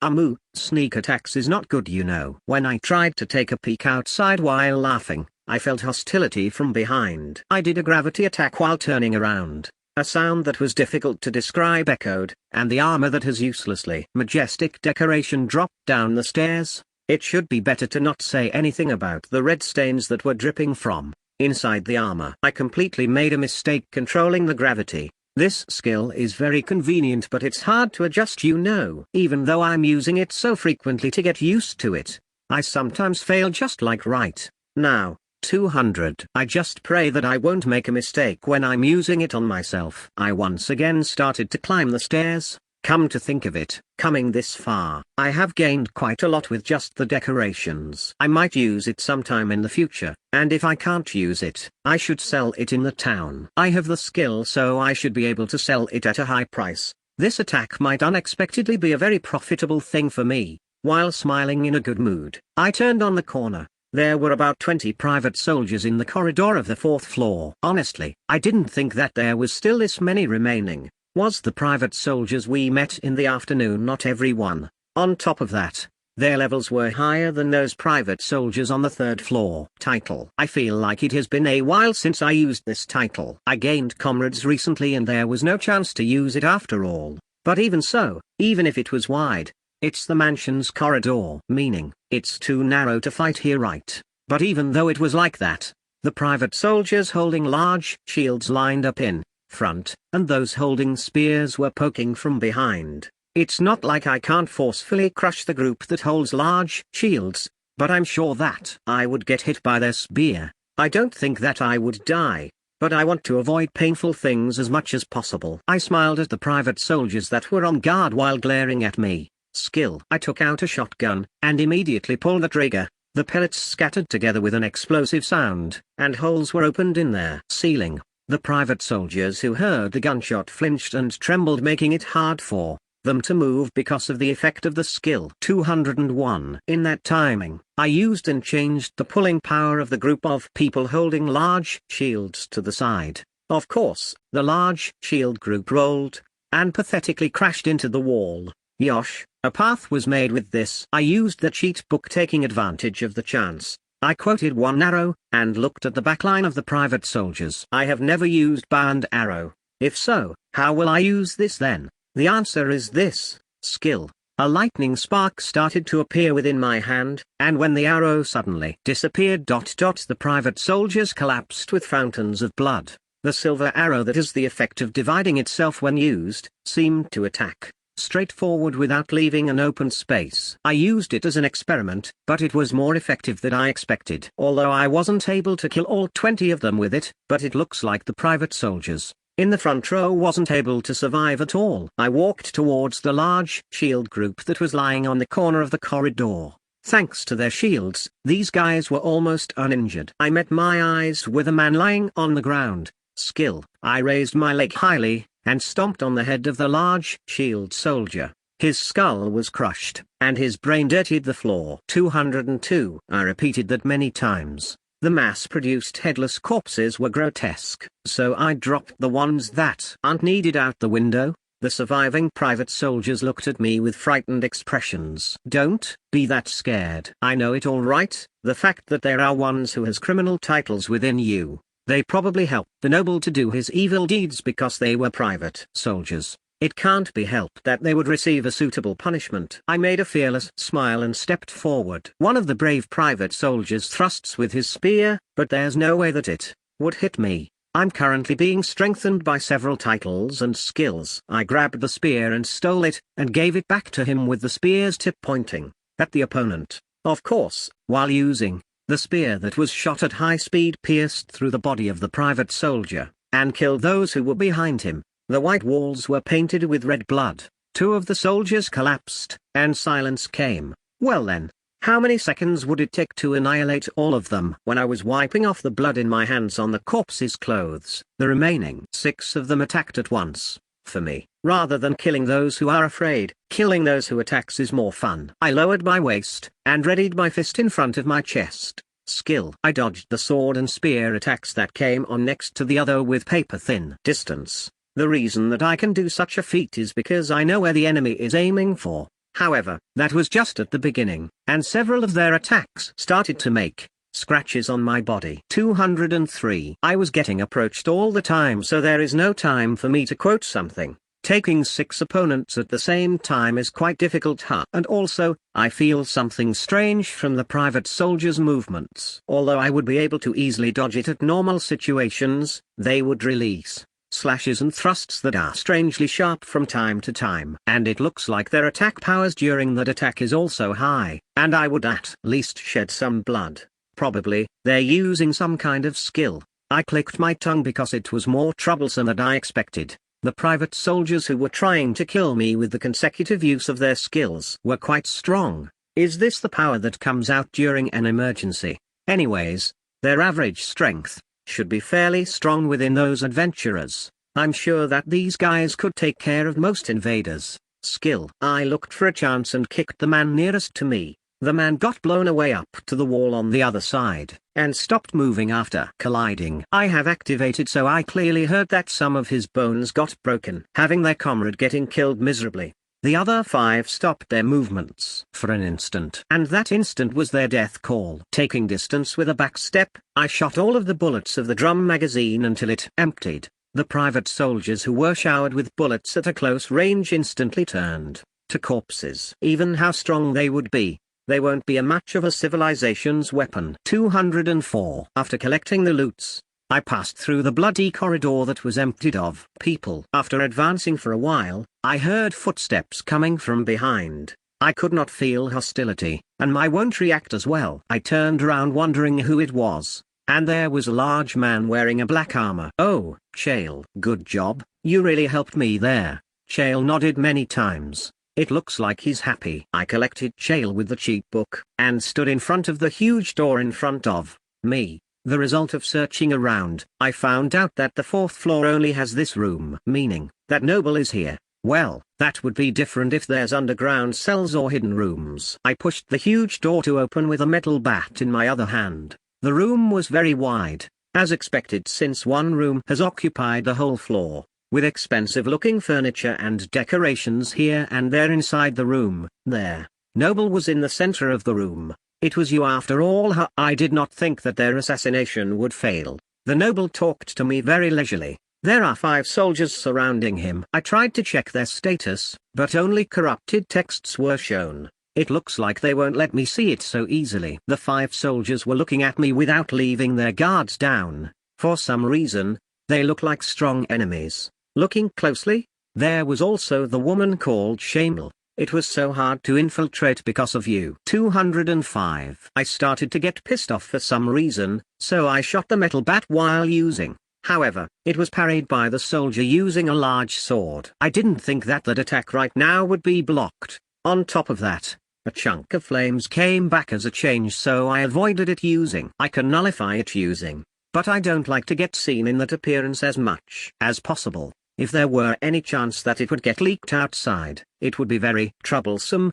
Sneak attacks is not good, you know. When I tried to take a peek outside while laughing, I felt hostility from behind. I did a gravity attack while turning around. A sound that was difficult to describe echoed, and the armor that has uselessly majestic decoration dropped down the stairs. It should be better to not say anything about the red stains that were dripping from inside the armor. I completely made a mistake controlling the gravity. This skill is very convenient, but it's hard to adjust, you know. Even though I'm using it so frequently to get used to it, I sometimes fail just like right now. 200. I just pray that I won't make a mistake when I'm using it on myself. I once again started to climb the stairs. Come to think of it, coming this far, I have gained quite a lot with just the decorations. I might use it sometime in the future, and if I can't use it, I should sell it in the town. I have the skill, so I should be able to sell it at a high price. This attack might unexpectedly be a very profitable thing for me. While smiling in a good mood, I turned on the corner. There were about 20 private soldiers in the corridor of the 4th floor. Honestly, I didn't think that there was still this many remaining. Was the private soldiers we met in the afternoon not everyone? On top of that, their levels were higher than those private soldiers on the 3rd floor. Title. I feel like it has been a while since I used this title. I gained comrades recently and there was no chance to use it after all. But even so, even if it was wide, it's the mansion's corridor, meaning, it's too narrow to fight here, right? But even though it was like that, the private soldiers holding large shields lined up in front, and those holding spears were poking from behind. It's not like I can't forcefully crush the group that holds large shields, but I'm sure that I would get hit by their spear. I don't think that I would die, but I want to avoid painful things as much as possible. I smiled at the private soldiers that were on guard while glaring at me. Skill. I took out a shotgun, and immediately pulled the trigger. The pellets scattered together with an explosive sound, and holes were opened in their ceiling. The private soldiers who heard the gunshot flinched and trembled, making it hard for them to move because of the effect of the skill. 201. In that timing, I used and changed the pulling power of the group of people holding large shields to the side. Of course, the large shield group rolled, and pathetically crashed into the wall. Yosh, a path was made with this. I used the cheat book, taking advantage of the chance. I quoted one arrow, and looked at the backline of the private soldiers. I have never used bow and arrow. If so, how will I use this then? The answer is this. Skill. A lightning spark started to appear within my hand, and when the arrow suddenly disappeared, the private soldiers collapsed with fountains of blood. The silver arrow that has the effect of dividing itself when used, seemed to attack straightforward without leaving an open space. I used it as an experiment, but it was more effective than I expected. Although I wasn't able to kill all 20 of them with it, but it looks like the private soldiers in the front row wasn't able to survive at all. I walked towards the large shield group that was lying on the corner of the corridor. Thanks to their shields, these guys were almost uninjured. I met my eyes with a man lying on the ground. Skill. I raised my leg highly, and stomped on the head of the large shield soldier. His skull was crushed, and his brain dirtied the floor. 202. I repeated that many times. The mass-produced headless corpses were grotesque, so I dropped the ones that aren't needed out the window. The surviving private soldiers looked at me with frightened expressions. Don't be that scared. I know it all right. The fact that there are ones who has criminal titles within you. They probably helped the noble to do his evil deeds because they were private soldiers. It can't be helped that they would receive a suitable punishment. I made a fearless smile and stepped forward. One of the brave private soldiers thrusts with his spear, but there's no way that it would hit me. I'm currently being strengthened by several titles and skills. I grabbed the spear and stole it, and gave it back to him with the spear's tip pointing at the opponent. Of course, while using the spear that was shot at high speed pierced through the body of the private soldier, and killed those who were behind him. The white walls were painted with red blood. 2 of the soldiers collapsed, and silence came. Well then, how many seconds would it take to annihilate all of them? When I was wiping off the blood in my hands on the corpses' clothes, the remaining 6 of them attacked at once. For me, rather than killing those who are afraid, killing those who attacks is more fun. I lowered my waist, and readied my fist in front of my chest. Skill. I dodged the sword and spear attacks that came on next to the other with paper-thin distance. The reason that I can do such a feat is because I know where the enemy is aiming for. However, that was just at the beginning, and several of their attacks started to make scratches on my body. 203. I was getting approached all the time, so there is no time for me to quote something. Taking 6 opponents at the same time is quite difficult, and also, I feel something strange from the private soldiers' movements. Although I would be able to easily dodge it at normal situations, they would release slashes and thrusts that are strangely sharp from time to time. And it looks like their attack powers during that attack is also high, and I would at least shed some blood. Probably, they're using some kind of skill. I clicked my tongue because it was more troublesome than I expected. The private soldiers who were trying to kill me with the consecutive use of their skills were quite strong. Is this the power that comes out during an emergency? Anyways, their average strength should be fairly strong within those adventurers. I'm sure that these guys could take care of most invaders. Skill. I looked for a chance and kicked the man nearest to me. The man got blown away up to the wall on the other side, and stopped moving after colliding. I have activated, so I clearly heard that some of his bones got broken. Having their comrade getting killed miserably, the other 5 stopped their movements for an instant, and that instant was their death call. Taking distance with a backstep, I shot all of the bullets of the drum magazine until it emptied. The private soldiers who were showered with bullets at a close range instantly turned to corpses. Even how strong they would be, they won't be a match of a civilization's weapon. 204. After collecting the loots, I passed through the bloody corridor that was emptied of people. After advancing for a while, I heard footsteps coming from behind. I could not feel hostility, and I won't react as well. I turned around wondering who it was, and there was a large man wearing a black armor. Oh, Chael. Good job, you really helped me there. Chael nodded many times. It looks like he's happy. I collected Chael with the cheat book, and stood in front of the huge door in front of me. The result of searching around, I found out that the 4th floor only has this room, meaning that Noble is here. Well, that would be different if there's underground cells or hidden rooms. I pushed the huge door to open with a metal bat in my other hand. The room was very wide, as expected since one room has occupied the whole floor, with expensive-looking furniture and decorations here and there inside the room. There, Noble was in the center of the room. It was you after all. I did not think that their assassination would fail. The noble talked to me very leisurely. There are 5 soldiers surrounding him. I tried to check their status, but only corrupted texts were shown. It looks like they won't let me see it so easily. The 5 soldiers were looking at me without leaving their guards down. For some reason, they look like strong enemies. Looking closely, There was also the woman called Shamel. It was so hard to infiltrate because of you. 205. I started to get pissed off for some reason, so I shot the metal bat while using. However, it was parried by the soldier using a large sword. I didn't think that attack right now would be blocked. On top of that, a chunk of flames came back as a change, so I avoided it using. I can nullify it using. But I don't like to get seen in that appearance as much as possible. If there were any chance that it would get leaked outside, it would be very troublesome.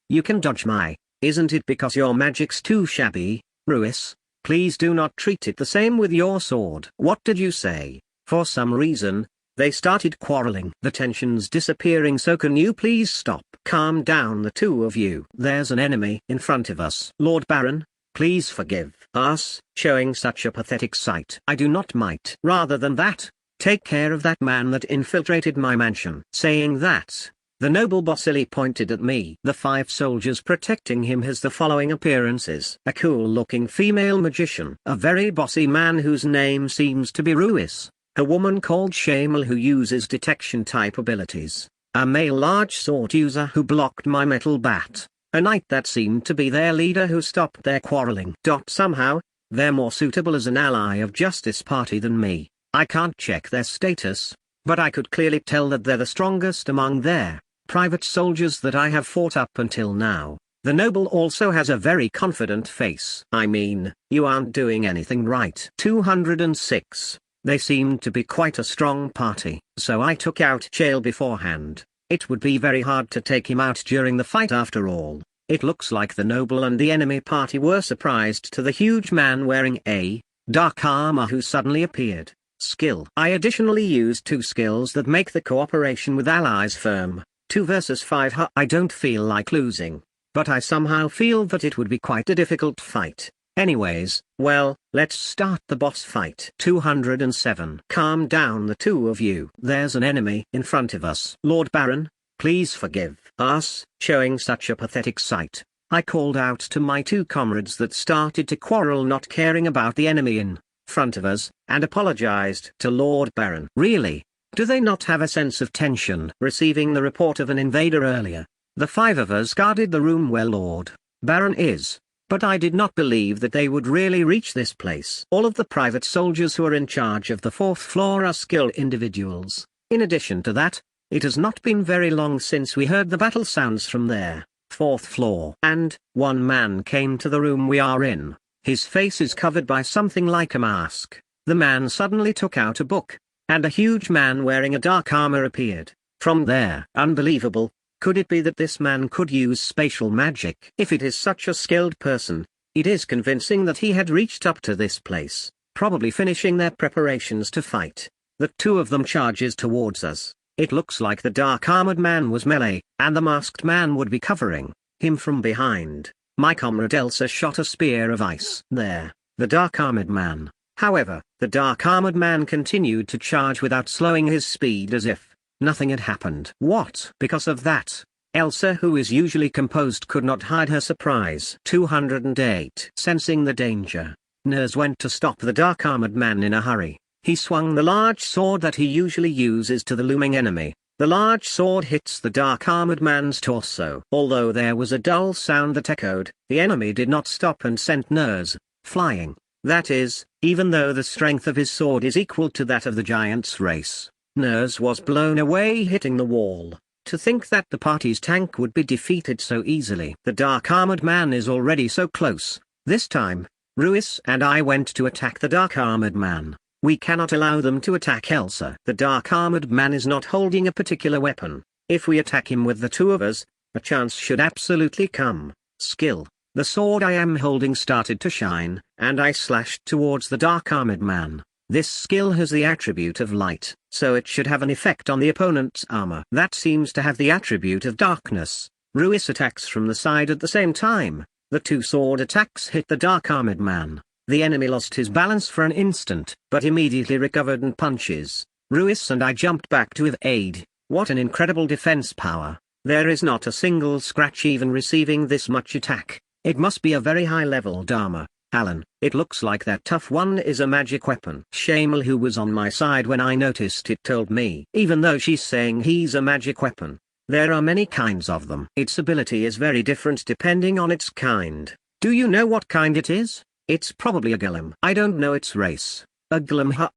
You can dodge my, isn't it because your magic's too shabby, Ruiz? Please do not treat it the same with your sword. What did you say? For some reason, they started quarreling. The tension's disappearing, so can you please stop? Calm down, the two of you. There's an enemy in front of us. Lord Baron, please forgive us, showing such a pathetic sight. I do not might. Rather than that, take care of that man that infiltrated my mansion. Saying that, the noble bossily pointed at me. The 5 soldiers protecting him has the following appearances: a cool-looking female magician, a very bossy man whose name seems to be Ruiz, a woman called Shamel who uses detection-type abilities, a male large sword user who blocked my metal bat, a knight that seemed to be their leader who stopped their quarreling. Somehow, they're more suitable as an ally of Justice Party than me. I can't check their status, but I could clearly tell that they're the strongest among their private soldiers that I have fought up until now. The noble also has a very confident face. I mean, you aren't doing anything right. 206. They seemed to be quite a strong party, so I took out Chael beforehand. It would be very hard to take him out during the fight after all. It looks like the noble and the enemy party were surprised to the huge man wearing a dark armor who suddenly appeared. Skill. I additionally used 2 skills that make the cooperation with allies firm. 2 versus 5. I don't feel like losing, but I somehow feel that it would be quite a difficult fight. Anyways, well, let's start the boss fight. 207. Calm down, the two of you. There's an enemy in front of us. Lord Baron, please forgive us, showing such a pathetic sight. I called out to my 2 comrades that started to quarrel, not caring about the enemy in front of us, and apologized to Lord Baron. Really? Do they not have a sense of tension? Receiving the report of an invader earlier, the 5 of us guarded the room where Lord Baron is, but I did not believe that they would really reach this place. All of the private soldiers who are in charge of the 4th floor are skilled individuals. In addition to that, it has not been very long since we heard the battle sounds from there, 4th floor. And, one man came to the room we are in. His face is covered by something like a mask. The man suddenly took out a book, and a huge man wearing a dark armor appeared from there. Unbelievable. Could it be that this man could use spatial magic? If it is such a skilled person, it is convincing that he had reached up to this place, probably finishing their preparations to fight. The 2 of them charges towards us. It looks like the dark armored man was melee, and the masked man would be covering him from behind. My comrade Elsa shot a spear of ice. There, the dark armored man. However, the dark armored man continued to charge without slowing his speed, as if nothing had happened. What? Because of that, Elsa, who is usually composed, could not hide her surprise. 208. Sensing the danger, Nurse went to stop the dark armored man in a hurry. He swung the large sword that he usually uses to the looming enemy. The large sword hits the dark armored man's torso. Although there was a dull sound that echoed, the enemy did not stop and sent Nurse flying. That is, even though the strength of his sword is equal to that of the giant's race, Nurse was blown away, hitting the wall. To think that the party's tank would be defeated so easily. The dark armored man is already so close. This time, Ruiz and I went to attack the dark armored man. We cannot allow them to attack Elsa. The dark armored man is not holding a particular weapon. If we attack him with the 2 of us, a chance should absolutely come. Skill. The sword I am holding started to shine, and I slashed towards the dark armored man. This skill has the attribute of light, so it should have an effect on the opponent's armor. That seems to have the attribute of darkness. Ruiz attacks from the side at the same time. The 2 sword attacks hit the dark armored man. The enemy lost his balance for an instant, but immediately recovered and punches. Ruiz and I jumped back to evade. What an incredible defense power. There is not a single scratch even receiving this much attack. It must be a very high-leveled armor. Alan, it looks like that tough one is a magic weapon. Shamal, who was on my side when I noticed it, told me. Even though she's saying he's a magic weapon, there are many kinds of them. Its ability is very different depending on its kind. Do you know what kind it is? It's probably a golem. I don't know its race. A golem, huh?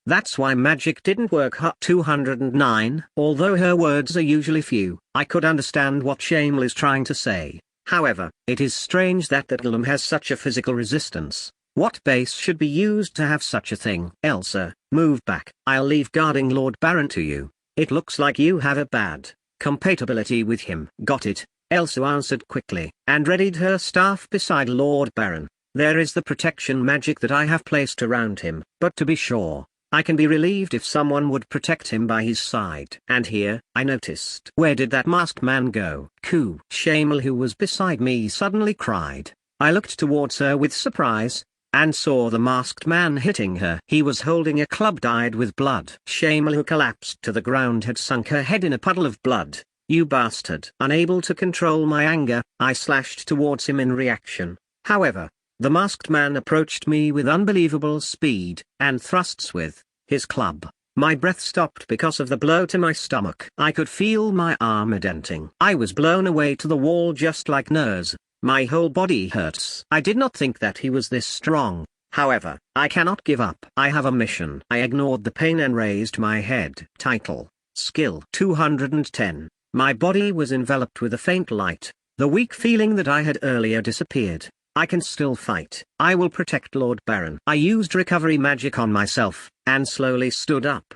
That's why magic didn't work, huh? 209. Although her words are usually few, I could understand what Shamal is trying to say. However, it is strange that that golem has such a physical resistance. What base should be used to have such a thing? Elsa, move back. I'll leave guarding Lord Baron to you. It looks like you have a bad compatibility with him. Got it, Elsa answered quickly, and readied her staff beside Lord Baron. There is the protection magic that I have placed around him, but to be sure, I can be relieved if someone would protect him by his side. And here, I noticed. Where did that masked man go? Coo! Shamal, who was beside me, suddenly cried. I looked towards her with surprise, and saw the masked man hitting her. He was holding a club dyed with blood. Shamal, who collapsed to the ground, had sunk her head in a puddle of blood. You bastard! Unable to control my anger, I slashed towards him in reaction. However, the masked man approached me with unbelievable speed, and thrusts with his club. My breath stopped because of the blow to my stomach. I could feel my armor denting. I was blown away to the wall just like Nurse. My whole body hurts. I did not think that he was this strong. However, I cannot give up. I have a mission. I ignored the pain and raised my head. Title: Skill 210. My body was enveloped with a faint light. The weak feeling that I had earlier disappeared. I can still fight. I will protect Lord Baron. I used recovery magic on myself, and slowly stood up.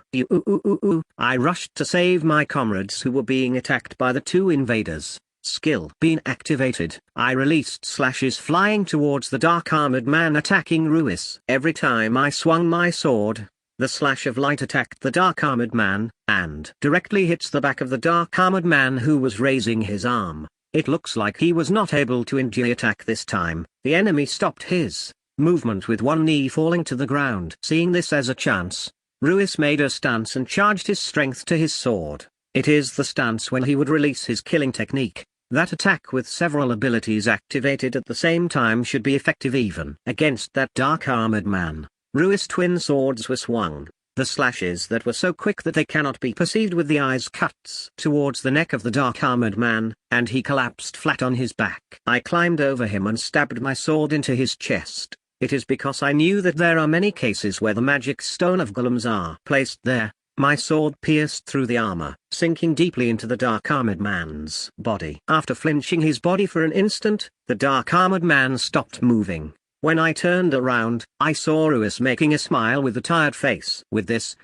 I rushed to save my comrades who were being attacked by the two invaders. Skill being activated. I released slashes flying towards the dark armored man attacking Ruiz. Every time I swung my sword, the slash of light attacked the dark armored man, and directly hits the back of the dark armored man who was raising his arm. It looks like he was not able to endure attack this time. The enemy stopped his movement with one knee falling to the ground. Seeing this as a chance, Ruiz made a stance and charged his strength to his sword. It is the stance when he would release his killing technique. That attack with several abilities activated at the same time should be effective even against that dark armored man. Ruiz twin swords were swung. The slashes that were so quick that they cannot be perceived with the eyes cuts towards the neck of the dark armored man, and he collapsed flat on his back. I climbed over him and stabbed my sword into his chest. It is because I knew that there are many cases where the magic stone of golems are placed there. My sword pierced through the armor, sinking deeply into the dark armored man's body. After flinching his body for an instant, the dark armored man stopped moving. When I turned around, I saw Ruiz making a smile with a tired face. With this,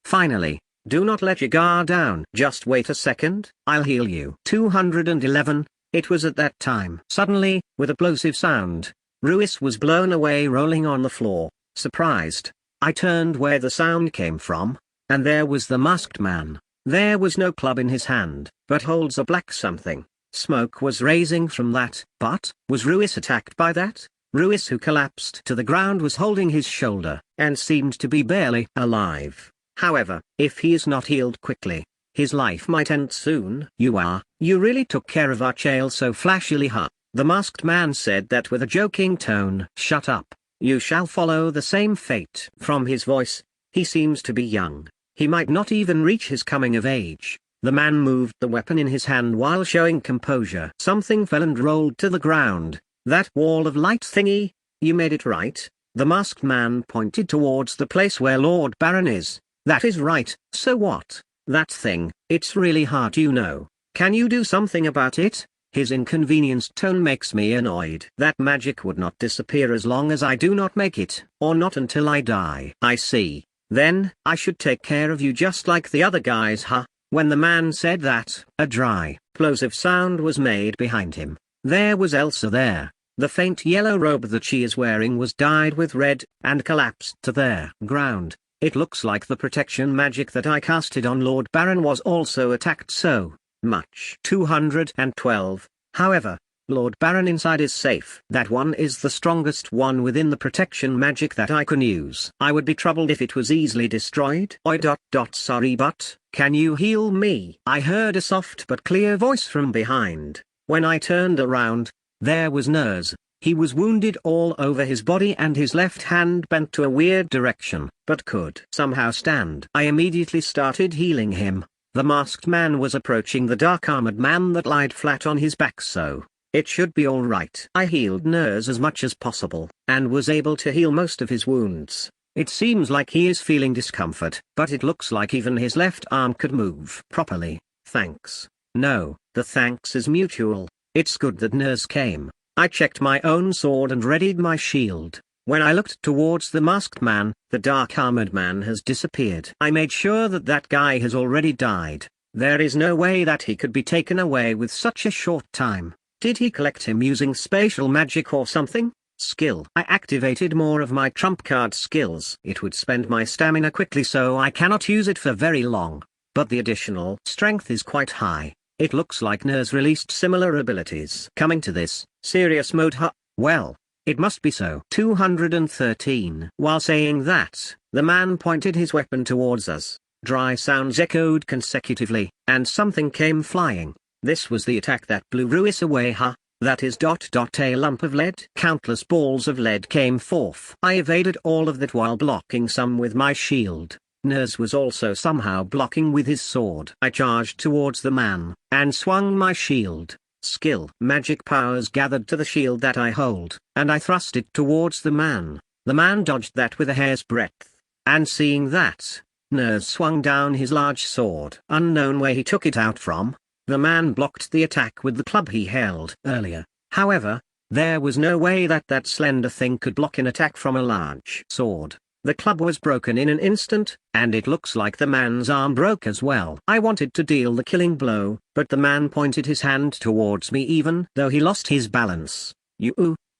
finally, do not let your guard down. Just wait a second, I'll heal you. 211, it was at that time. Suddenly, with a plosive sound, Ruiz was blown away rolling on the floor. Surprised, I turned where the sound came from, and there was the masked man. There was no club in his hand, but holds a black something. Smoke was raising from that. But, was Ruiz attacked by that? Ruiz, who collapsed to the ground, was holding his shoulder, and seemed to be barely alive. However, if he is not healed quickly, his life might end soon. You really took care of our child so flashily, huh? The masked man said that with a joking tone. Shut up, you shall follow the same fate. From his voice, he seems to be young. He might not even reach his coming of age. The man moved the weapon in his hand while showing composure. Something fell and rolled to the ground. That wall of light thingy, you made it right? The masked man pointed towards the place where Lord Baron is. That is right, so what? That thing, it's really hard, you know. Can you do something about it? His inconvenienced tone makes me annoyed. That magic would not disappear as long as I do not make it, or not until I die. I see. Then, I should take care of you just like the other guys, huh? When the man said that, a dry, plosive sound was made behind him. There was Elsa there. The faint yellow robe that she is wearing was dyed with red, and collapsed to the ground. It looks like the protection magic that I casted on Lord Baron was also attacked so much. 212. However, Lord Baron inside is safe. That one is the strongest one within the protection magic that I can use. I would be troubled if it was easily destroyed. Sorry, but can you heal me? I heard a soft but clear voice from behind. When I turned around, there was Nurse. He was wounded all over his body and his left hand bent to a weird direction, but could somehow stand. I immediately started healing him. The masked man was approaching the dark armored man that lied flat on his back, so it should be alright. I healed Nurse as much as possible, and was able to heal most of his wounds. It seems like he is feeling discomfort, but it looks like even his left arm could move properly. Thanks. No, the thanks is mutual. It's good that Nurse came. I checked my own sword and readied my shield. When I looked towards the masked man, the dark armored man has disappeared. I made sure that that guy has already died. There is no way that he could be taken away with such a short time. Did he collect him using spatial magic or something? Skill. I activated more of my trump card skills. It would spend my stamina quickly, so I cannot use it for very long. But the additional strength is quite high. It looks like Nurse released similar abilities. Coming to this, serious mode well, it must be so. 213. While saying that, the man pointed his weapon towards us. Dry sounds echoed consecutively, and something came flying. This was the attack that blew Ruiz away. That is ... a lump of lead. Countless balls of lead came forth. I evaded all of that while blocking some with my shield. Nurse was also somehow blocking with his sword. I charged towards the man, and swung my shield. Skill. Magic powers gathered to the shield that I hold, and I thrust it towards the man. The man dodged that with a hair's breadth. And seeing that, Nurse swung down his large sword. Unknown where he took it out from. The man blocked the attack with the club he held earlier. However, there was no way that that slender thing could block an attack from a large sword. The club was broken in an instant, and it looks like the man's arm broke as well. I wanted to deal the killing blow, but the man pointed his hand towards me even though he lost his balance.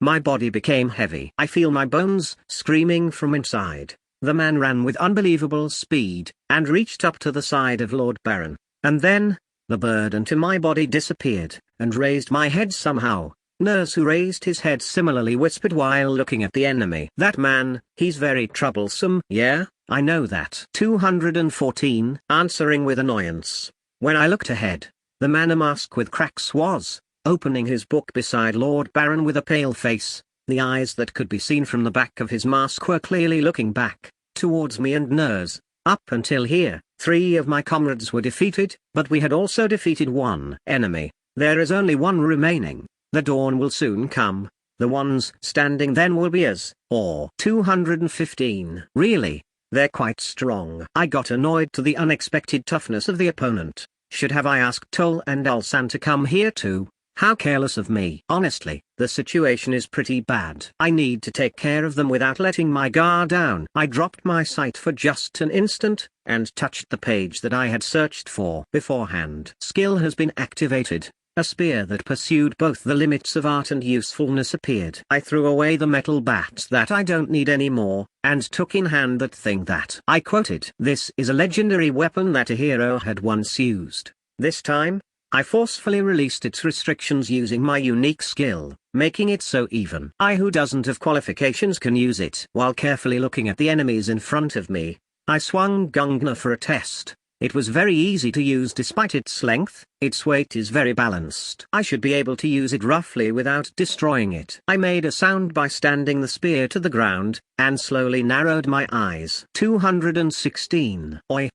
My body became heavy. I feel my bones screaming from inside. The man ran with unbelievable speed, and reached up to the side of Lord Baron, and then the burden to my body disappeared, and raised my head somehow. Nurse, who raised his head similarly, whispered while looking at the enemy. That man, he's very troublesome. Yeah, I know that. 214. Answering with annoyance. When I looked ahead, the man a mask with cracks was opening his book beside Lord Baron with a pale face. The eyes that could be seen from the back of his mask were clearly looking back towards me and Nurse. Up until here, 3 of my comrades were defeated, but we had also defeated 1 enemy. There is only 1 remaining. The dawn will soon come. The ones standing then will be us, or 215. Really? They're quite strong. I got annoyed to the unexpected toughness of the opponent. Should have I asked Toll and Alsan to come here too? How careless of me. Honestly, the situation is pretty bad. I need to take care of them without letting my guard down. I dropped my sight for just an instant, and touched the page that I had searched for beforehand. Skill has been activated. A spear that pursued both the limits of art and usefulness appeared. I threw away the metal bat that I don't need anymore, and took in hand that thing that I quoted. This is a legendary weapon that a hero had once used. This time, I forcefully released its restrictions using my unique skill, making it so even I who doesn't have qualifications can use it. While carefully looking at the enemies in front of me, I swung Gungnir for a test. It was very easy to use despite its length. Its weight is very balanced. I should be able to use it roughly without destroying it. I made a sound by standing the spear to the ground, and slowly narrowed my eyes. 216. Oi.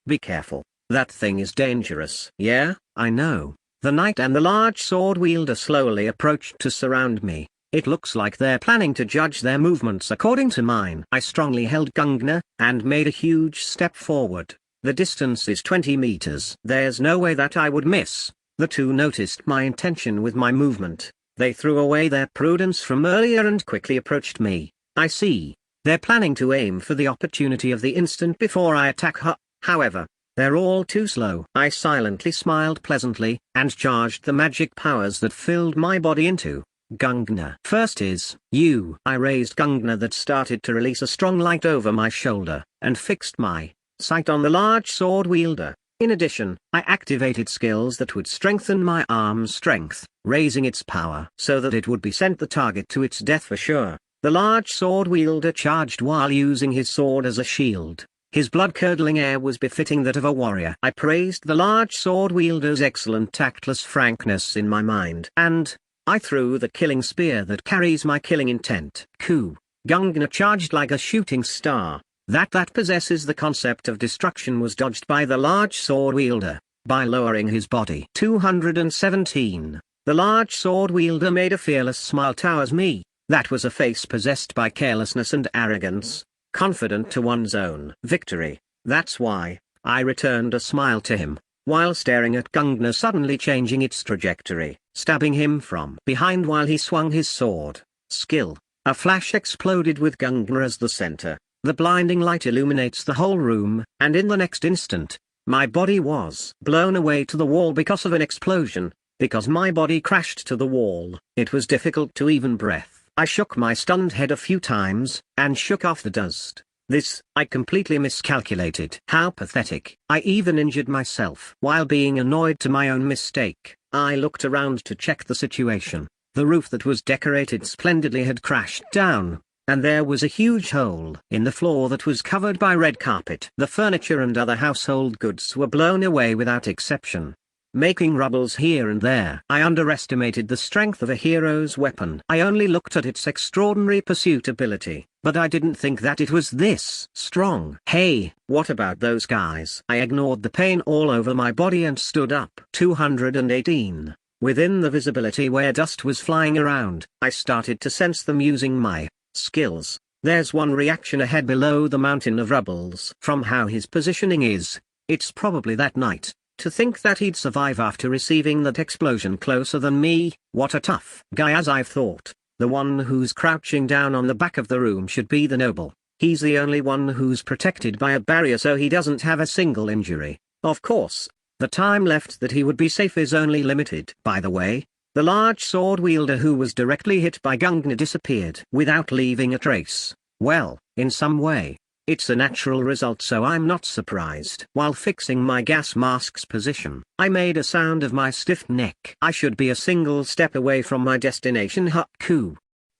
Be careful. That thing is dangerous. Yeah, I know. The knight and the large sword wielder slowly approached to surround me. It looks like they're planning to judge their movements according to mine. I strongly held Gungnir, and made a huge step forward. The distance is 20 meters. There's no way that I would miss. The 2 noticed my intention with my movement. They threw away their prudence from earlier and quickly approached me. I see. They're planning to aim for the opportunity of the instant before I attack her. However, they're all too slow. I silently smiled pleasantly, and charged the magic powers that filled my body into Gungnir. First is you. I raised Gungnir that started to release a strong light over my shoulder, and fixed my sight on the large sword wielder. In addition, I activated skills that would strengthen my arm's strength, raising its power so that it would be sent the target to its death for sure. The large sword wielder charged while using his sword as a shield. His blood-curdling air was befitting that of a warrior. I praised the large sword wielder's excellent tactless frankness in my mind, and I threw the killing spear that carries my killing intent. Ku. Gungnir charged like a shooting star. That possesses the concept of destruction was dodged by the large sword wielder, by lowering his body. 217. The large sword wielder made a fearless smile towards me. That was a face possessed by carelessness and arrogance, confident to one's own victory. That's why I returned a smile to him, while staring at Gungnir suddenly changing its trajectory, stabbing him from behind while he swung his sword. Skill. A flash exploded with Gungnir as the center. The blinding light illuminates the whole room, and in the next instant, my body was blown away to the wall because of an explosion. Because my body crashed to the wall, it was difficult to even breath. I shook my stunned head a few times, and shook off the dust. I completely miscalculated. How pathetic. I even injured myself. While being annoyed to my own mistake, I looked around to check the situation. The roof that was decorated splendidly had crashed down, and there was a huge hole in the floor that was covered by red carpet. The furniture and other household goods were blown away without exception, making rubbles here and there. I underestimated the strength of a hero's weapon. I only looked at its extraordinary pursuit ability, but I didn't think that it was this strong. Hey, what about those guys? I ignored the pain all over my body and stood up. 218. Within the visibility where dust was flying around, I started to sense them using my skills. There's one reaction ahead below the mountain of rubbles. From how his positioning is, it's probably that night. To think that he'd survive after receiving that explosion closer than me, what a tough guy. As I've thought, the one who's crouching down on the back of the room should be the noble. He's the only one who's protected by a barrier so he doesn't have a single injury. Of course, the time left that he would be safe is only limited. By the way, the large sword wielder who was directly hit by Gungnir disappeared without leaving a trace. Well, in some way, it's a natural result, so I'm not surprised. While fixing my gas mask's position, I made a sound of my stiff neck. I should be a single step away from my destination. Ku.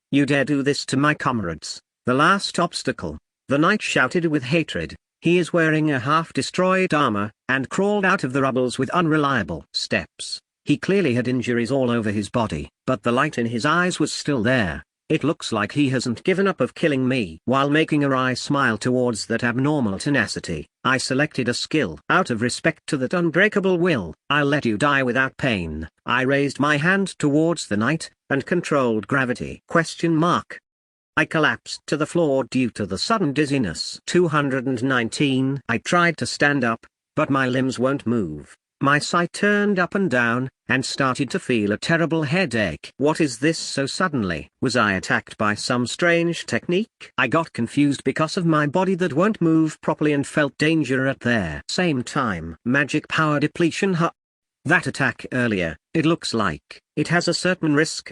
You dare do this to my comrades? The last obstacle. The knight shouted with hatred. He is wearing a half-destroyed armor, and crawled out of the rubbles with unreliable steps. He clearly had injuries all over his body, but the light in his eyes was still there. It looks like he hasn't given up of killing me. While making a wry smile towards that abnormal tenacity, I selected a skill. Out of respect to that unbreakable will, I'll let you die without pain. I raised my hand towards the knight, and controlled gravity. I collapsed to the floor due to the sudden dizziness. 219. I tried to stand up, but my limbs won't move. My sight turned up and down, and started to feel a terrible headache. What is this so suddenly? Was I attacked by some strange technique? I got confused because of my body that won't move properly and felt danger at the same time. Magic power depletion. That attack earlier, it looks like it has a certain risk.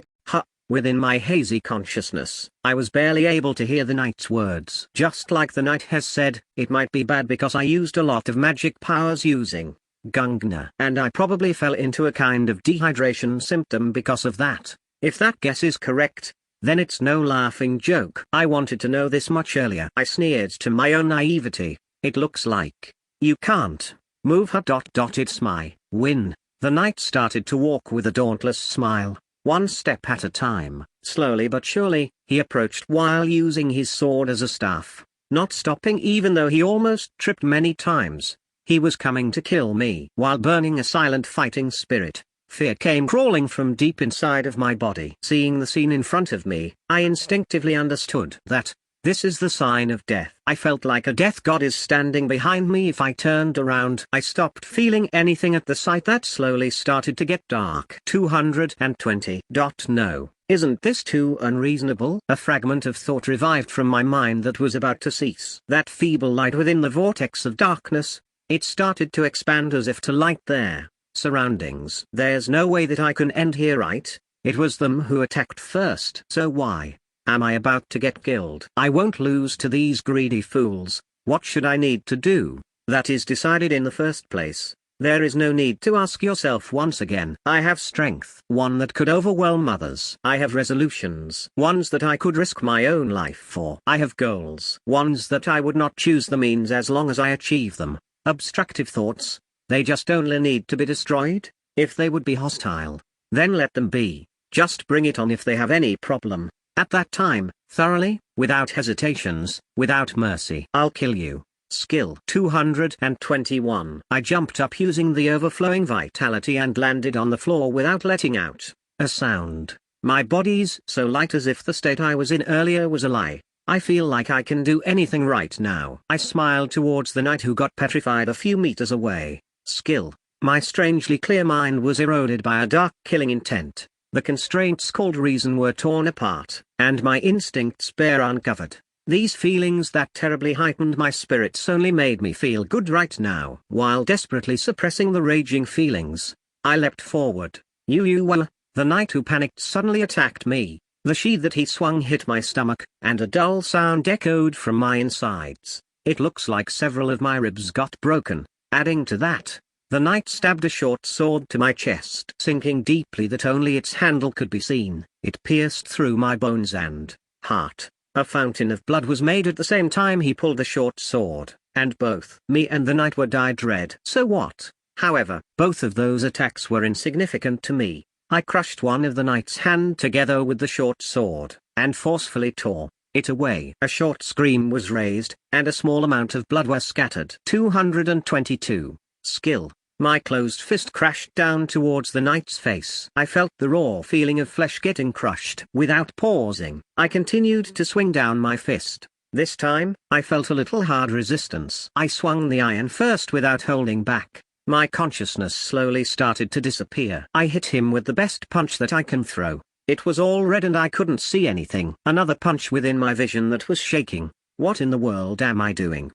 Within my hazy consciousness, I was barely able to hear the knight's words. Just like the knight has said, it might be bad because I used a lot of magic powers using Gungnir. And I probably fell into a kind of dehydration symptom because of that. If that guess is correct, then it's no laughing joke. I wanted to know this much earlier. I sneered to my own naivety. It looks like you can't move. It's my win. The knight started to walk with a dauntless smile. One step at a time, slowly but surely, he approached while using his sword as a staff, not stopping even though he almost tripped many times. He was coming to kill me. While burning a silent fighting spirit, fear came crawling from deep inside of my body. Seeing the scene in front of me, I instinctively understood that this is the sign of death. I felt like a death god is standing behind me. If I turned around, I stopped feeling anything at the sight that slowly started to get dark. 220. No, isn't this too unreasonable? A fragment of thought revived from my mind that was about to cease. That feeble light within the vortex of darkness, it started to expand as if to light their surroundings. There's no way that I can end here, right? It was them who attacked first. So why am I about to get killed? I won't lose to these greedy fools. What should I need to do? That is decided in the first place. There is no need to ask yourself once again. I have strength, one that could overwhelm others. I have resolutions, ones that I could risk my own life for. I have goals, ones that I would not choose the means as long as I achieve them. Obstructive thoughts, they just only need to be destroyed. If they would be hostile, then let them be. Just bring it on if they have any problem. At that time, thoroughly, without hesitations, without mercy. I'll kill you. Skill 221. I jumped up using the overflowing vitality and landed on the floor without letting out a sound. My body's so light as if the state I was in earlier was a lie. I feel like I can do anything right now. I smiled towards the knight who got petrified a few meters away. Skill. My strangely clear mind was eroded by a dark killing intent. The constraints called reason were torn apart, and my instincts bare uncovered. These feelings that terribly heightened my spirits only made me feel good right now. While desperately suppressing the raging feelings, I leapt forward. You, the knight who panicked suddenly attacked me. The sheath that he swung hit my stomach, and a dull sound echoed from my insides. It looks like several of my ribs got broken. Adding to that, the knight stabbed a short sword to my chest, sinking deeply that only its handle could be seen. It pierced through my bones and heart. A fountain of blood was made at the same time he pulled the short sword, and both me and the knight were dyed red. So what? However, both of those attacks were insignificant to me. I crushed one of the knight's hand together with the short sword, and forcefully tore it away. A short scream was raised, and a small amount of blood was scattered. 222. Skill. My closed fist crashed down towards the knight's face. I felt the raw feeling of flesh getting crushed. Without pausing, I continued to swing down my fist. This time, I felt a little hard resistance. I swung the iron first without holding back. My consciousness slowly started to disappear. I hit him with the best punch that I can throw. It was all red and I couldn't see anything. Another punch within my vision that was shaking. What in the world am I doing?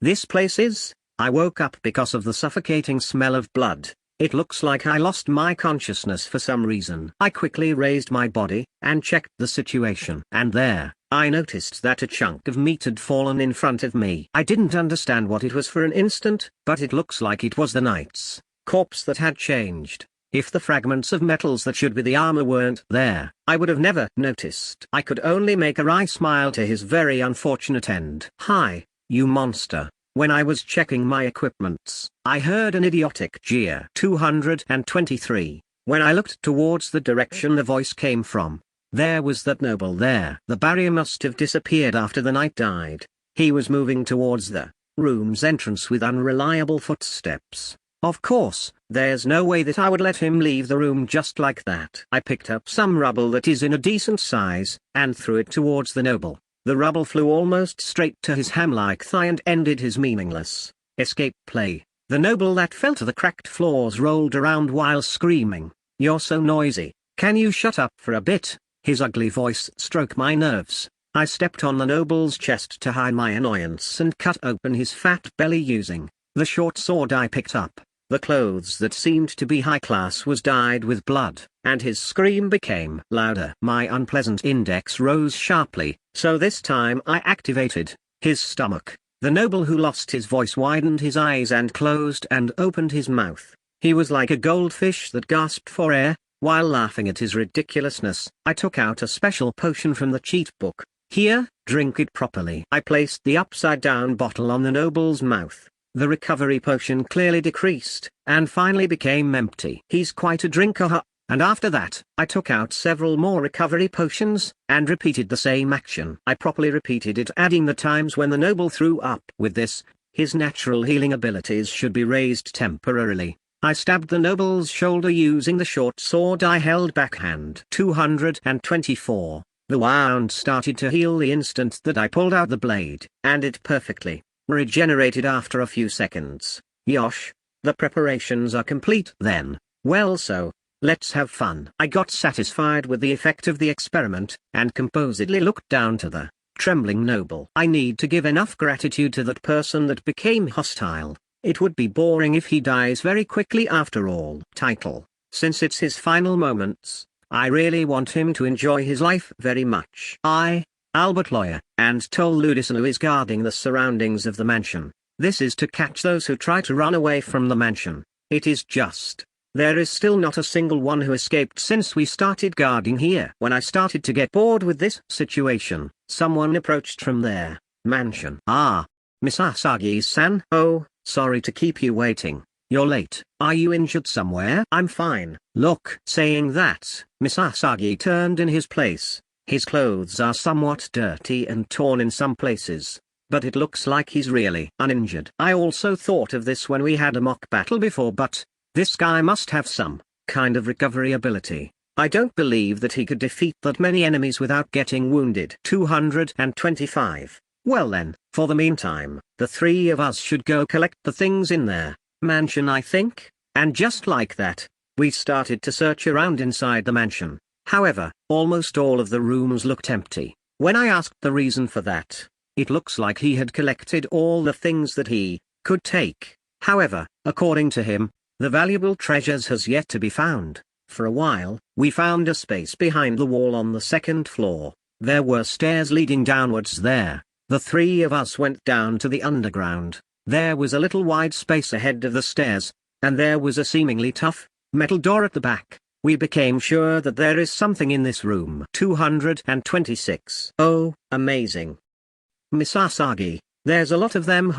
This place is... I woke up because of the suffocating smell of blood. It looks like I lost my consciousness for some reason. I quickly raised my body, and checked the situation. And there, I noticed that a chunk of meat had fallen in front of me. I didn't understand what it was for an instant, but it looks like it was the knight's corpse that had changed. If the fragments of metals that should be the armor weren't there, I would have never noticed. I could only make a wry smile to his very unfortunate end. Hi, you monster. When I was checking my equipments, I heard an idiotic jeer. 223. When I looked towards the direction the voice came from, there was that noble there. The barrier must have disappeared after the knight died. He was moving towards the room's entrance with unreliable footsteps. Of course, there's no way that I would let him leave the room just like that. I picked up some rubble that is in a decent size, and threw it towards the noble. The rubble flew almost straight to his ham-like thigh and ended his meaningless escape play. The noble that fell to the cracked floors rolled around while screaming, "You're so noisy, can you shut up for a bit?" His ugly voice stroked my nerves. I stepped on the noble's chest to hide my annoyance and cut open his fat belly using the short sword I picked up. The clothes that seemed to be high class was dyed with blood, and his scream became louder. My unpleasant index rose sharply, so this time I activated his stomach. The noble who lost his voice widened his eyes and closed and opened his mouth. He was like a goldfish that gasped for air. While laughing at his ridiculousness, I took out a special potion from the cheat book. "Here, drink it properly." I placed the upside-down bottle on the noble's mouth. The recovery potion clearly decreased, and finally became empty. "He's quite a drinker, huh?" And after that, I took out several more recovery potions, and repeated the same action. I properly repeated it, adding the times when the noble threw up. With this, his natural healing abilities should be raised temporarily. I stabbed the noble's shoulder using the short sword I held backhand. 224. The wound started to heal the instant that I pulled out the blade, and it perfectly regenerated after a few seconds. Yosh, the preparations are complete then. Well, so, let's have fun. I got satisfied with the effect of the experiment, and composedly looked down to the trembling noble. I need to give enough gratitude to that person that became hostile. It would be boring if he dies very quickly after all. Title. Since it's his final moments, I really want him to enjoy his life very much. I, Albert Lawyer, and Toll Ludison, who is guarding the surroundings of the mansion. This is to catch those who try to run away from the mansion. It is just. There is still not a single one who escaped since we started guarding here. When I started to get bored with this situation, someone approached from their mansion. "Ah, Miss Asagi-san. Oh, sorry to keep you waiting. you're late. Are you injured somewhere? I'm fine. Look. Saying that, Misasagi turned in his place. His clothes are somewhat dirty and torn in some places, but it looks like he's really uninjured. I also thought of this when we had a mock battle before, but this guy must have some kind of recovery ability. I don't believe that he could defeat that many enemies without getting wounded. 225. Well then, for the meantime, the three of us should go collect the things in their mansion, I think. And just like that, we started to search around inside the mansion. However, almost all of the rooms looked empty. When I asked the reason for that, it looks like he had collected all the things that he could take. However, according to him, the valuable treasures has yet to be found. For a while, we found a space behind the wall on the second floor. There were stairs leading downwards there. The three of us went down to the underground. There was a little wide space ahead of the stairs, and there was a seemingly tough metal door at the back. We became sure that there is something in this room. 226. Oh, amazing. Misasagi, there's a lot of them.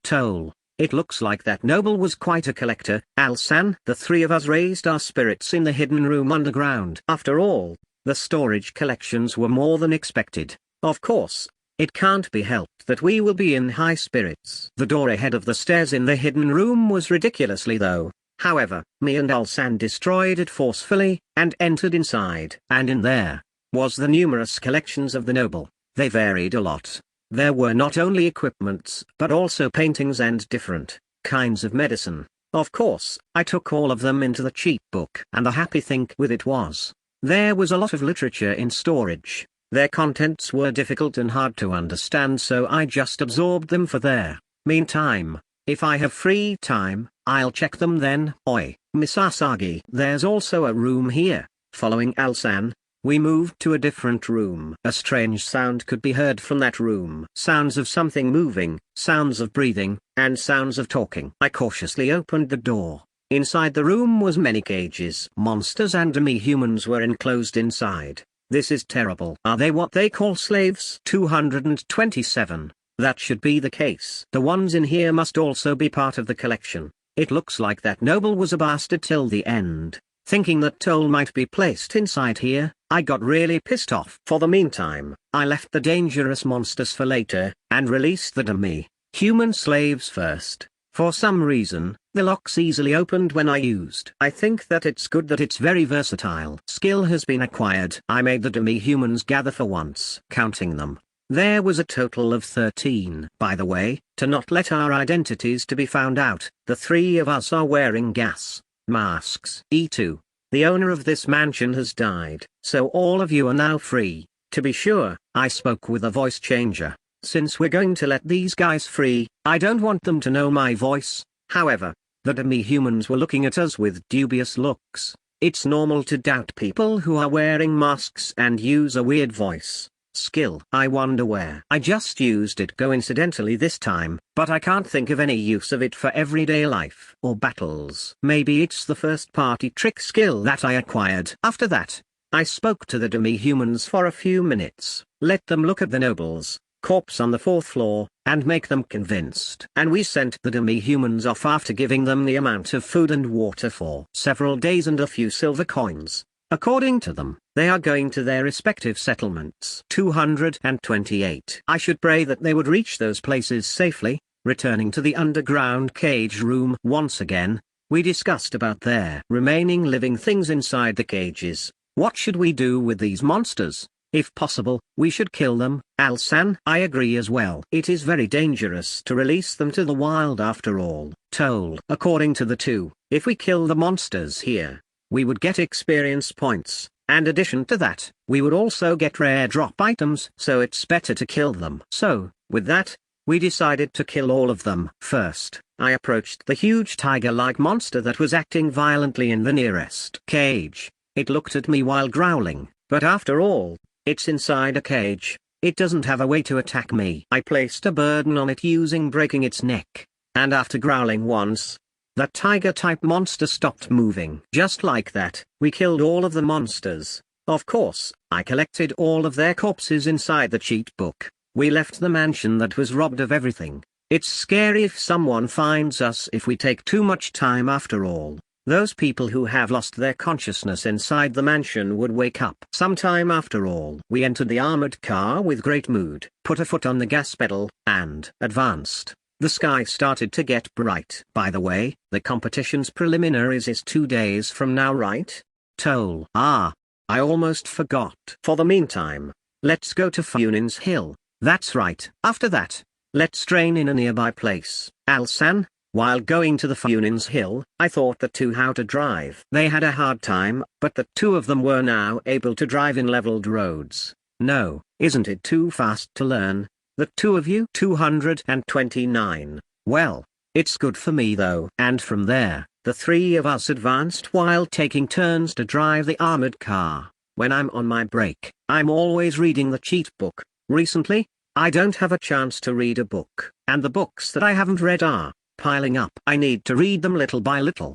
Toll. It looks like that noble was quite a collector. Al-san, the three of us raised our spirits in the hidden room underground. After all, the storage collections were more than expected. Of course, it can't be helped that we will be in high spirits. The door ahead of the stairs in the hidden room was ridiculously though. However, me and Al-san destroyed it forcefully, and entered inside. And in there was the numerous collections of the noble. They varied a lot. There were not only equipments, but also paintings and different kinds of medicine. Of course, I took all of them into the cheat book, and the happy thing with it was, there was a lot of literature in storage. Their contents were difficult and hard to understand, so I just absorbed them for their meantime. If I have free time, I'll check them then. Oi, Misasagi. There's also a room here. Following Al-san, we moved to a different room. A strange sound could be heard from that room. Sounds of something moving, sounds of breathing, and sounds of talking. I cautiously opened the door. Inside the room was many cages. Monsters and demi-humans were enclosed inside. This is terrible. Are they what they call slaves? 227. That should be the case. The ones in here must also be part of the collection. It looks like that noble was a bastard till the end. Thinking that Toll might be placed inside here, I got really pissed off. For the meantime, I left the dangerous monsters for later, and released the demi-human slaves first. For some reason, the locks easily opened when I used. I think that it's good that it's very versatile. Skill has been acquired. I made the demi-humans gather for once. Counting them, there was a total of 13. By the way, to not let our identities to be found out, the three of us are wearing gas masks. E2. The owner of this mansion has died, so all of you are now free. To be sure, I spoke with a voice changer. Since we're going to let these guys free, I don't want them to know my voice. However, the demi-humans were looking at us with dubious looks. It's normal to doubt people who are wearing masks and use a weird voice. Skill. I wonder where. I just used it coincidentally this time, but I can't think of any use of it for everyday life or battles. Maybe it's the first party trick skill that I acquired. After that, I spoke to the demi-humans for a few minutes, let them look at the noble's corpse on the 4th floor, and make them convinced. And we sent the demi-humans off after giving them the amount of food and water for several days and a few silver coins. According to them, they are going to their respective settlements. 228. I should pray that they would reach those places safely. Returning to the underground cage room once again, we discussed about their remaining living things inside the cages. What should we do with these monsters? If possible, we should kill them. Al-san, I agree as well. It is very dangerous to release them to the wild after all. Told. According to the two, if we kill the monsters here, we would get experience points, and addition to that, we would also get rare drop items, so it's better to kill them. So, with that, we decided to kill all of them. First, I approached the huge tiger-like monster that was acting violently in the nearest cage. It looked at me while growling, but after all, it's inside a cage. It doesn't have a way to attack me. I placed a burden on it using breaking its neck, and after growling once, that tiger-type monster stopped moving. Just like that, we killed all of the monsters. Of course, I collected all of their corpses inside the cheat book. We left the mansion that was robbed of everything. It's scary if someone finds us if we take too much time after all. Those people who have lost their consciousness inside the mansion would wake up sometime after all. We entered the armored car with great mood, put a foot on the gas pedal, and advanced. The sky started to get bright. By the way, the competition's preliminaries is 2 days from now, right? Toll. I almost forgot. For the meantime, let's go to Funin's Hill. That's right. After that, let's train in a nearby place. Alsan, while going to the Funin's Hill, I taught the two how to drive. They had a hard time, but the two of them were now able to drive in leveled roads. No, isn't it too fast to learn? The two of you? 229. Well, it's good for me though. And from there, the three of us advanced while taking turns to drive the armored car. When I'm on my break, I'm always reading the cheat book. Recently, I don't have a chance to read a book, and the books that I haven't read are piling up. I need to read them little by little.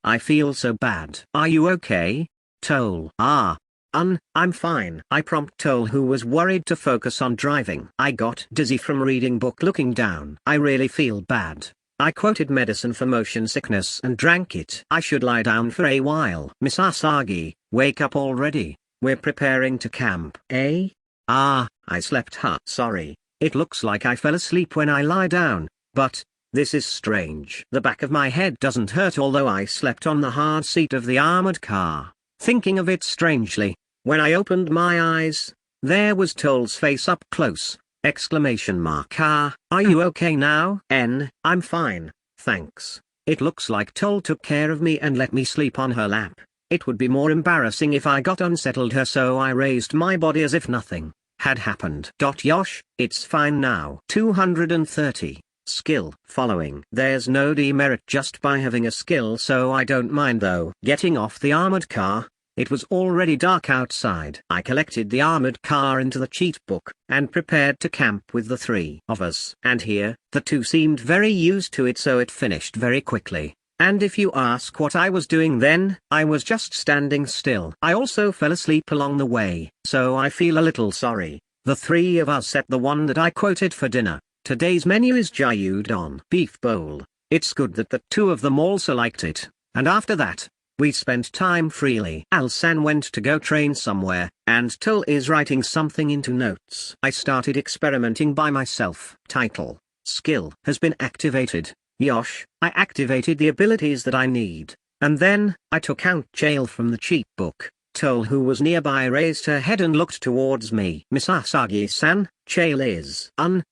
I feel so bad. Are you okay? Toll. I'm fine. I prompt Toll, who was worried to focus on driving. I got dizzy from reading book. Looking down, I really feel bad. I quoted medicine for motion sickness and drank it. I should lie down for a while. Miss Asagi, wake up already. We're preparing to camp. Eh? I slept. Sorry. It looks like I fell asleep when I lie down, but this is strange. The back of my head doesn't hurt although I slept on the hard seat of the armored car. Thinking of it strangely, when I opened my eyes, there was Toll's face up close. Exclamation mark. Are you okay now? I'm fine, thanks. It looks like Toll took care of me and let me sleep on her lap. It would be more embarrassing if I got unsettled her, so I raised my body as if nothing had happened. Yosh, it's fine now. 230. Skill. Following. There's no demerit just by having a skill, so I don't mind though. Getting off the armored car, it was already dark outside. I collected the armored car into the cheat book, and prepared to camp with the three of us. And here, the two seemed very used to it, so it finished very quickly. And if you ask what I was doing then, I was just standing still. I also fell asleep along the way, so I feel a little sorry. The three of us ate the one that I quoted for dinner. Today's menu is gyudon beef bowl. It's good that the two of them also liked it. And after that, we spent time freely. Alsan went to go train somewhere, and Toll is writing something into notes. I started experimenting by myself. Title. Skill has been activated. Yosh, I activated the abilities that I need, and then, I took out Chael from the cheat book. Toll, who was nearby, raised her head and looked towards me. Miss Asagi-san, Chael is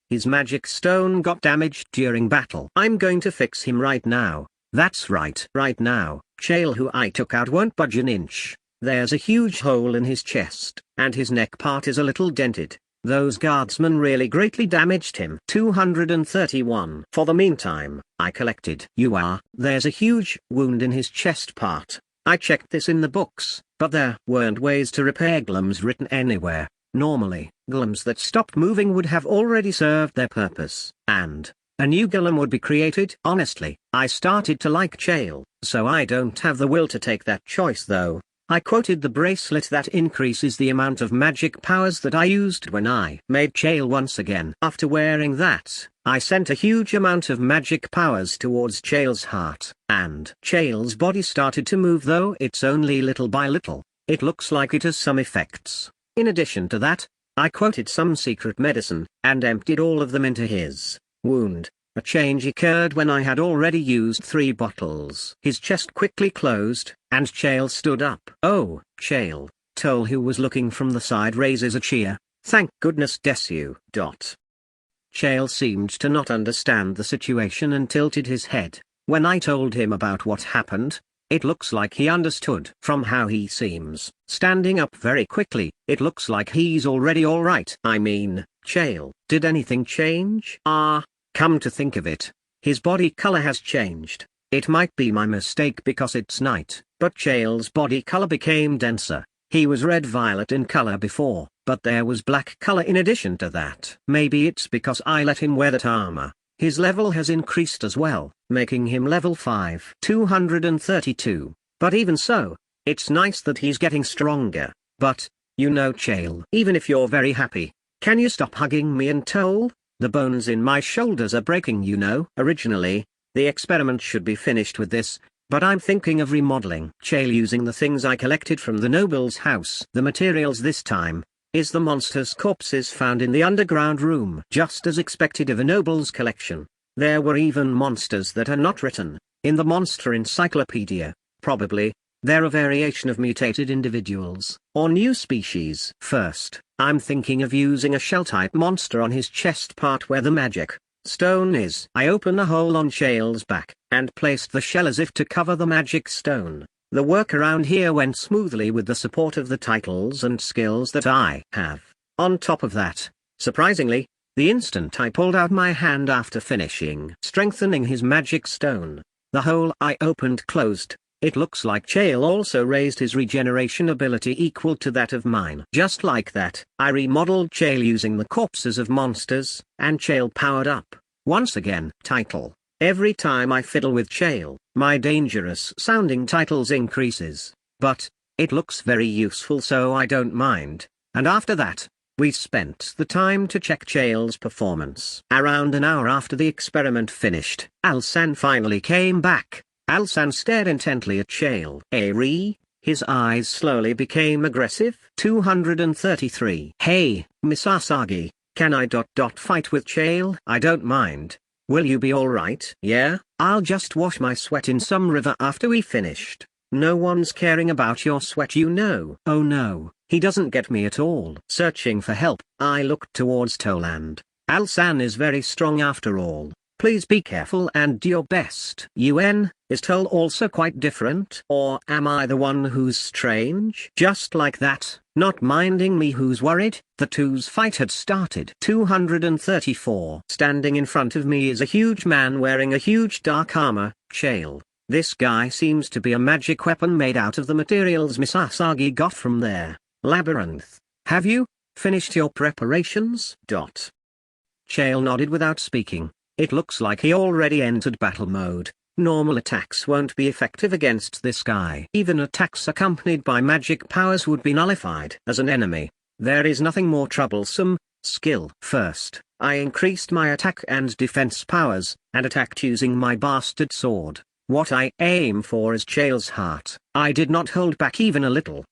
his magic stone got damaged during battle. I'm going to fix him right now. That's right. Right now, Chael, who I took out, won't budge an inch. There's a huge hole in his chest, and his neck part is a little dented. Those guardsmen really greatly damaged him. 231. For the meantime, I collected. There's a huge wound in his chest part. I checked this in the books, but there weren't ways to repair glums written anywhere. Normally, glums that stopped moving would have already served their purpose, and a new golem would be created. Honestly, I started to like Chael, so I don't have the will to take that choice though. I quoted the bracelet that increases the amount of magic powers that I used when I made Chael once again. After wearing that, I sent a huge amount of magic powers towards Chael's heart, and Chael's body started to move, though it's only little by little. It looks like it has some effects. In addition to that, I quoted some secret medicine, and emptied all of them into his wound. A change occurred when I had already used 3 bottles. His chest quickly closed, and Chael stood up. Oh, Chael. Toll, who was looking from the side, raises a cheer. Thank goodness Desu. Chael seemed to not understand the situation and tilted his head. When I told him about what happened, it looks like he understood. From how he seems standing up very quickly, it looks like he's already alright. I mean, Chael, did anything change? Come to think of it, his body color has changed. It might be my mistake because it's night, but Chael's body color became denser. He was red-violet in color before, but there was black color in addition to that. Maybe it's because I let him wear that armor. His level has increased as well, making him level 5. 232. But even so, it's nice that he's getting stronger. But, Chael, even if you're very happy, can you stop hugging me and Toll? The bones in my shoulders are breaking, you know. Originally, the experiment should be finished with this, but I'm thinking of remodeling Chael using the things I collected from the noble's house. The materials this time is the monster's corpses found in the underground room. Just as expected of a noble's collection, there were even monsters that are not written in the monster encyclopedia. Probably, they're a variation of mutated individuals, or new species. First, I'm thinking of using a shell-type monster on his chest part where the magic stone is. I open a hole on Chael's back, and placed the shell as if to cover the magic stone. The work around here went smoothly with the support of the titles and skills that I have. On top of that, surprisingly, the instant I pulled out my hand after finishing strengthening his magic stone, the hole I opened closed. It looks like Chael also raised his regeneration ability equal to that of mine. Just like that, I remodeled Chael using the corpses of monsters, and Chael powered up. Once again. Title. Every time I fiddle with Chael, my dangerous sounding titles increases, but it looks very useful so I don't mind. And after that, we spent the time to check Chael's performance. Around an hour after the experiment finished, Alsan finally came back. Alsan stared intently at Chael. His eyes slowly became aggressive. 233. Hey, Miss Asagi, can I fight with Chael? I don't mind. Will you be alright? Yeah, I'll just wash my sweat in some river after we finished. No one's caring about your sweat, you know. Oh no, he doesn't get me at all. Searching for help, I looked towards Toland. Alsan is very strong after all. Please be careful and do your best. Is Tol also quite different? Or am I the one who's strange? Just like that, not minding me who's worried? The two's fight had started. 234. Standing in front of me is a huge man wearing a huge dark armor, Chael. This guy seems to be a magic weapon made out of the materials Miss Asagi got from their labyrinth. Have you finished your preparations? Chael nodded without speaking. It looks like he already entered battle mode. Normal attacks won't be effective against this guy. Even attacks accompanied by magic powers would be nullified. As an enemy, there is nothing more troublesome. Skill. First, I increased my attack and defense powers, and attacked using my bastard sword. What I aim for is Chael's heart. I did not hold back even a little.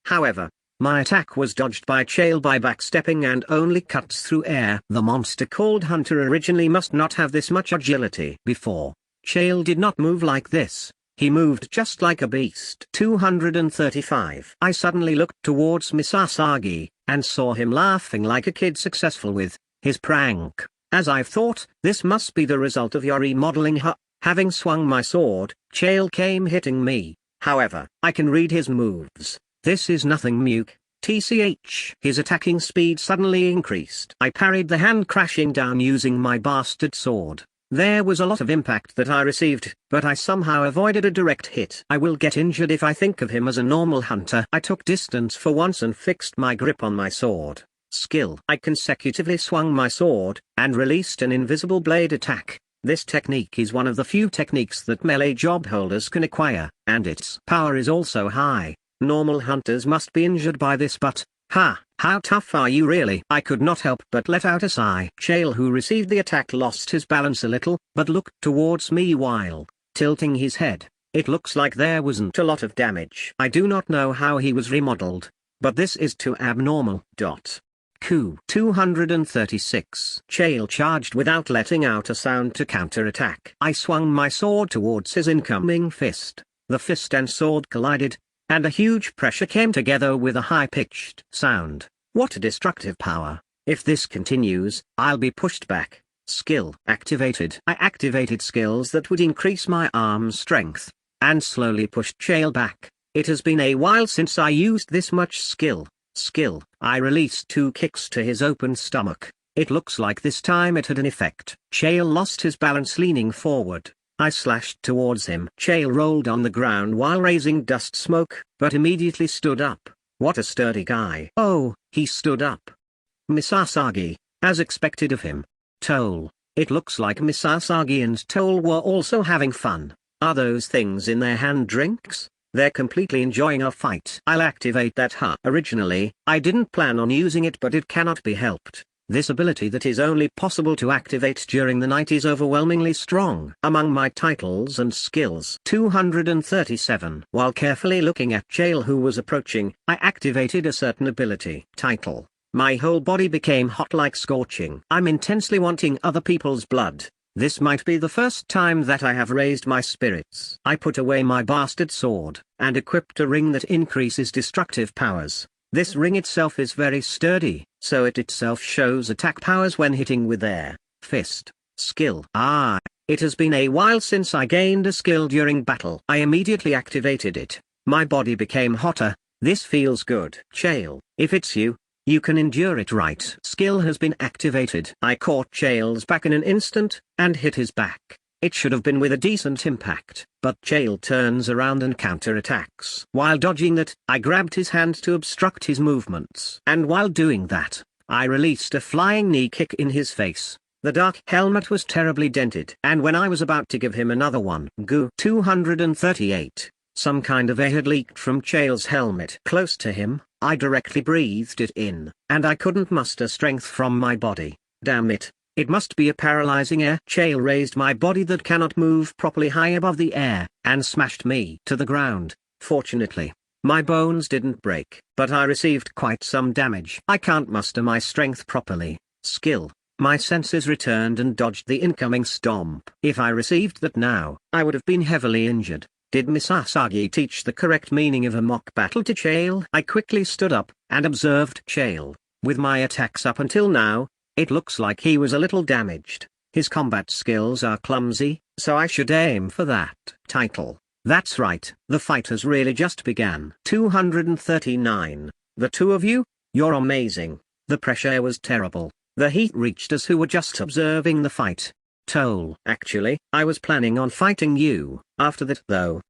However, my attack was dodged by Chael by backstepping and only cuts through air. The monster called Hunter originally must not have this much agility. Before, Chael did not move like this. He moved just like a beast. 235. I suddenly looked towards Miss Asagi, and saw him laughing like a kid successful with his prank. As I've thought, this must be the result of your remodeling. Having swung my sword, Chael came hitting me. However, I can read his moves. This is nothing muke. His attacking speed suddenly increased. I parried the hand crashing down using my bastard sword. There was a lot of impact that I received, but I somehow avoided a direct hit. I will get injured if I think of him as a normal hunter. I took distance for once and fixed my grip on my sword. Skill. I consecutively swung my sword, and released an invisible blade attack. This technique is one of the few techniques that melee job holders can acquire, and its power is also high. Normal hunters must be injured by this, but, how tough are you really? I could not help but let out a sigh. Chael, who received the attack, lost his balance a little, but looked towards me while tilting his head. It looks like there wasn't a lot of damage. I do not know how he was remodeled, but this is too abnormal. 236. Chael charged without letting out a sound to counter-attack. I swung my sword towards his incoming fist. The fist and sword collided, and a huge pressure came together with a high-pitched sound. What a destructive power. If this continues, I'll be pushed back. Skill activated. I activated skills that would increase my arm strength, and slowly pushed Chael back. It has been a while since I used this much skill. I released 2 kicks to his open stomach. It looks like this time it had an effect. Chael lost his balance leaning forward. I slashed towards him. Chael rolled on the ground while raising dust smoke, but immediately stood up. What a sturdy guy. Oh, he stood up. Miss Asagi, as expected of him. Tol. It looks like Miss Asagi and Tol were also having fun. Are those things in their hand drinks? They're completely enjoying our fight. I'll activate that. Originally, I didn't plan on using it, but it cannot be helped. This ability that is only possible to activate during the night is overwhelmingly strong. Among my titles and skills 237. While carefully looking at Chael who was approaching, I activated a certain ability. Title: my whole body became hot like scorching. I'm intensely wanting other people's blood. This might be the first time that I have raised my spirits. I put away my bastard sword, and equipped a ring that increases destructive powers. This ring itself is very sturdy, so it itself shows attack powers when hitting with air, fist, skill. It has been a while since I gained a skill during battle. I immediately activated it. My body became hotter. This feels good. Chael, if it's you, you can endure it, right? Skill has been activated. I caught Chael's back in an instant, and hit his back. It should have been with a decent impact, but Chael turns around and counterattacks. While dodging that, I grabbed his hand to obstruct his movements. And while doing that, I released a flying knee kick in his face. The dark helmet was terribly dented. And when I was about to give him another one, 238, some kind of air had leaked from Chael's helmet. Close to him, I directly breathed it in, and I couldn't muster strength from my body. Damn it. It must be a paralyzing air. Chael raised my body that cannot move properly high above the air, and smashed me to the ground. Fortunately, my bones didn't break, but I received quite some damage. I can't muster my strength properly. Skill. My senses returned and dodged the incoming stomp. If I received that now, I would have been heavily injured. Did Miss Asagi teach the correct meaning of a mock battle to Chael? I quickly stood up, and observed Chael. With my attacks up until now, it looks like he was a little damaged. His combat skills are clumsy, so I should aim for that. Title: that's right, the fight has really just begun. 239. The two of you? You're amazing. The pressure was terrible. The heat reached us who were just observing the fight. Tome: actually, I was planning on fighting you, after that though.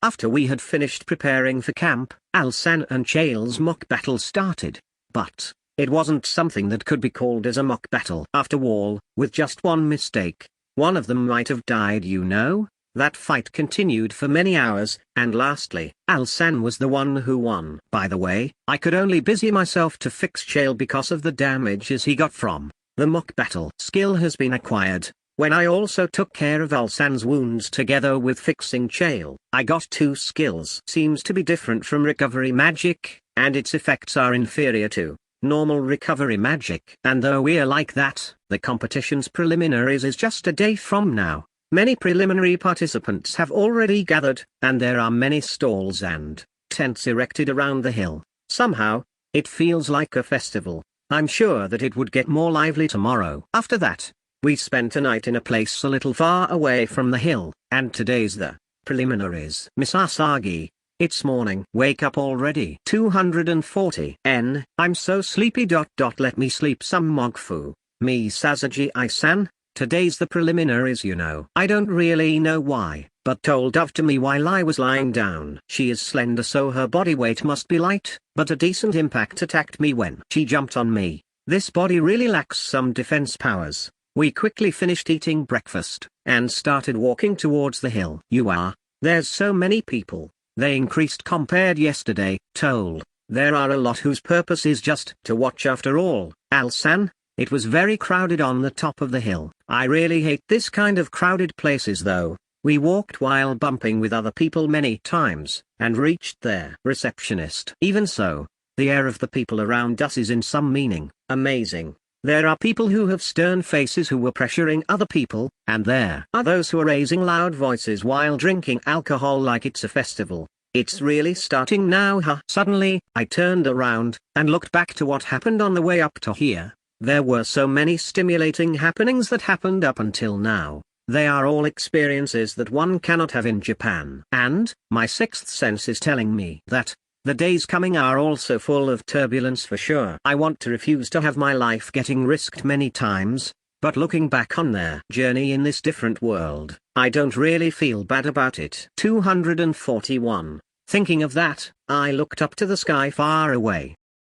After we had finished preparing for camp, Alsan and Chael's mock battle started. But it wasn't something that could be called as a mock battle. After all, with just one mistake, one of them might have died, you know? That fight continued for many hours, and lastly, Alsan was the one who won. By the way, I could only busy myself to fix Chael because of the damages he got from the mock battle. Skill has been acquired. When I also took care of Alsan's wounds together with fixing Chael, I got 2 skills. Seems to be different from recovery magic, and its effects are inferior to normal recovery magic. And though we're like that, the competition's preliminaries is just a day from now. Many preliminary participants have already gathered, and there are many stalls and tents erected around the hill. Somehow, it feels like a festival. I'm sure that it would get more lively tomorrow. After that, we spent a night in a place a little far away from the hill, and today's the preliminaries. Miss Asagi, it's morning. Wake up already. 240. I'm so sleepy. Let me sleep some mogfu. Miss Asagi-san, today's the preliminaries, you know. I don't really know why, but told of to me while I was lying down. She is slender, so her body weight must be light, but a decent impact attacked me when she jumped on me. This body really lacks some defense powers. We quickly finished eating breakfast, and started walking towards the hill. There's so many people. They increased compared yesterday. Told, there are a lot whose purpose is just to watch after all. Alsan, it was very crowded on the top of the hill. I really hate this kind of crowded places though. We walked while bumping with other people many times, and reached their receptionist. Even so, the air of the people around us is in some meaning amazing. There are people who have stern faces who were pressuring other people, and there are those who are raising loud voices while drinking alcohol like it's a festival. It's really starting now, huh? Suddenly, I turned around, and looked back to what happened on the way up to here. There were so many stimulating happenings that happened up until now. They are all experiences that one cannot have in Japan. And, my sixth sense is telling me that the days coming are also full of turbulence for sure. I want to refuse to have my life getting risked many times, but looking back on their journey in this different world, I don't really feel bad about it. 241. Thinking of that, I looked up to the sky far away.